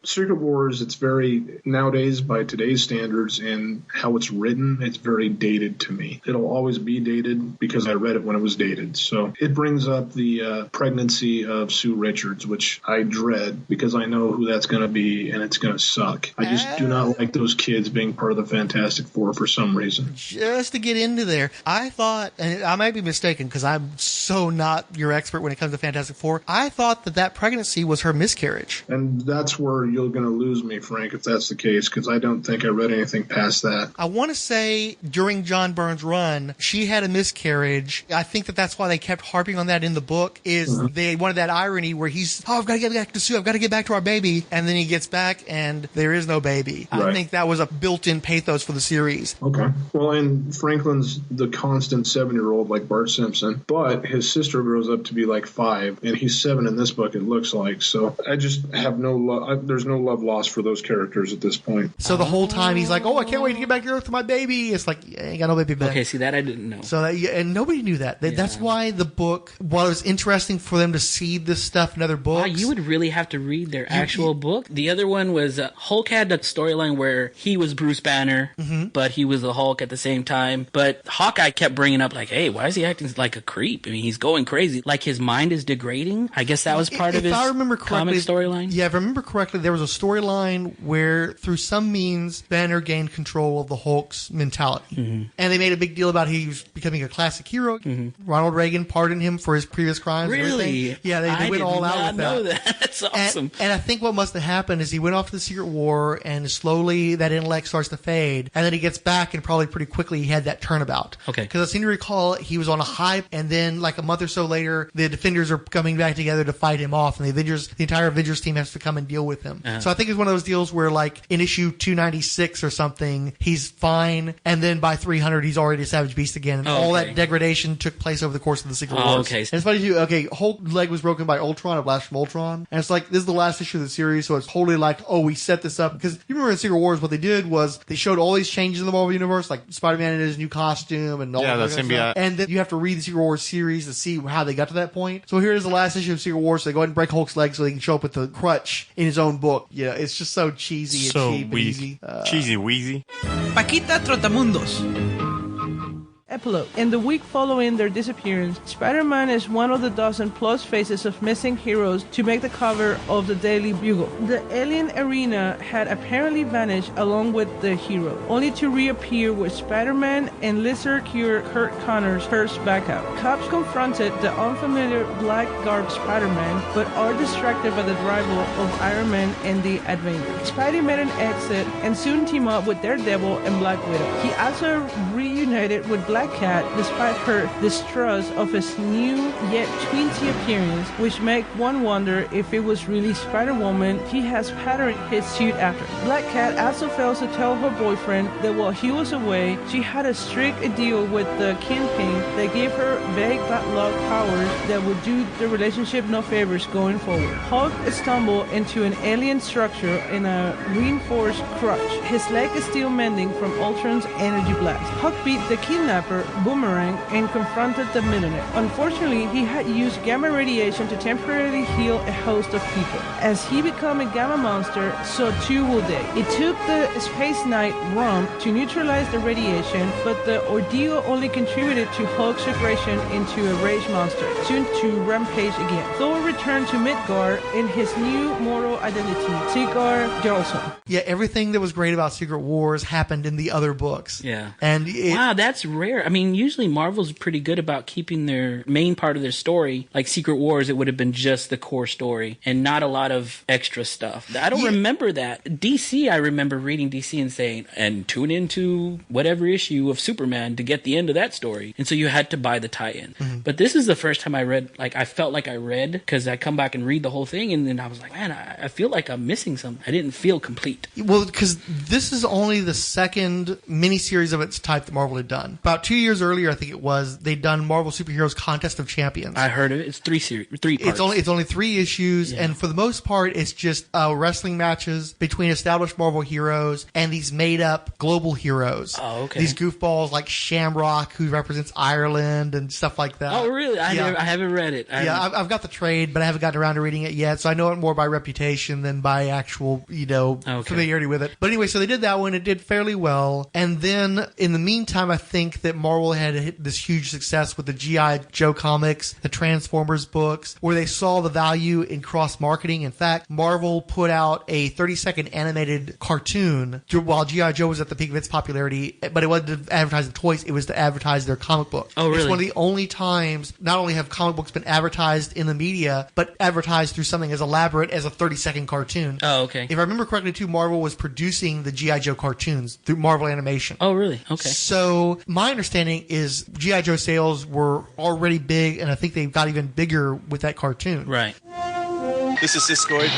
Speaker 11: Secret Wars, it's very, nowadays, by today's standards and how it's written, it's very dated to me. It'll always be dated because I read it when it was dated. So it brings up the pregnancy of Sue Richards, which I dread because I know who that's going to be and it's going to suck. I just do not like those kids being part of the Fantastic Four for some reason.
Speaker 3: Just to get into there, I thought, and I might be mistaken because I'm so not your expert when it comes to Fantastic Four, I thought that pregnancy was her miscarriage.
Speaker 11: And that's where you're going to lose me, Frank, if that's the case, because I don't think I read anything past that.
Speaker 3: I want to say during John Byrne's run, she had a miscarriage. I think that's why they kept harping on that in the book, is they wanted that irony where he's, I've got to get back to Sue, I've got to get back to our baby, and then he gets back and there is no baby. Right. I think that was a built-in pathos for the series.
Speaker 11: Okay. Well, and Franklin's the constant 7-year-old like Bart Simpson, but his sister grows up to be like 5, and he's 7 in this book, it looks like. So I just have no love. There's was no love lost for those characters at this point.
Speaker 3: So the whole time he's like, "Oh, I can't wait to get back to Earth to my baby." It's like, yeah, ain't got no baby back.
Speaker 14: Okay, see that I didn't know.
Speaker 3: So and nobody knew that. That's why the book, while it was interesting for them to seed this stuff in other books.
Speaker 14: Wow, you would really have to read their actual book. The other one was Hulk had the storyline where he was Bruce Banner, but he was the Hulk at the same time. But Hawkeye kept bringing up like, "Hey, why is he acting like a creep? I mean, he's going crazy. Like his mind is degrading." I guess that was part of his comic storyline.
Speaker 3: Yeah, if I remember correctly, there was a storyline where through some means Banner gained control of the Hulk's mentality. And they made a big deal about he was becoming a classic hero. Ronald Reagan pardoned him for his previous crimes.
Speaker 14: Really?
Speaker 3: And yeah, they went all out with that.
Speaker 14: I did not know that. That's awesome.
Speaker 3: And I think what must have happened is he went off to the Secret War, and slowly that intellect starts to fade. And then he gets back, and probably pretty quickly he had that turnabout.
Speaker 14: Okay.
Speaker 3: Because I seem to recall he was on a high, and then like a month or so later, the Defenders are coming back together to fight him off, and the entire Avengers team has to come and deal with him. So I think it's one of those deals where, like, in issue 296 or something, he's fine, and then by 300, he's already a Savage Beast again. And all that degradation took place over the course of the Secret Wars.
Speaker 14: Okay.
Speaker 3: And it's funny too. Okay, Hulk leg was broken by Ultron, a blast from Ultron, and it's like this is the last issue of the series, so it's totally like, oh, we set this up because you remember in Secret Wars what they did was they showed all these changes in the Marvel universe, like Spider-Man in his new costume and all that
Speaker 9: the
Speaker 3: kind of
Speaker 9: symbiote.
Speaker 3: stuff. And then you have to read the Secret Wars series to see how they got to that point. So here is the last issue of Secret Wars. So they go ahead and break Hulk's leg so they can show up with the crutch in his own book. Yeah, it's just so cheesy and cheap and easy.
Speaker 9: Cheesy wheezy.
Speaker 4: Pekita Trotamundos. Epilogue. In the week following their disappearance, Spider-Man is one of the dozen plus faces of missing heroes to make the cover of the Daily Bugle. The alien arena had apparently vanished along with the hero, only to reappear with Spider-Man and Lizard Cure Kurt Connor's first back out. Cops confronted the unfamiliar black-garbed Spider-Man, but are distracted by the arrival of Iron Man and the Avengers. Spidey made an exit and soon teamed up with Daredevil and Black Widow. He also reunited with Black Cat despite her distrust of his new yet tweensy appearance, which make one wonder if it was really Spider-Woman he has patterned his suit after. Black Cat also fails to tell her boyfriend that while he was away, she had a strict deal with the Kingpin that gave her vague bad luck powers that would do the relationship no favors going forward. Hulk stumbled into an alien structure in a reinforced crutch. His leg is still mending from Ultron's energy blast. Hulk beat the kidnapper Boomerang and confronted the millionaire. Unfortunately, he had used gamma radiation to temporarily heal a host of people. As he became a gamma monster, so too will they. It took the Space Knight Rum to neutralize the radiation, but the ordeal only contributed to Hulk's regression into a rage monster, soon to rampage again. Thor returned to Midgard in his new mortal identity, Sigurd Jarlsson.
Speaker 3: Yeah, everything that was great about Secret Wars happened in the other books.
Speaker 14: Yeah.
Speaker 3: And
Speaker 14: wow, that's rare. I mean, usually Marvel's pretty good about keeping their main part of their story. Like Secret Wars, it would have been just the core story and not a lot of extra stuff. I don't remember that. DC, I remember reading DC and saying, and tune into whatever issue of Superman to get the end of that story. And so you had to buy the tie-in. But this is the first time I read, like I felt like I read, because I come back and read the whole thing and then I was like, man, I feel like I'm missing something. I didn't feel complete.
Speaker 3: Well, because this is only the second miniseries of its type that Marvel had done. About 2 years earlier, I think it was, they'd done Marvel Superheroes Contest of Champions.
Speaker 14: I heard of it. It's three parts.
Speaker 3: It's only 3 issues, and for the most part, it's just wrestling matches between established Marvel heroes and these made-up global heroes.
Speaker 14: Oh, okay.
Speaker 3: These goofballs like Shamrock, who represents Ireland, and stuff like that.
Speaker 14: Oh, really? I haven't read it.
Speaker 3: I've got the trade, but I haven't gotten around to reading it yet, so I know it more by reputation than by actual, familiarity with it. But anyway, so they did that one. It did fairly well. And then, in the meantime, I think that Marvel had hit this huge success with the G.I. Joe comics, the Transformers books, where they saw the value in cross-marketing. In fact, Marvel put out a 30-second animated cartoon while G.I. Joe was at the peak of its popularity, but it wasn't to advertise the toys, it was to advertise their comic book.
Speaker 14: Oh, really?
Speaker 3: It's one of the only times, not only have comic books been advertised in the media, but advertised through something as elaborate as a 30-second cartoon.
Speaker 14: Oh, okay.
Speaker 3: If I remember correctly, too, Marvel was producing the G.I. Joe cartoons through Marvel Animation.
Speaker 14: Oh, really? Okay.
Speaker 3: So, my understanding is G.I. Joe sales were already big, and I think they got even bigger with that cartoon.
Speaker 14: Right.
Speaker 9: This is Siskoid.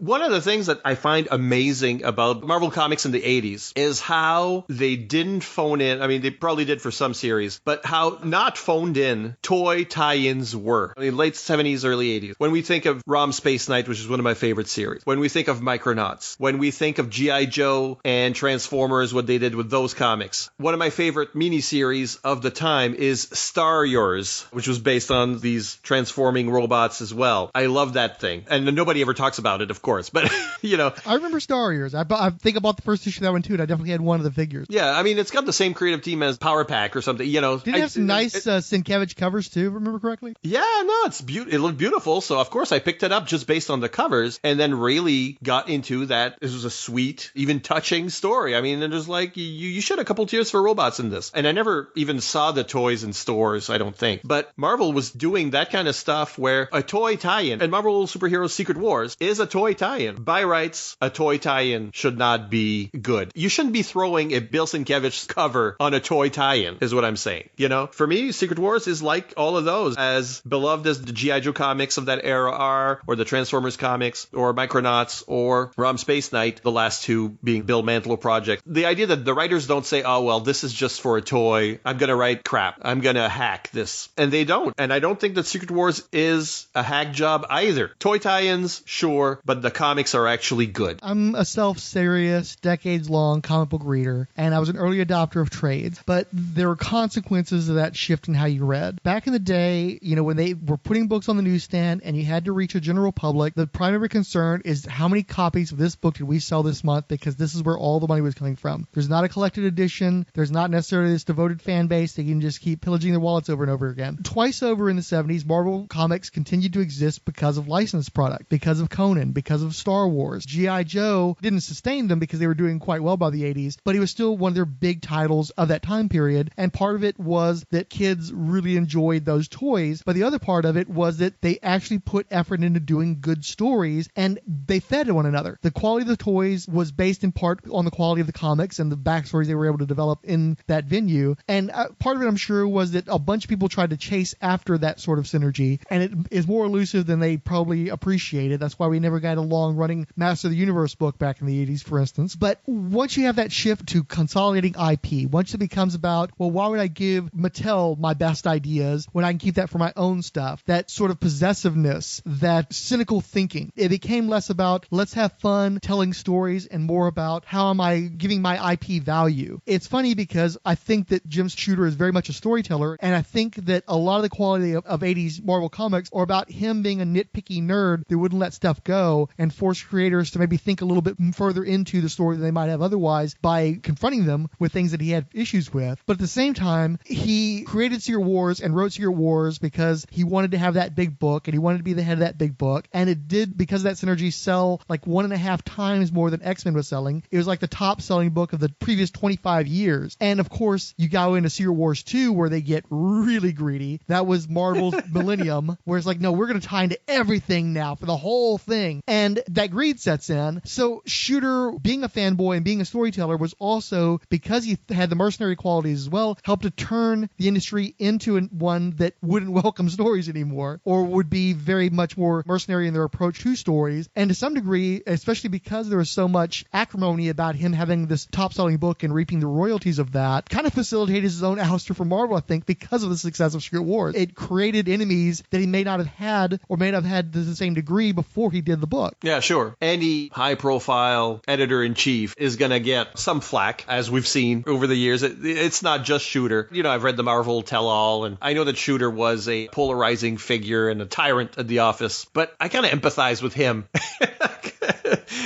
Speaker 15: One of the things that I find amazing about Marvel Comics in the 80s is how they didn't phone in. I mean, they probably did for some series, but how not phoned in toy tie-ins were. I mean, late 70s, early 80s. When we think of ROM Space Knight, which is one of my favorite series. When we think of Micronauts. When we think of G.I. Joe and Transformers, what they did with those comics. One of my favorite miniseries of the time is Star Yours, which was based on these transforming robots as well. I love that thing. And nobody ever talks about it, of course, but, you know.
Speaker 12: I remember Star Years. I think I bought the first issue of that one, too, and I definitely had one of the figures.
Speaker 15: Yeah, I mean, it's got the same creative team as Power Pack or something, you know.
Speaker 12: Did it have some nice Sienkiewicz covers, too, if I remember correctly?
Speaker 15: Yeah, no, it looked beautiful, so of course I picked it up just based on the covers, and then really got into that. This was a sweet, even touching story. I mean, it was like, you shed a couple tears for robots in this. And I never even saw the toys in stores, I don't think. But Marvel was doing that kind of stuff where a toy tie-in, and Marvel Superheroes Secret Wars is a toy tie-in. By rights, a toy tie-in should not be good. You shouldn't be throwing a Bill Sienkiewicz cover on a toy tie-in, is what I'm saying. You know, for me, Secret Wars is like all of those, as beloved as the G.I. Joe comics of that era are, or the Transformers comics, or Micronauts, or ROM Space Knight, the last two being Bill Mantlo project. The idea that the writers don't say, oh, well, this is just for a toy. I'm going to write crap. I'm going to hack this. And they don't. And I don't think that Secret Wars is a hack job either. Toy tie-ins, sure, but the comics are actually good.
Speaker 12: I'm a self-serious, decades-long comic book reader, and I was an early adopter of trades, but there were consequences of that shift in how you read. Back in the day, you know, when they were putting books on the newsstand and you had to reach a general public, the primary concern is how many copies of this book did we sell this month, because this is where all the money was coming from. There's not a collected edition. There's not necessarily this devoted fan base that can just keep pillaging their wallets over and over again. Twice over in the 70s, Marvel Comics continued to exist because of licensed product, because of Conan, because of Star Wars. G.I. Joe didn't sustain them because they were doing quite well by the 80s, but he was still one of their big titles of that time period, and part of it was that kids really enjoyed those toys, but the other part of it was that they actually put effort into doing good stories, and they fed one another. The quality of the toys was based in part on the quality of the comics and the backstories they were able to develop in that venue, and part of it, I'm sure, was that a bunch of people tried to chase after that sort of synergy, and it is more elusive than they probably appreciated. That's why we never got a long-running Master of the Universe book back in the 80s, for instance. But once you have that shift to consolidating IP, once it becomes about, well, why would I give Mattel my best ideas when I can keep that for my own stuff? That sort of possessiveness, that cynical thinking. It became less about, let's have fun telling stories, and more about, how am I giving my IP value? It's funny because I think that Jim Shooter is very much a storyteller, and I think that a lot of the quality of 80s Marvel Comics are about him being a nitpicky nerd that wouldn't let stuff go and force creators to maybe think a little bit further into the story than they might have otherwise by confronting them with things that he had issues with. But at the same time, he created Secret Wars and wrote Secret Wars because he wanted to have that big book, and he wanted to be the head of that big book, and it did, because of that synergy, sell like 1.5 times more than X-Men was selling. It was like the top selling book of the previous 25 years. And of course, you go into Secret Wars 2 where they get really greedy. That was Marvel's Millennium, where it's like, no, we're going to tie into everything now for the whole thing. And that greed sets in. So Shooter, being a fanboy and being a storyteller, was also, because he had the mercenary qualities as well, helped to turn the industry into one that wouldn't welcome stories anymore, or would be very much more mercenary in their approach to stories. And to some degree, especially because there was so much acrimony about him having this top-selling book and reaping the royalties of that, kind of facilitated his own ouster from Marvel, I think, because of the success of Secret Wars. It created enemies that he may not have had, or may not have had to the same degree before he did the book.
Speaker 15: Yeah, sure. Any high-profile editor-in-chief is going to get some flack, as we've seen over the years. It's not just Shooter. You know, I've read the Marvel tell-all, and I know that Shooter was a polarizing figure and a tyrant at the office, but I kind of empathize with him.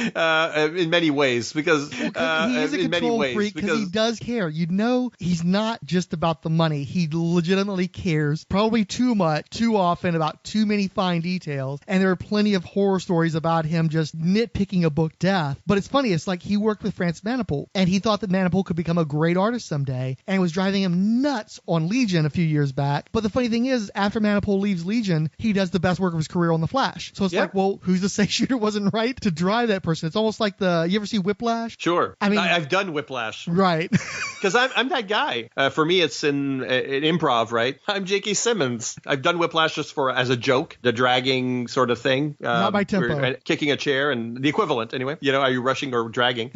Speaker 15: In many ways, because
Speaker 12: he is a control freak, because he does care. You know, he's not just about the money. He legitimately cares, probably too much, too often, about too many fine details. And there are plenty of horror stories about him just nitpicking a book death. But it's funny, it's like he worked with Francis Manapul, and he thought that Manapul could become a great artist someday, and it was driving him nuts on Legion a few years back. But the funny thing is, after Manapul leaves Legion, he does the best work of his career on The Flash. So it's like, well, who's to say Shooter wasn't right to drive that person. It's almost like you ever see Whiplash?
Speaker 15: Sure.
Speaker 12: I mean,
Speaker 15: I've done Whiplash.
Speaker 12: Right.
Speaker 15: Because I'm that guy. For me, it's in improv, right? I'm J.K. Simmons. I've done Whiplash just as a joke, the dragging sort of thing.
Speaker 12: Not by tempo.
Speaker 15: Kicking a chair and the equivalent, anyway. Are you rushing or dragging?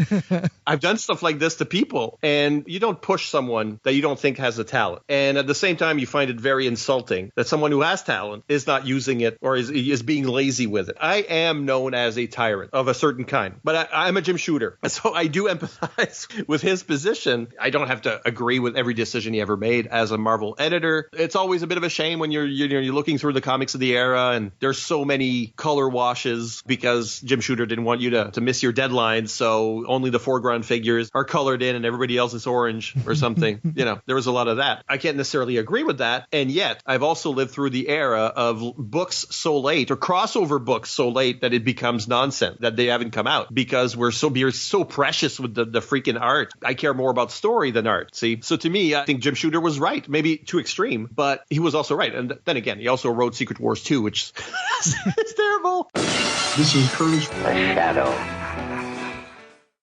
Speaker 15: I've done stuff like this to people, and you don't push someone that you don't think has the talent. And at the same time, you find it very insulting that someone who has talent is not using it or is being lazy with it. I am known as a tyrant of a certain kind, but I'm a Jim Shooter. So I do empathize with his position. I don't have to agree with every decision he ever made as a Marvel editor. It's always a bit of a shame when you're looking through the comics of the era and there's so many color washes because Jim Shooter didn't want you to miss your deadlines. So only the foreground figures are colored in and everybody else is orange or something. There was a lot of that. I can't necessarily agree with that. And yet I've also lived through the era of books so late or crossover books so late that it becomes nonsense that they haven't come out because we're so precious with the freaking art. I care more about story than art. See? So to me, I think Jim Shooter was right. Maybe too extreme, but he was also right. And then again, he also wrote Secret Wars 2, which is terrible.
Speaker 11: This is Curtis.
Speaker 5: The Shadow.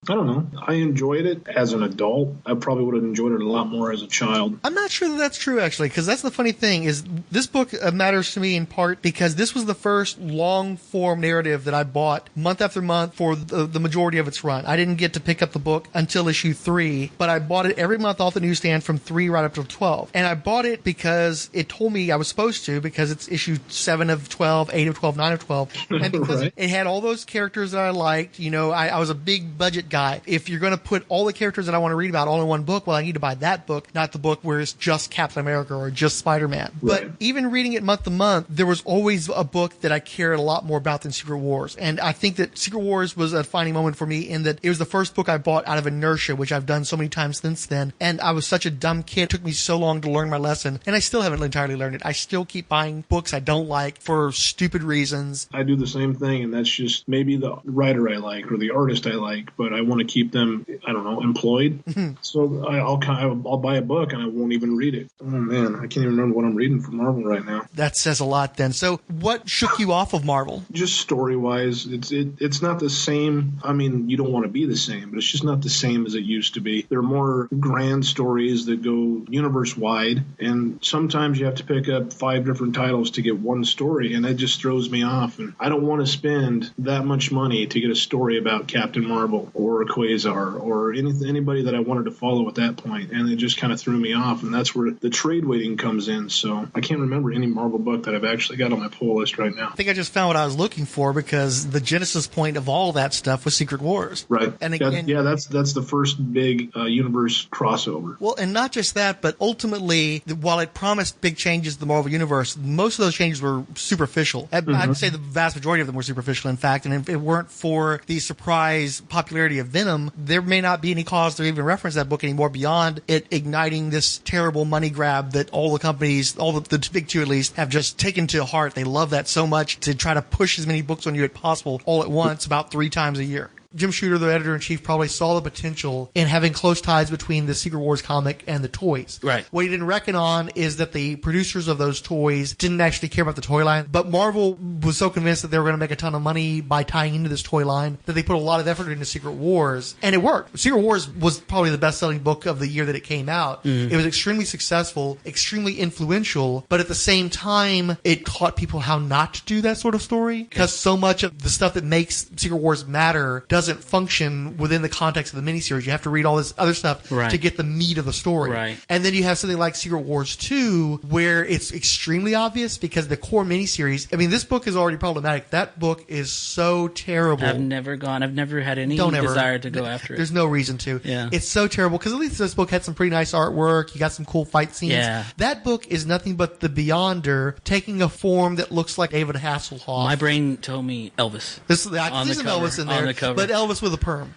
Speaker 11: I don't know. I enjoyed it as an adult. I probably would have enjoyed it a lot more as a child.
Speaker 6: I'm not sure that's true, actually, because that's the funny thing is this book matters to me in part because this was the first long-form narrative that I bought month after month for the majority of its run. I didn't get to pick up the book until issue 3, but I bought it every month off the newsstand from 3 right up to 12. And I bought it because it told me I was supposed to because it's issue 7 of 12, 8 of 12, 9 of 12. And because it had all those characters that I liked, I was a big budget guy. If you're going to put all the characters that I want to read about all in one book, well, I need to buy that book, not the book where it's just Captain America or just Spider-Man. Right. But even reading it month to month, there was always a book that I cared a lot more about than Secret Wars. And I think that Secret Wars was a defining moment for me in that it was the first book I bought out of inertia, which I've done so many times since then. And I was such a dumb kid. It took me so long to learn my lesson. And I still haven't entirely learned it. I still keep buying books I don't like for stupid reasons.
Speaker 11: I do the same thing, and that's just maybe the writer I like or the artist I like, but I want to keep them, I don't know, employed. So I'll buy a book and I won't even read it. Oh man, I can't even remember what I'm reading for Marvel right now.
Speaker 6: That says a lot then. So what shook you off of Marvel?
Speaker 11: Just story-wise, it's not the same. I mean, you don't want to be the same, but it's just not the same as it used to be. There are more grand stories that go universe-wide, and sometimes you have to pick up 5 different titles to get one story, and that just throws me off. And I don't want to spend that much money to get a story about Captain Marvel or Quasar or anybody that I wanted to follow at that point, and it just kind of threw me off, and that's where the trade waiting comes in. So I can't remember any Marvel book that I've actually got on my pull list right now.
Speaker 6: I think I just found what I was looking for because the genesis point of all that stuff was Secret Wars.
Speaker 11: Right.
Speaker 6: And again,
Speaker 11: that's the first big universe crossover.
Speaker 6: Well, and not just that, but ultimately, while it promised big changes to the Marvel Universe, most of those changes were superficial. I'd say the vast majority of them were superficial, in fact, and if it weren't for the surprise popularity of Venom, there may not be any cause to even reference that book anymore beyond it igniting this terrible money grab that all the companies, all the big 2 at least, have just taken to heart. They love that so much to try to push as many books on you as possible all at once about 3 times a year. Jim Shooter, the editor-in-chief, probably saw the potential in having close ties between the Secret Wars comic and the toys.
Speaker 14: Right.
Speaker 6: What he didn't reckon on is that the producers of those toys didn't actually care about the toy line, but Marvel was so convinced that they were going to make a ton of money by tying into this toy line that they put a lot of effort into Secret Wars, and it worked. Secret Wars was probably the best-selling book of the year that it came out. It was extremely successful, extremely influential, but at the same time, it taught people how not to do that sort of story, because so much of the stuff that makes Secret Wars matter doesn't function within the context of the miniseries. You have to read all this other stuff to get the meat of the story.
Speaker 14: Right.
Speaker 6: And then you have something like Secret Wars 2, where it's extremely obvious because the core miniseries, I mean, this book is already problematic. That book is so terrible.
Speaker 14: I've never had any desire to go after it.
Speaker 6: There's no reason to.
Speaker 14: Yeah.
Speaker 6: It's so terrible because at least this book had some pretty nice artwork. You got some cool fight scenes.
Speaker 14: Yeah.
Speaker 6: That book is nothing but the Beyonder taking a form that looks like David Hasselhoff.
Speaker 14: My brain told me Elvis.
Speaker 6: There's some Elvis in there.
Speaker 14: On the cover.
Speaker 6: But
Speaker 3: Elvis with a perm.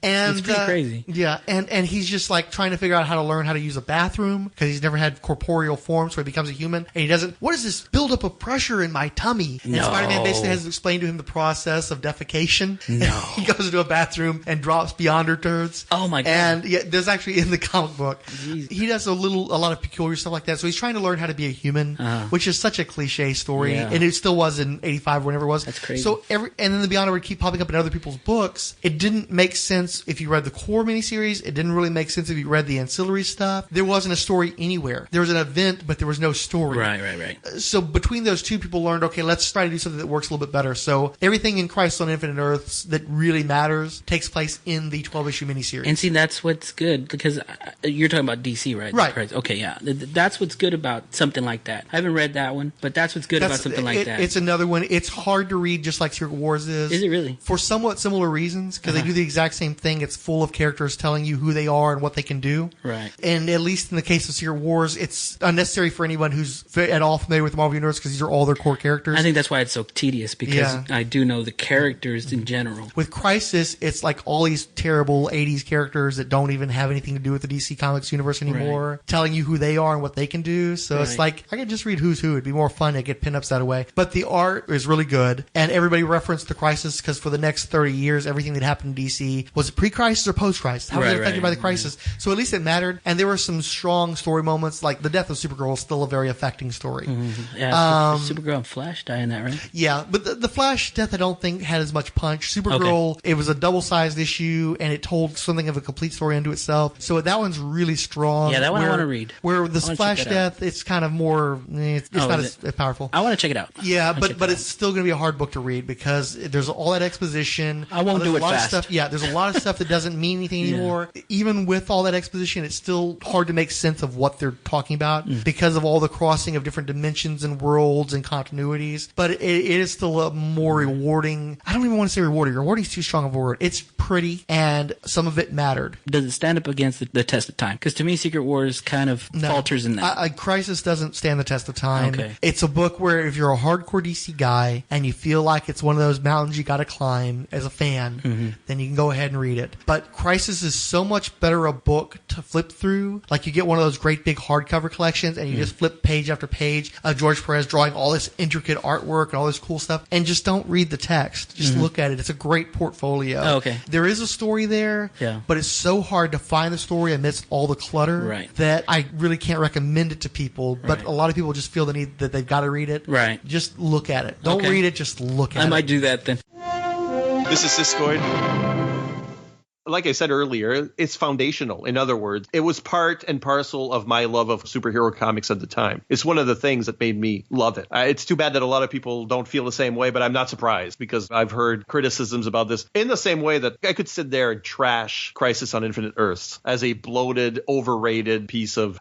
Speaker 3: And
Speaker 14: It's pretty crazy.
Speaker 3: Yeah, and he's just like trying to figure out how to learn how to use a bathroom because he's never had corporeal form, so he becomes a human. And he doesn't. What is this buildup of pressure in my tummy? And Spider-Man basically has to explain to him the process of defecation.
Speaker 14: No.
Speaker 3: He goes into a bathroom and drops Beyonder turds.
Speaker 14: Oh my god!
Speaker 3: And yeah, there's actually in the comic book, he does a lot of peculiar stuff like that. So he's trying to learn how to be a human, which is such a cliche story, and it still was in '85 or whenever it was.
Speaker 14: That's crazy.
Speaker 3: So and then the Beyonder would keep popping up in other people's books. It didn't make sense if you read the core miniseries. It didn't really make sense if you read the ancillary stuff. There wasn't a story anywhere. There was an event, but there was no story.
Speaker 14: Right.
Speaker 3: So between those two, people learned, okay, let's try to do something that works a little bit better. So everything in Crisis on Infinite Earths that really matters takes place in the 12-issue miniseries.
Speaker 14: And see, that's what's good, because you're talking about DC, right?
Speaker 3: Right.
Speaker 14: Okay, yeah. That's what's good about something like that. I haven't read that one, but that's what's good about something like that.
Speaker 3: It's another one. It's hard to read, just like Secret Wars is.
Speaker 14: Is it really?
Speaker 3: For somewhat similar reasons, because they do the exact same thing. It's full of characters telling you who they are and what they can do.
Speaker 14: Right.
Speaker 3: And at least in the case of Secret Wars, it's unnecessary for anyone who's at all familiar with the Marvel Universe, because these are all their core characters.
Speaker 14: I think that's why it's so tedious, because I do know the characters in general.
Speaker 3: With Crisis, it's like all these terrible 80s characters that don't even have anything to do with the DC Comics universe anymore, telling you who they are and what they can do. So it's like, I could just read Who's Who. It'd be more fun to get pinups that way. But the art is really good, and everybody referenced the Crisis because for the next 30 years, everything that happened in DC was it pre-Crisis or post-Crisis? How was it affected by the Crisis? So at least it mattered, and there were some strong story moments, like the death of Supergirl is still a very affecting story.
Speaker 14: Yeah, Supergirl and Flash die in that, right?
Speaker 3: Yeah, but the Flash death I don't think had as much punch. Supergirl, it was a double-sized issue, and it told something of a complete story unto itself. So that one's really strong.
Speaker 14: Yeah, that one I want to read.
Speaker 3: Where the Flash death, it's kind of more, it's not as powerful.
Speaker 14: I want to check it out.
Speaker 3: Yeah, but it's still going to be a hard book to read because there's all that exposition.
Speaker 14: I won't do it fast.
Speaker 3: There's a lot of stuff that doesn't mean anything anymore. Even with all that exposition, it's still hard to make sense of what they're talking about because of all the crossing of different dimensions and worlds and continuities. But it is still a more rewarding. I don't even want to say rewarding. Rewarding is too strong of a word. It's pretty, and some of it mattered.
Speaker 14: Does it stand up against the test of time? Because to me, Secret Wars kind of falters in that.
Speaker 3: Crisis doesn't stand the test of time.
Speaker 14: Okay.
Speaker 3: It's a book where if you're a hardcore DC guy and you feel like it's one of those mountains you got to climb as a fan, then you can go ahead and read it. But Crisis is so much better a book to flip through. Like you get one of those great big hardcover collections and you just flip page after page of George Perez drawing all this intricate artwork and all this cool stuff, and just don't read the text. Just look at it. It's a great portfolio.
Speaker 14: Oh, okay.
Speaker 3: There is a story there, but it's so hard to find the story amidst all the clutter that I really can't recommend it to people. But a lot of people just feel the need that they've got to read it.
Speaker 14: Right.
Speaker 3: Just look at it. Don't read it, just look at it.
Speaker 14: I might do that then.
Speaker 15: This is Siskoid. Like I said earlier, it's foundational. In other words, it was part and parcel of my love of superhero comics at the time. It's one of the things that made me love it. It's too bad that a lot of people don't feel the same way, but I'm not surprised because I've heard criticisms about this in the same way that I could sit there and trash Crisis on Infinite Earths as a bloated, overrated piece of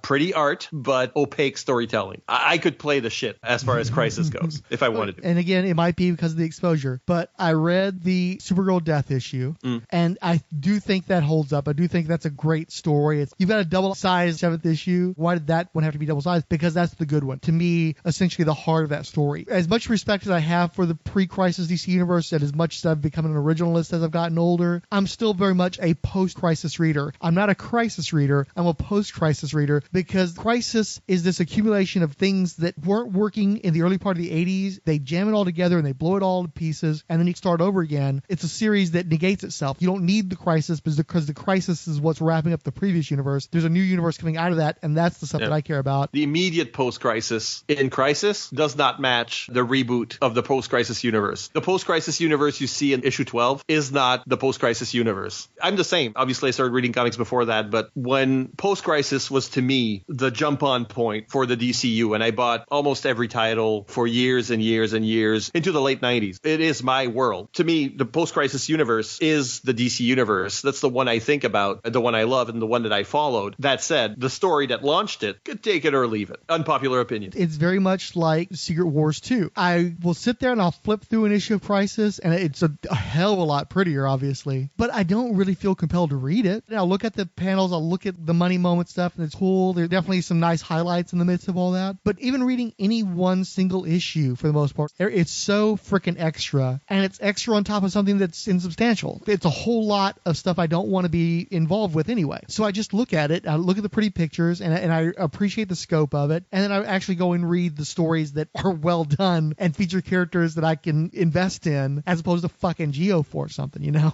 Speaker 15: pretty art, but opaque storytelling. I could play the shit as far as Crisis goes if I wanted to.
Speaker 12: And again, it might be because of the exposure, but I read the Supergirl death issue, and I do think that holds up. I do think that's a great story. You've got a double-sized 7th issue. Why did that one have to be double-sized? Because that's the good one. To me, essentially the heart of that story. As much respect as I have for the pre-Crisis DC universe, and as much as I've become an originalist as I've gotten older, I'm still very much a post-Crisis reader. I'm not a Crisis reader. I'm a post-Crisis reader because Crisis is this accumulation of things that weren't working in the early part of the 80s. They jam it all together and they blow it all to pieces, and then you start over again. It's a series that negates itself. You don't need the Crisis because the Crisis is what's wrapping up the previous universe. There's a new universe coming out of that, and that's the stuff that I care about.
Speaker 15: The immediate post-Crisis in Crisis does not match the reboot of the post-Crisis universe. The post-Crisis universe you see in issue 12 is not the post-Crisis universe. I'm the same. Obviously, I started reading comics before that, but when post-Crisis was to me the jump-on point for the DCU, and I bought almost every title for years and years and years into the late 90s. It is my world. To me, the post-Crisis universe is the DCU Universe. That's the one I think about, the one I love, and the one that I followed. That said, the story that launched it, could take it or leave it. Unpopular opinion.
Speaker 12: It's very much like Secret Wars 2. I will sit there and I'll flip through an issue of Crisis, and it's a hell of a lot prettier, obviously. But I don't really feel compelled to read it. And I'll look at the panels, I'll look at the money moment stuff, and it's cool. There are definitely some nice highlights in the midst of all that. But even reading any one single issue, for the most part, it's so freaking extra. And it's extra on top of something that's insubstantial. It's a whole lot of stuff I don't want to be involved with anyway. So I just look at it, I look at the pretty pictures, and I appreciate the scope of it. And then I actually go and read the stories that are well done and feature characters that I can invest in, as opposed to fucking Geoforce or something, you know?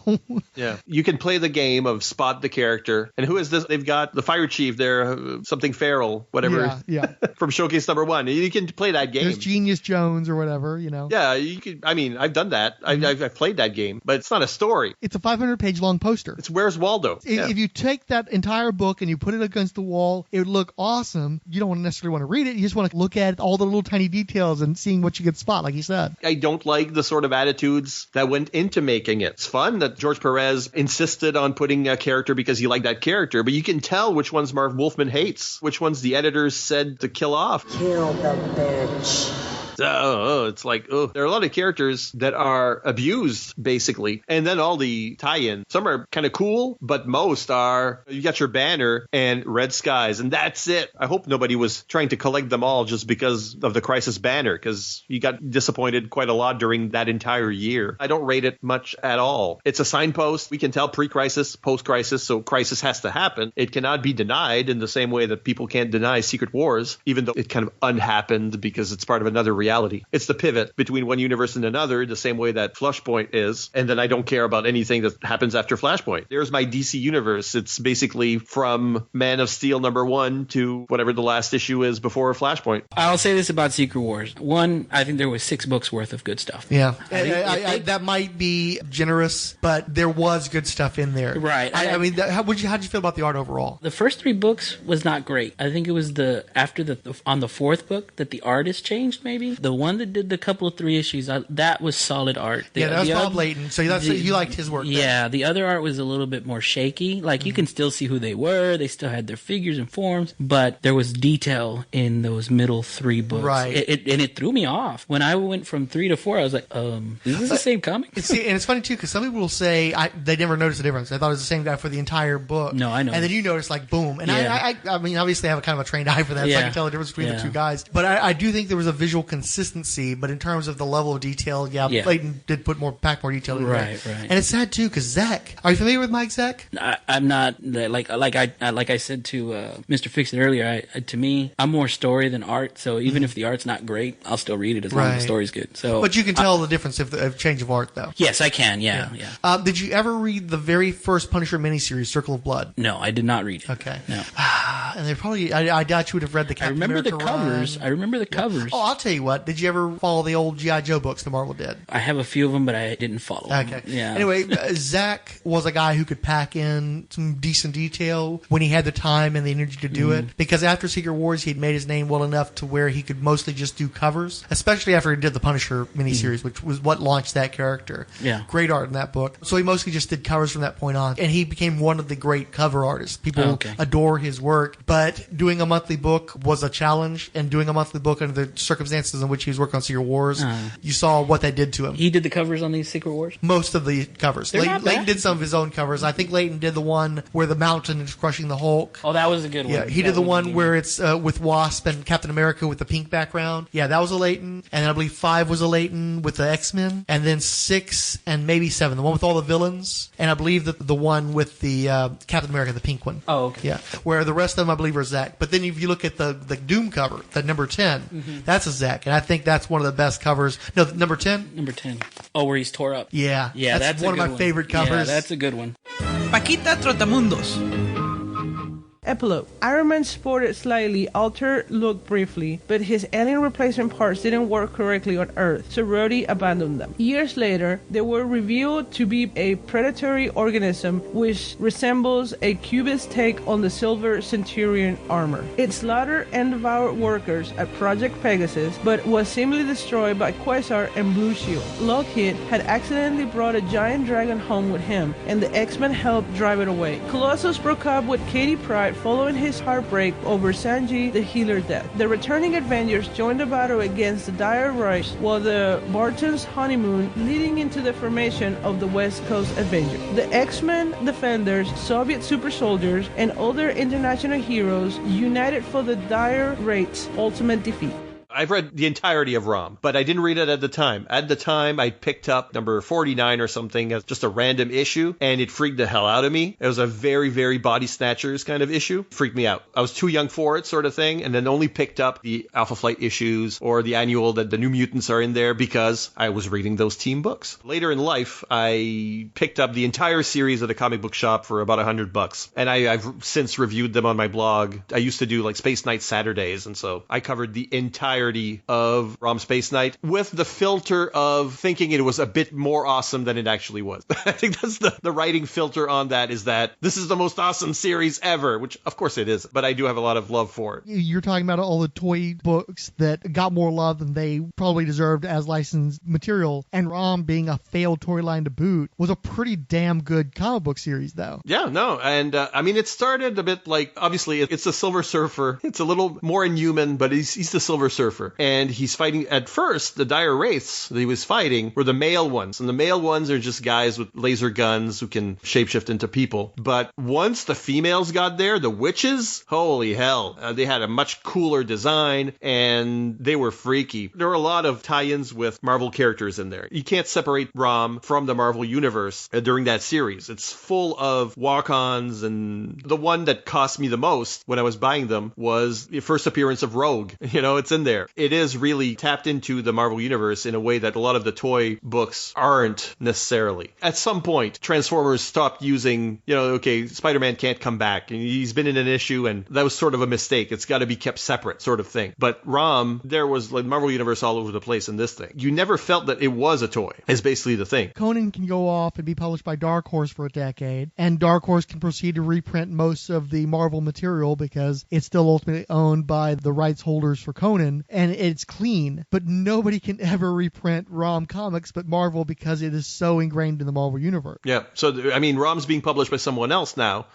Speaker 15: Yeah. You can play the game of spot the character. And who is this? They've got the fire chief there, something Farrell, whatever.
Speaker 12: Yeah.
Speaker 15: From Showcase #1. You can play that game.
Speaker 12: There's Genius Jones or whatever, you know?
Speaker 15: Yeah, you can. I mean, I've done that. I've played that game, but it's not a story.
Speaker 12: It's a 500-page long poster.
Speaker 15: It's Where's Waldo?
Speaker 12: If you take that entire book and you put it against the wall, it would look awesome. You don't necessarily want to read it. You just want to look at all the little tiny details and seeing what you could spot, like you said.
Speaker 15: I don't like the sort of attitudes that went into making it. It's fun that George Perez insisted on putting a character because he liked that character, but you can tell which ones Marv Wolfman hates, which ones the editors said to kill off.
Speaker 5: Kill the bitch.
Speaker 15: It's like, there are a lot of characters that are abused, basically. And then all the tie-in. Some are kind of cool, but most are, you got your banner and Red Skies, and that's it. I hope nobody was trying to collect them all just because of the Crisis banner, because you got disappointed quite a lot during that entire year. I don't rate it much at all. It's a signpost. We can tell pre-Crisis, post-Crisis, so Crisis has to happen. It cannot be denied in the same way that people can't deny Secret Wars, even though it kind of unhappened because it's part of another reality. It's the pivot between one universe and another, the same way that Flashpoint is. And then I don't care about anything that happens after Flashpoint. There's my DC universe. It's basically from Man of Steel #1 to whatever the last issue is before Flashpoint.
Speaker 14: I'll say this about Secret Wars. One, I think there was 6 books worth of good stuff.
Speaker 6: Yeah. That might be generous, but there was good stuff in there.
Speaker 14: Right.
Speaker 6: How'd you feel about the art overall?
Speaker 14: The first 3 books was not great. I think it was on the 4th book that the artist changed, maybe. The one that did the couple of 3 issues, that was solid art.
Speaker 6: That was Bob Layton, so you liked his work.
Speaker 14: Yeah, the other art was a little bit more shaky. Like, you can still see who they were. They still had their figures and forms, but there was detail in those middle 3 books.
Speaker 6: Right.
Speaker 14: It threw me off. When I went from 3 to 4, I was like, is this the same comic?
Speaker 6: See, and it's funny, too, because some people will say they never noticed the difference. They thought it was the same guy for the entire book.
Speaker 14: No, I know.
Speaker 6: And then you notice, like, boom. And
Speaker 14: yeah.
Speaker 6: I mean, obviously I have a kind of a trained eye for that, so I can tell the difference between the two guys. But I do think there was a visual consistency, but in terms of the level of detail, Layton did pack more detail in there.
Speaker 14: Right.
Speaker 6: And it's sad, too, because Zach, are you familiar with Mike Zach?
Speaker 14: I'm not, like I said to Mr. Fixit earlier, to me, I'm more story than art, so even if the art's not great, I'll still read it as long as the story's good. So,
Speaker 6: but you can tell the difference of change of art, though.
Speaker 14: Yes, I can, yeah.
Speaker 6: Did you ever read the very first Punisher miniseries, Circle of Blood?
Speaker 14: No, I did not read it.
Speaker 6: Okay.
Speaker 14: No.
Speaker 6: And they probably, I doubt you would have read the Captain America
Speaker 14: I remember the covers.
Speaker 6: Oh, I'll tell you what. Did you ever follow the old G.I. Joe books the Marvel did?
Speaker 14: I have a few of them, but I didn't follow them.
Speaker 6: Okay.
Speaker 14: Yeah.
Speaker 6: Anyway, Zach was a guy who could pack in some decent detail when he had the time and the energy to do it. Because after Secret Wars, he'd made his name well enough to where he could mostly just do covers, especially after he did the Punisher miniseries, which was what launched that character.
Speaker 14: Yeah.
Speaker 6: Great art in that book. So he mostly just did covers from that point on. And he became one of the great cover artists. People adore his work. But doing a monthly book was a challenge, and doing a monthly book under the circumstances in which he was working on Secret Wars, you saw what that did to him.
Speaker 14: He did the covers on these Secret Wars?
Speaker 6: Most of the covers. Layton did some of his own covers. I think Layton did the one where the mountain is crushing the Hulk.
Speaker 14: Oh, that was a good one.
Speaker 6: Yeah, he did the one where it's with Wasp and Captain America with the pink background. Yeah, that was a Layton. And then I believe 5 was a Layton with the X-Men. And then 6 and maybe 7, the one with all the villains. And I believe that the one with the Captain America, the pink one.
Speaker 14: Oh, okay.
Speaker 6: Yeah, where the rest of them I believe are Zach. But then if you look at the Doom cover, the number 10, that's a Zach. And I think that's one of the best covers. No, number 10?
Speaker 14: Number 10. Oh, where he's tore up.
Speaker 6: Yeah.
Speaker 14: Yeah,
Speaker 6: that's one of my favorite covers.
Speaker 14: Yeah, that's a good one.
Speaker 4: Pekita Trotamundos. Epilogue. Iron Man sported slightly altered look briefly, but his alien replacement parts didn't work correctly on Earth, so Rhodey abandoned them. Years later, they were revealed to be a predatory organism which resembles a cubist take on the Silver Centurion armor. It slaughtered and devoured workers at Project Pegasus, but was seemingly destroyed by Quasar and Blue Shield. Lockheed had accidentally brought a giant dragon home with him, and the X-Men helped drive it away. Colossus broke up with Katie Pryde following his heartbreak over Sanji the Healer's death. The returning Avengers joined the battle against the Dire Wraiths, while the Bartons' honeymoon leading into the formation of the West Coast Avengers. The X-Men, Defenders, Soviet super soldiers, and other international heroes united for the Dire Wraiths' ultimate defeat.
Speaker 15: I've read the entirety of ROM, but I didn't read it at the time. At the time, I picked up number 49 or something as just a random issue, and it freaked the hell out of me. It was a very, very body snatchers kind of issue. It freaked me out. I was too young for it, sort of thing, and then only picked up the Alpha Flight issues or the annual that the New Mutants are in there because I was reading those team books. Later in life, I picked up the entire series at a comic book shop for about $100, and I've since reviewed them on my blog. I used to do like Space Night Saturdays, and so I covered the entirety of ROM Space Knight with the filter of thinking it was a bit more awesome than it actually was. I think that's the writing filter on that, is that this is the most awesome series ever, which of course it is, but I do have a lot of love for it.
Speaker 12: You're talking about all the toy books that got more love than they probably deserved as licensed material, and ROM, being a failed toy line to boot, was a pretty damn good comic book series though.
Speaker 15: Yeah, no, and I mean, it started a bit like, obviously it's the Silver Surfer. It's a little more inhuman, but he's the Silver Surfer. And he's fighting, at first, the Dire Wraiths that he was fighting were the male ones. And the male ones are just guys with laser guns who can shapeshift into people. But once the females got there, the witches, holy hell, they had a much cooler design and they were freaky. There were a lot of tie-ins with Marvel characters in there. You can't separate ROM from the Marvel Universe during that series. It's full of walk-ons, and the one that cost me the most when I was buying them was the first appearance of Rogue. You know, it's in there. It is really tapped into the Marvel Universe in a way that a lot of the toy books aren't necessarily. At some point, Transformers stopped using, okay, Spider-Man can't come back. He's been in an issue, and that was sort of a mistake. It's got to be kept separate, sort of thing. But ROM, there was like Marvel Universe all over the place in this thing. You never felt that it was a toy, is basically the thing.
Speaker 12: Conan can go off and be published by Dark Horse for a decade, and Dark Horse can proceed to reprint most of the Marvel material because it's still ultimately owned by the rights holders for Conan. And it's clean, but nobody can ever reprint ROM comics but Marvel because it is so ingrained in the Marvel universe.
Speaker 15: Yeah, so I mean, ROM's being published by someone else now,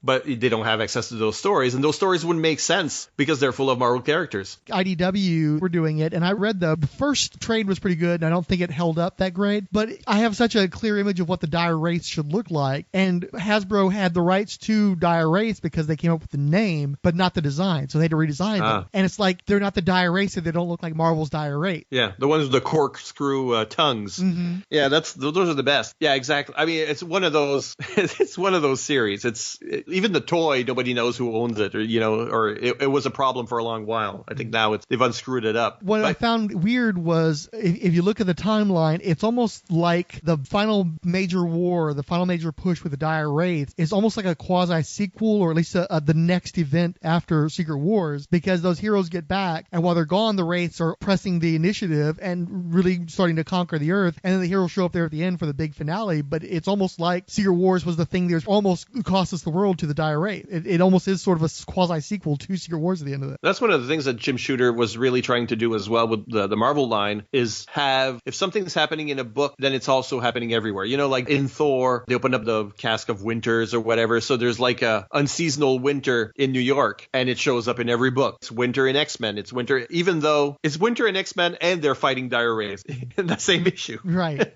Speaker 15: but they don't have access to those stories, and those stories wouldn't make sense because they're full of Marvel characters.
Speaker 12: IDW were doing it, and I read the first trade was pretty good, and I don't think it held up that great, but I have such a clear image of what the Dire Wraiths should look like, and Hasbro had the rights to Dire Wraiths because they came up with the name, but not the design, so they had to redesign them. And it's like, they're not the Dire Wraiths, and they don't look like Marvel's Dire Wraiths.
Speaker 15: Yeah, the ones with the corkscrew tongues.
Speaker 12: Mm-hmm.
Speaker 15: Yeah, those are the best. Yeah, exactly. I mean, it's one of those, it's one of those series. Even the toy, nobody knows who owns it, or it was a problem for a long while. I think now they've unscrewed it up.
Speaker 12: What I found weird was, if you look at the timeline, it's almost like the final major war, the final major push with the Dire Wraiths is almost like a quasi-sequel, or at least the next event after Secret Wars, because those heroes get back, and while they're gone, the Wraiths are pressing the initiative and really starting to conquer the Earth, and then the heroes show up there at the end for the big finale, but it's almost like Secret Wars was the thing that almost cost us the world to the Dire Wraiths. It almost is sort of a quasi-sequel to Secret Wars at the end of it.
Speaker 15: That's one of the things that Jim Shooter was really trying to do as well with the Marvel line, is if something's happening in a book, then it's also happening everywhere. Like in Thor, they opened up the Cask of Winters or whatever, so there's like a unseasonal winter in New York, and it shows up in every book. It's winter in X-Men. It's winter, even though it's winter in X-Men and they're fighting Dire Wraiths in the same issue.
Speaker 12: Right.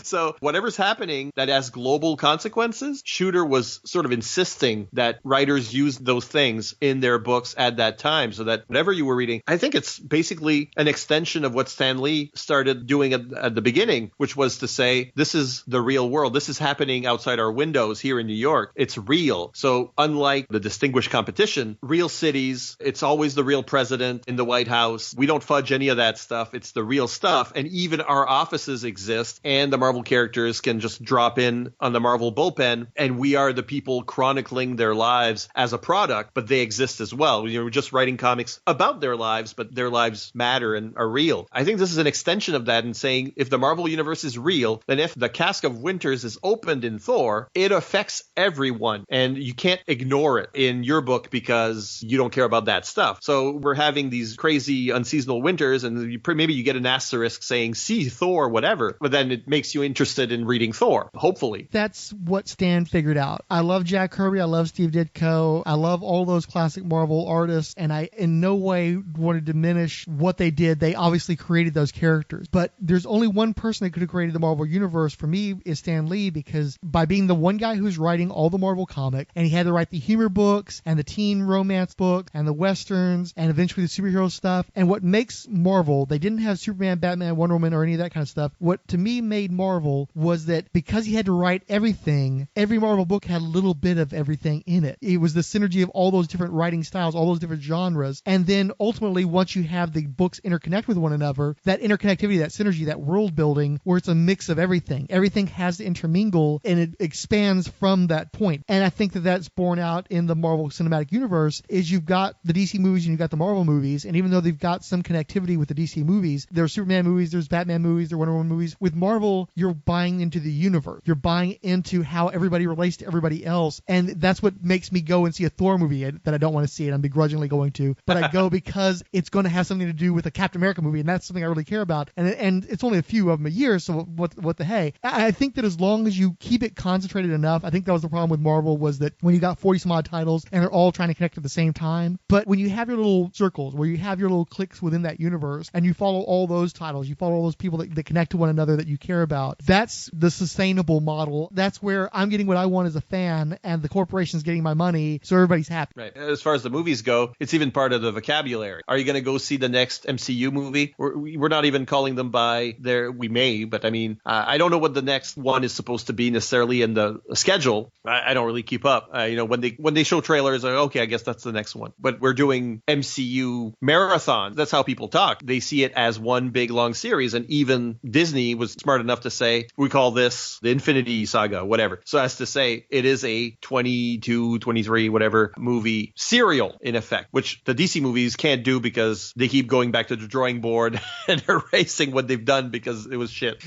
Speaker 15: So whatever's happening that has global consequences, Shooter was sort of insisting that writers used those things in their books at that time, so that whatever you were reading, I think it's basically an extension of what Stan Lee started doing at the beginning, which was to say, this is the real world. This is happening outside our windows here in New York. It's real. So unlike the distinguished competition, real cities, it's always the real president in the White House. We don't fudge any of that stuff. It's the real stuff. And even our offices exist, and the Marvel characters can just drop in on the Marvel bullpen, and we are the people chronicling their lives as a product, but they exist as well. You're just writing comics about their lives, but their lives matter and are real. I think this is an extension of that in saying if the Marvel Universe is real, then if the Cask of Winters is opened in Thor, it affects everyone. And you can't ignore it in your book because you don't care about that stuff. So we're having these crazy unseasonal winters, and maybe you get an asterisk saying, see Thor, whatever, but then it makes you interested in reading Thor, hopefully.
Speaker 12: That's what Stan figured out. I love Jack Kirby. I love Steve Ditko. I love all those classic Marvel artists, and I in no way want to diminish what they did. They obviously created those characters, but there's only one person that could have created the Marvel Universe for me is Stan Lee, because by being the one guy who's writing all the Marvel comic, and he had to write the humor books and the teen romance book and the westerns and eventually the superhero stuff. And what makes Marvel, they didn't have Superman, Batman, Wonder Woman, or any of that kind of stuff. What to me made Marvel was that because he had to write everything, every Marvel book had a little bit of everything in it. It was the synergy of all those different writing styles, all those different genres. And then ultimately, once you have the books interconnect with one another, that interconnectivity, that synergy, that world building, where it's a mix of everything. Everything has to intermingle, and it expands from that point. And I think that that's borne out in the Marvel Cinematic Universe, is you've got the DC movies and you've got the Marvel movies, and even though they've got some connectivity with the DC movies, there's Superman movies, there's Batman movies, there's Wonder Woman movies. With Marvel, you're buying into the universe. You're buying into how everybody relates to everybody else, and that's what makes me go and see a Thor movie that I don't want to see, and I'm begrudgingly going to, but I go because it's going to have something to do with a Captain America movie, and that's something I really care about, and it's only a few of them a year, so what the hey. I think that as long as you keep it concentrated enough, I think that was the problem with Marvel, was that when you got 40 some odd titles and they're all trying to connect at the same time, but when you have your little circles, where you have your little cliques within that universe, and you follow all those titles, you follow all those people that connect to one another that you care about, that's the sustainable model. That's where I'm getting what I want as a fan, and the corporation's getting my money, so everybody's happy.
Speaker 15: Right. As far as the movies go, it's even part of the vocabulary. Are you going to go see the next MCU movie? We're not even calling them by their, we may, but I mean, I don't know what the next one is supposed to be necessarily in the schedule. I don't really keep up. When they show trailers, okay, I guess that's the next one. But we're doing MCU marathon. That's how people talk. They see it as one big long series, and even Disney was smart enough to say, we call this the Infinity Saga, whatever. So as to say, it is a 22, 23, whatever movie serial in effect, which the DC movies can't do because they keep going back to the drawing board and erasing what they've done because it was shit.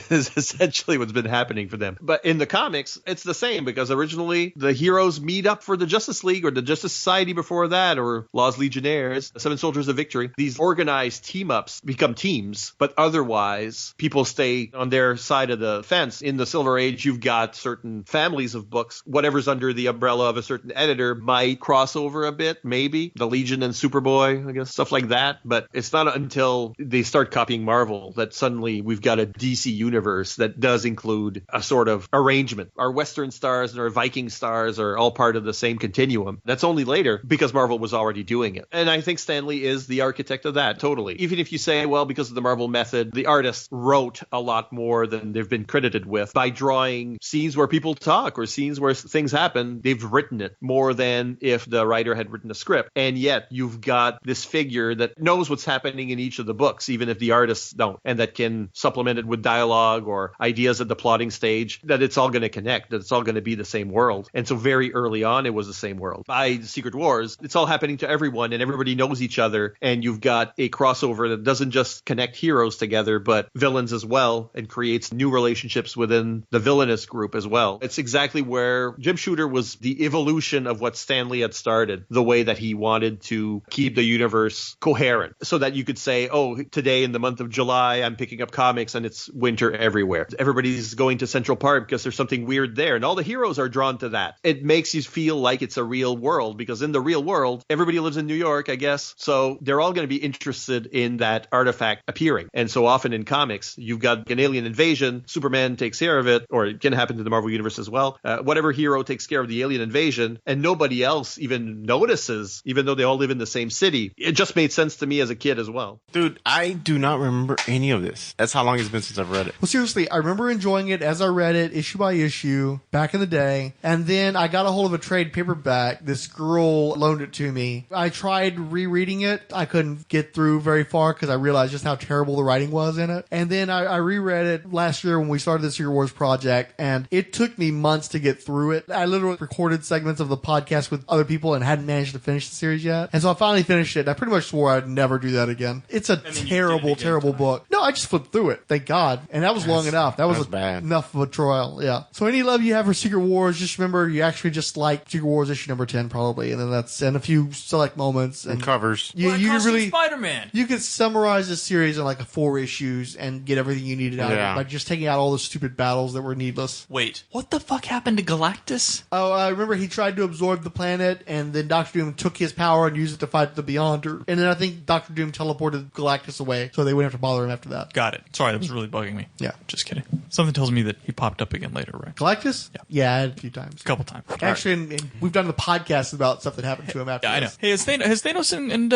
Speaker 15: Is essentially what's been happening for them. But in the comics, it's the same, because originally the heroes meet up for the Justice League or the Justice Society before that, or Lost Legionnaires, Seven Soldiers of Victory. These organized team-ups become teams, but otherwise people stay on their side of the fence. In the Silver Age, you've got certain families of books. Whatever's under the umbrella of a certain editor might cross over a bit, maybe. The Legion and Superboy, I guess, stuff like that. But it's not until they start copying Marvel that suddenly we've got a DC universe that does include a sort of arrangement. Our Western stars and our Viking stars are all part of the same continuum. That's only later because Marvel was already doing it. And I think Stan Lee is the architect of that, totally. Even if you say, well, because of the Marvel method, the artists wrote a lot more than they've been credited with by drawing scenes where people talk or scenes where things happen. They've written it more than if the writer had written a script. And yet you've got this figure that knows what's happening in each of the books, even if the artists don't, and that can supplement it with dialogue or ideas at the plotting stage, that it's all going to connect, that it's all going to be the same world. And so very early on, it was the same world. By Secret Wars, it's all happening to everyone and everybody knows each other. And you've got a crossover that doesn't just connect heroes together, but villains as well, and creates new relationships within the villainous group as well. It's exactly where Jim Shooter was the evolution of what Stan Lee had started, the way that he wanted to keep the universe coherent so that you could say, oh, today in the month of July, I'm picking up comics and it's winter everywhere. Everybody's going to Central Park because there's something weird there. And all the heroes are drawn to that. It makes you feel like it's a real world, because in the real world, everybody lives in New York, I guess. So they're all going to be interested in that artifact appearing. And so often in comics, you've got an alien invasion. Superman takes care of it, or it can happen to the Marvel Universe as well. Whatever hero takes care of the alien invasion, and nobody else even notices, even though they all live in the same city. It just made sense to me as a kid as well.
Speaker 9: Dude, I do not remember any of this. That's how long it's been since I've read it.
Speaker 3: Well, seriously, I remember enjoying it as I read it, issue by issue, back in the day. And then I got a hold of a trade paperback. This girl loaned it to me. I tried rereading it. I couldn't get through very far because I realized just how terrible the writing was in it. And then I reread it last year when we started the Secret Wars project, and it took me months to get through through it. I literally recorded segments of the podcast with other people and hadn't managed to finish the series yet. And so I finally finished it. And I pretty much swore I'd never do that again. It's a terrible, terrible book. No, I just flipped through it. Thank God. And that was long enough. That was
Speaker 9: bad.
Speaker 3: Enough of a trial. Yeah. So any love you have for Secret Wars, just remember you actually just like Secret Wars issue number 10 probably. And then and a few select moments. And
Speaker 9: covers.
Speaker 3: You really,
Speaker 7: Spider-Man.
Speaker 3: You could summarize this series in like 4 issues and get everything you needed out of it by just taking out all the stupid battles that were needless.
Speaker 7: Wait, what the fuck happened to Galactus?
Speaker 3: Oh, I remember he tried to absorb the planet, and then Doctor Doom took his power and used it to fight the Beyonder. And then I think Doctor Doom teleported Galactus away, so they wouldn't have to bother him after that.
Speaker 7: Got it. Sorry, that was really bugging me.
Speaker 3: Yeah.
Speaker 7: Just kidding. Something tells me that he popped up again later, right?
Speaker 3: Galactus?
Speaker 7: Yeah.
Speaker 3: Yeah, a few times.
Speaker 7: A couple times.
Speaker 3: Actually, and we've done the podcast about stuff that happened to him after
Speaker 7: I know.
Speaker 3: this.
Speaker 7: Hey, has Thanos and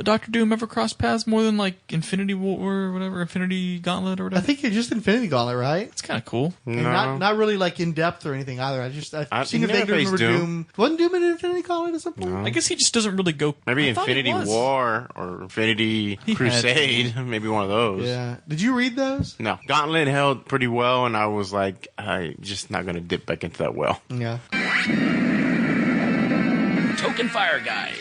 Speaker 7: Doctor Doom ever crossed paths more than like Infinity War or whatever, Infinity Gauntlet or whatever?
Speaker 3: I think it's just Infinity Gauntlet, right?
Speaker 7: It's kind of cool.
Speaker 3: And not really like in depth or anything either. I've seen a
Speaker 9: never
Speaker 3: vague remember
Speaker 9: faced Doom.
Speaker 3: Doom. Wasn't Doom in Infinity Gauntlet at some point?
Speaker 7: I guess he just doesn't really go.
Speaker 9: Maybe
Speaker 7: I thought he
Speaker 9: Infinity
Speaker 7: was.
Speaker 9: War or Infinity Crusade. Maybe one of those.
Speaker 3: Yeah. Did you read those?
Speaker 9: No. Gauntlet held pretty well, and I was like, I'm just not going to dip back into that well.
Speaker 3: Yeah.
Speaker 14: Token Fire Guy.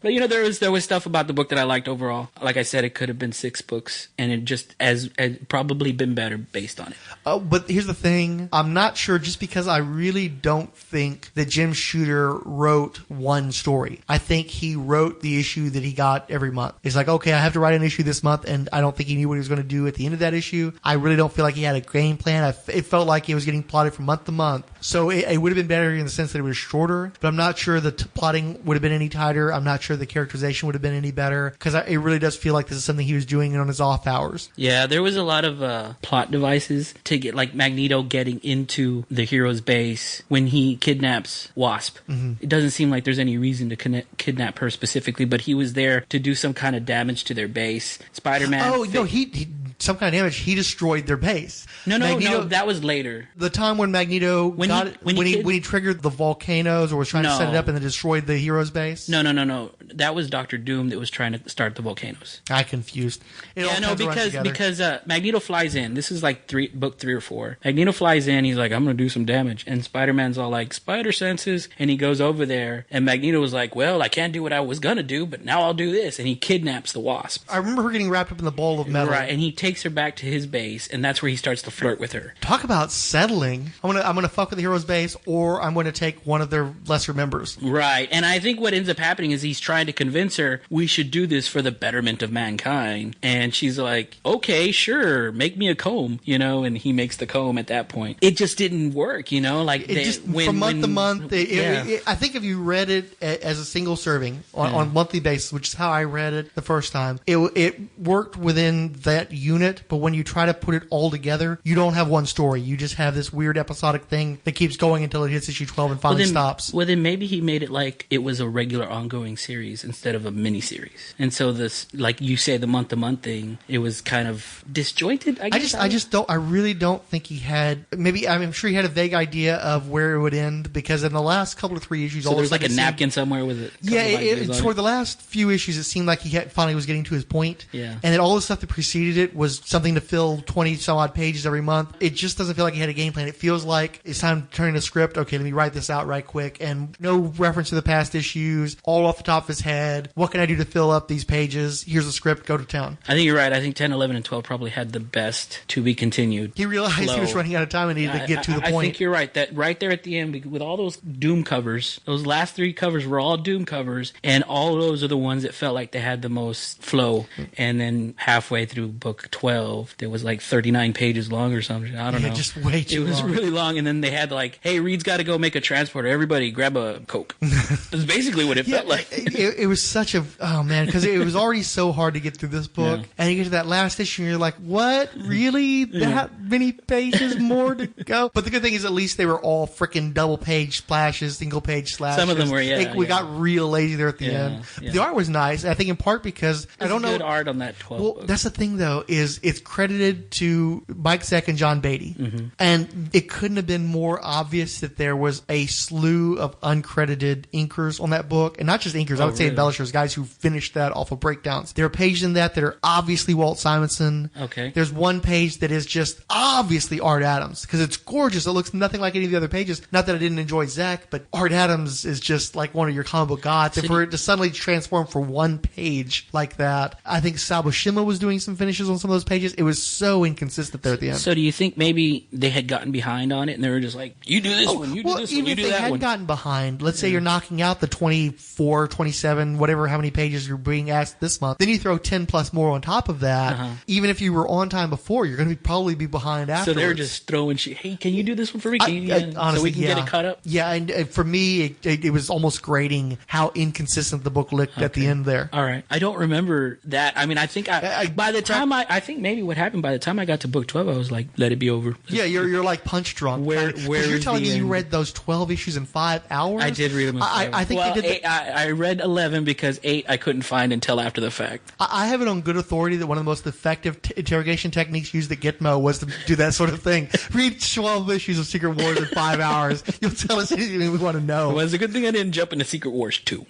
Speaker 14: But there was stuff about the book that I liked overall. Like I said, it could have been 6 books, and it just as probably been better based on it.
Speaker 3: But here's the thing: I'm not sure, just because I really don't think that Jim Shooter wrote one story. I think he wrote the issue that he got every month. It's like, okay, I have to write an issue this month, and I don't think he knew what he was going to do at the end of that issue. I really don't feel like he had a game plan. It felt like it was getting plotted from month to month. So it would have been better in the sense that it was shorter, but I'm not sure the plotting would have been any tighter. I'm not sure the characterization would have been any better, because it really does feel like this is something he was doing on his off hours.
Speaker 14: Yeah, there was a lot of plot devices to get, like Magneto getting into the hero's base when he kidnaps Wasp. Mm-hmm. It doesn't seem like there's any reason to kidnap her specifically, but he was there to do some kind of damage to their base. Spider-Man...
Speaker 3: Oh, no, he some kind of damage. He destroyed their base.
Speaker 14: No, that was later.
Speaker 3: The time when Magneto when he triggered the volcanoes or was trying to set it up and then destroyed the hero's base?
Speaker 14: No. That was Dr. Doom that was trying to start the volcanoes.
Speaker 3: I confused.
Speaker 14: Because Magneto flies in. This is like book 3 or 4. Magneto flies in. He's like, I'm going to do some damage. And Spider-Man's all like, spider senses. And he goes over there. And Magneto was like, well, I can't do what I was going to do, but now I'll do this. And he kidnaps the Wasp.
Speaker 3: I remember her getting wrapped up in the ball of metal.
Speaker 14: Right. And he takes her back to his base. And that's where he starts to flirt with her.
Speaker 3: Talk about settling. I'm gonna fuck with the hero's base, or I'm going to take one of their lesser members.
Speaker 14: Right. And I think what ends up happening is he's trying to convince her, we should do this for the betterment of mankind. And she's like, okay, sure, make me a comb, and he makes the comb at that point. It just didn't work, like
Speaker 3: from month to month. I think if you read it as a single serving on a monthly basis, which is how I read it the first time, it worked within that unit. But when you try to put it all together, you don't have one story. You just have this weird episodic thing that keeps going until it hits issue 12 and finally stops.
Speaker 14: Well, then maybe he made it like it was a regular ongoing series instead of a mini-series. And so this, like you say, the month-to-month thing, it was kind of disjointed, I guess.
Speaker 3: I really don't think he had, I'm sure he had a vague idea of where it would end, because in the last couple of 3 issues...
Speaker 14: So there's like a napkin somewhere with it.
Speaker 3: Yeah, toward the last few issues, it seemed like he finally was getting to his point.
Speaker 14: Yeah.
Speaker 3: And then all the stuff that preceded it was something to fill 20-some-odd pages every month. It just doesn't feel like he had a game plan. It feels like it's time to turn the script. Okay, let me write this out right quick. And no reference to the past issues, all off the top of his head. What can I do to fill up these pages? Here's the script, go to town.
Speaker 14: I think you're right. I think 10, 11, and 12 probably had the best to be continued.
Speaker 3: He realized he was running out of time and needed to get to the point.
Speaker 14: I think you're right. That right there at the end, with all those Doom covers, those last 3 covers were all Doom covers, and all those are the ones that felt like they had the most flow. And then halfway through book 12, there was like 39 pages long or something. I don't know.
Speaker 3: Just way too long.
Speaker 14: It was really long, and then they had like, hey, Reed's got to go make a transporter. Everybody grab a Coke. That's basically what it felt like.
Speaker 3: It was such a, oh man, because it was already so hard to get through this book. Yeah. And you get to that last issue and you're like, what? Really? That many pages more to go? But the good thing is at least they were all freaking double page splashes, single page slashes.
Speaker 14: Some of them were,
Speaker 3: we got real lazy there at the end. Yeah. The art was nice. I think in part because, I don't know.
Speaker 14: Good art on that 12 book.
Speaker 3: That's the thing though, is it's credited to Mike Zeck and John Beatty.
Speaker 14: Mm-hmm.
Speaker 3: And it couldn't have been more obvious that there was a slew of uncredited inkers on that book. And not just inkers. would say embellishers, guys who finished that off of breakdowns. There are pages in that are obviously Walt Simonson.
Speaker 14: Okay.
Speaker 3: There's one page that is just obviously Art Adams because it's gorgeous. It looks nothing like any of the other pages. Not that I didn't enjoy Zach, but Art Adams is just like one of your comic book gods. And for it to suddenly transform for one page like that, I think Sabushima was doing some finishes on some of those pages. It was so inconsistent there at the end.
Speaker 14: So do you think maybe they had gotten behind on it and they were just like, you do this one, you do this one, you do that one?
Speaker 3: Even if they hadn't gotten behind, let's say you're knocking out the 24, 27, whatever, how many pages you're being asked this month, then you throw 10 plus more on top of that. Even if you were on time before, you're going to probably be behind afterwards.
Speaker 14: So they're just throwing shit. Hey, can you do this one for me?
Speaker 3: Honestly,
Speaker 14: so we can get it cut up?
Speaker 3: Yeah, and for me, it was almost grating how inconsistent the book looked at the end there.
Speaker 14: All right. I don't remember that. I mean, I think by the time I think maybe what happened by the time I got to book 12, I was like, let it be over.
Speaker 3: Yeah, you're like punch drunk. Where you're telling me you read those 12 issues in 5 hours?
Speaker 14: I did read them in 5 hours.
Speaker 3: I think they did.
Speaker 14: I read 11 because 8 I couldn't find until after the fact.
Speaker 3: I have it on good authority that one of the most effective interrogation techniques used at Gitmo was to do that sort of thing. Read 12 issues of Secret Wars in 5 hours. You'll tell us anything we want to know.
Speaker 14: Well, it's a good thing I didn't jump into Secret Wars 2.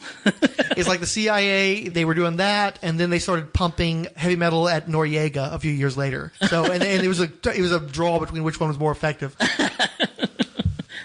Speaker 3: It's like the CIA, they were doing that, and then they started pumping heavy metal at Noriega a few years later. So, and it was a draw between which one was more effective.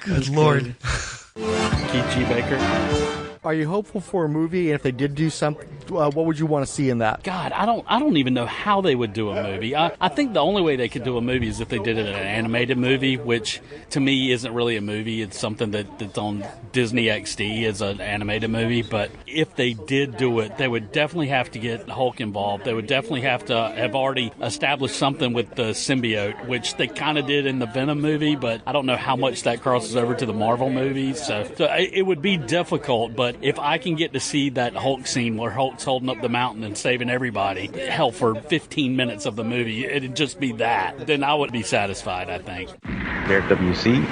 Speaker 3: Good Lord.
Speaker 16: Keith G. Baker. Are you hopeful for a movie? And if they did do something, what would you want to see in that?
Speaker 17: God, I don't even know how they would do a movie. I think the only way they could do a movie is if they did it in an animated movie, which to me isn't really a movie. It's something that's on Disney XD as an animated movie. But if they did do it, they would definitely have to get Hulk involved. They would definitely have to have already established something with the symbiote, which they kind of did in the Venom movie, but I don't know how much that crosses over to the Marvel movies. So it would be difficult, but if I can get to see that Hulk scene where Hulk's holding up the mountain and saving everybody, hell, for 15 minutes of the movie, it'd just be that, then I would be satisfied, I think.
Speaker 19: Derek WC.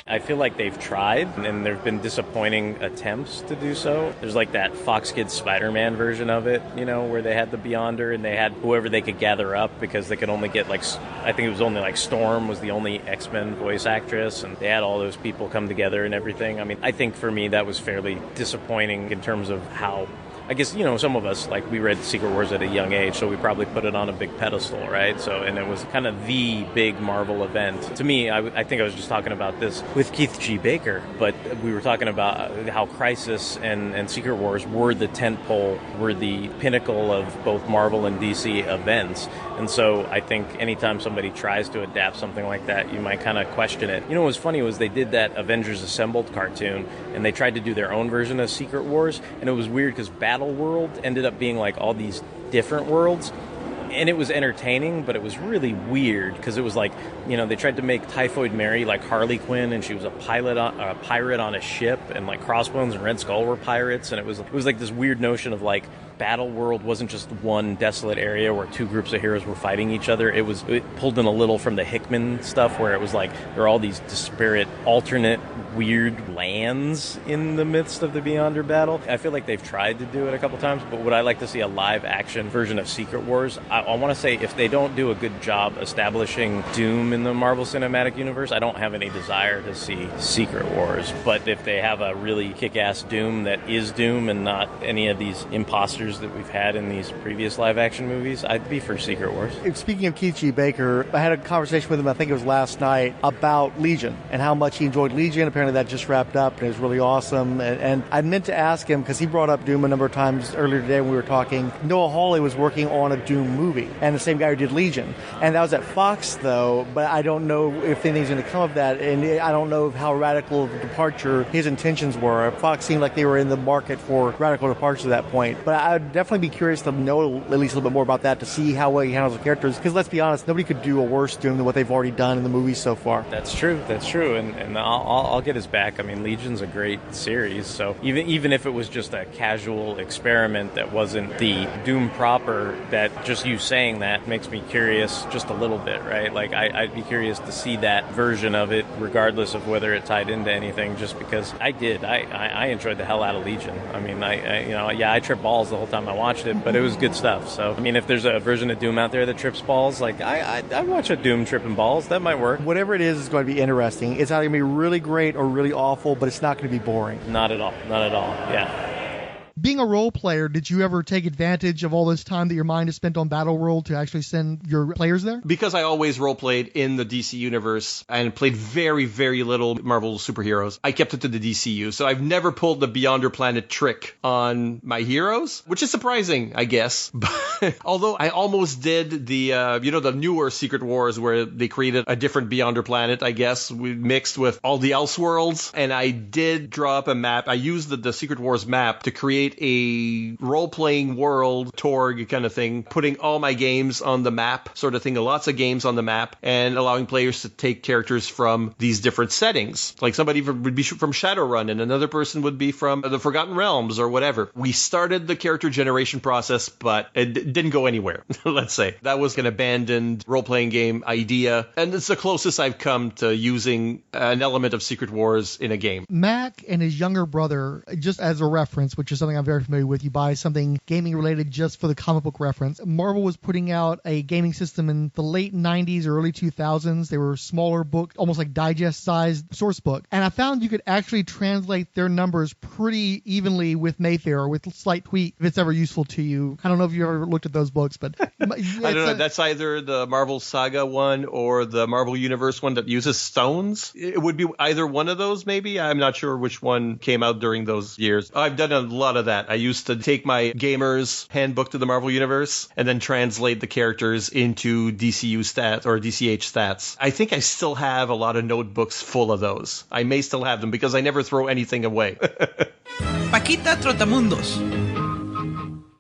Speaker 19: I feel like they've tried, and there have been disappointing attempts to do so. There's like that Fox Kids Spider-Man version of it, where they had the Beyonder and they had whoever they could gather up because they could only get I think it was only Storm was the only X-Men voice actress, and they had all those people come together and everything. I mean, I think for me that was fairly disappointing in terms of how, I guess, some of us, we read Secret Wars at a young age, so we probably put it on a big pedestal, right? So, and it was kind of the big Marvel event. To me, I think I was just talking about this with Keith G. Baker, but we were talking about how Crisis and Secret Wars were the tentpole, were the pinnacle of both Marvel and DC events. And so I think anytime somebody tries to adapt something like that, you might kind of question it. What was funny was they did that Avengers Assembled cartoon, and they tried to do their own version of Secret Wars, and it was weird because Battle World ended up being all these different worlds, and it was entertaining, but it was really weird because it was they tried to make Typhoid Mary like Harley Quinn, and she was a pirate on a ship, and Crossbones and Red Skull were pirates, and it was like this weird notion of Battle World wasn't just one desolate area where two groups of heroes were fighting each other. It pulled in a little from the Hickman stuff where it was there are all these disparate, alternate, weird lands in the midst of the Beyonder battle. I feel like they've tried to do it a couple times, but would I like to see a live action version of Secret Wars? I want to say if they don't do a good job establishing Doom in the Marvel Cinematic Universe, I don't have any desire to see Secret Wars. But if they have a really kick-ass Doom that is Doom and not any of these imposters that we've had in these previous live-action movies, I'd be for Secret Wars.
Speaker 16: Speaking of Keith G. Baker, I had a conversation with him, I think it was last night, about Legion and how much he enjoyed Legion. Apparently that just wrapped up and it was really awesome. And I meant to ask him, because he brought up Doom a number of times earlier today when we were talking. Noah Hawley was working on a Doom movie, and the same guy who did Legion. And that was at Fox, though, but I don't know if anything's going to come of that, and I don't know how radical of a departure his intentions were. Fox seemed like they were in the market for radical departure at that point. But I'd definitely be curious to know at least a little bit more about that, to see how well he handles the characters, because let's be honest, nobody could do a worse Doom than what they've already done in the movies so far.
Speaker 19: That's true, and I'll get his back. I mean, Legion's a great series, so even if it was just a casual experiment that wasn't the Doom proper, that just you saying that makes me curious just a little bit, right? I'd be curious to see that version of it, regardless of whether it tied into anything, just because I enjoyed the hell out of Legion. I mean, I tripped balls the whole time I watched it, but it was good stuff. So, I mean, if there's a version of Doom out there that trips balls, I'd watch a Doom tripping balls. That might work.
Speaker 16: Whatever it is going to be interesting. It's either going to be really great or really awful, but it's not going to be boring.
Speaker 19: Not at all. Yeah.
Speaker 12: Being a role player, did you ever take advantage of all this time that your mind has spent on Battle World to actually send your players there?
Speaker 15: Because I always role-played in the DC universe and played very, very little Marvel superheroes, I kept it to the DCU. So I've never pulled the Beyonder Planet trick on my heroes, which is surprising, I guess. Although I almost did the newer Secret Wars where they created a different Beyonder Planet, I guess, mixed with all the Elseworlds. And I did draw up a map. I used the Secret Wars map to create a role-playing world, Torg kind of thing, putting all my games on the map, sort of thing, lots of games on the map, and allowing players to take characters from these different settings. Like somebody would be from Shadowrun, and another person would be from the Forgotten Realms or whatever. We started the character generation process, but it didn't go anywhere, let's say. That was an abandoned role-playing game idea, and it's the closest I've come to using an element of Secret Wars in a game.
Speaker 12: Mac and his younger brother, just as a reference, which is something I'm very familiar with, you buy something gaming related just for the comic book reference. Marvel was putting out a gaming system in the late 90s or early 2000s. They were smaller books, almost like digest-sized source book. And I found you could actually translate their numbers pretty evenly with Mayfair, with slight tweak, if it's ever useful to you. I don't know if you ever looked at those books, but
Speaker 15: I don't know. That's either the Marvel Saga one or the Marvel Universe one that uses stones. It would be either one of those, maybe. I'm not sure which one came out during those years. I've done a lot of that. I used to take my Gamer's Handbook to the Marvel Universe and then translate the characters into DCU stats or DCH stats. I think I still have a lot of notebooks full of those. I may still have them because I never throw anything away.
Speaker 4: Pekita Trotamundos.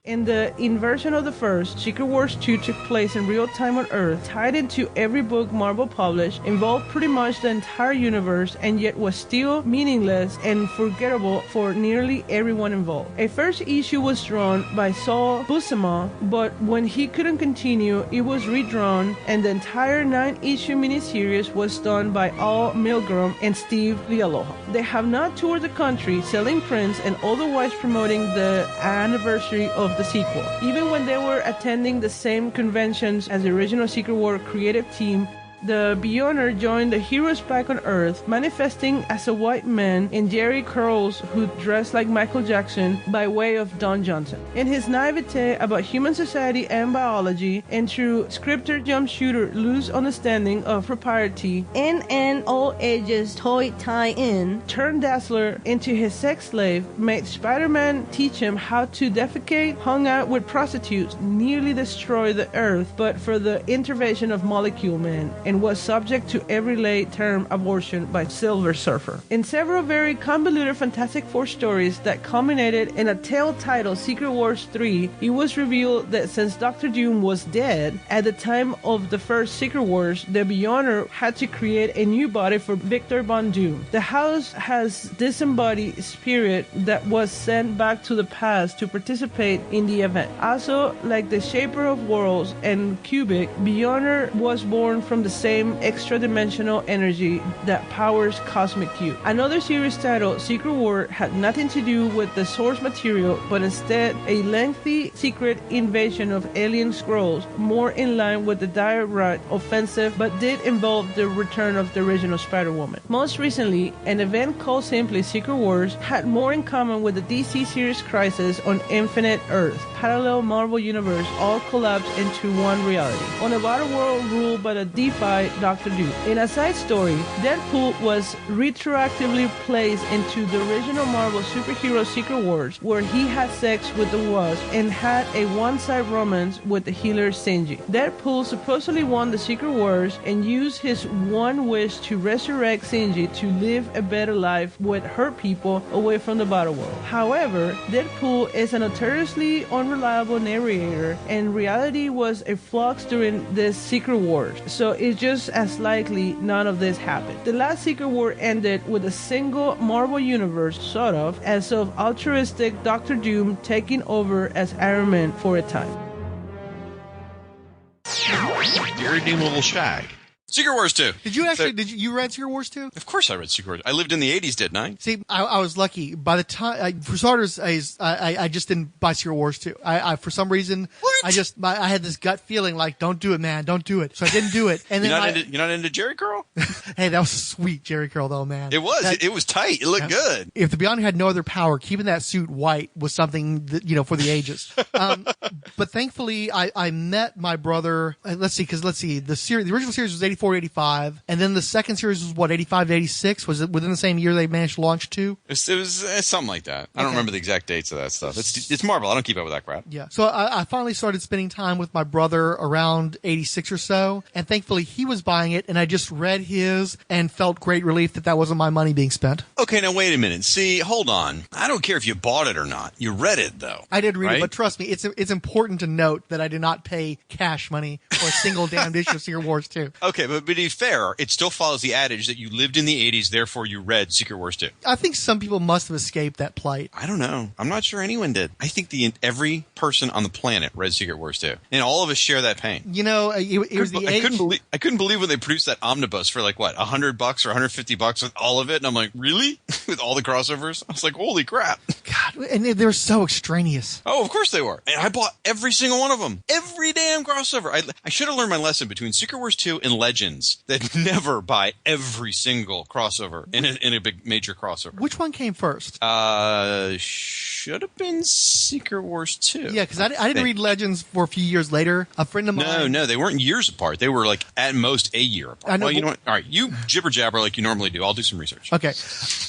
Speaker 4: In the inversion of the first, Secret Wars 2 took place in real time on Earth, tied into every book Marvel published, involved pretty much the entire universe, and yet was still meaningless and forgettable for nearly everyone involved. A first issue was drawn by Saul Buscema, but when he couldn't continue, it was redrawn, and the entire 9-issue miniseries was done by Al Milgrom and Steve Lealoha. They have not toured the country selling prints and otherwise promoting the anniversary of the sequel. Even when they were attending the same conventions as the original Secret War creative team, the Beyonder joined the heroes back on Earth, manifesting as a white man in Jerry curls who dressed like Michael Jackson by way of Don Johnson. In his naivete about human society and biology, and through scripter jump shooter loose understanding of propriety, in an all ages toy tie-in, turned Dazzler into his sex slave, made Spider-Man teach him how to defecate, hung out with prostitutes, nearly destroyed the Earth but for the intervention of Molecule Man, and was subject to every late-term abortion by Silver Surfer. In several very convoluted Fantastic Four stories that culminated in a tale titled Secret Wars 3, it was revealed that since Dr. Doom was dead at the time of the first Secret Wars, the Beyonder had to create a new body for Victor Von Doom. The house has disembodied spirit that was sent back to the past to participate in the event. Also, like the Shaper of Worlds and Cubic, Beyonder was born from the same extra-dimensional energy that powers Cosmic Cube. Another series titled Secret War had nothing to do with the source material, but instead a lengthy secret invasion of alien Skrulls, more in line with the direct offensive, but did involve the return of the original Spider-Woman. Most recently, an event called simply Secret Wars had more in common with the DC series Crisis on Infinite Earth, parallel Marvel Universe, all collapsed into one reality. On a battle world ruled by the DeFi Dr. Doom. In a side story, Deadpool was retroactively placed into the original Marvel superhero Secret Wars, where he had sex with the Wasp and had a one-side romance with the healer Shinji. Deadpool supposedly won the Secret Wars and used his one wish to resurrect Shinji to live a better life with her people away from the battle world. However, Deadpool is a notoriously unreliable narrator, and reality was a flux during this Secret Wars, so it's just as likely none of this happened. The last Secret War ended with a single Marvel Universe, sort of, as of altruistic Dr. Doom taking over as Iron Man for a time.
Speaker 18: Irredeemable Shag. Secret Wars 2.
Speaker 6: Did you actually? You read Secret Wars 2?
Speaker 18: Of course I read Secret Wars. I lived in the 80s, didn't I?
Speaker 6: See, I was lucky. By the time, for starters, I just didn't buy Secret Wars 2. I for some reason, I had this gut feeling like, don't do it, man, don't do it. So I didn't do it. And then
Speaker 18: you're not into Jerry Curl?
Speaker 6: Hey, that was a sweet Jerry Curl, though, man.
Speaker 18: It was. It was tight. It looked good.
Speaker 6: If the Beyonder had no other power, keeping that suit white was something that, for the ages. But thankfully, I met my brother. Let's see. The original series was 84, 85. And then the second series was what, 85 to 86? Was it within the same year they managed to launch 2?
Speaker 18: It was something like that. I don't remember the exact dates of that stuff. It's Marvel. I don't keep up with that crap.
Speaker 6: Yeah. So I finally started spending time with my brother around 86 or so. And thankfully he was buying it. And I just read his and felt great relief that wasn't my money being spent.
Speaker 18: Okay, now wait a minute. See, hold on. I don't care if you bought it or not. You read it, though.
Speaker 6: I did read it, but trust me, it's important to note that I did not pay cash money for a single damn issue of Secret Wars 2.
Speaker 18: Okay, but to be fair, it still follows the adage that you lived in the 80s, therefore you read Secret Wars 2.
Speaker 6: I think some people must have escaped that plight.
Speaker 18: I don't know. I'm not sure anyone did. I think every person on the planet read Secret Wars 2. And all of us share that pain.
Speaker 6: It was the age.
Speaker 18: I couldn't believe when they produced that omnibus for like, what, $100 or $150 with all of it? And I'm like, really? With all the crossovers? I was like, holy crap.
Speaker 6: God, and they were so extraneous.
Speaker 18: Oh, of course they were. And I bought every single one of them. Every damn crossover. I should have learned my lesson between Secret Wars 2 and Legends that never buy every single crossover in a big major crossover.
Speaker 6: Which one came first?
Speaker 18: Should have been Secret Wars 2.
Speaker 6: Yeah, because I didn't read Legends for a few years later. A friend of mine...
Speaker 18: No, they weren't years apart. They were like at most a year apart.
Speaker 6: I know,
Speaker 18: well, you know what? All right, you jibber jabber like you normally do. I'll do some research.
Speaker 6: Okay.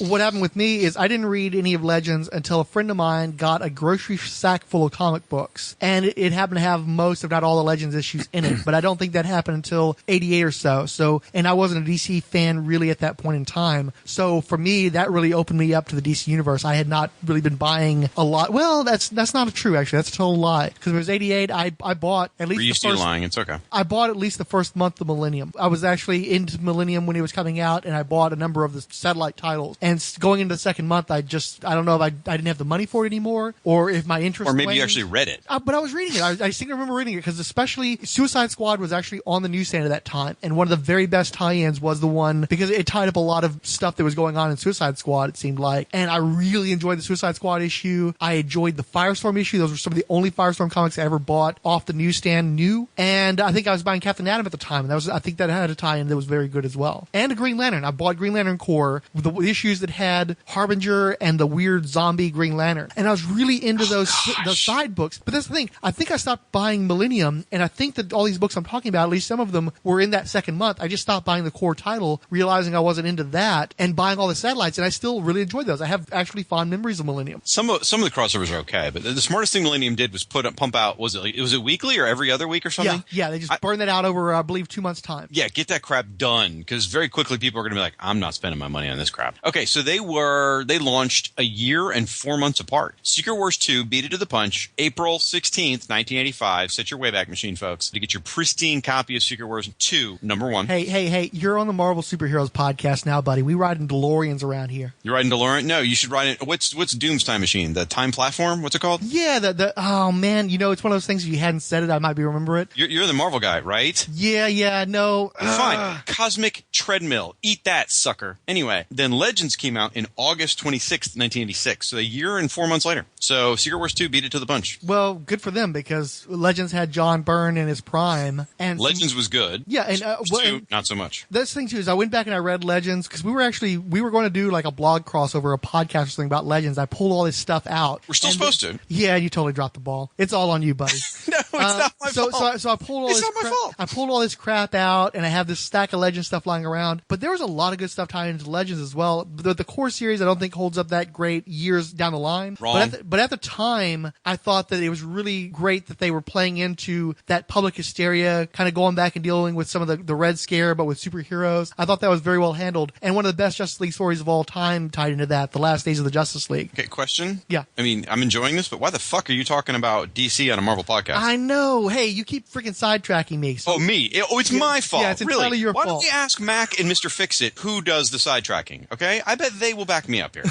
Speaker 6: What happened with me is I didn't read any of Legends until a friend of mine got a grocery sack full of comic books. And it happened to have most, if not all, the Legends issues in it. But I don't think that happened until 88 or so. And I wasn't a DC fan really at that point in time. So for me, that really opened me up to the DC universe. I had not really been buying a lot. Well, that's not true, actually. That's a total lie. Because it was 88, I bought at least
Speaker 18: We're used to you lying. It's okay.
Speaker 6: I bought at least the first month of Millennium. I was actually into Millennium when it was coming out, and I bought a number of the satellite titles. And going into the second month, I don't know if I didn't have the money for it anymore, or if my interest
Speaker 18: Or maybe
Speaker 6: waned.
Speaker 18: you actually read it.
Speaker 6: But I was reading it. I seem to remember reading it, because especially Suicide Squad was actually on the newsstand at that time. And one of the very best tie-ins was the one, because it tied up a lot of stuff that was going on in Suicide Squad, it seemed like. And I really enjoyed the Suicide Squad issue. I enjoyed the Firestorm issue. Those were some of the only Firestorm comics I ever bought off the newsstand new. And I think I was buying Captain Atom at the time. And I think that had a tie-in that was very good as well. And a Green Lantern. I bought Green Lantern Corps, the issues that had Harbinger and the weird zombie Green Lantern. And I was really into those side books. But that's the thing. I think I stopped buying Millennium, and I think that all these books I'm talking about, at least some of them, were in that second month. I just stopped buying the core title, realizing I wasn't into that, and buying all the satellites, and I still really enjoyed those. I have actually fond memories of Millennium.
Speaker 18: Some of the crossovers are okay, but the smartest thing Millennium did was pump out, was it weekly or every other week or something?
Speaker 6: Yeah, they just burned that out over, I believe, 2 months' time.
Speaker 18: Yeah, get that crap done, because very quickly people are going to be like, I'm not spending my money on this crap. Okay, so they launched a year and 4 months apart. Secret Wars 2 beat it to the punch, April 16th, 1985. Set your Wayback Machine, folks, to get your pristine copy of Secret Wars 2, number 1.
Speaker 6: Hey, you're on the Marvel Superheroes podcast now, buddy. We ride in DeLoreans around here.
Speaker 18: You're riding DeLorean? No, you should ride it. What's Doom's Time Machine? The time platform? What's it called?
Speaker 6: Yeah, oh man, it's one of those things, if you hadn't said it, I might remember it.
Speaker 18: You're the Marvel guy, right?
Speaker 6: Yeah, no.
Speaker 18: Fine. Cosmic Treadmill. Eat that, sucker. Anyway, then Legends came out in August 26th, 1986. So a year and 4 months later. So Secret Wars 2 beat it to the punch.
Speaker 6: Well, good for them, because Legends had John Byrne in his prime. And
Speaker 18: Legends was good.
Speaker 6: Yeah, and
Speaker 18: 2, not so much.
Speaker 6: This thing, too, is I went back and I read Legends, because we were going to do like a blog crossover, a podcast or something about Legends. I pulled all this stuff out.
Speaker 18: We're still supposed to.
Speaker 6: Yeah, you totally dropped the ball. It's all on you, buddy.
Speaker 18: No, it's not my fault.
Speaker 6: So I pulled all I pulled all this crap out, and I have this stack of Legends stuff lying around. But there was a lot of good stuff tied into Legends as well. The core series I don't think holds up that great years down the line.
Speaker 18: Wrong.
Speaker 6: But at the time, I thought that it was really great that they were playing into that public hysteria, kind of going back and dealing with some of the Red Scare, but with superheroes. I thought that was very well handled. And one of the best Justice League stories of all time tied into that, The Last Days of the Justice League.
Speaker 18: Okay, question?
Speaker 6: Yeah.
Speaker 18: I mean, I'm enjoying this, but why the fuck are you talking about DC on a Marvel podcast?
Speaker 6: I know. Hey, you keep freaking sidetracking me. So
Speaker 18: me? It's my fault.
Speaker 6: Yeah, it's entirely your fault.
Speaker 18: Why don't you ask Mac and Mr. Fixit who does the sidetracking, okay? I bet they will back me up here.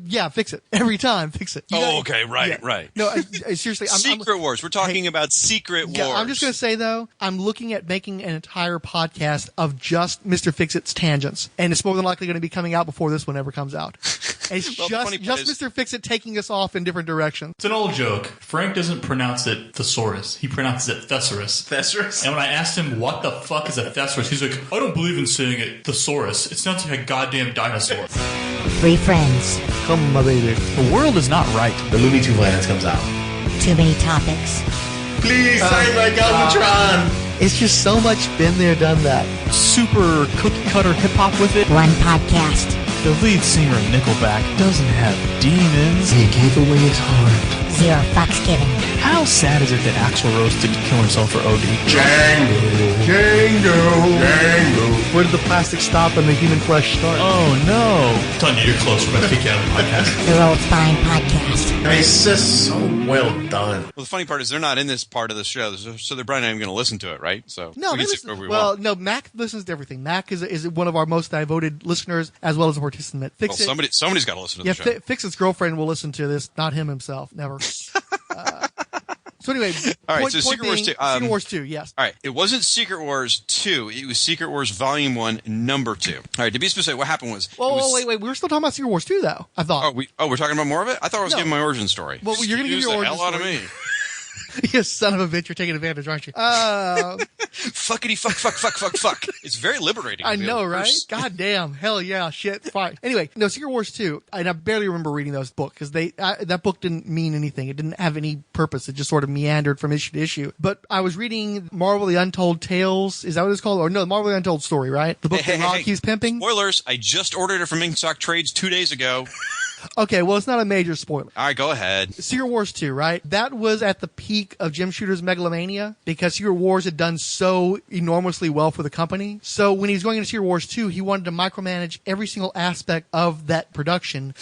Speaker 6: Yeah, Fixit. Every time, Fixit.
Speaker 18: Okay, right.
Speaker 6: No, seriously.
Speaker 18: Secret Wars. We're talking about Secret Wars.
Speaker 6: Yeah, I'm just going to say, though, I'm looking at making an entire podcast of just Mr. Fixit's tangents. And it's more than likely going to be coming out before this one ever comes out. And it's just Mr. Fixit taking us off in different directions.
Speaker 7: It's an old joke. Frank doesn't pronounce it thesaurus. He pronounces it thesaurus.
Speaker 9: Thesaurus?
Speaker 7: And when I asked him what the fuck is a thesaurus, he's like, I don't believe in saying it thesaurus. It sounds like a goddamn dinosaur.
Speaker 5: 3 friends.
Speaker 6: Come, my baby.
Speaker 7: The world is not right.
Speaker 9: The Looney Tunes Lands comes out.
Speaker 5: Too many topics.
Speaker 9: Please sign my Galvatron.
Speaker 6: It's just so much been there, done that.
Speaker 7: Super cookie cutter hip hop with it.
Speaker 5: One podcast.
Speaker 7: The lead singer of Nickelback doesn't have demons.
Speaker 9: He gave away his heart.
Speaker 5: 0 fucks given.
Speaker 7: How sad is it that Axl Rose didn't kill himself for OD?
Speaker 8: Django.
Speaker 6: Where did the plastic stop and the human flesh start?
Speaker 7: Oh no. I'm telling you, you're close. We're about to kick you out of the podcast.
Speaker 5: The Old Spine Podcast.
Speaker 9: It's just so well done.
Speaker 18: Well, the funny part is they're not in this part of the show, so they're probably not even going to listen to it, right? So
Speaker 6: no,
Speaker 18: we can
Speaker 6: listen,
Speaker 18: skip where we
Speaker 6: well,
Speaker 18: want.
Speaker 6: no, Mac listens to everything. Mac is one of our most devoted listeners as well as a participant.
Speaker 18: Well, somebody's got to listen to the show.
Speaker 6: Fixit's girlfriend will listen to this, not him himself. Never. So anyway,
Speaker 18: all right. So Secret Wars 2.
Speaker 6: Secret Wars 2, yes.
Speaker 18: All right. It wasn't Secret Wars 2. It was Secret Wars Volume 1, Number 2. All right. To be specific, what happened was.
Speaker 6: Wait. We were still talking about Secret Wars 2, though. I thought.
Speaker 18: We're talking about more of it. I thought I was giving my origin story.
Speaker 6: Well, you're going to give your origin story.
Speaker 18: The hell out of me.
Speaker 6: You son of a bitch! You're taking advantage, aren't you?
Speaker 18: Fuckity fuck. It's very liberating.
Speaker 6: I know, right? God damn. Hell yeah. Shit. Fine. Anyway, no, Secret Wars 2. And I barely remember reading those books because that book didn't mean anything. It didn't have any purpose. It just sort of meandered from issue to issue. But I was reading Marvel: The Untold Tales. Is that what it's called? Or no, Marvel: The Untold Story, right? The book that Rob keeps pimping.
Speaker 18: Spoilers. I just ordered it from Inkstock Trades 2 days ago.
Speaker 6: Okay, well, it's not a major spoiler.
Speaker 18: All right, go ahead.
Speaker 6: Secret Wars 2, right? That was at the peak of Jim Shooter's megalomania because Secret Wars had done so enormously well for the company. So when he was going into Secret Wars 2, he wanted to micromanage every single aspect of that production.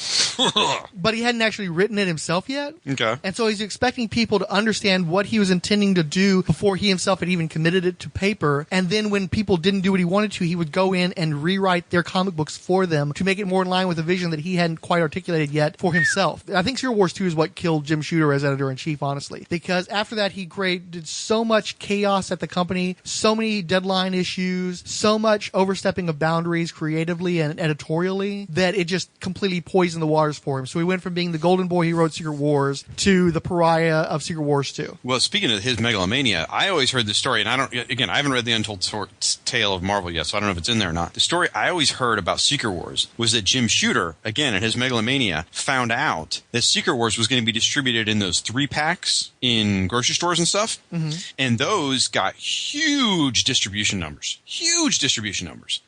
Speaker 6: But he hadn't actually written it himself yet.
Speaker 18: Okay.
Speaker 6: And so he's expecting people to understand what he was intending to do before he himself had even committed it to paper. And then when people didn't do what he wanted to, he would go in and rewrite their comic books for them to make it more in line with the vision that he hadn't quite articulated yet for himself. I think Secret Wars 2 is what killed Jim Shooter as editor-in-chief, honestly. Because after that, he created so much chaos at the company, so many deadline issues, so much overstepping of boundaries creatively and editorially that it just completely poisoned the waters for him. So he went from being the golden boy who wrote Secret Wars to the pariah of Secret Wars 2.
Speaker 18: Well, speaking of his megalomania, I always heard this story, and I haven't read the Untold Tale of Marvel yet, so I don't know if it's in there or not. The story I always heard about Secret Wars was that Jim Shooter, again, in his megalomania, found out that Secret Wars was going to be distributed in those 3-packs in grocery stores and stuff. Mm-hmm. And those got huge distribution numbers.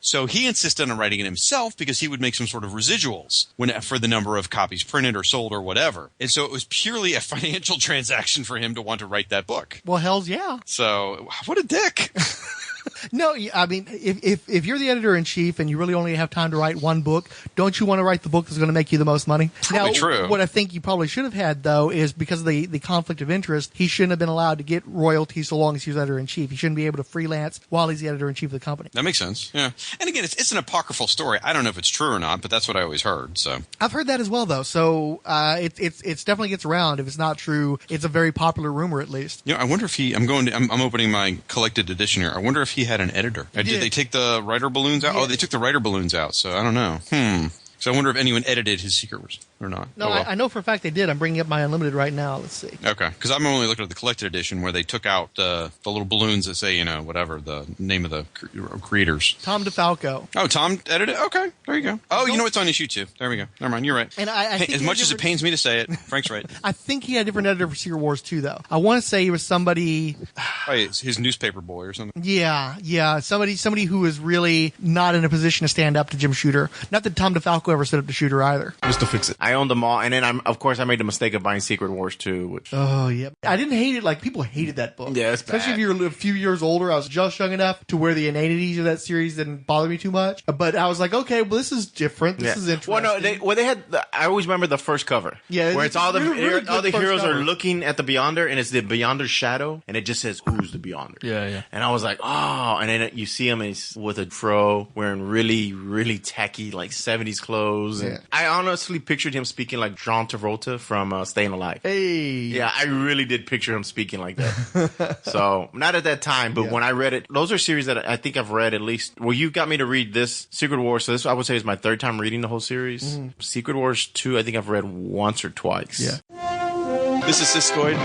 Speaker 18: So he insisted on writing it himself because he would make some sort of residuals for the number of copies printed or sold or whatever. And so it was purely a financial transaction for him to want to write that book.
Speaker 6: Well, hells yeah.
Speaker 18: So what a dick.
Speaker 6: No, I mean, if you're the editor-in-chief and you really only have time to write one book, don't you want to write the book that's going to make you the most money?
Speaker 18: Probably true.
Speaker 6: What I think you probably should have had, though, is because of the conflict of interest, he shouldn't have been allowed to get royalties so long as he was editor-in-chief. He shouldn't be able to freelance while he's the editor-in-chief of the company.
Speaker 18: That makes sense, yeah. And again, it's an apocryphal story. I don't know if it's true or not, but that's what I always heard. So
Speaker 6: I've heard that as well, though. So it's definitely gets around. If it's not true, it's a very popular rumor, at least.
Speaker 18: I wonder if I'm opening my collected edition here. I wonder if he had an editor. Did they take the writer balloons out? Yeah. Oh, they took the writer balloons out, so I don't know. So I wonder if anyone edited his Secret Wars or not.
Speaker 6: No, I know for a fact they did. I'm bringing up my Unlimited right now. Let's see.
Speaker 18: Okay, because I'm only looking at the collected edition where they took out the little balloons that say, whatever, the name of the creators.
Speaker 6: Tom DeFalco.
Speaker 18: Oh, Tom edited it? Okay, there you go. Oh, it's on issue 2. There we go. Never mind, you're right. And I think as much as it pains me to say it, Frank's right.
Speaker 6: I think he had a different editor for Secret Wars 2, though. I want to say he was somebody...
Speaker 18: Oh, it's his newspaper boy or something.
Speaker 6: Yeah. Somebody who was really not in a position to stand up to Jim Shooter. Not that Tom DeFalco ever stood up to Shooter either.
Speaker 9: Just to fix it. I owned them all, and then I made the mistake of buying Secret Wars 2, which...
Speaker 6: Oh, yeah. I didn't hate it like people hated that book.
Speaker 9: Yeah, it's
Speaker 6: especially
Speaker 9: bad.
Speaker 6: if you're a few years older. I was just young enough to where the inanities of that series didn't bother me too much. But I was like, okay, well, this is different. This is interesting.
Speaker 9: Well, no, they had... I always remember the first cover.
Speaker 6: Yeah.
Speaker 9: Where it's all the heroes are looking at the Beyonder, and it's the Beyonder's shadow, and it just says, who's the Beyonder?
Speaker 7: Yeah.
Speaker 9: And I was like, oh, and then you see him with a fro, wearing really, really tacky, like 70s clothes. clothes. And I honestly pictured him speaking like John Travolta from Staying Alive.
Speaker 3: Hey.
Speaker 9: Yeah, I really did picture him speaking like that. So, not at that time, but when I read it, those are series that I think I've read at least. Well, you got me to read this, Secret Wars. So this, I would say, is my third time reading the whole series. Secret Wars 2, I think I've read once or twice.
Speaker 3: Yeah.
Speaker 9: This is Siskoid.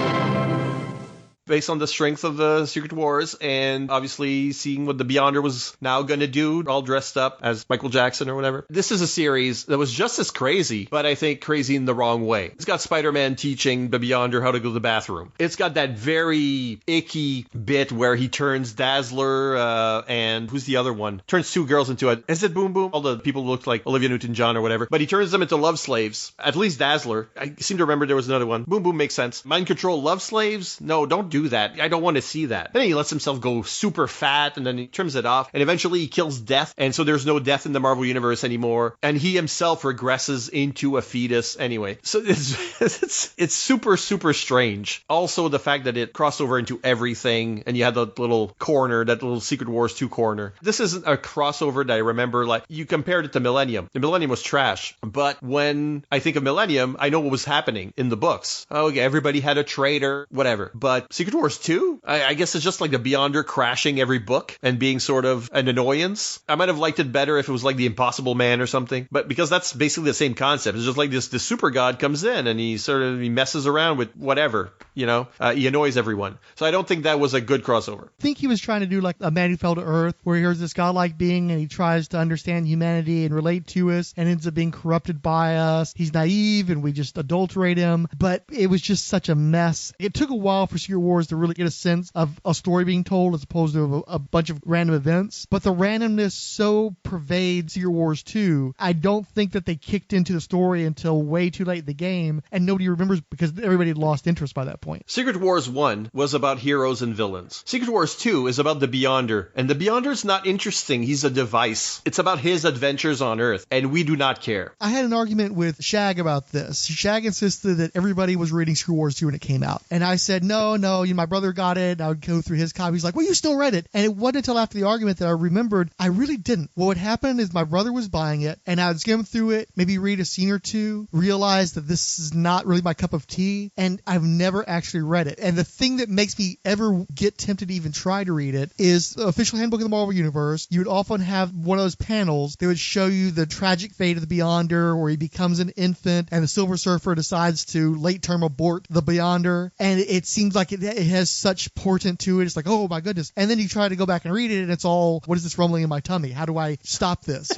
Speaker 15: Based on the strength of the Secret Wars and obviously seeing what the Beyonder was now going to do, all dressed up as Michael Jackson or whatever. This is a series that was just as crazy, but I think crazy in the wrong way. It's got Spider-Man teaching the Beyonder how to go to the bathroom. It's got that very icky bit where he turns Dazzler and who's the other one? Turns two girls into a... Is it Boom Boom? All the people looked like Olivia Newton-John or whatever. But he turns them into love slaves. At least Dazzler. I seem to remember there was another one. Boom Boom makes sense. Mind control love slaves? No, don't do that. I don't want to see that. Then he lets himself go super fat and then he trims it off and eventually he kills Death, and so there's no Death in the Marvel Universe anymore, and he himself regresses into a fetus anyway. So it's super, super strange. Also the fact that it crossed over into everything and you had the little corner, that little Secret Wars 2 corner. This isn't a crossover that I remember, like you compared it to Millennium. The Millennium was trash, but when I think of Millennium, I know what was happening in the books. Oh yeah, everybody had a traitor, whatever. But Secret Wars 2, I guess it's just like the Beyonder crashing every book and being sort of an annoyance. I might have liked it better if it was like the Impossible Man or something, but because that's basically the same concept. It's just like this super god comes in and he messes around with whatever, he annoys everyone. So I don't think that was a good crossover.
Speaker 12: I think he was trying to do like A Man Who Fell to Earth, where here's this godlike being and he tries to understand humanity and relate to us and ends up being corrupted by us. He's naive and we just adulterate him, but it was just such a mess. It took a while for Secret Wars to really get a sense of a story being told as opposed to a bunch of random events. But the randomness so pervades Secret Wars 2, I don't think that they kicked into the story until way too late in the game, and nobody remembers because everybody had lost interest by that point.
Speaker 15: Secret Wars 1 was about heroes and villains. Secret Wars 2 is about the Beyonder, and the Beyonder's not interesting. He's a device. It's about his adventures on Earth, and we do not care.
Speaker 12: I had an argument with Shag about this. Shag insisted that everybody was reading Secret Wars 2 when it came out, and I said, no, my brother got it. I would go through his copy. He's like, well, you still read it. And it wasn't until after the argument that I remembered I really didn't. What would happen is my brother was buying it, and I would skim through it, maybe read a scene or two, realize that this is not really my cup of tea, and I've never actually read it. And the thing that makes me ever get tempted to even try to read it is the official handbook of the Marvel Universe. You would often have one of those panels that would show you the tragic fate of the Beyonder, where he becomes an infant, and the Silver Surfer decides to late-term abort the Beyonder. And it seems like it has such portent to it. It's like, oh my goodness. And then you try to go back and read it and it's all, what is this rumbling in my tummy? How do I stop this?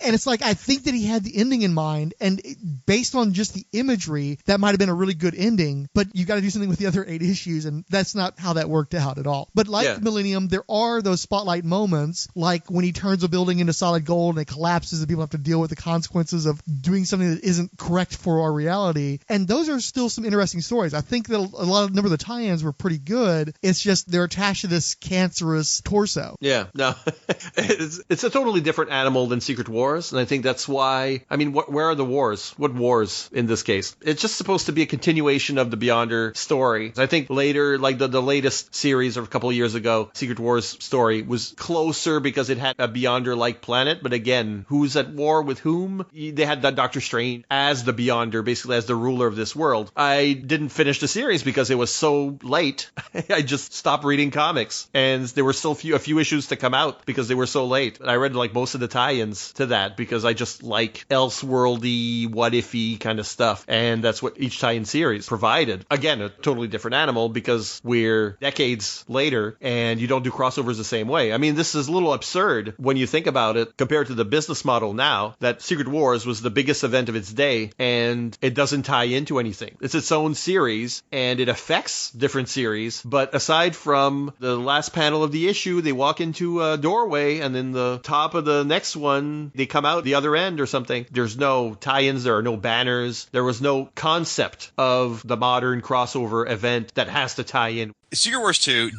Speaker 12: And it's like, I think that he had the ending in mind, and based on just the imagery, that might have been a really good ending, but you got to do something with the other 8 issues, and that's not how that worked out at all. But like Millennium, there are those spotlight moments, like when he turns a building into solid gold and it collapses and people have to deal with the consequences of doing something that isn't correct for our reality. And those are still some interesting stories. I think that a number of the tie-ins were pretty good. It's just they're attached to this cancerous torso.
Speaker 15: Yeah, no. It's a totally different animal than Secret Wars. And I think that's why, where are the wars? What wars in this case? It's just supposed to be a continuation of the Beyonder story. I think later, like the latest series of a couple of years ago, Secret Wars story was closer because it had a Beyonder-like planet. But again, who's at war with whom? They had that Doctor Strange as the Beyonder, basically as the ruler of this world. I didn't finish the series because it was so late. I just stopped reading comics. And there were still a few issues to come out because they were so late. I read like most of the tie-ins to that because I just like Elseworldy, what-ify kind of stuff. And that's what each tie-in series provided. Again, a totally different animal because we're decades later and you don't do crossovers the same way. This is a little absurd when you think about it compared to the business model now that Secret Wars was the biggest event of its day and it doesn't tie into anything. It's its own series and it affects different series. But aside from the last panel of the issue, they walk into a doorway and then the top of the next one, they come out the other end or something. There's no tie-ins, there are no banners, there was no concept of the modern crossover event that has to tie in.
Speaker 18: Secret Wars 2,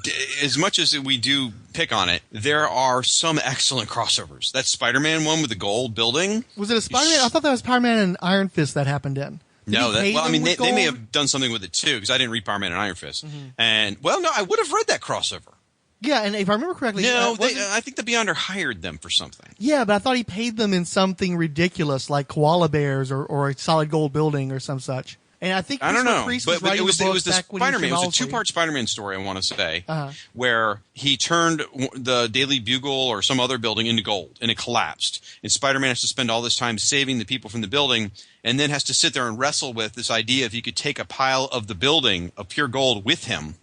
Speaker 18: as much as we do pick on it, there are some excellent crossovers. That Spider-Man one with the gold building.
Speaker 12: Was it a Spider-Man? I thought that was Spider-Man and Iron Fist that happened in.
Speaker 18: No, they may have done something with it too, because I didn't read Power Man and Iron Fist. Mm-hmm. And, no, I would have read that crossover.
Speaker 6: Yeah, and if I remember correctly...
Speaker 18: No, I think the Beyonder hired them for something.
Speaker 6: Yeah, but I thought he paid them in something ridiculous, like koala bears or a solid gold building or some such. And I think
Speaker 18: I don't know,
Speaker 6: but
Speaker 18: it was the Spider-Man. It was a two-part Spider-Man story, I want to say, where he turned the Daily Bugle or some other building into gold, and it collapsed. And Spider-Man has to spend all this time saving the people from the building, and then has to sit there and wrestle with this idea if he could take a pile of the building of pure gold with him,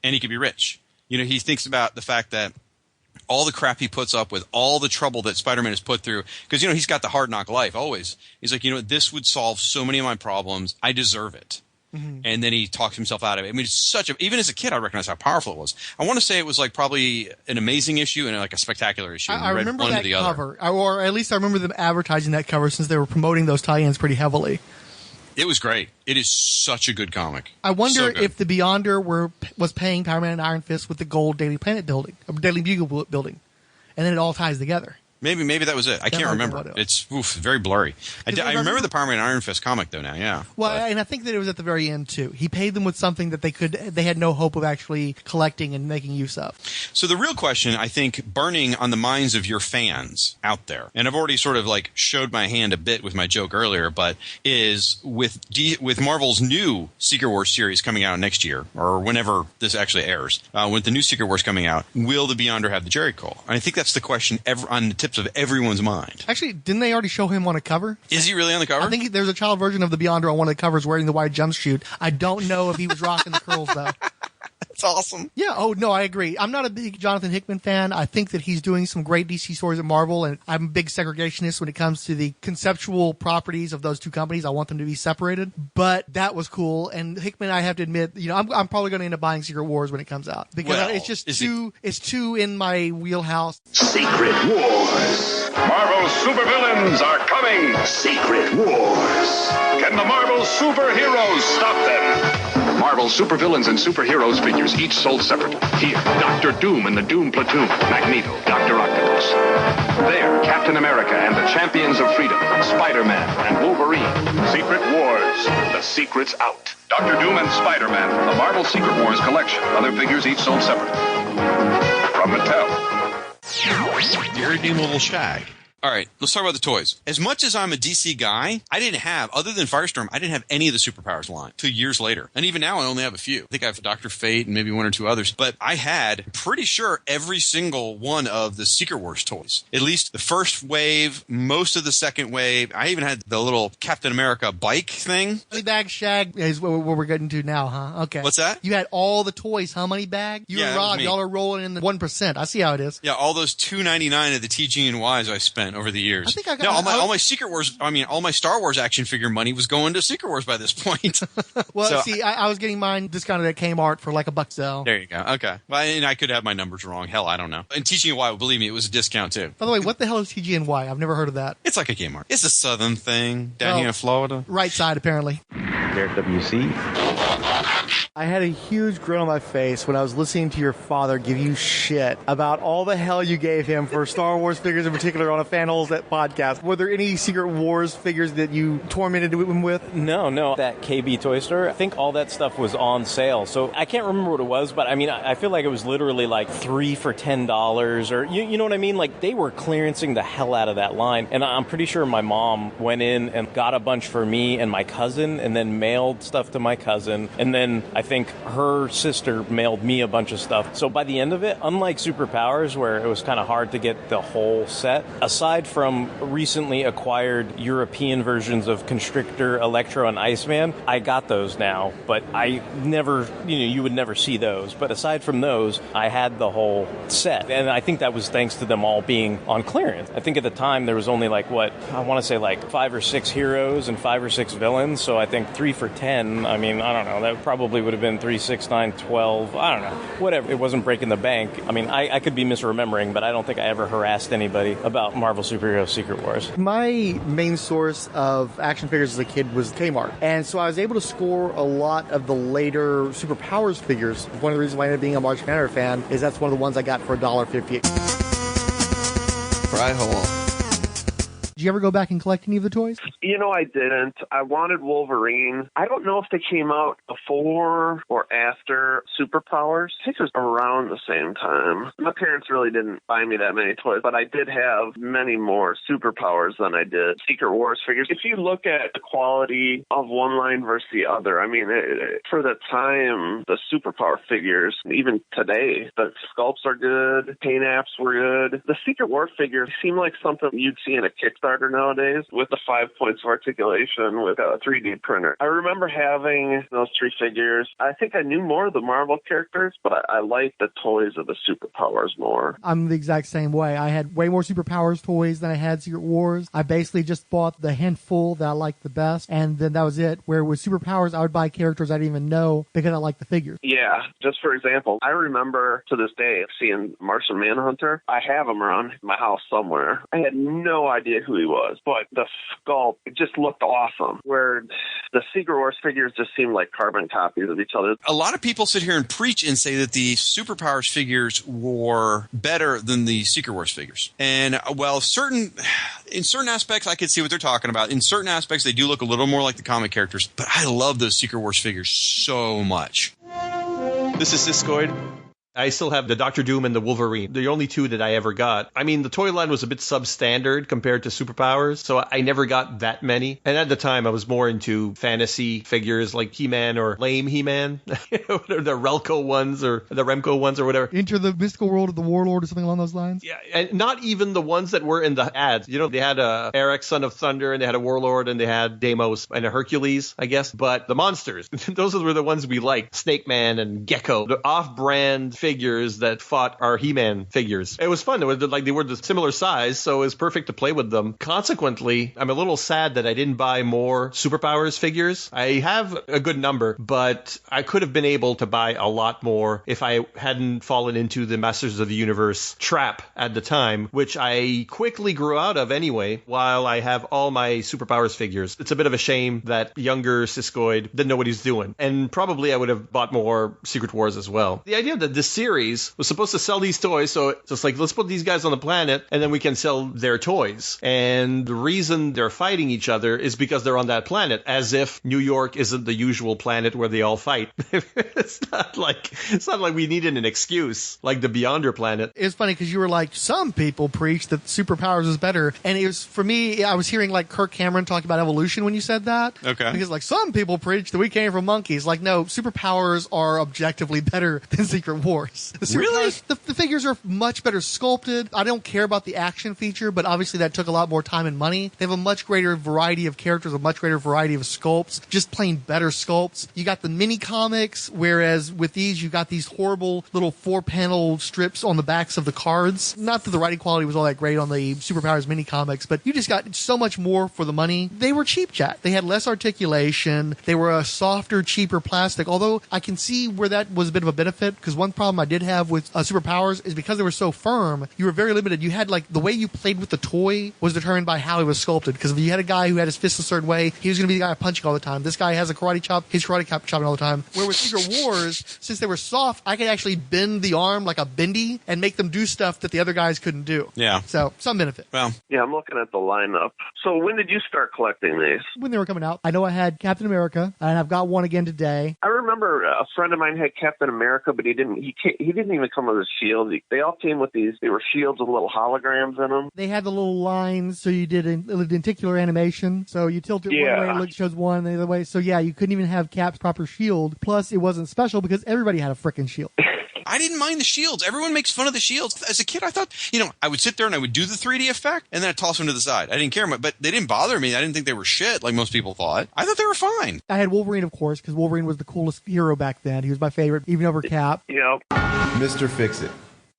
Speaker 18: and he could be rich. You know, he thinks about the fact that all the crap he puts up with, all the trouble that Spider-Man has put through, because, you know, he's got the hard knock life always. He's like, you know, this would solve so many of my problems. I deserve it. Mm-hmm. And then he talks himself out of it. I mean, it's even as a kid, I recognize how powerful it was. I want to say it was like probably an amazing issue and like a spectacular issue.
Speaker 6: I remember that cover, or at least I remember them advertising that cover since they were promoting those tie-ins pretty heavily.
Speaker 18: It was great. It is such a good comic.
Speaker 6: I wonder if the Beyonder was paying Power Man and Iron Fist with the gold Daily Planet building, Daily Bugle building, and then it all ties together.
Speaker 18: Maybe that was it. I can't remember. It's very blurry. I remember the Power Man Iron Fist comic though now. Yeah.
Speaker 6: Well, and I think that it was at the very end too. He paid them with something that they had no hope of actually collecting and making use of.
Speaker 18: So the real question, I think, burning on the minds of your fans out there, and I've already sort of like showed my hand a bit with my joke earlier, but is with Marvel's new Secret Wars series coming out next year or whenever this actually airs, with the new Secret Wars coming out, will the Beyonder have the Jerry Call? And I think that's the question on the tips of everyone's mind.
Speaker 6: Actually, didn't they already show him on a cover?
Speaker 18: Is he really on the cover?
Speaker 6: I think there's a child version of the Beyonder on one of the covers wearing the white jumpsuit. I don't know if he was rocking the curls, though.
Speaker 18: That's awesome.
Speaker 6: Yeah, oh, no, I agree. I'm not a big Jonathan Hickman fan. I think that he's doing some great DC stories at Marvel, and I'm a big segregationist when it comes to the conceptual properties of those two companies. I want them to be separated, but that was cool. And Hickman, I have to admit, you know, I'm probably going to end up buying Secret Wars when it comes out because it's just it's too in my wheelhouse.
Speaker 20: Secret Wars. Marvel supervillains are coming. Secret Wars. Can the Marvel superheroes stop them? Marvel supervillains and superheroes figures each sold separately. Here, Doctor Doom and the Doom Platoon, Magneto, Dr. Octopus. There, Captain America and the Champions of Freedom, Spider-Man and Wolverine. Secret Wars, the secret's out. Dr. Doom and Spider-Man from the Marvel Secret Wars collection. Other figures each sold separately. From Mattel.
Speaker 18: The Irredeemable Shag. All right, let's talk about the toys. As much as I'm a DC guy, I didn't have, other than Firestorm, I didn't have any of the Superpowers line till years later. And even now, I only have a few. I think I have Dr. Fate and maybe one or two others. But I had, pretty sure, every single one of the Secret Wars toys. At least the first wave, most of the second wave. I even had the little Captain America bike thing.
Speaker 6: Moneybag Shag is what we're getting to now, huh? Okay.
Speaker 18: What's that?
Speaker 6: You had all the toys, huh, Moneybag? You and Rob, y'all are rolling in the 1%. I see how it is.
Speaker 18: Yeah, all those $2.99 of the TG&Ys I spent over the years.
Speaker 6: I think I got
Speaker 18: all my Secret Wars, all my Star Wars action figure money was going to Secret Wars by this point.
Speaker 6: Well, so, see, I was getting mine discounted at Kmart for like $1 sale.
Speaker 18: There you go. Okay. Well, and I could have my numbers wrong. Hell, I don't know. And TG&Y, believe me, it was a discount too.
Speaker 6: By the way, what the hell is TG&Y? I've never heard of that.
Speaker 18: It's like a Kmart. It's a southern thing down here in Florida.
Speaker 6: Right side, apparently.
Speaker 22: Derek WC.
Speaker 16: I had a huge grin on my face when I was listening to your father give you shit about all the hell you gave him for Star Wars figures in particular on a Fanholes podcast. Were there any Secret Wars figures that you tormented him with?
Speaker 19: No. That KB toy store, I think all that stuff was on sale. So I can't remember what it was, but I mean, I feel like it was literally like 3 for $10 or, you know what I mean? Like they were clearancing the hell out of that line. And I'm pretty sure my mom went in and got a bunch for me and my cousin and then mailed stuff to my cousin. And then I think her sister mailed me a bunch of stuff. So by the end of it, unlike Superpowers, where it was kind of hard to get the whole set, aside from recently acquired European versions of Constrictor, Electro, and Iceman, I got those now, but I never, you would never see those. But aside from those, I had the whole set. And I think that was thanks to them all being on clearance. I think at the time there was only like 5 or 6 heroes and 5 or 6 villains. So I think 3 for $10, I mean, I don't know, that probably would have been 3, 6, 9, 12, I don't know, whatever. It wasn't breaking the bank. I mean, I could be misremembering, but I don't think I ever harassed anybody about Marvel Superhero Secret Wars.
Speaker 16: My main source of action figures as a kid was Kmart. And so I was able to score a lot of the later Superpowers figures. One of the reasons why I ended up being a March Manor fan is that's one of the ones I got for $1.50.
Speaker 18: Right, hold on.
Speaker 12: Did you ever go back and collect any of the toys?
Speaker 10: You know, I didn't. I wanted Wolverine. I don't know if they came out before or after Superpowers. I think it was around the same time. My parents really didn't buy me that many toys, but I did have many more Superpowers than I did Secret Wars figures. If you look at the quality of one line versus the other, I mean, for the time, the Superpower figures, even today, the sculpts are good, paint apps were good. The Secret War figures seem like something you'd see in a Kickstarter nowadays with the 5 points of articulation with a 3D printer. I remember having those 3 figures. I think I knew more of the Marvel characters, but I like the toys of the Superpowers more.
Speaker 12: I'm the exact same way. I had way more Superpowers toys than I had Secret Wars. I basically just bought the handful that I liked the best, and then that was it. Where with Superpowers, I would buy characters I didn't even know because I liked the figures.
Speaker 10: Yeah, just for example, I remember to this day seeing Martian Manhunter. I have him around my house somewhere. I had no idea who he was, but the sculpt, it just looked awesome. Where the Secret Wars figures just seemed like carbon copies of each other.
Speaker 18: A lot of people sit here and preach and say that the Superpowers figures were better than the Secret Wars figures. And while in certain aspects, I could see what they're talking about. In certain aspects, they do look a little more like the comic characters. But I love those Secret Wars figures so much.
Speaker 15: This is Siskoid. I still have the Doctor Doom and the Wolverine. The only 2 that I ever got. I mean, the toy line was a bit substandard compared to Superpowers, so I never got that many. And at the time, I was more into fantasy figures like He-Man or lame He-Man, the Relco ones or the Remco ones or whatever.
Speaker 12: Enter the mystical world of the Warlord or something along those lines?
Speaker 15: Yeah, and not even the ones that were in the ads. You know, they had a Eric, Son of Thunder, and they had a Warlord, and they had Deimos and a Hercules, I guess. But the monsters, those were the ones we liked. Snake Man and Gecko. The off-brand figures that fought our He-Man figures. It was fun. They were the similar size, so it was perfect to play with them. Consequently, I'm a little sad that I didn't buy more Superpowers figures. I have a good number, but I could have been able to buy a lot more if I hadn't fallen into the Masters of the Universe trap at the time, which I quickly grew out of anyway, while I have all my Superpowers figures. It's a bit of a shame that younger Siskoid didn't know what he's doing, and probably I would have bought more Secret Wars as well. The idea that this series was supposed to sell these toys, so it's just like, let's put these guys on the planet and then we can sell their toys. And the reason they're fighting each other is because they're on that planet, as if New York isn't the usual planet where they all fight. It's not like we needed an excuse like the Beyonder planet.
Speaker 3: It's funny because you were like, some people preach that Superpowers is better, and it was, for me, I was hearing like Kirk Cameron talking about evolution when you said that.
Speaker 18: Okay.
Speaker 3: Because like some people preach that we came from monkeys. Like, no, Superpowers are objectively better than Secret Wars.
Speaker 18: Really?
Speaker 3: The figures are much better sculpted. I don't care about the action feature, but obviously that took a lot more time and money. They have a much greater variety of characters, a much greater variety of sculpts, just plain better sculpts. You got the mini comics, whereas with these, you got these horrible little 4-panel strips on the backs of the cards. Not that the writing quality was all that great on the Superpowers mini comics, but you just got so much more for the money. They were cheap, Jack. They had less articulation. They were a softer, cheaper plastic, although I can see where that was a bit of a benefit, because one problem I did have with Superpowers is because they were so firm, you were very limited. You had like the way you played with the toy was determined by how it was sculpted, because if you had a guy who had his fist a certain way, he was going to be the guy punching all the time. This guy has a karate chop, he's karate chopping all the time. Where with Secret Wars, since they were soft, I could actually bend the arm like a bendy and make them do stuff that the other guys couldn't do.
Speaker 18: Yeah.
Speaker 3: So some benefit.
Speaker 18: Well,
Speaker 10: yeah, I'm looking at the lineup. So when did you start collecting these?
Speaker 12: When they were coming out. I know I had Captain America, and I've got one again today.
Speaker 10: I remember a friend of mine had Captain America, but he didn't even come with a shield. They all came with these. They were shields with little holograms in them.
Speaker 12: They had the little lines, so you did a lenticular animation. So you tilt it one way, it shows one, and the other way. So yeah, you couldn't even have Cap's proper shield. Plus, it wasn't special because everybody had a frickin' shield.
Speaker 18: I didn't mind the shields. Everyone makes fun of the shields. As a kid, I thought, I would sit there and I would do the 3D effect and then I'd toss them to the side. I didn't care much, but they didn't bother me. I didn't think they were shit like most people thought. I thought they were fine.
Speaker 12: I had Wolverine, of course, because Wolverine was the coolest hero back then. He was my favorite, even over Cap.
Speaker 10: Yep.
Speaker 9: Mr. Fixit.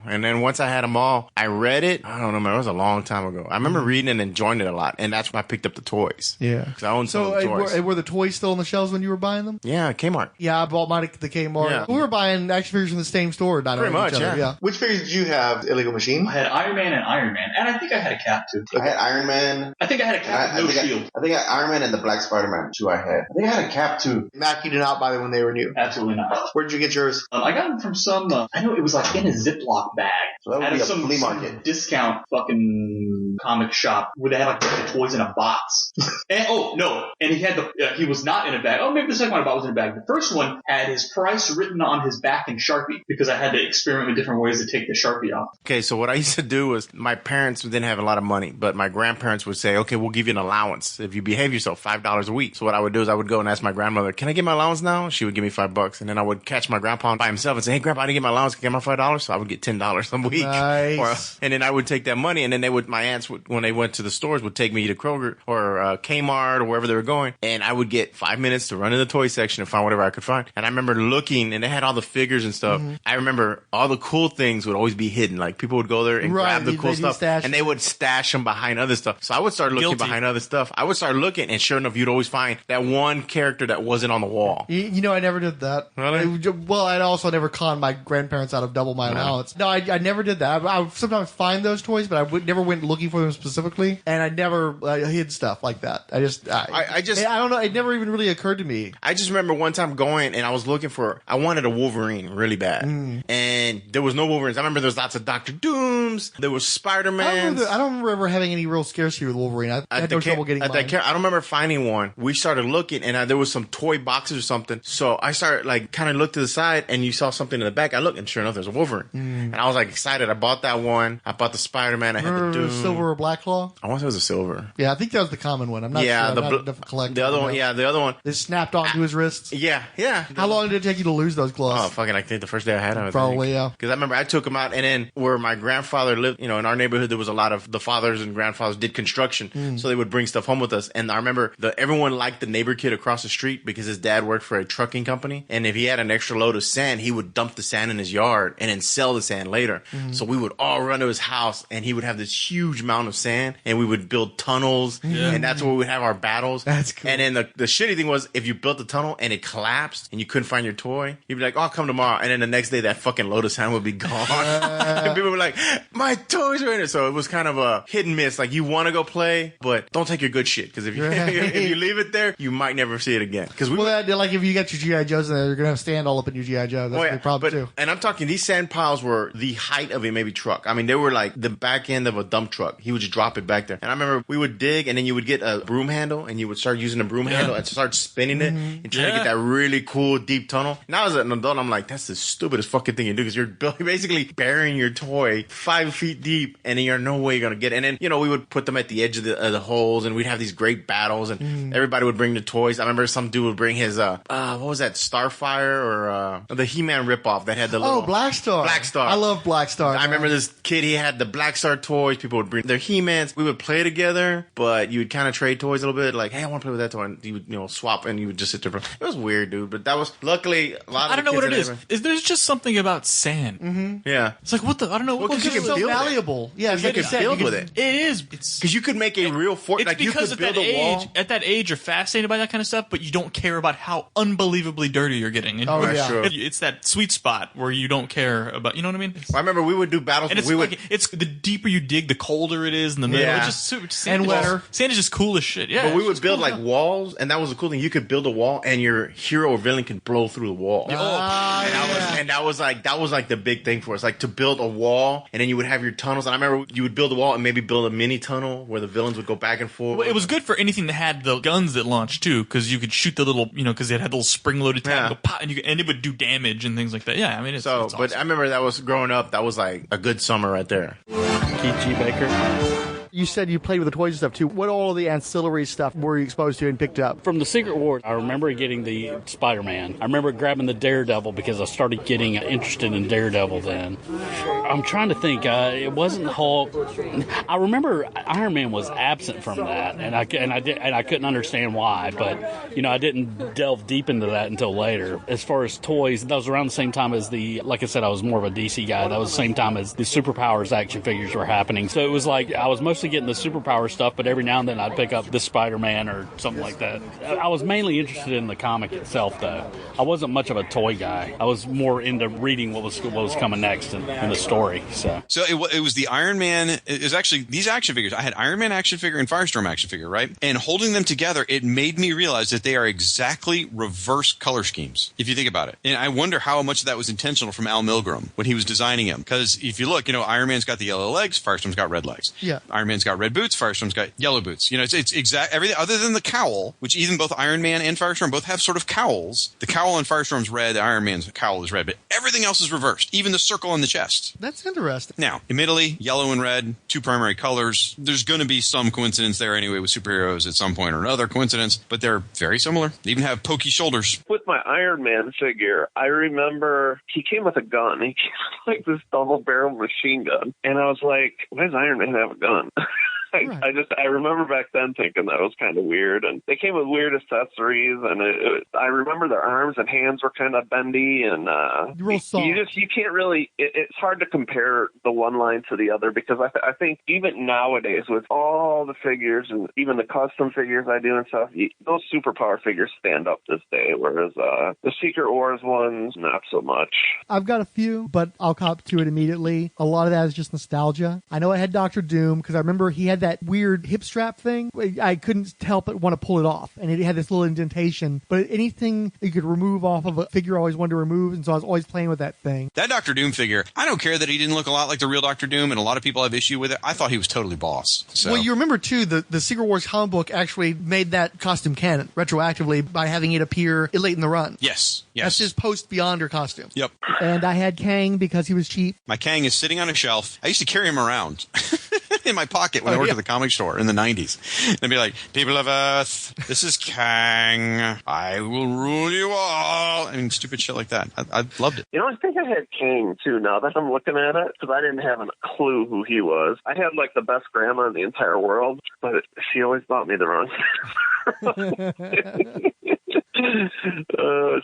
Speaker 9: And then once I had them all, I read it. I don't know, man. It was a long time ago. I remember reading it and enjoying it a lot. And that's when I picked up the toys.
Speaker 3: Yeah.
Speaker 9: Because I owned some of the toys.
Speaker 3: Were the toys still on the shelves when you were buying them?
Speaker 9: Yeah, Kmart.
Speaker 3: Yeah, I bought mine at the Kmart.
Speaker 9: Yeah.
Speaker 3: We were buying action figures from the same store.
Speaker 9: Pretty much, yeah.
Speaker 13: Which figures did you have, Illegal Machine?
Speaker 23: I had Iron Man and Iron Man. And I think I had a Cap, too.
Speaker 13: I had Iron Man.
Speaker 23: I think I had a Cap with no shield.
Speaker 13: I think Iron Man and the Black Spider-Man, 2 I had. I think I had a Cap, too. Mac, you did not buy them when they were new?
Speaker 23: Absolutely not.
Speaker 13: Where did you get yours?
Speaker 23: I got them from some, I know it was like in a Ziploc bag.
Speaker 13: So that would be a flea market.
Speaker 23: Discount fucking comic shop where they had like the toys in a box. And he was not in a bag. Oh, maybe the second one I bought was in a bag. The first one had his price written on his back in Sharpie because I had to experiment with different ways to take the Sharpie off.
Speaker 9: Okay, so what I used to do was my parents didn't have a lot of money, but my grandparents would say, okay, we'll give you an allowance if you behave yourself, $5 a week. So what I would do is I would go and ask my grandmother, can I get my allowance now? She would give me $5. And then I would catch my grandpa by himself and say, hey, Grandpa, I didn't get my allowance. Can I get my $5? So I would get $10 a week.
Speaker 3: Nice.
Speaker 9: And then I would take that money, and then my aunts would, when they went to the stores, would take me to Kroger or Kmart or wherever they were going, and I would get 5 minutes to run in the toy section and find whatever I could find. And I remember looking, and they had all the figures and stuff.
Speaker 3: Mm-hmm.
Speaker 9: I remember all the cool things would always be hidden. Like people would go there and grab the cool stuff, and they would stash them behind other stuff. So I would start looking behind other stuff. I would start looking, and sure enough, you'd always find that one character that wasn't on the wall.
Speaker 3: You know, I never did that.
Speaker 9: Really?
Speaker 3: Well, I'd also never conned my grandparents out of double my allowance. No, I never did that. I would sometimes find those toys, but I never went looking for them specifically, and I never hid stuff like that. I don't know. It never even really occurred to me.
Speaker 9: I just remember one time going, and I was looking I wanted a Wolverine really bad, and there was no Wolverines. I remember there was lots of Dr. Dooms. There was Spider-Man.
Speaker 3: I don't remember ever having any real scarcity with Wolverine. I had no trouble getting mine.
Speaker 9: I don't remember finding one. We started looking, and there was some toy boxes or something. So I started kind of looked to the side, and you saw something in the back. I looked, and sure enough, there's a Wolverine. And I was excited. I bought that one. I bought the Spider-Man. I had the Doom.
Speaker 3: Silver or Black Claw?
Speaker 9: I want to say it was a silver.
Speaker 3: Yeah, I think that was the common one. I'm not sure. I'm not enough collector.
Speaker 9: The other one. Yeah, the other one.
Speaker 3: It snapped onto his wrists.
Speaker 9: Yeah.
Speaker 3: How long did it take you to lose those claws?
Speaker 9: Oh, fucking! I think the first day I had them.
Speaker 3: Probably, yeah.
Speaker 9: Because I remember I took them out, and then where my grandfather lived, in our neighborhood, there was a lot of the fathers and grandfathers did construction, so they would bring stuff home with us. And I remember everyone liked the neighbor kid across the street because his dad worked for a trucking company, and if he had an extra load of sand, he would dump the sand in his yard and then sell the sand later. So we would all run to his house, and he would have this huge mound of sand, and we would build tunnels, and that's where we would have our battles.
Speaker 3: That's cool.
Speaker 9: And then the shitty thing was, if you built a tunnel and it collapsed and you couldn't find your toy, you'd be like, oh, I'll come tomorrow. And then the next day, that fucking load of sand would be gone. And people were like, my toys are in it. So it was kind of a hit and miss. Like, you want to go play, but don't take your good shit. Because if you leave it there, you might never see it again. Because
Speaker 3: if you got your G.I. Joes in there, you're going to have sand all up in your G.I. Joe. That's the problem, too.
Speaker 9: And I'm talking, these sand piles were the height of a maybe truck. I mean, they were like the back end of a dump truck. He would just drop it back there. And I remember we would dig, and then you would get a broom handle, and you would start using a broom handle and start spinning it and trying to get that really cool deep tunnel. Now as an adult, I'm like, that's the stupidest fucking thing you do, because you're basically burying your toy 5 feet deep, and then you're no way you're gonna get it. And then we would put them at the edge of the holes, and we'd have these great battles, and everybody would bring the toys. I remember some dude would bring his what was that, Starfire or the He-Man ripoff that had the little
Speaker 3: Black Star.
Speaker 9: I
Speaker 3: love Black Star.
Speaker 9: I remember this kid, he had the Black Star toys. People would bring their He-Mans. We would play together, but you would kind of trade toys a little bit. Like, hey, I want to play with that toy. And you would swap, and you would just sit there. It was weird, dude. But that was luckily a lot of.
Speaker 7: I don't know what it is. There's just something about sand.
Speaker 9: Yeah,
Speaker 7: it's like, what the? I don't know.
Speaker 9: Well, because you can
Speaker 3: so malleable. Yeah,
Speaker 9: you can build with it.
Speaker 7: It is.
Speaker 9: Because you could make a real fort. Like, you could build a wall.
Speaker 7: At that age, you're fascinated by that kind of stuff, but you don't care about how unbelievably dirty you're getting. And
Speaker 9: true.
Speaker 7: It's that sweet spot where you don't care about. You know what I mean?
Speaker 9: I remember we would do battles.
Speaker 7: And it's the deeper you dig, the colder it is in the middle.
Speaker 9: Yeah.
Speaker 7: It's just sand, and wetter. Sand is just cool as shit. Yeah,
Speaker 9: but we would build walls, and that was the cool thing. You could build a wall, and your hero or villain could blow through the wall. And that was like the big thing for us, like to build a wall, and then you would have your tunnels. And I remember you would build a wall and maybe build a mini tunnel where the villains would go back and forth.
Speaker 7: Well, it was good for anything that had the guns that launched too, because you could shoot the little, because it had the little spring-loaded tank, and it would do damage and things like that. Yeah, I mean, it's awesome.
Speaker 9: But I remember that was growing up. That was like a good summer right there.
Speaker 16: Keith G. Baker. You said you played with the toys and stuff too. What all the ancillary stuff were you exposed to and picked up?
Speaker 17: From the Secret Wars, I remember getting the Spider-Man. I remember grabbing the Daredevil because I started getting interested in Daredevil then. I'm trying to think. It wasn't Hulk. I remember Iron Man was absent from that, and I couldn't understand why. But I didn't delve deep into that until later. As far as toys, that was around the same time as like I said, I was more of a DC guy. That was the same time as the Superpowers action figures were happening. So it was like I was mostly getting the Superpower stuff, but every now and then I'd pick up the Spider-Man or something like that. I was mainly interested in the comic itself, though. I wasn't much of a toy guy. I was more into reading what was coming next in the story. So
Speaker 18: it was the Iron Man. It was actually these action figures. I had Iron Man action figure and Firestorm action figure, right? And holding them together, it made me realize that they are exactly reverse color schemes, if you think about it. And I wonder how much of that was intentional from Al Milgrom when he was designing them. Because if you look, Iron Man's got the yellow legs, Firestorm's got red legs.
Speaker 3: Yeah.
Speaker 18: Iron Man's got red boots, Firestorm's got yellow boots. You know, it's exact everything other than the cowl, which even both Iron Man and Firestorm both have sort of cowls. The cowl on Firestorm's red, the Iron Man's cowl is red, but everything else is reversed, even the circle on the chest.
Speaker 6: That's interesting.
Speaker 18: Now, admittedly, yellow and red, two primary colors. There's going to be some coincidence there anyway with superheroes at some point or another coincidence, but they're very similar. They even have pokey shoulders.
Speaker 10: With my Iron Man figure, I remember he came with a gun. He came with like this double-barrel machine gun. And I was like, why does Iron Man have a gun? I remember back then thinking that was kind of weird, and they came with weird accessories, and I remember their arms and hands were kind of bendy, and you can't really. It's hard to compare the one line to the other because I think even nowadays with all the figures and even the custom figures I do and stuff, those superpower figures stand up this day, whereas the Secret Wars ones not so much.
Speaker 12: I've got a few, but I'll cop to it immediately. A lot of that is just nostalgia. I know I had Dr. Doom because I remember he had that weird hip strap thing. I couldn't help but want to pull it off, and it had this little indentation. But anything you could remove off of a figure, I always wanted to remove, and so I was always playing with that thing.
Speaker 18: That Dr. Doom figure, I don't care that he didn't look a lot like the real Dr. Doom, and a lot of people have issue with it. I thought he was totally boss. So.
Speaker 6: Well, you remember, too, the Secret Wars comic book actually made that costume canon retroactively by having it appear late in the run.
Speaker 18: Yes.
Speaker 6: That's his post-Beyonder costume.
Speaker 18: Yep.
Speaker 12: And I had Kang because he was cheap.
Speaker 18: My Kang is sitting on a shelf. I used to carry him around in my pocket when I worked at the comic store in the 90s. They'd be like, people of Earth, this is Kang. I will rule you all. I mean, stupid shit like that. I loved it.
Speaker 10: You know, I think I had King, too, now that I'm looking at it, because I didn't have a clue who he was. I had, like, the best grandma in the entire world, but she always bought me the wrong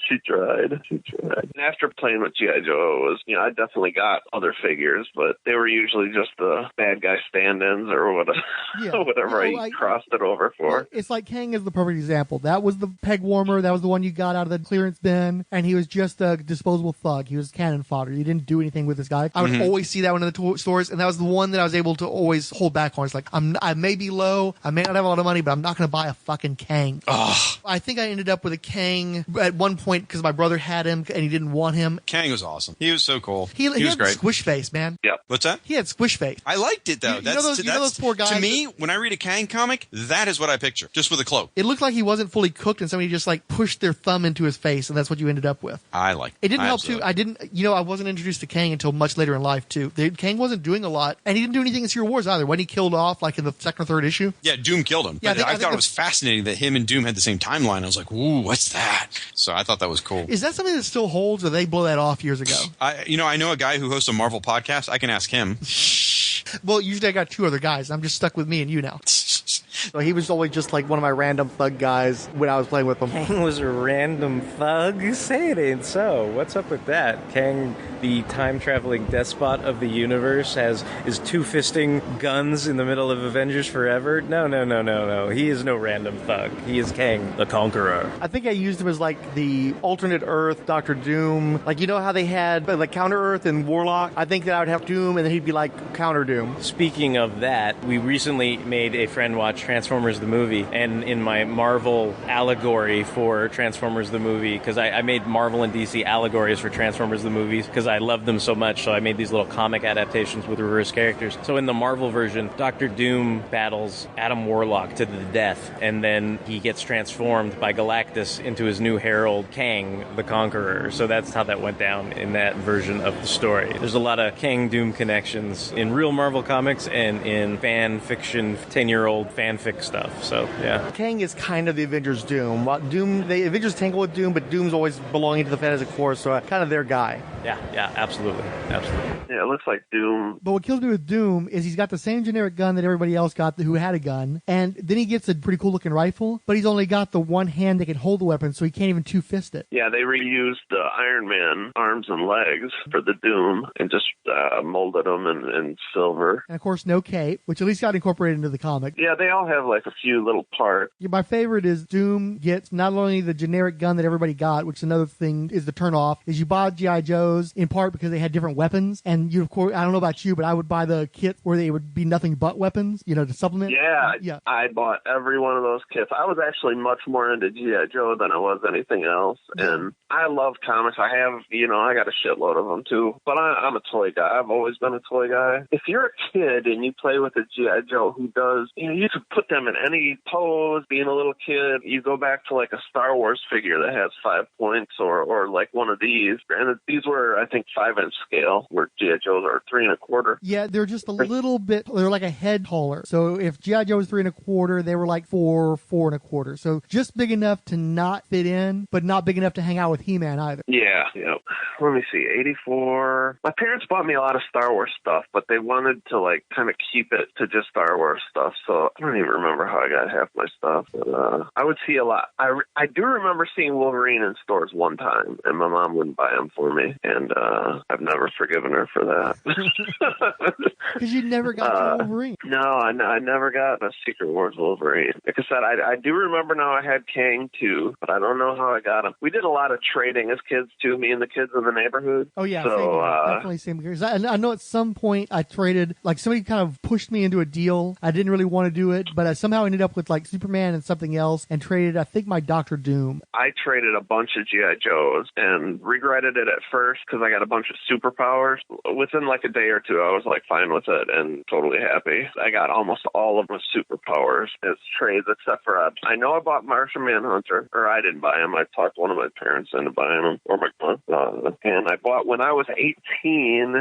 Speaker 10: She tried. And after playing with G.I. Joe, I definitely got other figures, but they were usually just the bad guy stand-ins or whatever I crossed it over for.
Speaker 12: It's like Kang is the perfect example. That was the peg warmer. That was the one you got out of the clearance bin, and he was just a disposable thug. He was cannon fodder. You didn't do anything with this guy.
Speaker 6: I would always see that one in the stores, and that was the one that I was able to always hold back on. It's like, I may be low, I may not have a lot of money, but I'm not going to buy a fucking Kang.
Speaker 18: Ugh.
Speaker 6: I think I ended up with a Kang at one point because my brother had him and he didn't want him.
Speaker 18: Kang was awesome. He was so cool.
Speaker 6: He
Speaker 18: was
Speaker 6: had
Speaker 18: great.
Speaker 6: Squish face, man.
Speaker 10: Yep.
Speaker 18: What's that?
Speaker 6: He had squish face.
Speaker 18: I liked it, though.
Speaker 6: You know those poor guys?
Speaker 18: To me, when I read a Kang comic, that is what I picture, just with a cloak.
Speaker 6: It looked like he wasn't fully cooked and somebody just like pushed their thumb into his face, and that's what you ended up with.
Speaker 18: I like it.
Speaker 6: It didn't help, too. I wasn't introduced to Kang until much later in life, too. Kang wasn't doing a lot, and he didn't do anything in Secret Wars either. When he killed off, like in the second or third issue.
Speaker 18: Yeah, Doom killed him.
Speaker 6: Yeah,
Speaker 18: but I thought it was fascinating that him and Doom had the same timeline. I was like, ooh, what's that? So I thought that was cool.
Speaker 6: Is that something that still holds, or they blow that off years ago?
Speaker 18: I know a guy who hosts a Marvel podcast. I can ask him.
Speaker 6: Well, usually I got two other guys. I'm just stuck with me and you now.
Speaker 16: So he was always just like one of my random thug guys when I was playing with him.
Speaker 19: Kang was a random thug? Say it ain't so. What's up with that? Kang, the time-traveling despot of the universe, is two-fisting guns in the middle of Avengers Forever? No. He is no random thug. He is Kang, the Conqueror.
Speaker 16: I think I used him as like the alternate Earth, Dr. Doom. Like, you know how they had like Counter Earth and Warlock? I think that I would have Doom and then he'd be like Counter Doom.
Speaker 19: Speaking of that, we recently made a friend watch Transformers the movie, and in my Marvel allegory for Transformers the movie, because I made Marvel and DC allegories for Transformers the movies because I love them so much, so I made these little comic adaptations with reverse characters. So in the Marvel version, Dr. Doom battles Adam Warlock to the death, and then he gets transformed by Galactus into his new herald, Kang the Conqueror. So that's how that went down in that version of the story. There's a lot of Kang Doom connections in real Marvel comics and in fan fiction, 10-year-old fanfic stuff. So, yeah.
Speaker 16: Kang is kind of the Avengers Doom. The Avengers tangle with Doom, but Doom's always belonging to the Fantastic Four, so kind of their guy.
Speaker 19: Yeah, absolutely.
Speaker 10: Yeah, it looks like Doom.
Speaker 12: But what kills me with Doom is he's got the same generic gun that everybody else got who had a gun, and then he gets a pretty cool looking rifle, but he's only got the one hand that can hold the weapon, so he can't even two-fist it.
Speaker 10: Yeah, they reused the Iron Man arms and legs for the Doom and just molded them in silver.
Speaker 12: And of course, no cape, which at least got incorporated into the comic.
Speaker 10: Yeah, they all all have like a few little parts.
Speaker 12: Yeah, my favorite is Doom gets not only the generic gun that everybody got, which is another thing is the turn off, is you bought G.I. Joes in part because they had different weapons. And you, of course, I don't know about you, but I would buy the kit where they would be nothing but weapons, to supplement.
Speaker 10: Yeah. I bought every one of those kits. I was actually much more into G.I. Joe than I was anything else. And I love comics. I have, I got a shitload of them too. But I'm a toy guy. I've always been a toy guy. If you're a kid and you play with a G.I. Joe who does, you could put them in any pose, being a little kid. You go back to like a Star Wars figure that has 5 points or like one of these. And these were, I think, 5-inch scale, where G.I. Joes are 3 1/4.
Speaker 12: Yeah, they're just a little bit, they're like a head taller. So if G.I. Joe was 3 1/4, they were like 4 1/4. So just big enough to not fit in, but not big enough to hang out with He-Man either.
Speaker 10: Yeah. Let me see, 84. My parents bought me a lot of Star Wars stuff, but they wanted to like kind of keep it to just Star Wars stuff. So I don't even remember how I got half my stuff. But I would see a lot. I do remember seeing Wolverine in stores one time, and my mom wouldn't buy them for me, and I've never forgiven her for that.
Speaker 12: Because you never got Wolverine.
Speaker 10: No, I never got a Secret Wars Wolverine. Like I said, I do remember now I had Kang too, but I don't know how I got him. We did a lot of trading as kids too, me and the kids in the neighborhood.
Speaker 12: Oh yeah,
Speaker 10: so,
Speaker 12: definitely same here. I know at some point I traded, like somebody kind of pushed me into a deal. I didn't really want to do it, but I somehow ended up with like Superman and something else and traded, I think, my Dr. Doom.
Speaker 10: I traded a bunch of G.I. Joes and regretted it at first because I got a bunch of superpowers. Within like a day or two, I was like fine with it and totally happy. I got almost all of my superpowers as trades, except for I know I bought Martian Manhunter, or I didn't buy him. I talked one of my parents into buying him, or my mom. And I bought, when I was 18,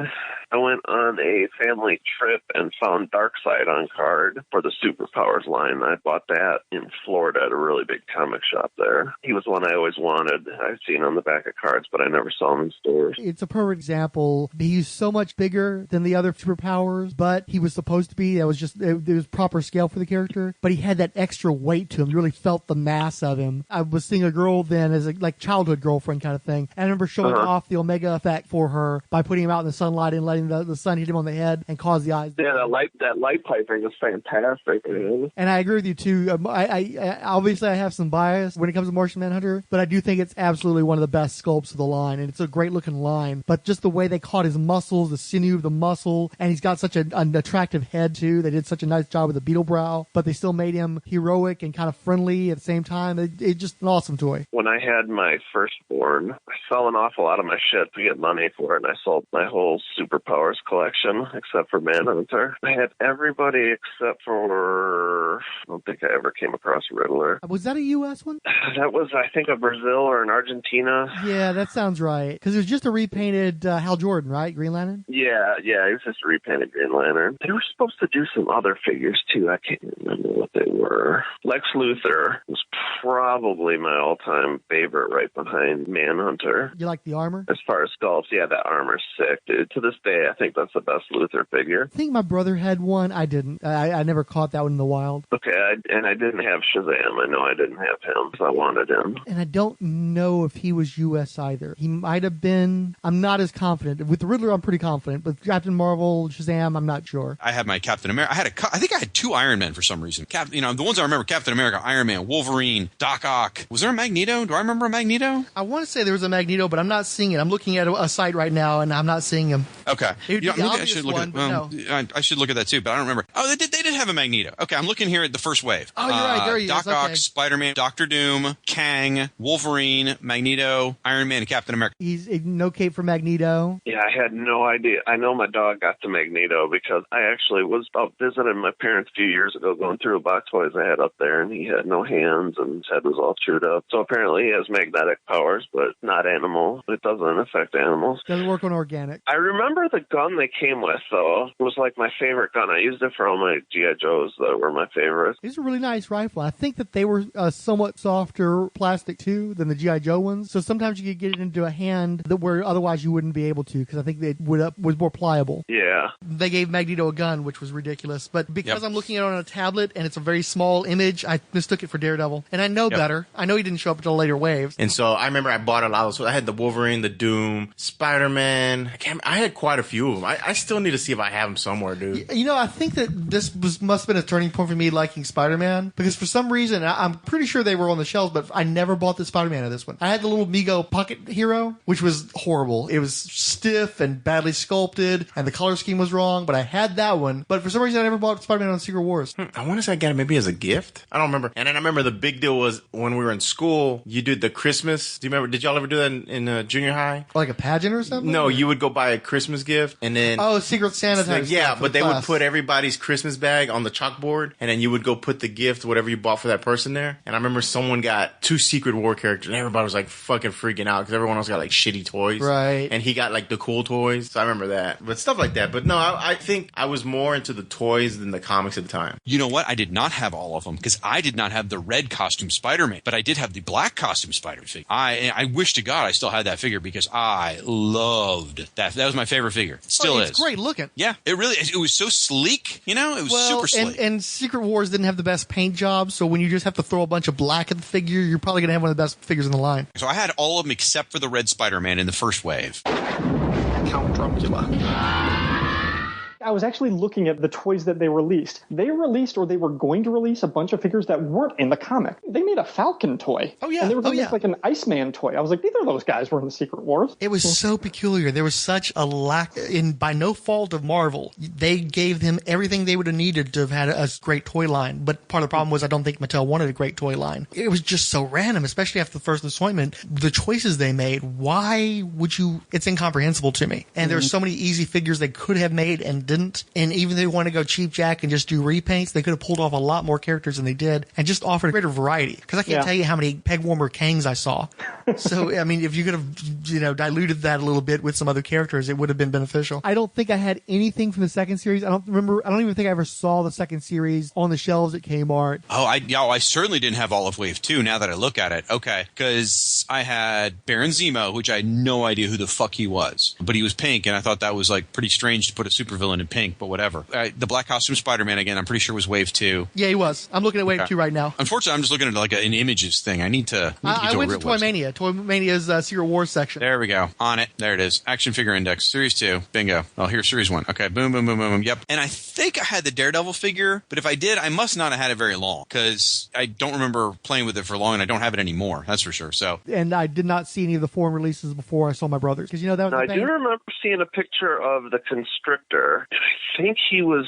Speaker 10: I went on a family trip and found Darkseid on card for the Superpowers line. I bought that in Florida at a really big comic shop there. He was one I always wanted. I've seen on the back of cards, but I never saw him in stores.
Speaker 12: It's a perfect example. He's so much bigger than the other superpowers, but he was supposed to be. That was just, there was proper scale for the character, but he had that extra weight to him. You really felt the mass of him. I was seeing a girl then as a like childhood girlfriend kind of thing. And I remember showing off the Omega effect for her by putting him out in the sunlight and letting the sun hit him on the head and cause the eyes.
Speaker 10: Yeah, that light piping is fantastic. Man.
Speaker 12: And I agree with you too. I obviously I have some bias when it comes to Martian Manhunter, but I do think it's absolutely one of the best sculpts of the line, and it's a great looking line. But just the way they caught his muscles, the sinew of the muscle, and he's got such an attractive head too. They did such a nice job with the beetle brow, but they still made him heroic and kind of friendly at the same time. It's just an awesome toy.
Speaker 10: When I had my firstborn, I fell an awful lot of my shit to get money for it, and I sold my whole Superpowers collection except for Manhunter. I had everybody except for, I don't think I ever came across Riddler.
Speaker 12: Was that a U.S. one?
Speaker 10: That was, I think, a Brazil or an Argentina.
Speaker 12: Yeah, that sounds right. Because it was just a repainted Hal Jordan, right? Green Lantern?
Speaker 10: Yeah, it was just a repainted Green Lantern. They were supposed to do some other figures, too. I can't remember what they were. Lex Luthor was probably my all-time favorite, right behind Manhunter.
Speaker 12: You like the armor?
Speaker 10: As far as sculpts, yeah, that armor's sick, dude. To this day, I think that's the best Luthor figure.
Speaker 12: I think my brother had one. I didn't. I never caught that one in the wild.
Speaker 10: Okay, and I didn't have Shazam. I know I didn't have him, so I wanted him.
Speaker 12: And I don't know if he was U.S. either. He might have been. I'm not as confident. With the Riddler, I'm pretty confident. But Captain Marvel, Shazam, I'm not sure.
Speaker 18: I had my Captain America. I think I had 2 Iron Men for some reason. The ones I remember: Captain America, Iron Man, Wolverine, Doc Ock. Was there a Magneto? Do I remember a Magneto?
Speaker 6: I want to say there was a Magneto, but I'm not seeing it. I'm looking at a site right now, and I'm not seeing him.
Speaker 18: Okay.
Speaker 6: I
Speaker 18: should look at that too, but I don't remember. Oh, they did have a Magneto. Okay, I'm looking here at the first wave.
Speaker 6: Oh, you're right. There he is.
Speaker 18: Doc Ock, Spider-Man, Doctor Doom, Kang, Wolverine, Magneto, Iron Man, and Captain America.
Speaker 12: He's no cape for Magneto.
Speaker 10: Yeah, I had no idea. I know my dog got the Magneto because I actually was out visiting my parents a few years ago, going through a box of toys I had up there, and he had no hands and his head was all chewed up. So apparently he has magnetic powers, but not animal. It doesn't affect animals.
Speaker 12: Doesn't work on organic.
Speaker 10: I remember the gun they came with, though. It was like my favorite gun. I used it for all my G.I. Joes that were my favorites.
Speaker 12: It's a really nice rifle. I think that they were somewhat softer plastic, too, than the G.I. Joe ones. So sometimes you could get it into a hand that where otherwise you wouldn't be able to, because I think it was more pliable.
Speaker 10: Yeah.
Speaker 6: They gave Magneto a gun, which was ridiculous. But because I'm looking at it on a tablet and it's a very small image, I mistook it for Daredevil. And I know better. I know he didn't show up until later waves.
Speaker 9: And so I remember I bought a lot of those. I had the Wolverine, the Doom, Spider-Man. I had quite a few of them. I still need to see if I have them somewhere, dude.
Speaker 6: I think that this must have been a turning
Speaker 3: point for me liking Spider-Man, because for some reason, I'm pretty sure they were on the shelves, but I never bought the Spider-Man of this one. I had the little Mego pocket hero, which was horrible. It was stiff and badly sculpted, and the color scheme was wrong, but I had that one. But for some reason, I never bought Spider-Man on Secret Wars.
Speaker 9: I want to say I got it maybe as a gift. I don't remember. And then I remember the big deal was when we were in school, you did the Christmas. Do you remember? Did y'all ever do that in junior high?
Speaker 3: Like a pageant or something?
Speaker 9: No, you would go buy a Christmas gift and then...
Speaker 3: Oh, Secret Santa type
Speaker 9: Yeah,
Speaker 3: stuff
Speaker 9: but they
Speaker 3: class.
Speaker 9: would put everybody's Christmas bag on the chalkboard and then you would go put the gift, whatever you bought for that person there. And I remember someone got 2 Secret War characters and everybody was like fucking freaking out because everyone else got like shitty toys.
Speaker 3: Right.
Speaker 9: And he got like the cool toys. So I remember that. But stuff like that. But no, I think I was more into the toys than the comics at the time.
Speaker 18: You know what? I did not have all of them because I did not have the red costume Spider-Man, but I did have the black costume Spider-Man figure. I wish to God I still had that figure because I loved that. That was my favorite figure. It still is.
Speaker 3: It's great looking.
Speaker 18: Yeah, it was so sleek. You know, it was super sleek.
Speaker 3: And Secret Wars didn't have the best paint job, so when you just have to throw a bunch of black at the figure, you're probably going to have one of the best figures in the line.
Speaker 18: So I had all of them except for the red Spider-Man in the first wave.
Speaker 9: Count Drunkula.
Speaker 1: I was actually looking at the toys that they released. They released, or they were going to release, a bunch of figures that weren't in the comic. They made a Falcon toy.
Speaker 3: Oh, yeah.
Speaker 1: And they were going to make like an Iceman toy. I was like, neither of those guys were in the Secret Wars.
Speaker 3: It was so peculiar. There was such a lack, by no fault of Marvel. They gave them everything they would have needed to have had a great toy line. But part of the problem was I don't think Mattel wanted a great toy line. It was just so random, especially after the first disappointment. The choices they made, why would you... It's incomprehensible to me. And there's so many easy figures they could have made and didn't. And even if they want to go cheap jack and just do repaints, they could have pulled off a lot more characters than they did and just offered a greater variety. Because I can't tell you how many peg warmer Kangs I saw. So, I mean, if you could have, diluted that a little bit with some other characters, it would have been beneficial.
Speaker 12: I don't think I had anything from the second series. I don't even think I ever saw the second series on the shelves at Kmart.
Speaker 18: Oh, I certainly didn't have all of Wave 2 now that I look at it. Okay. Because I had Baron Zemo, which I had no idea who the fuck he was. But he was pink, and I thought that was like pretty strange to put a supervillain in pink, but whatever. The black costume Spider-Man, again, I'm pretty sure was Wave 2.
Speaker 12: Yeah, he was. I'm looking at Wave 2 right now.
Speaker 18: Unfortunately, I'm just looking at like an images thing. I need to
Speaker 3: I went to Toy Mania. Toy Mania's Secret Wars section.
Speaker 18: There we go. On it. There it is. Action Figure Index. Series 2. Bingo. Oh, here's Series 1. Okay. Boom, boom, boom, boom, boom. Yep. And I think I had the Daredevil figure, but if I did, I must not have had it very long because I don't remember playing with it for long and I don't have it anymore. That's for sure. So.
Speaker 12: And I did not see any of the foreign releases before I saw my brothers. Because, that was
Speaker 10: I do remember seeing a picture of the Constrictor. I think he was,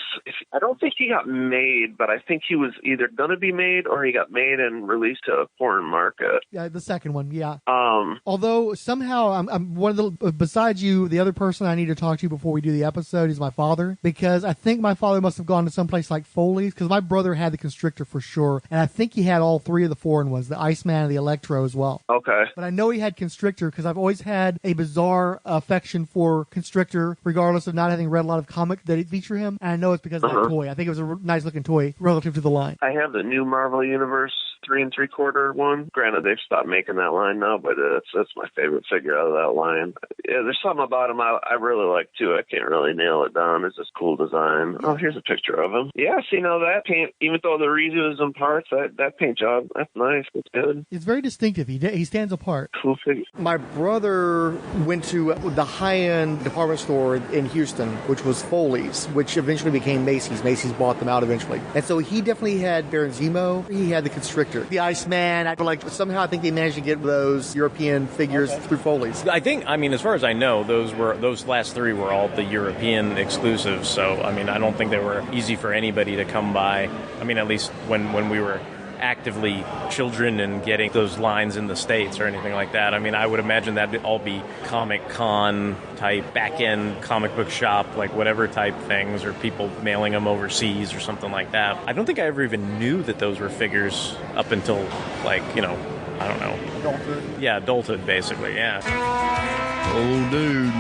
Speaker 10: I don't think he got made, but I think he was either going to be made or he got made and released to a foreign market.
Speaker 12: Yeah, the second one, yeah. Although somehow I'm one of the, besides you, the other person I need to talk to before we do the episode is my father, because I think my father must have gone to some place like Foley's, because my brother had the Constrictor for sure, and I think he had all 3 of the foreign ones, the Iceman and the Electro as well.
Speaker 10: Okay.
Speaker 12: But I know he had Constrictor because I've always had a bizarre affection for Constrictor, regardless of not having read a lot of comic that feature him, and I know it's because of that toy. I think it was a nice looking toy relative to the line.
Speaker 10: I have the new Marvel Universe 3 3/4 one. Granted, they've stopped making that line now, but that's my favorite figure out of that line. Yeah, there's something about him I really like too. I can't really nail it down. It's just cool design. Oh, here's a picture of him. Yeah, see, now that paint, even though the redo is in parts, that paint job, that's nice. It's good.
Speaker 12: It's very distinctive. He stands apart.
Speaker 10: Cool figure.
Speaker 16: My brother went to the high-end department store in Houston, which was Foley's, which eventually became Macy's. Macy's bought them out eventually. And so he definitely had Baron Zemo. He had the Constrictor. The Iceman. Somehow I think they managed to get those European figures through Foley's.
Speaker 19: I think, as far as I know, those last 3 were all the European exclusives. So, I don't think they were easy for anybody to come by. At least when we were actively children and getting those lines in the States or anything like that. I would imagine that'd all be Comic-Con type, back-end comic book shop, like whatever type things, or people mailing them overseas or something like that. I don't think I ever even knew that those were figures up until, I don't know.
Speaker 16: Adulthood?
Speaker 19: Yeah, adulthood, basically, yeah.
Speaker 18: Oh, dude.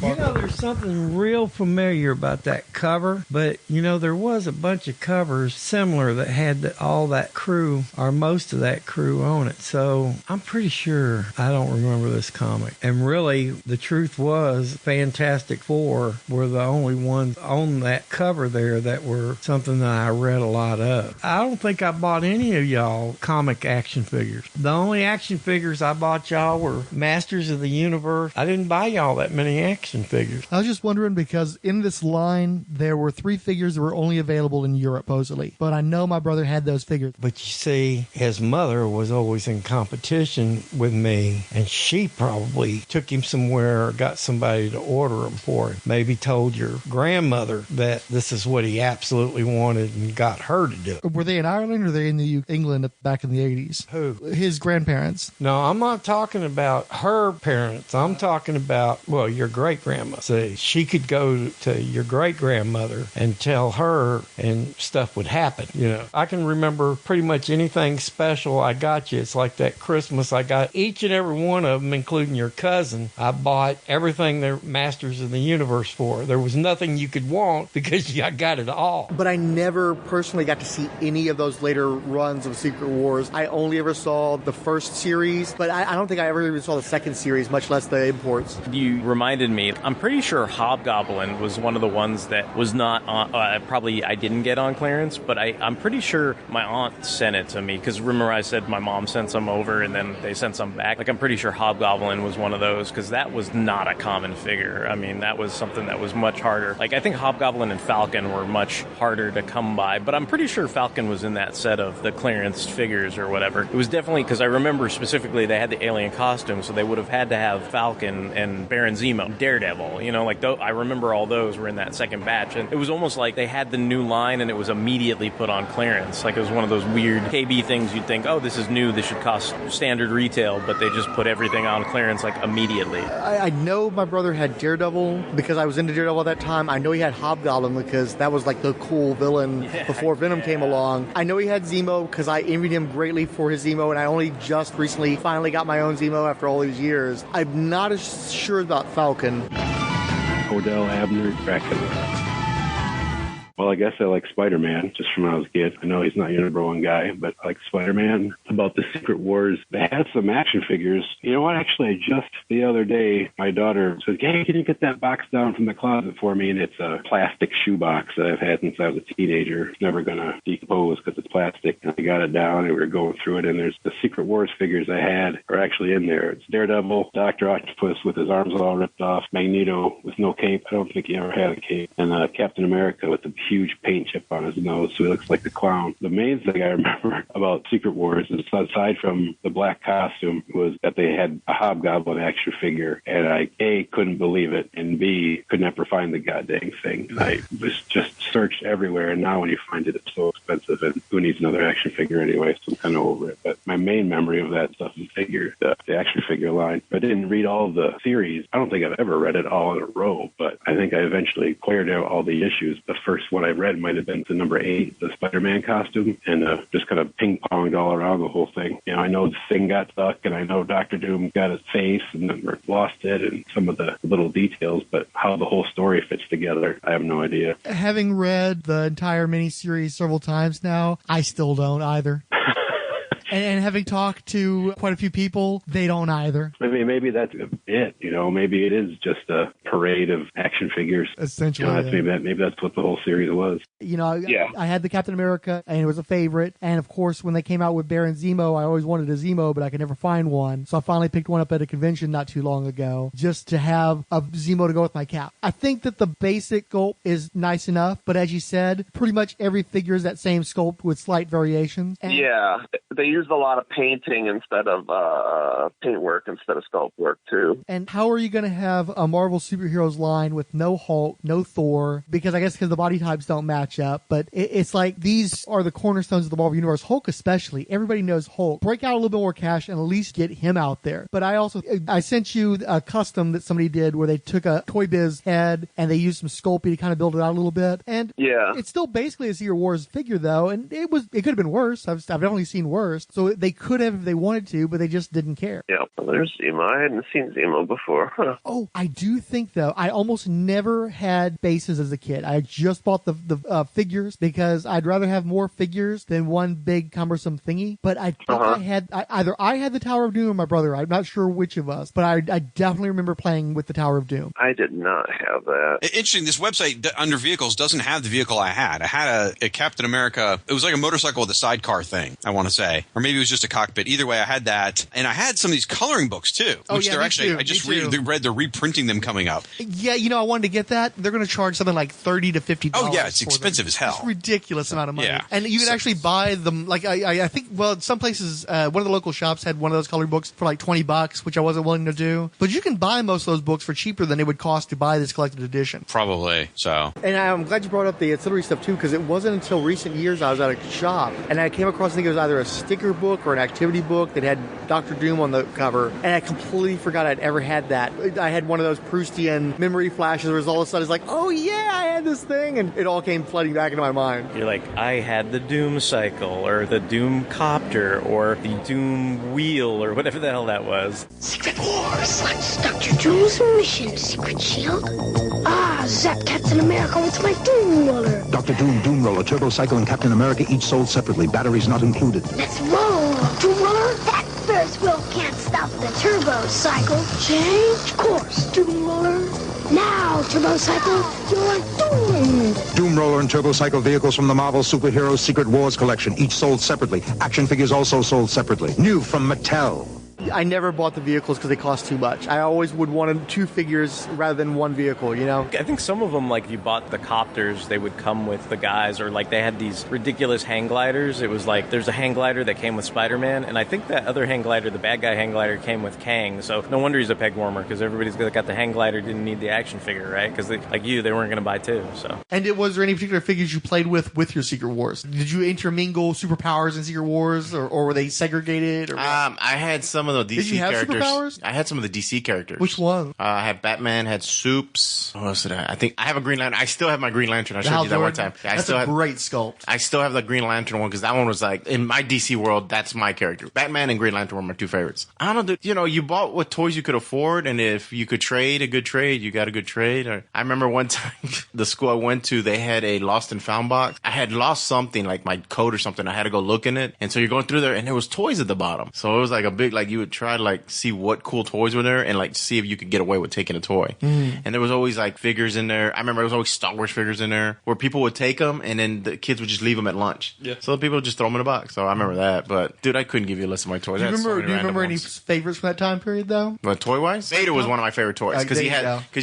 Speaker 2: There's something real familiar about that cover, but, there was a bunch of covers similar that had all that crew, or most of that crew on it, so I'm pretty sure I don't remember this comic. And really, the truth was, Fantastic Four were the only ones on that cover there that were something that I read a lot of. I don't think I bought any of y'all comic action figures. The only action figures I bought y'all were Masters of the Universe. I didn't buy y'all that many action figures.
Speaker 12: I was just wondering because in this line, there were 3 figures that were only available in Europe, supposedly. But I know my brother had those figures.
Speaker 2: But you see, his mother was always in competition with me, and she probably took him somewhere or got somebody to order them for him. Maybe told your grandmother that this is what he absolutely wanted and got her to do it.
Speaker 12: Were they in Ireland or were they in England back in the 80s?
Speaker 2: Who?
Speaker 12: His grandparents.
Speaker 2: No, I'm not talking about her parents. I'm talking about, well, your great-grandma. See, she could go to your great-grandmother and tell her, and stuff would happen. You know, I can remember pretty much anything special I got you. It's like that Christmas I got each and every one of them, including your cousin. I bought everything they're Masters of the Universe for. There was nothing you could want because I got it all.
Speaker 16: But I never personally got to see any of those later runs of Secret Wars. I only ever saw the first series, but I don't think I ever even saw the second series, much less the imports.
Speaker 19: You reminded me, I'm pretty sure Hobgoblin was one of the ones that was not on, probably I didn't get on clearance, but I'm pretty sure my aunt sent it to me, because remember I said my mom sent some over and then they sent some back. Like, I'm pretty sure Hobgoblin was one of those, because that was not a common figure. I mean, that was something that was much harder. Like, I think Hobgoblin and Falcon were much harder to come by, but I'm pretty sure Falcon was in that set of the clearance figures or whatever. It was definitely, because I remember specifically they had the alien costume, so they would have had to have Falcon and Baron Zemo, Daredevil, you know, like I remember all those were in that second batch, and it was almost like they had the new line and it was immediately put on clearance. Like, it was one of those weird KB things you'd think, oh, this is new, this should cost standard retail, but they just put everything on clearance like immediately.
Speaker 16: I know my brother had Daredevil because I was into Daredevil at that time. I know he had Hobgoblin because that was like the cool villain before Venom came along. I know he had Zemo because I envied him greatly for his Zemo, and I only just recently finally got my own Zemo after all these years. I'm not as sure about Falcon.
Speaker 11: Odell Abner Dracula. Well, I guess I like Spider-Man just from when I was a kid. I know he's not your number one guy, but I like Spider-Man. About the Secret Wars, they had some action figures. You know what? Actually, just the other day, my daughter said, hey, can you get that box down from the closet for me? And it's a plastic shoebox that I've had since I was a teenager. It's never going to decompose because it's plastic. And I got it down, and we were going through it, and there's the Secret Wars figures I had are actually in there. It's Daredevil, Dr. Octopus with his arms all ripped off, Magneto with no cape. I don't think he ever had a cape. And Captain America with the huge paint chip on his nose, so he looks like the clown. The main thing I remember about Secret Wars is, aside from the black costume, was that they had a Hobgoblin action figure, and I, A, couldn't believe it, and B, could never find the goddamn thing. And I was just searched everywhere, and now when you find it, it's so expensive, and who needs another action figure anyway, so I'm kind of over it. But my main memory of that stuff is the action figure line. I didn't read all the series. I don't think I've ever read it all in a row, but I think I eventually cleared out all the issues. The first one I read might have been the number 8, the Spider-Man costume, and just kind of ping-ponged all around the whole thing. You know, I know the Thing got stuck, and I know Doctor Doom got his face and then lost it, and some of the little details, but how the whole story fits together, I have no idea.
Speaker 12: Having read the entire miniseries several times now, I still don't either. And having talked to quite a few people, they don't either.
Speaker 11: I mean, maybe that's it. You know, maybe it is just a parade of action figures.
Speaker 12: Essentially,
Speaker 11: you know, maybe that's what the whole series was.
Speaker 12: You know, I had the Captain America, and it was a favorite. And of course, when they came out with Baron Zemo, I always wanted a Zemo, but I could never find one. So I finally picked one up at a convention not too long ago, just to have a Zemo to go with my cap. I think that the basic sculpt is nice enough, but as you said, pretty much every figure is that same sculpt with slight variations. And
Speaker 10: yeah, they used a lot of painting instead of paint work instead of sculpt work too.
Speaker 12: And how are you going to have a Marvel superheroes line with no Hulk, no Thor? Because I guess because the body types don't match up, but it's like these are the cornerstones of the Marvel universe. Hulk especially, everybody knows Hulk. Break out a little bit more cash and at least get him out there. But I sent you a custom that somebody did where they took a Toy Biz head and they used some Sculpey to kind of build it out a little bit. And
Speaker 10: yeah,
Speaker 12: it's still basically a Secret Wars figure though, and it could have been worse. I've definitely seen worse. So they could have if they wanted to, but they just didn't care.
Speaker 10: Yeah, well, there's Zemo. I hadn't seen Zemo before. Huh.
Speaker 12: Oh, I do think though, I almost never had bases as a kid. I just bought the figures because I'd rather have more figures than one big cumbersome thingy. But I think I had the Tower of Doom or my brother. I'm not sure which of us, but I definitely remember playing with the Tower of Doom.
Speaker 10: I did not have that.
Speaker 18: Interesting. This website under vehicles doesn't have the vehicle I had. I had a Captain America. It was like a motorcycle with a sidecar thing, I want to say. or maybe it was just a cockpit. Either way, I had that, and I had some of these coloring books too, which they're actually. I just read they're reprinting them coming up.
Speaker 6: Yeah, I wanted to get that. They're going to charge something like $30 to $50.
Speaker 18: Oh yeah, it's expensive as hell.
Speaker 6: It's ridiculous amount of money.
Speaker 18: Yeah.
Speaker 6: And you can actually buy them. Like I think, well, some places, one of the local shops had one of those coloring books for like $20, which I wasn't willing to do. But you can buy most of those books for cheaper than it would cost to buy this collected edition.
Speaker 18: Probably so.
Speaker 16: And I'm glad you brought up the ancillary stuff too, because it wasn't until recent years I was at a shop and I came across, I think it was either a sticker book or an activity book that had Dr. Doom on the cover, and I completely forgot I'd ever had that. I had one of those Proustian memory flashes where all of a sudden it's like, oh yeah, I had this thing, and it all came flooding back into my mind.
Speaker 19: You're like, I had the Doom cycle, or the Doom copter, or the Doom wheel, or whatever the hell that was.
Speaker 4: Secret Wars. What's Dr. Doom's mission, Secret Shield? Ah, Zap Captain America with my Doom Roller.
Speaker 14: Dr. Doom, Doom Roller, Turbo Cycle, and Captain America each sold separately. Batteries not included.
Speaker 4: Let's roll, Doom Roller. That Ferris wheel can't stop the Turbo Cycle. Change course, Doom Roller. Now, Turbo Cycle, you're doomed.
Speaker 14: Doom Roller and Turbo Cycle vehicles from the Marvel Superheroes Secret Wars collection, each sold separately. Action figures also sold separately. New from Mattel.
Speaker 16: I never bought the vehicles because they cost too much. I always would want two figures rather than one vehicle, I
Speaker 19: think some of them, like, you bought the copters, they would come with the guys, or like they had these ridiculous hang gliders. It was like there's a hang glider that came with Spider-Man, and I think that other hang glider, the bad guy hang glider, came with Kang. So no wonder he's a peg warmer, because everybody's got the hang glider, didn't need the action figure, right? Because they weren't going to buy two. So.
Speaker 6: And was there any particular figures you played with your Secret Wars? Did you intermingle superpowers and Secret Wars, or were they segregated? Or
Speaker 9: I had some of the DC
Speaker 6: Did you have
Speaker 9: characters.
Speaker 6: superpowers?
Speaker 9: I had some of the DC characters.
Speaker 6: Which one?
Speaker 9: I had Batman, had Soups. What else did I think I have a Green Lantern. I still have my Green Lantern. I showed you that one time.
Speaker 6: That's a great sculpt.
Speaker 9: I still have the Green Lantern one because that one was like, in my DC world, that's my character. Batman and Green Lantern were my two favorites. I don't know, you bought what toys you could afford, and if you could trade a good trade, you got a good trade. I remember one time, the school I went to, they had a lost and found box. I had lost something, like my coat or something. I had to go look in it. And so you're going through there, and there was toys at the bottom. So it was like a big, like, you would try to like see what cool toys were there and like see if you could get away with taking a toy. And there was always like figures in there. I remember there was always Star Wars figures in there where people would take them and then the kids would just leave them at lunch. Yeah. So the people would just throw them in a box. So I remember that. But dude, I couldn't give you a list of my toys.
Speaker 6: Do you remember any favorites from that time period though?
Speaker 9: But toy wise, Vader was one of my favorite toys because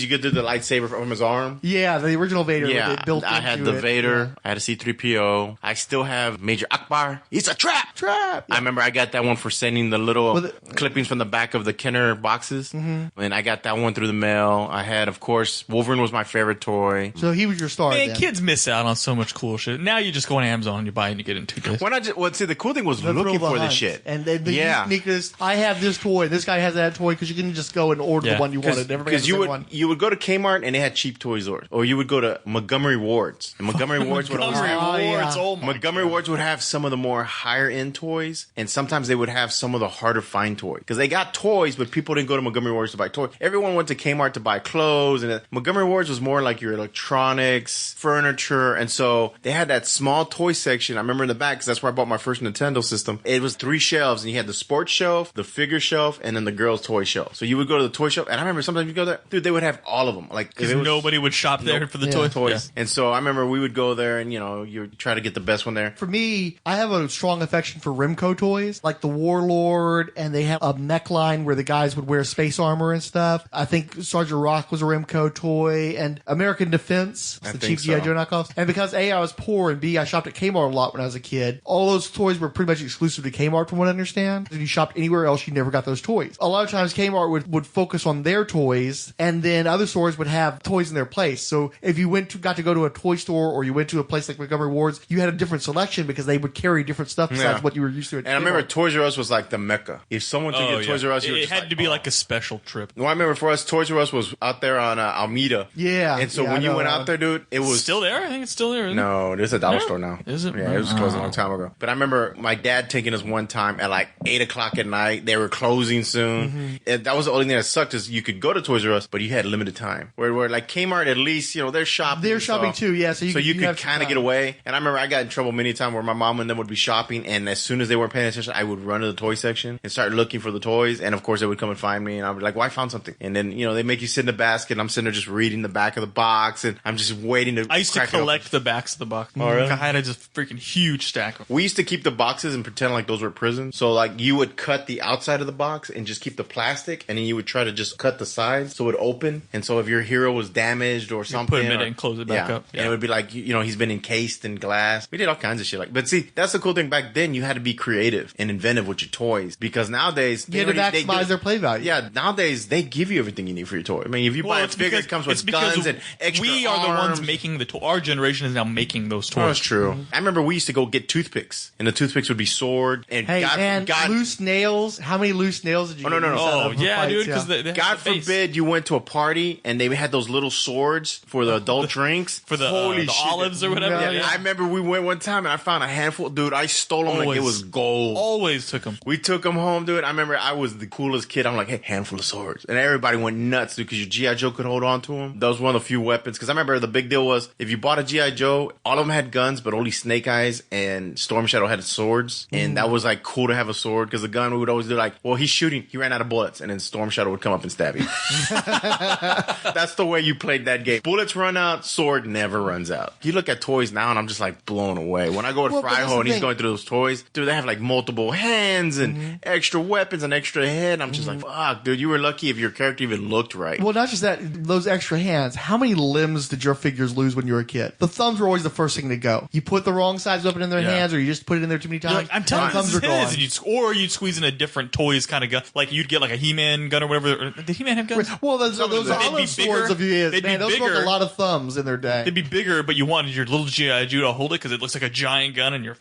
Speaker 9: you could do the lightsaber from his arm.
Speaker 6: Yeah, the original Vader.
Speaker 9: Yeah, I had the Vader.
Speaker 6: Yeah.
Speaker 9: I had a C-3PO. I still have Major Akbar. It's a trap.
Speaker 6: Yeah.
Speaker 9: I remember I got that one for sending the little clippings from the back of the Kenner boxes. And I got that one through the mail. I had, of course, Wolverine was my favorite toy.
Speaker 6: So he was your star.
Speaker 7: Man,
Speaker 6: then.
Speaker 7: Kids miss out on so much cool shit. Now you just go on Amazon and you buy it and you get it in 2 days.
Speaker 9: See, the cool thing was looking for this shit.
Speaker 6: And the uniqueness, I have this toy, this guy has that toy, because you can just go and order the one you wanted.
Speaker 9: Because you would go to Kmart and they had cheap toys, or you would go to Montgomery Ward's. And Montgomery Ward's would always have Montgomery Ward's would have some of the more higher end toys, and sometimes they would have some of the harder to find toys. Because they got toys, but people didn't go to Montgomery Ward's to buy toys. Everyone went to Kmart to buy clothes, and Montgomery Ward's was more like your electronics, furniture, and so they had that small toy section. I remember in the back, because that's where I bought my first Nintendo system. It was 3 shelves, and you had the sports shelf, the figure shelf, and then the girls' toy shelf. So you would go to the toy shelf, and I remember sometimes you go there, dude, they would have all of them. Like,
Speaker 7: because nobody would shop there for the toys.
Speaker 9: Yeah. And so I remember we would go there, and you would try to get the best one there.
Speaker 6: For me, I have a strong affection for Remco toys, like the Warlord, and they have a neckline where the guys would wear space armor and stuff. I think Sergeant Rock was a Remco toy, and American Defense, the cheap G.I. Joe knockoffs. And because A, I was poor, and B, I shopped at Kmart a lot when I was a kid, all those toys were pretty much exclusive to Kmart from what I understand. If you shopped anywhere else, you never got those toys. A lot of times Kmart would focus on their toys, and then other stores would have toys in their place. So if you got to go to a toy store, or you went to a place like Montgomery Ward's, you had a different selection because they would carry different stuff besides what you were used to at Kmart.
Speaker 9: And I remember Toys R Us was like the mecca. If someone took you to Toys R Us,
Speaker 7: it had to be like a special trip.
Speaker 9: No, I remember for us, Toys R Us was out there on Alameda.
Speaker 6: Yeah.
Speaker 9: And so when you went out there, dude, it was
Speaker 7: still there. I think it's still there.
Speaker 9: No, there's a dollar store now.
Speaker 7: Is it?
Speaker 9: Yeah, it was closed a long time ago. But I remember my dad taking us one time at like 8:00 at night. They were closing soon. And that was the only thing that sucked, is you could go to Toys R Us, but you had limited time. Where like Kmart, at least, they're shopping.
Speaker 6: They're shopping too, yeah. So you
Speaker 9: could kind of get away. And I remember I got in trouble many times where my mom and them would be shopping, and as soon as they weren't paying attention, I would run to the toy section and start looking looking for the toys, and of course they would come and find me, and I'd be like, well, I found something. And then, they make you sit in the basket, and I'm sitting there just reading the back of the box, and I'm just waiting to
Speaker 7: I used to collect the backs of the box.
Speaker 9: Oh, really?
Speaker 7: I had a just freaking huge stack of them.
Speaker 9: We used to keep the boxes and pretend like those were prisons. So, like, you would cut the outside of the box and just keep the plastic, and then you would try to just cut the sides so it would open. And so if your hero was damaged or something,
Speaker 7: put him in it and close it back up.
Speaker 9: And it would be like, he's been encased in glass. We did all kinds of shit. But see, that's the cool thing. Back then, you had to be creative and inventive with your toys, because nowadays
Speaker 12: You had to maximize their play value.
Speaker 9: Yeah, nowadays they give you everything you need for your toy. I mean, if you buy a figure, it comes with guns and extra
Speaker 7: we are the
Speaker 9: arms.
Speaker 7: ones making the toy. Our generation is now making those toys.
Speaker 9: Oh, that's true. I remember we used to go get toothpicks, and the toothpicks would be sword. And
Speaker 12: loose nails. How many loose nails did you?
Speaker 9: No.
Speaker 7: Oh, yeah, dude. Because
Speaker 9: God forbid you went to a party and they had those little swords for the adult drinks
Speaker 7: for the olives or whatever.
Speaker 9: Yeah. I remember we went one time and I found a handful. Dude, I stole them like it was gold.
Speaker 7: Always took them.
Speaker 9: We took them home, dude. I remember I was the coolest kid. I'm like, hey, handful of swords, and everybody went nuts, dude, because your G.I. Joe could hold on to them. That was one of the few weapons. Because I remember the big deal was if you bought a G.I. Joe, all of them had guns, but only Snake Eyes and Storm Shadow had swords, and that was like cool to have a sword, because the gun we would always do like, well, he's shooting, he ran out of bullets, and then Storm Shadow would come up and stab you. That's the way you played that game. Bullets run out, sword never runs out. You look at toys now, and I'm just like blown away. When I go with Fryho and he's going through those toys, dude, they have like multiple hands and extra weapons and extra head. I'm just like, fuck, dude, you were lucky if your character even looked right.
Speaker 12: Well, not just that, those extra hands. How many limbs did your figures lose when you were a kid? The thumbs were always the first thing to go. You put the wrong size weapon in their hands, or you just put it in there too many times.
Speaker 7: You're like, I'm telling you,
Speaker 12: thumbs
Speaker 7: this
Speaker 12: are gone.
Speaker 7: is his. Or you'd squeeze in a different toys kind of gun. Like you'd get like a He-Man gun or whatever. Did He-Man have guns?
Speaker 12: Well, those olive swords of his, man, those broke a lot of thumbs in their day.
Speaker 7: They'd be bigger, but you wanted your little G.I. Joe to hold it because it looks like a giant gun, and your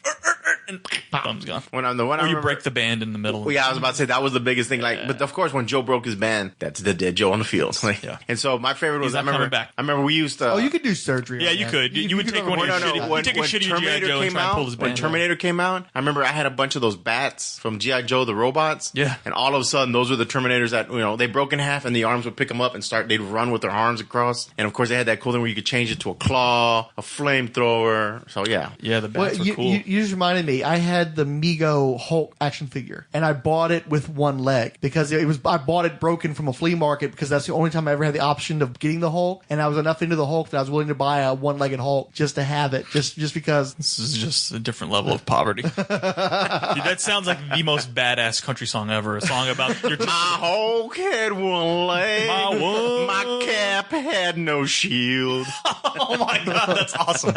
Speaker 7: thumb's gone. Or you break the band in the middle.
Speaker 9: Well, yeah, I was about to say that was the biggest thing. Like, but of course, when Joe broke his band, that's the dead Joe on the field. Like, and so my favorite was
Speaker 7: He's not coming back.
Speaker 9: I remember we used to.
Speaker 12: Oh, you could do surgery.
Speaker 7: Yeah, you could. You would take one of your shitty. You take a shitty G.I. Joe and try and pull his band.
Speaker 9: When Terminator came out, I remember I had a bunch of those bats from G.I. Joe, the robots.
Speaker 7: Yeah.
Speaker 9: And all of a sudden, those were the Terminators that, they broke in half and the arms would pick them up and they'd run with their arms across. And of course, they had that cool thing where you could change it to a claw, a flamethrower. So yeah.
Speaker 7: Yeah, the bats were cool.
Speaker 12: You just reminded me, I had the Mego Hulk action figure, and I bought it with one leg because I bought it broken from a flea market because that's the only time I ever had the option of getting the Hulk, and I was enough into the Hulk that I was willing to buy a one-legged Hulk just to have it, just because.
Speaker 7: This is just a different level of poverty. Dude, that sounds like the most badass country song ever. A song about your
Speaker 9: my Hulk had one leg. My cap had no shield.
Speaker 7: Oh my god, that's awesome.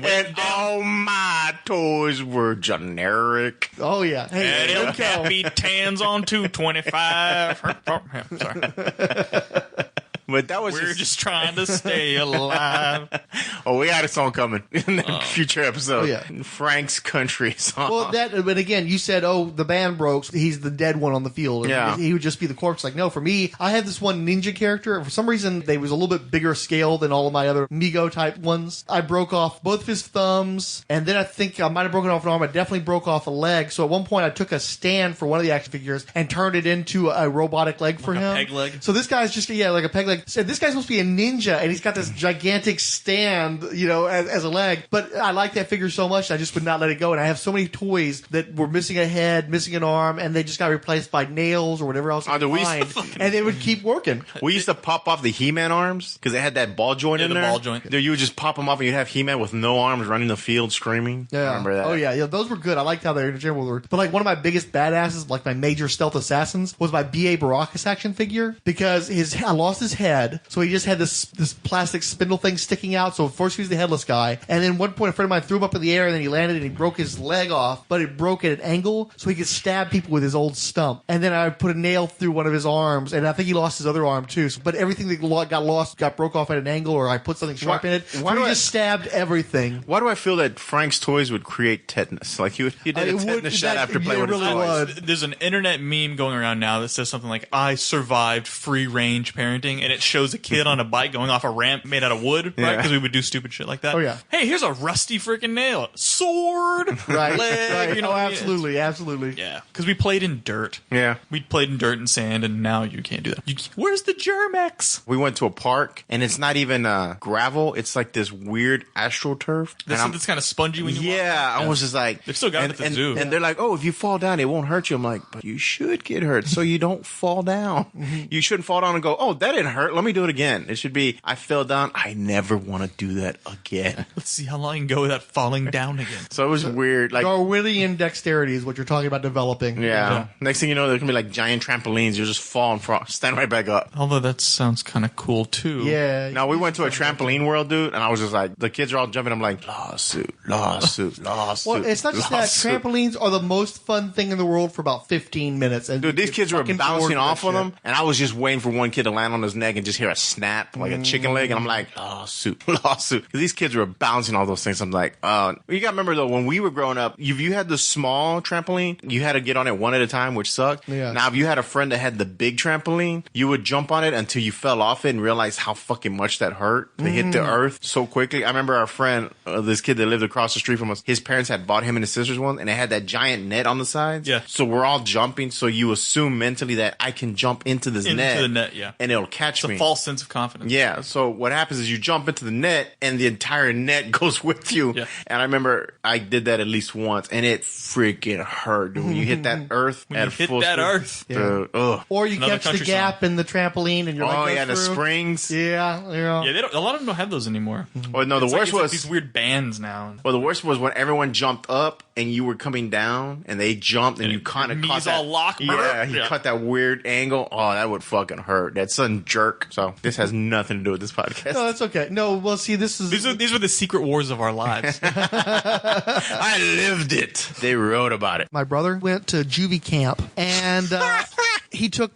Speaker 9: And all my toys were generic.
Speaker 12: Oh yeah.
Speaker 7: Hey, happy tans on 225. Sorry.
Speaker 9: But that was
Speaker 7: We're just trying to stay alive.
Speaker 9: Oh, we got a song coming in the future episode.
Speaker 12: Oh, yeah.
Speaker 9: Frank's country song.
Speaker 12: Well, but again, you said, the band broke. He's the dead one on the field.
Speaker 9: Yeah.
Speaker 12: He would just be the corpse. Like, no, for me, I had this one ninja character. For some reason, they was a little bit bigger scale than all of my other Mego type ones. I broke off both of his thumbs, and then I think I might have broken off an arm. I definitely broke off a leg. So at one point, I took a stand for one of the action figures and turned it into a robotic leg for him.
Speaker 7: A peg leg.
Speaker 12: So this guy's just, like a peg leg. Said this guy's supposed to be a ninja, and he's got this gigantic stand, as a leg. But I like that figure so much, I just would not let it go. And I have so many toys that were missing a head, missing an arm, and they just got replaced by nails or whatever else. And they would keep working.
Speaker 9: We used to pop off the He-Man arms because they had that ball joint in there.
Speaker 7: Ball joint.
Speaker 9: You would just pop them off, and you'd have He-Man with no arms running the field screaming.
Speaker 12: Yeah.
Speaker 9: I remember that.
Speaker 12: Oh yeah, those were good. I liked how they interchangeable were. But like one of my biggest badasses, like my major stealth assassins, was my B.A. Baracus action figure because I lost his head, so he just had this plastic spindle thing sticking out. So first he was the headless guy, and then one point a friend of mine threw him up in the air, and then he landed and he broke his leg off, but it broke at an angle so he could stab people with his old stump. And then I put a nail through one of his arms, and I think he lost his other arm too. But everything that got broke off at an angle, or I put something sharp in it. Why he just stabbed everything.
Speaker 9: Why do I feel that Frank's toys would create tetanus? Like you did a tetanus shot after playing with his toys.
Speaker 7: There's an internet meme going around now that says something like, I survived free range parenting, and it shows a kid on a bike going off a ramp made out of wood, right?
Speaker 3: Yeah.
Speaker 7: Because we would do stupid shit like that.
Speaker 3: Oh, yeah.
Speaker 7: Hey, here's a rusty freaking nail. Sword.
Speaker 3: Right.
Speaker 7: Leg,
Speaker 3: Right.
Speaker 7: You know,
Speaker 3: Oh, absolutely. Absolutely.
Speaker 7: Yeah. Because we played in dirt.
Speaker 9: Yeah.
Speaker 7: We played in dirt and sand, and now you can't do that. Where's the Germex?
Speaker 9: We went to a park, and it's not even gravel. It's like this weird astroturf.
Speaker 7: That's kind of spongy when you walk.
Speaker 9: Yeah, I was just like...
Speaker 7: They've still got it at the zoo.
Speaker 9: And they're like, oh, if you fall down, it won't hurt you. I'm like, but you should get hurt, so you don't fall down. You shouldn't fall down and go, oh, that didn't hurt. Let me do it again. It should be, I fell down. I never want to do that again.
Speaker 7: Let's see how long you can go without falling down again.
Speaker 9: So it was weird. Like
Speaker 3: Darwinian dexterity is what you're talking about developing.
Speaker 9: Yeah. Next thing you know, there's going to be like giant trampolines. You'll just fall and stand right back up.
Speaker 7: Although that sounds kind of cool, too.
Speaker 3: Yeah.
Speaker 9: Now, we went to a trampoline world, dude, and I was just like, the kids are all jumping. I'm like, lawsuit.
Speaker 3: Well, it's not just that. Trampolines are the most fun thing in the world for about 15 minutes. And
Speaker 9: dude, these kids were bouncing off of them, and I was just waiting for one kid to land on his neck and just hear a snap, like a chicken leg, and I'm like, lawsuit. Because these kids were bouncing all those things. I'm like, you got to remember, though, when we were growing up, if you had the small trampoline, you had to get on it one at a time, which sucked.
Speaker 3: Yeah.
Speaker 9: Now, if you had a friend that had the big trampoline, you would jump on it until you fell off it and realize how fucking much that hurt to hit the earth so quickly. I remember our friend, this kid that lived across the street from us, his parents had bought him and his sister's one, and it had that giant net on the sides.
Speaker 7: Yeah.
Speaker 9: So we're all jumping, so you assume mentally that I can jump into this net.
Speaker 7: Into the net, yeah.
Speaker 9: And it'll catch me.
Speaker 7: It's a false sense of confidence.
Speaker 9: Yeah. So what happens is you jump into the net, and the entire net goes with you.
Speaker 7: Yeah.
Speaker 9: And I remember I did that at least once, and it freaking hurt, dude. When you hit that earth
Speaker 7: When
Speaker 9: at
Speaker 7: you hit
Speaker 9: full
Speaker 7: that
Speaker 9: speed.
Speaker 7: earth.
Speaker 9: Dude, ugh.
Speaker 3: Or you
Speaker 7: Another
Speaker 3: catch the
Speaker 7: country
Speaker 3: gap in the trampoline and you're like,
Speaker 9: Oh,
Speaker 3: go
Speaker 9: yeah, the
Speaker 3: through.
Speaker 9: springs.
Speaker 3: Yeah.
Speaker 7: Yeah, a lot of them don't have those anymore.
Speaker 9: Well, no, the
Speaker 7: It's
Speaker 9: worst
Speaker 7: like
Speaker 9: was
Speaker 7: these weird bands now.
Speaker 9: Well, the worst was when everyone jumped up and you were coming down, and they jumped, and you kind of
Speaker 7: knees
Speaker 9: caught that.
Speaker 7: all locked.
Speaker 9: Yeah, he
Speaker 7: Yeah.
Speaker 9: cut that weird angle. Oh, that would fucking hurt. That sudden jerk. So this has nothing to do with this podcast.
Speaker 3: No, that's okay. No, well, see, this is...
Speaker 7: These were the secret wars of our lives.
Speaker 9: I lived it. They wrote about it.
Speaker 3: My brother went to juvie camp, and he took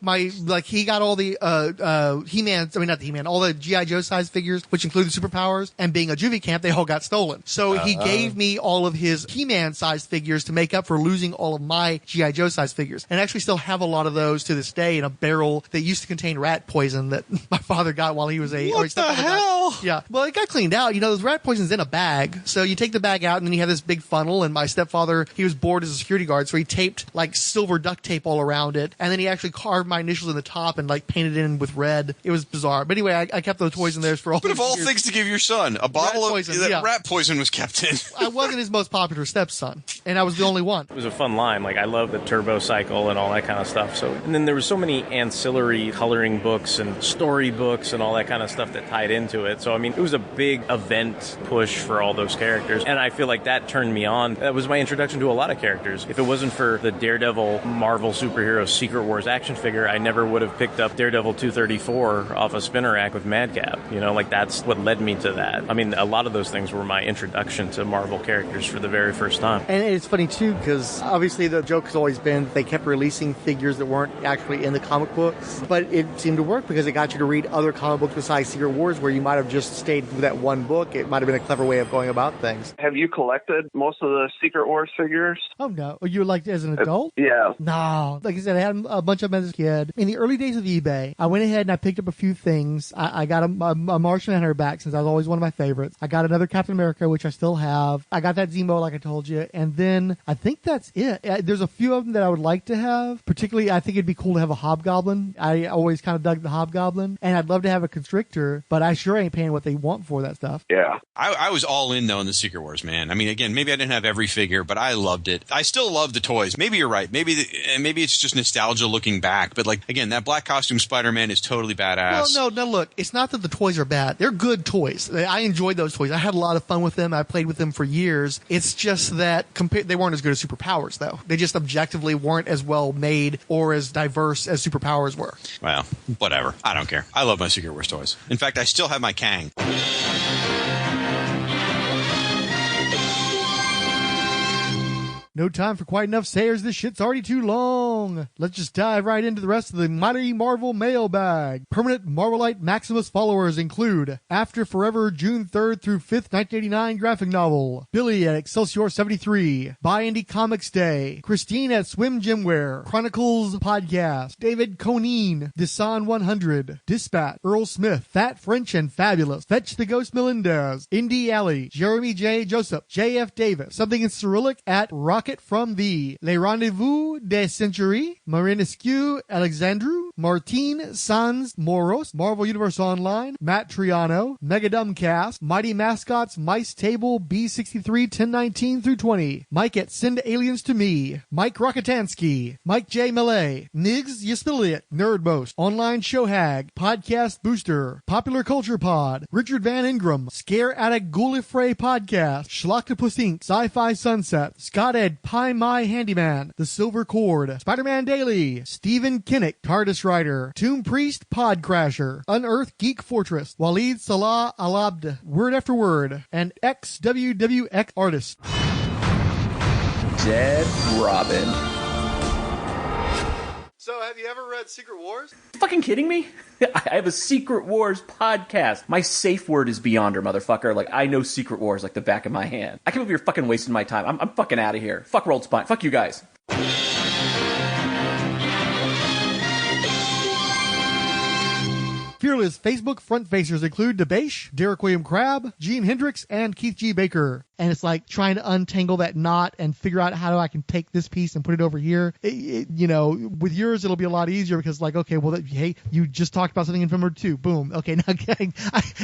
Speaker 3: he got all the He-Man, I mean, not the He-Man, all the G.I. Joe size figures, which include the superpowers, and being a juvie camp, they all got stolen. So he gave me all of his He-Man size figures to make up for losing all of my G.I. Joe size figures. And I actually still have a lot of those to this day in a barrel that used to contain rat poison that my father got while he was
Speaker 9: What the hell?
Speaker 3: Yeah. Well, it got cleaned out. You know, those rat poison's in a bag. So you take the bag out, and then you have this big funnel, and my stepfather, he was bored as a security guard, so he taped like silver duct tape all around it, and then he actually carved my initials in the top and like painted it in with red. It was bizarre. But anyway, I kept those toys in there for all
Speaker 18: But of all things to give your son, a bottle of rat poison was kept in.
Speaker 3: I wasn't his most popular stepson, and I was the only one.
Speaker 19: It was a fun line. Like, I love the turbo cycle and all that kind of stuff. So, and then there was so many ancillary coloring books and story books and all that kind of stuff that tied into it. So, I mean, it was a big event push for all those characters. And I feel like that turned me on. That was my introduction to a lot of characters. If it wasn't for the Daredevil Marvel Superhero Secret Wars action figure, I never would have picked up Daredevil 234 off a spinner rack with Madcap. You know, like, that's what led me to that. I mean, a lot of those things were my introduction to Marvel characters for the very first time.
Speaker 16: And it's funny, too, because obviously the joke has always been they kept releasing figures that weren't actually in the comic books, but it seemed to work because it got you to read other comic books besides Secret Wars where you might have just stayed with that one book. It might have been a clever way of going about things.
Speaker 10: Have you collected most of the Secret Wars figures?
Speaker 12: Oh, no. You were like as an adult?
Speaker 10: Yeah.
Speaker 12: No. Like I said, I had a bunch of them as a kid. In the early days of eBay, I went ahead and I picked up a few things. I got a Martian Hunter back since that was always one of my favorites. I got another Captain America, which I still have. I got that Zemo, like I told you. And then I think that's it. There's a few of them that I would like to have. Particularly, I think it'd be cool to have a Hobgoblin. I always kind of dug the Hobgoblin. And I'd love to have a Constrictor, but I sure ain't paying what they want for that stuff.
Speaker 10: Yeah.
Speaker 18: I was all in, though, in the Secret Wars, man. I mean, again, maybe I didn't have every figure, but I loved it. I still love the toys. Maybe you're right. Maybe it's just nostalgia looking back. But, like, again, that black costume Spider-Man is totally badass.
Speaker 3: Well, no, look. It's not that the toys are bad. They're good toys. I enjoyed those toys. I had a lot of fun with them. I played with them for years. It's just that they weren't as good as Superpowers, though. They just objectively weren't as well made or as diverse as Superpowers were.
Speaker 18: Well, whatever. I don't care. I love my Secret Wars toys. In fact, I still have my Kang.
Speaker 12: No time for quite enough sayers. This shit's already too long. Let's just dive right into the rest of the Mighty Marvel mailbag. Permanent Marvelite Maximus followers include After Forever, June 3rd through 5th, 1989 graphic novel. Billy at Excelsior 73. Buy Indie Comics Day. Christine at Swim Gymwear. Chronicles Podcast. David Conine. Desan 100. Dispatch. Earl Smith. Fat French and Fabulous. Fetch the Ghost Melendez. Indie Alley. Jeremy J. Joseph. J.F. Davis. Something in Cyrillic at Rocket from the Les Rendezvous des Centuries. Marinescu Alexandru. Martin Sans Moros. Marvel Universe Online. Matt Triano. Megadum Cast. Mighty Mascots. Mice Table B63 1019 through 20. Mike at Send Aliens to Me. Mike Rockatansky. Mike J. Millay. Niggs Yaspiliot. Nerdmost. Online Show Hag. Podcast Booster. Popular Culture Pod. Richard Van Ingram. Scare Addict Gallifrey Podcast. Schloctopus Inc. Sci-Fi Sunset. Scott Ed Pie My Handyman. The Silver Cord. Spider-Man Daily. Stephen Kinnick. TARDIS Rider. Tomb Priest Podcrasher. Unearthed Geek Fortress. Waleed Salah Alabd. Word After Word. And XWWX Artist.
Speaker 5: Dead Robin.
Speaker 3: So, have you ever read Secret Wars?
Speaker 5: You fucking kidding me? I have a Secret Wars podcast. My safe word is Beyonder, motherfucker. Like, I know Secret Wars like the back of my hand. I can't believe you're fucking wasting my time. I'm fucking out of here. Fuck Rolled Spine. Fuck you guys.
Speaker 12: Fearless Facebook front facers include DeBache, Derek William Crabb, Gene Hendricks, and Keith G. Baker. And it's like trying to untangle that knot and figure out how I can take this piece and put it over here. With yours, it'll be a lot easier because like, okay, well, hey, you just talked about something in film number 2. Boom. Okay, now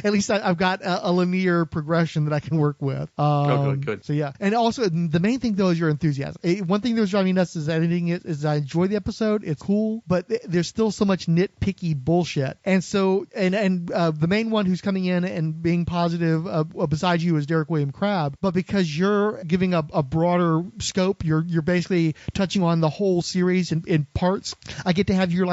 Speaker 12: at least I've got a linear progression that I can work with.
Speaker 15: Good.
Speaker 12: So yeah. And also the main thing though is your enthusiasm. One thing that was driving me nuts is editing it is I enjoy the episode. It's cool, but there's still so much nitpicky bullshit. And so, the main one who's coming in and being positive besides you is Derek William Crabb. But because you're giving a broader scope, you're basically touching on the whole series in parts. I get to have your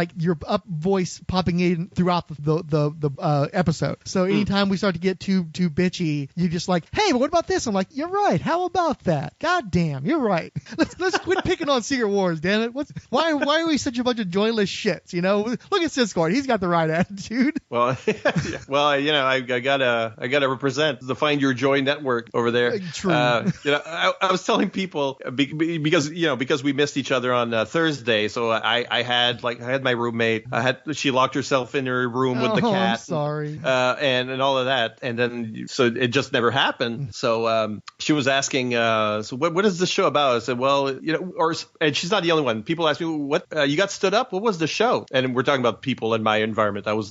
Speaker 12: up voice popping in throughout the episode. So anytime we start to get too bitchy, you're just like, hey, but what about this? I'm like, you're right. How about that? God damn, you're right. Let's quit picking on Secret Wars, damn it. Why are we such a bunch of joyless shits? Look at Siskoid. He's got the right attitude.
Speaker 15: Well, I gotta represent the Find Your Joy network over there.
Speaker 12: True.
Speaker 15: I was telling people because we missed each other on Thursday, so I had my roommate. She locked herself in her room with the cat.
Speaker 12: I'm sorry.
Speaker 15: And all of that, and then so it just never happened. So she was asking, so what is this show about? I said, well, and she's not the only one. People ask me, what you got stood up? What was the show? And we're talking about people in my environment. I was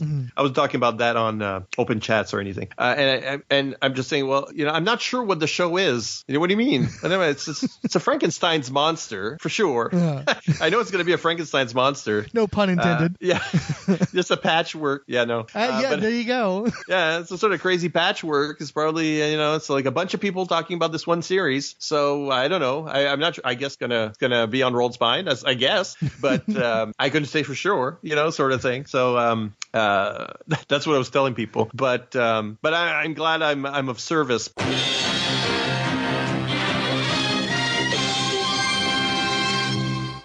Speaker 15: talking about that on open chats or anything. And I'm just saying, well, I'm not sure what the show is. What do you mean? Anyway, it's a Frankenstein's monster for sure. I know it's going to be a Frankenstein's monster.
Speaker 12: No pun intended.
Speaker 15: Yeah, just a patchwork. Yeah, no.
Speaker 12: But there you go.
Speaker 15: Yeah, it's a sort of crazy patchwork. It's probably it's like a bunch of people talking about this one series. So I don't know. I'm not sure. I guess gonna be on Rolled Spine, I guess, but I couldn't say for sure. Sort of thing. So that's what I was telling people. But I'm glad I'm of service.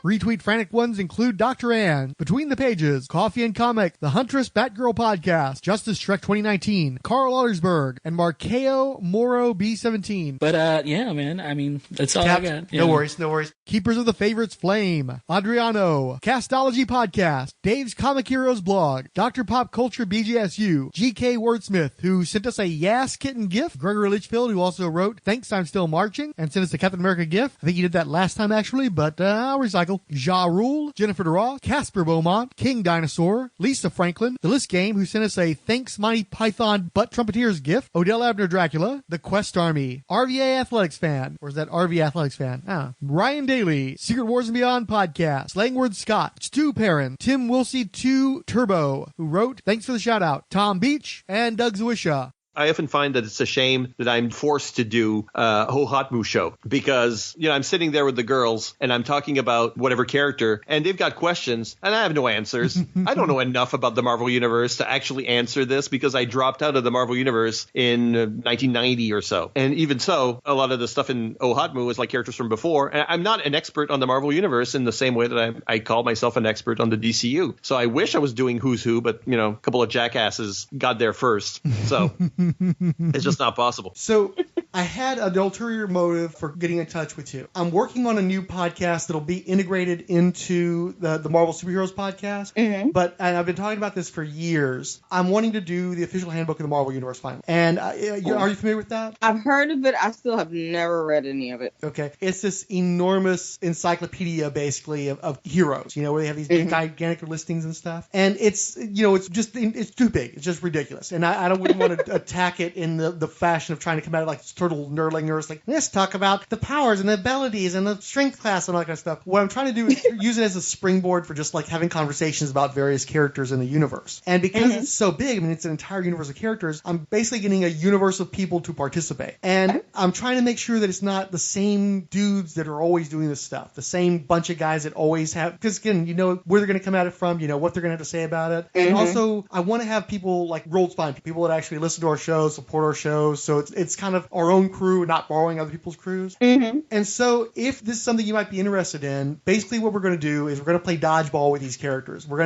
Speaker 12: Retweet frantic ones include Dr. Ann, Between the Pages, Coffee and Comic, The Huntress Batgirl Podcast, Justice Trek 2019, Carl Ottersberg, and Markeo Moro B17.
Speaker 8: But yeah, man, I mean, that's all
Speaker 3: Tapped.
Speaker 8: I got.
Speaker 3: No worries.
Speaker 12: Keepers of the Favorites Flame, Adriano, Castology Podcast, Dave's Comic Heroes blog, Dr. Pop Culture BGSU, GK Wordsmith, who sent us a Yas Kitten gift, Gregory Litchfield, who also wrote Thanks I'm Still Marching, and sent us a Captain America gift. I think he did that last time actually, but I'll recycle. Ja Rule, Jennifer DeRoss, Casper Beaumont, King Dinosaur, Lisa Franklin, The List Game, who sent us a Thanks Mighty Python Butt Trumpeters gift, Odell Abner Dracula, The Quest Army, RVA Athletics Fan, or is that RV Athletics Fan? Ryan Daly, Secret Wars and Beyond Podcast, Langward Scott, Stu Perrin, Tim Wilsey 2 Turbo, who wrote Thanks for the shout out, Tom Beach, and Doug Zwisha.
Speaker 15: I often find that it's a shame that I'm forced to do a Hohatmu show because, I'm sitting there with the girls and I'm talking about whatever character and they've got questions and I have no answers. I don't know enough about the Marvel Universe to actually answer this because I dropped out of the Marvel Universe in 1990 or so. And even so, a lot of the stuff in Hohatmu is like characters from before. And I'm not an expert on the Marvel Universe in the same way that I call myself an expert on the DCU. So I wish I was doing Who's Who, but, a couple of jackasses got there first. So it's just not possible.
Speaker 6: So I had an ulterior motive for getting in touch with you. I'm working on a new podcast that'll be integrated into the Marvel Superheroes podcast. But and I've been talking about this for years. I'm wanting to do the official handbook of the Marvel Universe finally. And are you familiar with that?
Speaker 20: I've heard of it. I still have never read any of it.
Speaker 6: Okay. It's this enormous encyclopedia, basically, of heroes, where they have these gigantic listings and stuff. And it's too big. It's just ridiculous. And I wouldn't want to attack it in the fashion of trying to come at it like this turtle nerdling nurse, like, let's talk about the powers and the abilities and the strength class and all that kind of stuff. What I'm trying to do is use it as a springboard for just like having conversations about various characters in the universe. And because it's so big, it's an entire universe of characters, I'm basically getting a universe of people to participate. And I'm trying to make sure that it's not the same dudes that are always doing this stuff, the same bunch of guys that always have, because again, where they're going to come at it from, what they're going to have to say about it. And also, I want to have people like Rolled Spine, people that actually listen to our shows, support our shows, so it's kind of our own crew, not borrowing other people's crews. And so if this is something you might be interested in, basically what we're going to do is we're going to play dodgeball with these characters. I'm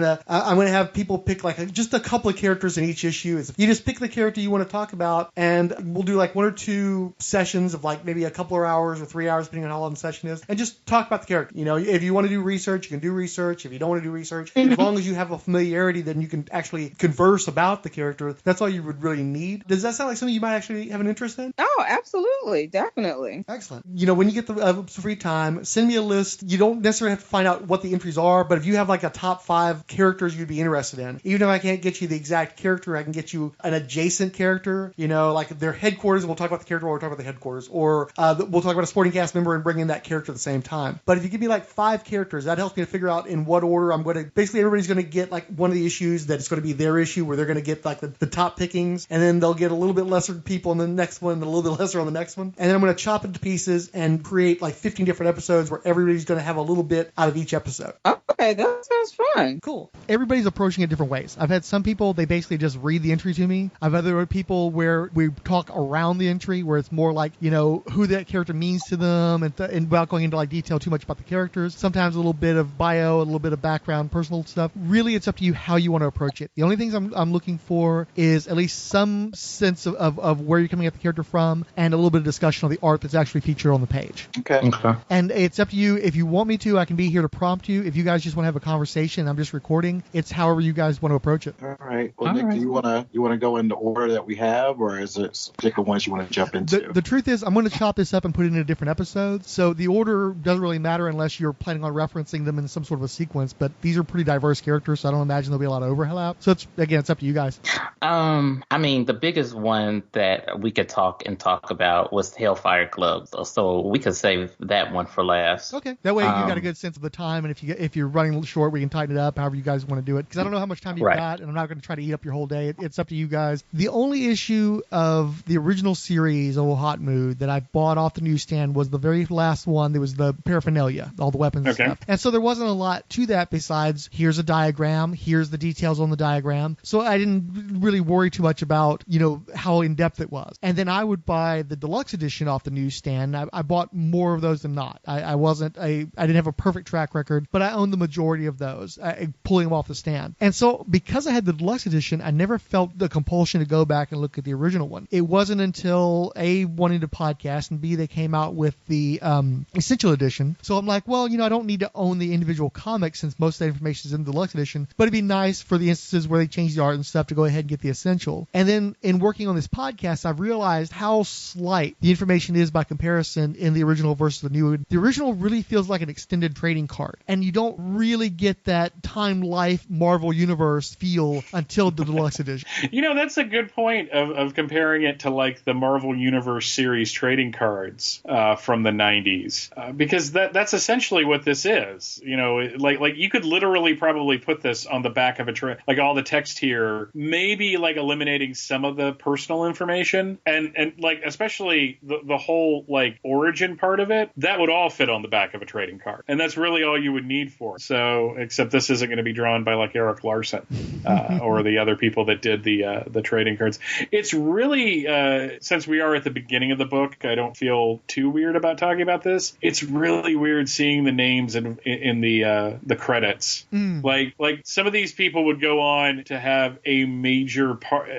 Speaker 6: going to have people pick like just a couple of characters in each issue. You just pick the character you want to talk about, and we'll do like 1 or 2 sessions of like maybe a couple of hours or 3 hours, depending on how long the session is, and just talk about the character. If you want to do research, you can do research. If you don't want to do research, as long as you have a familiarity, then you can actually converse about the character. That's all you would really need. Does that sound like something you might actually have an interest in?
Speaker 20: Oh, absolutely. Definitely.
Speaker 6: Excellent. When you get the free time, send me a list. You don't necessarily have to find out what the entries are, but if you have like a top 5 characters you'd be interested in, even if I can't get you the exact character, I can get you an adjacent character, like their headquarters, we'll talk about the character while we're talking about the headquarters, or we'll talk about a supporting cast member and bring in that character at the same time. But if you give me like 5 characters, that helps me to figure out in what order I'm going to, basically everybody's going to get like one of the issues that's going to be their issue where they're going to get like the top pickings, and then they'll get a little bit lesser people in the next one and a little bit lesser on the next one. And then I'm going to chop it to pieces and create like 15 different episodes where everybody's going to have a little bit out of each episode.
Speaker 20: Okay, that sounds fun.
Speaker 6: Cool.
Speaker 12: Everybody's approaching it different ways. I've had some people, they basically just read the entry to me. I've had other people where we talk around the entry, where it's more like, who that character means to them, and without going into like detail too much about the characters. Sometimes a little bit of bio, a little bit of background, personal stuff. Really, it's up to you how you want to approach it. The only things I'm looking for is at least some sense of where you're coming at the character from, and a little bit of discussion on the art that's actually featured on the page.
Speaker 13: Okay.
Speaker 12: And it's up to you. If you want me to, I can be here to prompt you. If you guys just want to have a conversation, I'm just recording. It's however you guys want to approach it.
Speaker 13: All right. Well, Nick, do you want to go in the order that we have, or is it particular ones you want to jump into?
Speaker 12: The truth is, I'm going to chop this up and put it into different episodes. So the order doesn't really matter unless you're planning on referencing them in some sort of a sequence. But these are pretty diverse characters, so I don't imagine there'll be a lot of overlap. So it's up to you guys.
Speaker 21: The biggest one that we could talk about was Hellfire Club. So we could save that one for last.
Speaker 12: Okay. That way you got a good sense of the time, and if you're running short, we can tighten it up however you guys want to do it. Because I don't know how much time you've got, and I'm not going to try to eat up your whole day. It's up to you guys. The only issue of the original series, Old Hot Mood, that I bought off the newsstand was the very last one. There was the paraphernalia, all the weapons and stuff. And so there wasn't a lot to that besides here's a diagram, here's the details on the diagram. So I didn't really worry too much about, how in-depth it was. And then I would buy the deluxe edition off the newsstand. I bought more of those than not. I didn't have a perfect track record, but I owned the majority of those, pulling them off the stand. And so because I had the deluxe edition, I never felt the compulsion to go back and look at the original one. It wasn't until A, wanting to podcast, and B, they came out with the Essential Edition. So I'm like, well, I don't need to own the individual comics since most of that information is in the deluxe edition, but it'd be nice for the instances where they change the art and stuff to go ahead and get the Essential. And then in working on this podcast, I've realized how slight the information is by comparison in the original versus the new. The original really feels like an extended trading card, and you don't really get that Time Life Marvel Universe feel until the deluxe edition.
Speaker 17: That's a good point of comparing it to like the Marvel Universe series trading cards from the 90s, because that's essentially what this is. Like you could literally probably put this on the back of a like all the text here, maybe like eliminating some of the personal information and like especially the whole like origin part of it, that would all fit on the back of a trading card, and that's really all you would need for it. So except this isn't going to be drawn by like Eric Larson or the other people that did the trading cards. It's really since we are at the beginning of the book, I don't feel too weird about talking about this. It's really weird seeing the names in the credits. Like some of these people would go on to have a major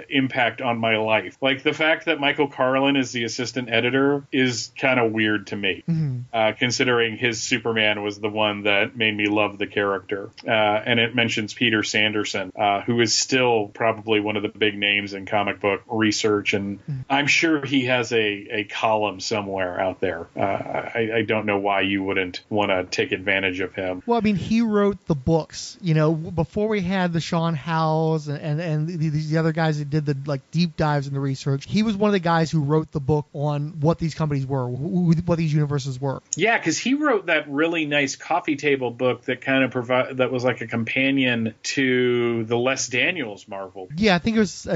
Speaker 17: impact on my life. Like the fact that Michael Carlin is the assistant editor is kind of weird to me, considering his Superman was the one that made me love the character. And it mentions Peter Sanderson, who is still probably one of the big names in comic book research, and I'm sure he has a column somewhere out there. I don't know why you wouldn't want to take advantage of him.
Speaker 12: Well, I mean, he wrote the books. Before we had the Sean Howes and the other guys that did the like deep dives in the research, he was one of the guys who wrote the book on what these companies were, what these universes were.
Speaker 17: Yeah, because he wrote that really nice coffee table book that kind of that was like a companion to the Les Daniels Marvel.
Speaker 12: Yeah, I think it was.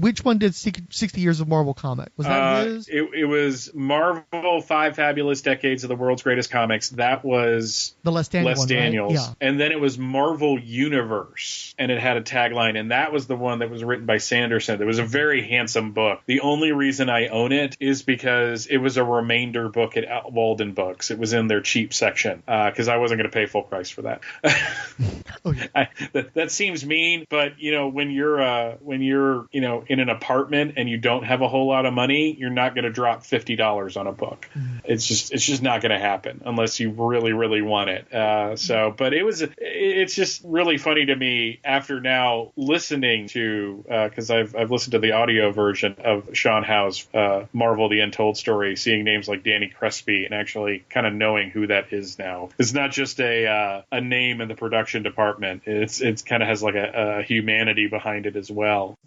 Speaker 12: Which one did 60 Years of Marvel comic? Was that his?
Speaker 17: It was Marvel 5 Fabulous Decades of the World's Greatest Comics. That was
Speaker 12: the Les
Speaker 17: Daniels.
Speaker 12: Right? Yeah.
Speaker 17: And then it was Marvel Universe, and it had a tagline, and that was the one that was written by Sanderson. It was a very handsome book. The only reason I own it is because it was a remainder book at Walden Books. It was in their cheap section because I wasn't going to pay full price for that. That seems mean, but when you're in an apartment and you don't have a whole lot of money, you're not going to drop $50 on a book. It's just not going to happen unless you really, really want it. But it's just really funny to me after now listening to because I've listened to the audio version of Sean Howe's Marvel: The Untold Story, seeing names like Danny Crespi and actually kind of knowing who that is now. It's not just a name in the production department. It's kind of has like a humanity behind it as well.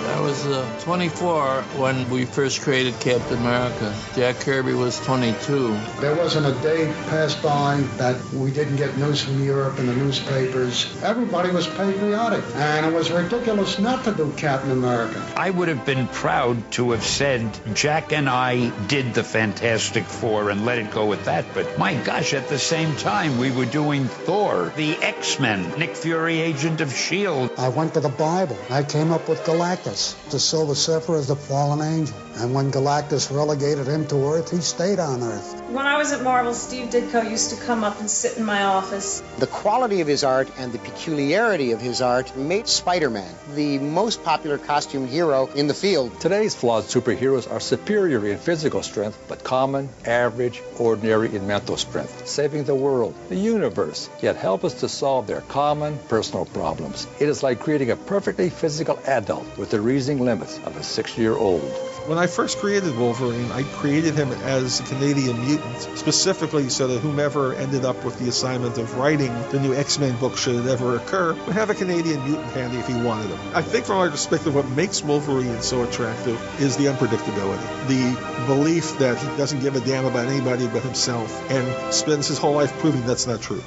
Speaker 22: I was 24 when we first created Captain America. Jack Kirby was 22.
Speaker 23: There wasn't a day passed by that we didn't get news from Europe in the newspapers. Everybody was patriotic, and it was ridiculous not to do Captain America.
Speaker 24: I would have been proud to have said Jack and I did the Fantastic Four and let it go with that, but my gosh, at the same time we were doing Thor, the X-Men, Nick Fury, Agent of S.H.I.E.L.D.
Speaker 23: I went to the Bible. I came up with Galactus. The Silver Surfer is the fallen angel. And when Galactus relegated him to Earth, he stayed on Earth.
Speaker 25: When I was at Marvel, Steve Ditko used to come up and sit in my office.
Speaker 26: The quality of his art and the peculiarity of his art made Spider-Man the most popular costume hero in the field.
Speaker 27: Today's flawed superheroes are superior in physical strength, but common, average, ordinary in mental strength, saving the world, the universe, yet help us to solve their common personal problems. It is like creating a perfectly physical adult with the reasoning limits of a 6-year-old.
Speaker 28: When I first created Wolverine, I created him as a Canadian mutant, specifically so that whomever ended up with the assignment of writing the new X-Men book, should it ever occur, would have a Canadian mutant handy if he wanted him. I think from my perspective, what makes Wolverine so attractive is the unpredictability. The belief that he doesn't give a damn about anybody but himself, and spends his whole life proving that's not true.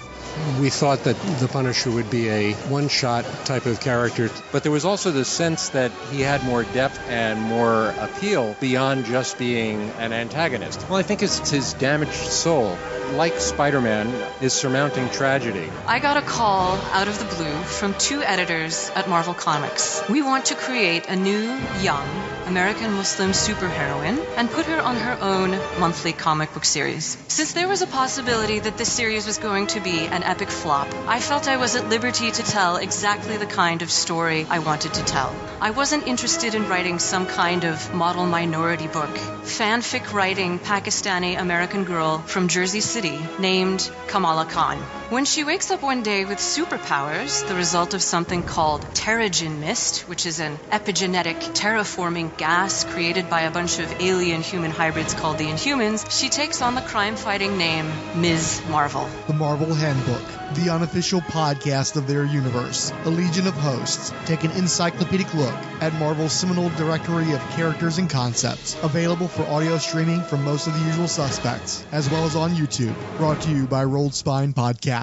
Speaker 29: We thought that the Punisher would be a one-shot type of character, but there was also the sense that he had more depth and more appeal beyond just being an antagonist. Well, I think it's his damaged soul. Like Spider-Man, is surmounting tragedy.
Speaker 30: I got a call out of the blue from 2 editors at Marvel Comics. We want to create a new, young, American Muslim superheroine and put her on her own monthly comic book series. Since there was a possibility that this series was going to be an epic flop, I felt I was at liberty to tell exactly the kind of story I wanted to tell. I wasn't interested in writing some kind of model minority book. Fanfic writing Pakistani American girl from Jersey City city named Kamala Khan. When she wakes up one day with superpowers, the result of something called Terrigen Mist, which is an epigenetic terraforming gas created by a bunch of alien-human hybrids called the Inhumans, she takes on the crime-fighting name Ms. Marvel.
Speaker 12: The Marvel Handbook, the unofficial podcast of their universe. A legion of hosts take an encyclopedic look at Marvel's seminal directory of characters and concepts, available for audio streaming from most of the usual suspects, as well as on YouTube. Brought to you by Rolled Spine Podcasts.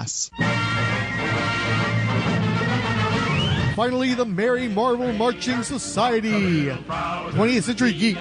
Speaker 12: Finally, the Merry Marvel Marching Society. 20th Century Geek.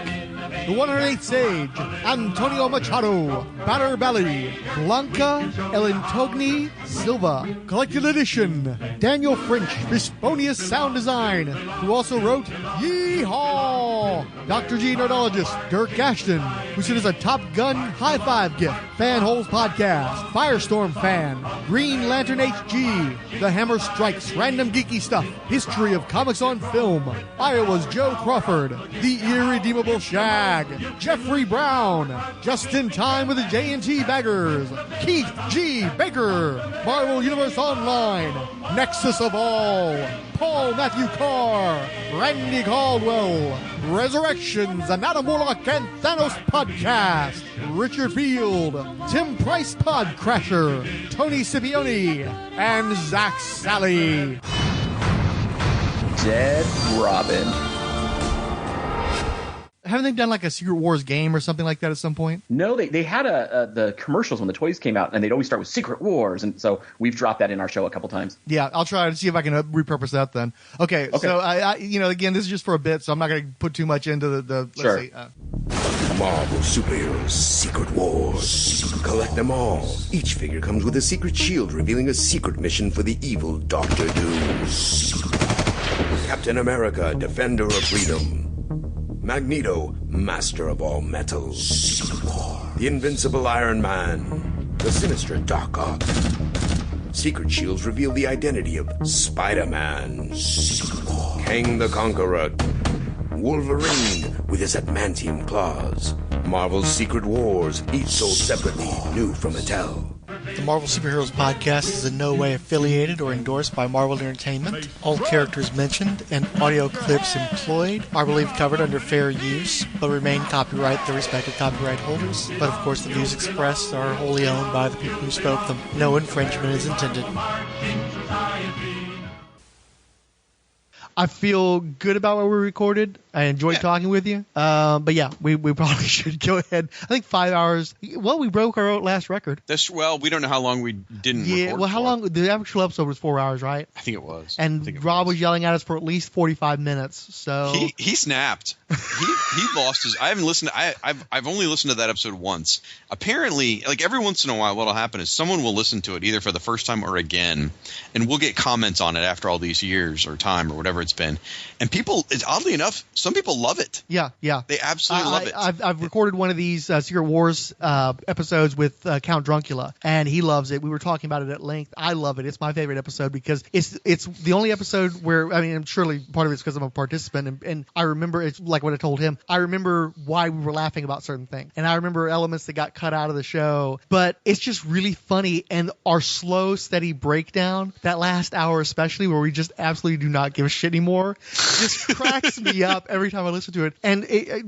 Speaker 12: The 108th Sage, Antonio Machado, Batter Belly, Blanca Elentogni Silva. Collected Edition, Daniel French, Bisponius Sound Design, who also wrote Yeehaw! Dr. G Nerdologist, Dirk Ashton, who sent us a Top Gun High Five gift. Fan Holes Podcast, Firestorm Fan, Green Lantern HG, The Hammer Strikes, Random Geeky Stuff, History of Comics on Film, Iowa's Joe Crawford, The Irredeemable Shag, Jeffrey Brown, Just in Time with the J&T Baggers, Keith G. Baker, Marvel Universe Online, Nexus of All, Paul Matthew Carr, Randy Caldwell, Resurrections, Anatomorlock and Thanos Podcast, Richard Field, Tim Price Podcrasher, Tony Scipione, and Zach Sally.
Speaker 5: Dead Robin.
Speaker 12: Haven't they done like a Secret Wars game or something like that at some point?
Speaker 5: No, they had the commercials when the toys came out, and they'd always start with Secret Wars, and so we've dropped that in our show a couple times.
Speaker 12: Yeah, I'll try to see if I can repurpose that then. Okay. So I again, this is just for a bit, so I'm not going to put too much into the
Speaker 5: sure.
Speaker 12: Let's see.
Speaker 1: Marvel Superheroes Secret Wars. Collect them all. Each figure comes with a secret shield revealing a secret mission for the evil Doctor Doom. Captain America, Defender of Freedom. Magneto, Master of All Metals. The Invincible Iron Man. The Sinister Doc Ock. Secret shields reveal the identity of Spider-Man. Kang the Conqueror. Wolverine with his adamantium claws. Marvel's Secret Wars, each sold separately, new from Mattel.
Speaker 6: The Marvel Superheroes Podcast is in no way affiliated or endorsed by Marvel Entertainment. All characters mentioned and audio clips employed are believed covered under fair use, but remain copyright the respective copyright holders. But of course, the views expressed are wholly owned by the people who spoke them. No infringement is intended.
Speaker 12: I feel good about what we recorded. I enjoyed talking with you. But yeah, we probably should go ahead. I think 5 hours. Well, we broke our last record.
Speaker 18: We don't know how long we didn't record.
Speaker 12: Well, how long? The actual episode was 4 hours, right?
Speaker 18: I think it was.
Speaker 12: And Rob was yelling at us for at least 45 minutes. So
Speaker 18: he snapped. he lost his. I haven't listened. I've only listened to that episode once. Apparently, like every once in a while, what'll happen is someone will listen to it either for the first time or again, and we'll get comments on it after all these years or time or whatever it's been. And people, oddly enough, some people love it.
Speaker 12: Yeah.
Speaker 18: They absolutely love it.
Speaker 12: I've recorded one of these Secret Wars episodes with Count Drunkula, and he loves it. We were talking about it at length. I love it. It's my favorite episode because it's the only episode where, I mean, surely part of it's because I'm a participant, and I remember, it's like what I told him, I remember why we were laughing about certain things, and I remember elements that got cut out of the show, but it's just really funny, and our slow, steady breakdown, that last hour especially, where we just absolutely do not give a shit anymore, just cracks me up every time I listen to it. And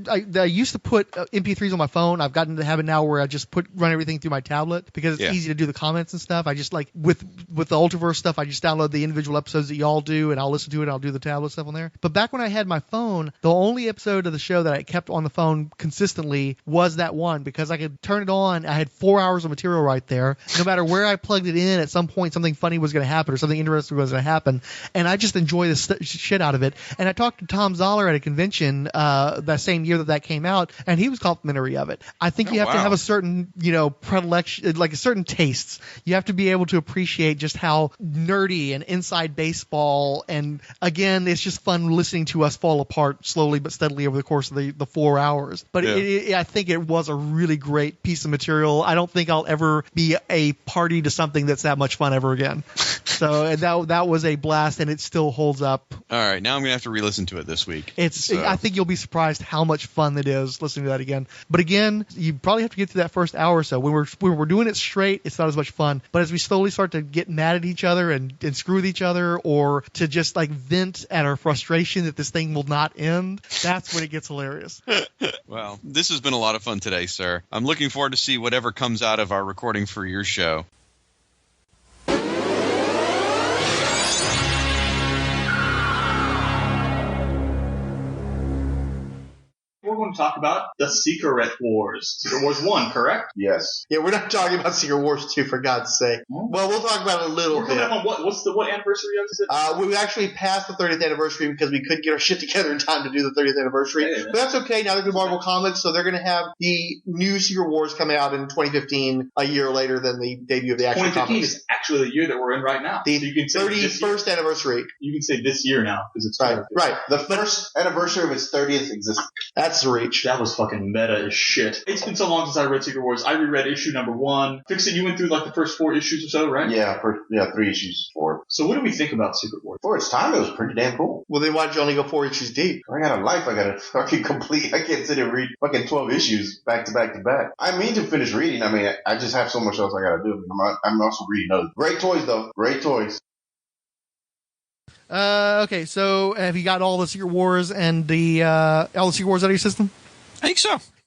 Speaker 12: I used to put MP3s on my phone. I've gotten to the habit now where I just run everything through my tablet because it's easy to do the comments and stuff. I just like with the Ultraverse stuff, I just download the individual episodes that y'all do, and I'll listen to it. And I'll do the tablet stuff on there. But back when I had my phone, the only episode of the show that I kept on the phone consistently was that one, because I could turn it on. I had 4 hours of material right there. No matter where I plugged it in, at some point something funny was going to happen or something interesting was going to happen, and I just enjoy the shit out of it. And I talked to Tom Zoller at a convention that same year that came out, and he was complimentary of it. I think you have to have a certain, predilection, like a certain tastes. You have to be able to appreciate just how nerdy and inside baseball, and again, it's just fun listening to us fall apart slowly but steadily over the course of the 4 hours. But I think it was a really great piece of material. I don't think I'll ever be a party to something that's that much fun ever again. So that was a blast, and it still holds up.
Speaker 18: All right, now I'm gonna have to re-listen to it this week.
Speaker 12: It's
Speaker 18: So.
Speaker 12: I think you'll be surprised how much fun it is listening to that again. But again, you probably have to get through that first hour or so. When we're doing it straight, it's not as much fun. But as we slowly start to get mad at each other and screw with each other, or to just like vent at our frustration that this thing will not end, that's when it gets hilarious.
Speaker 18: Well, this has been a lot of fun today, sir. I'm looking forward to see whatever comes out of our recording for your show.
Speaker 2: We're going to talk about the Secret Wars. Secret Wars 1, correct?
Speaker 4: Yes.
Speaker 6: Yeah, we're not talking about Secret Wars 2, for God's sake. Well, we'll talk about it a little bit.
Speaker 2: What anniversary is it?
Speaker 6: We actually passed the 30th anniversary because we couldn't get our shit together in time to do the 30th anniversary. But that's okay. Now they're doing Marvel Comics, so they're going to have the new Secret Wars coming out in 2015, a year later than the debut of the actual
Speaker 2: 2015
Speaker 6: comics.
Speaker 2: is actually the year that we're in right now.
Speaker 6: The
Speaker 2: so you can say
Speaker 6: 31st anniversary.
Speaker 2: You can say this year now because it's
Speaker 6: right.
Speaker 4: The first anniversary of its 30th existence.
Speaker 6: That's the reach.
Speaker 2: That was fucking meta as shit. It's been so long since I read Secret Wars. I reread issue number 1. Fixit, you went through like the first 4 issues or so, right?
Speaker 4: Yeah, 3 issues, 4.
Speaker 2: So what do we think about Secret Wars?
Speaker 4: For its time, it was pretty damn cool.
Speaker 6: Well, then why'd you only go 4 issues deep?
Speaker 4: I got a life I gotta fucking complete. I can't sit and read fucking 12 issues back to back to back. I mean to finish reading. I mean, I just have so much else I gotta do. I'm also reading others. Great toys, though. Great toys.
Speaker 12: Okay, so have you got all the Secret Wars and all the Secret Wars out of your system?
Speaker 18: I think so.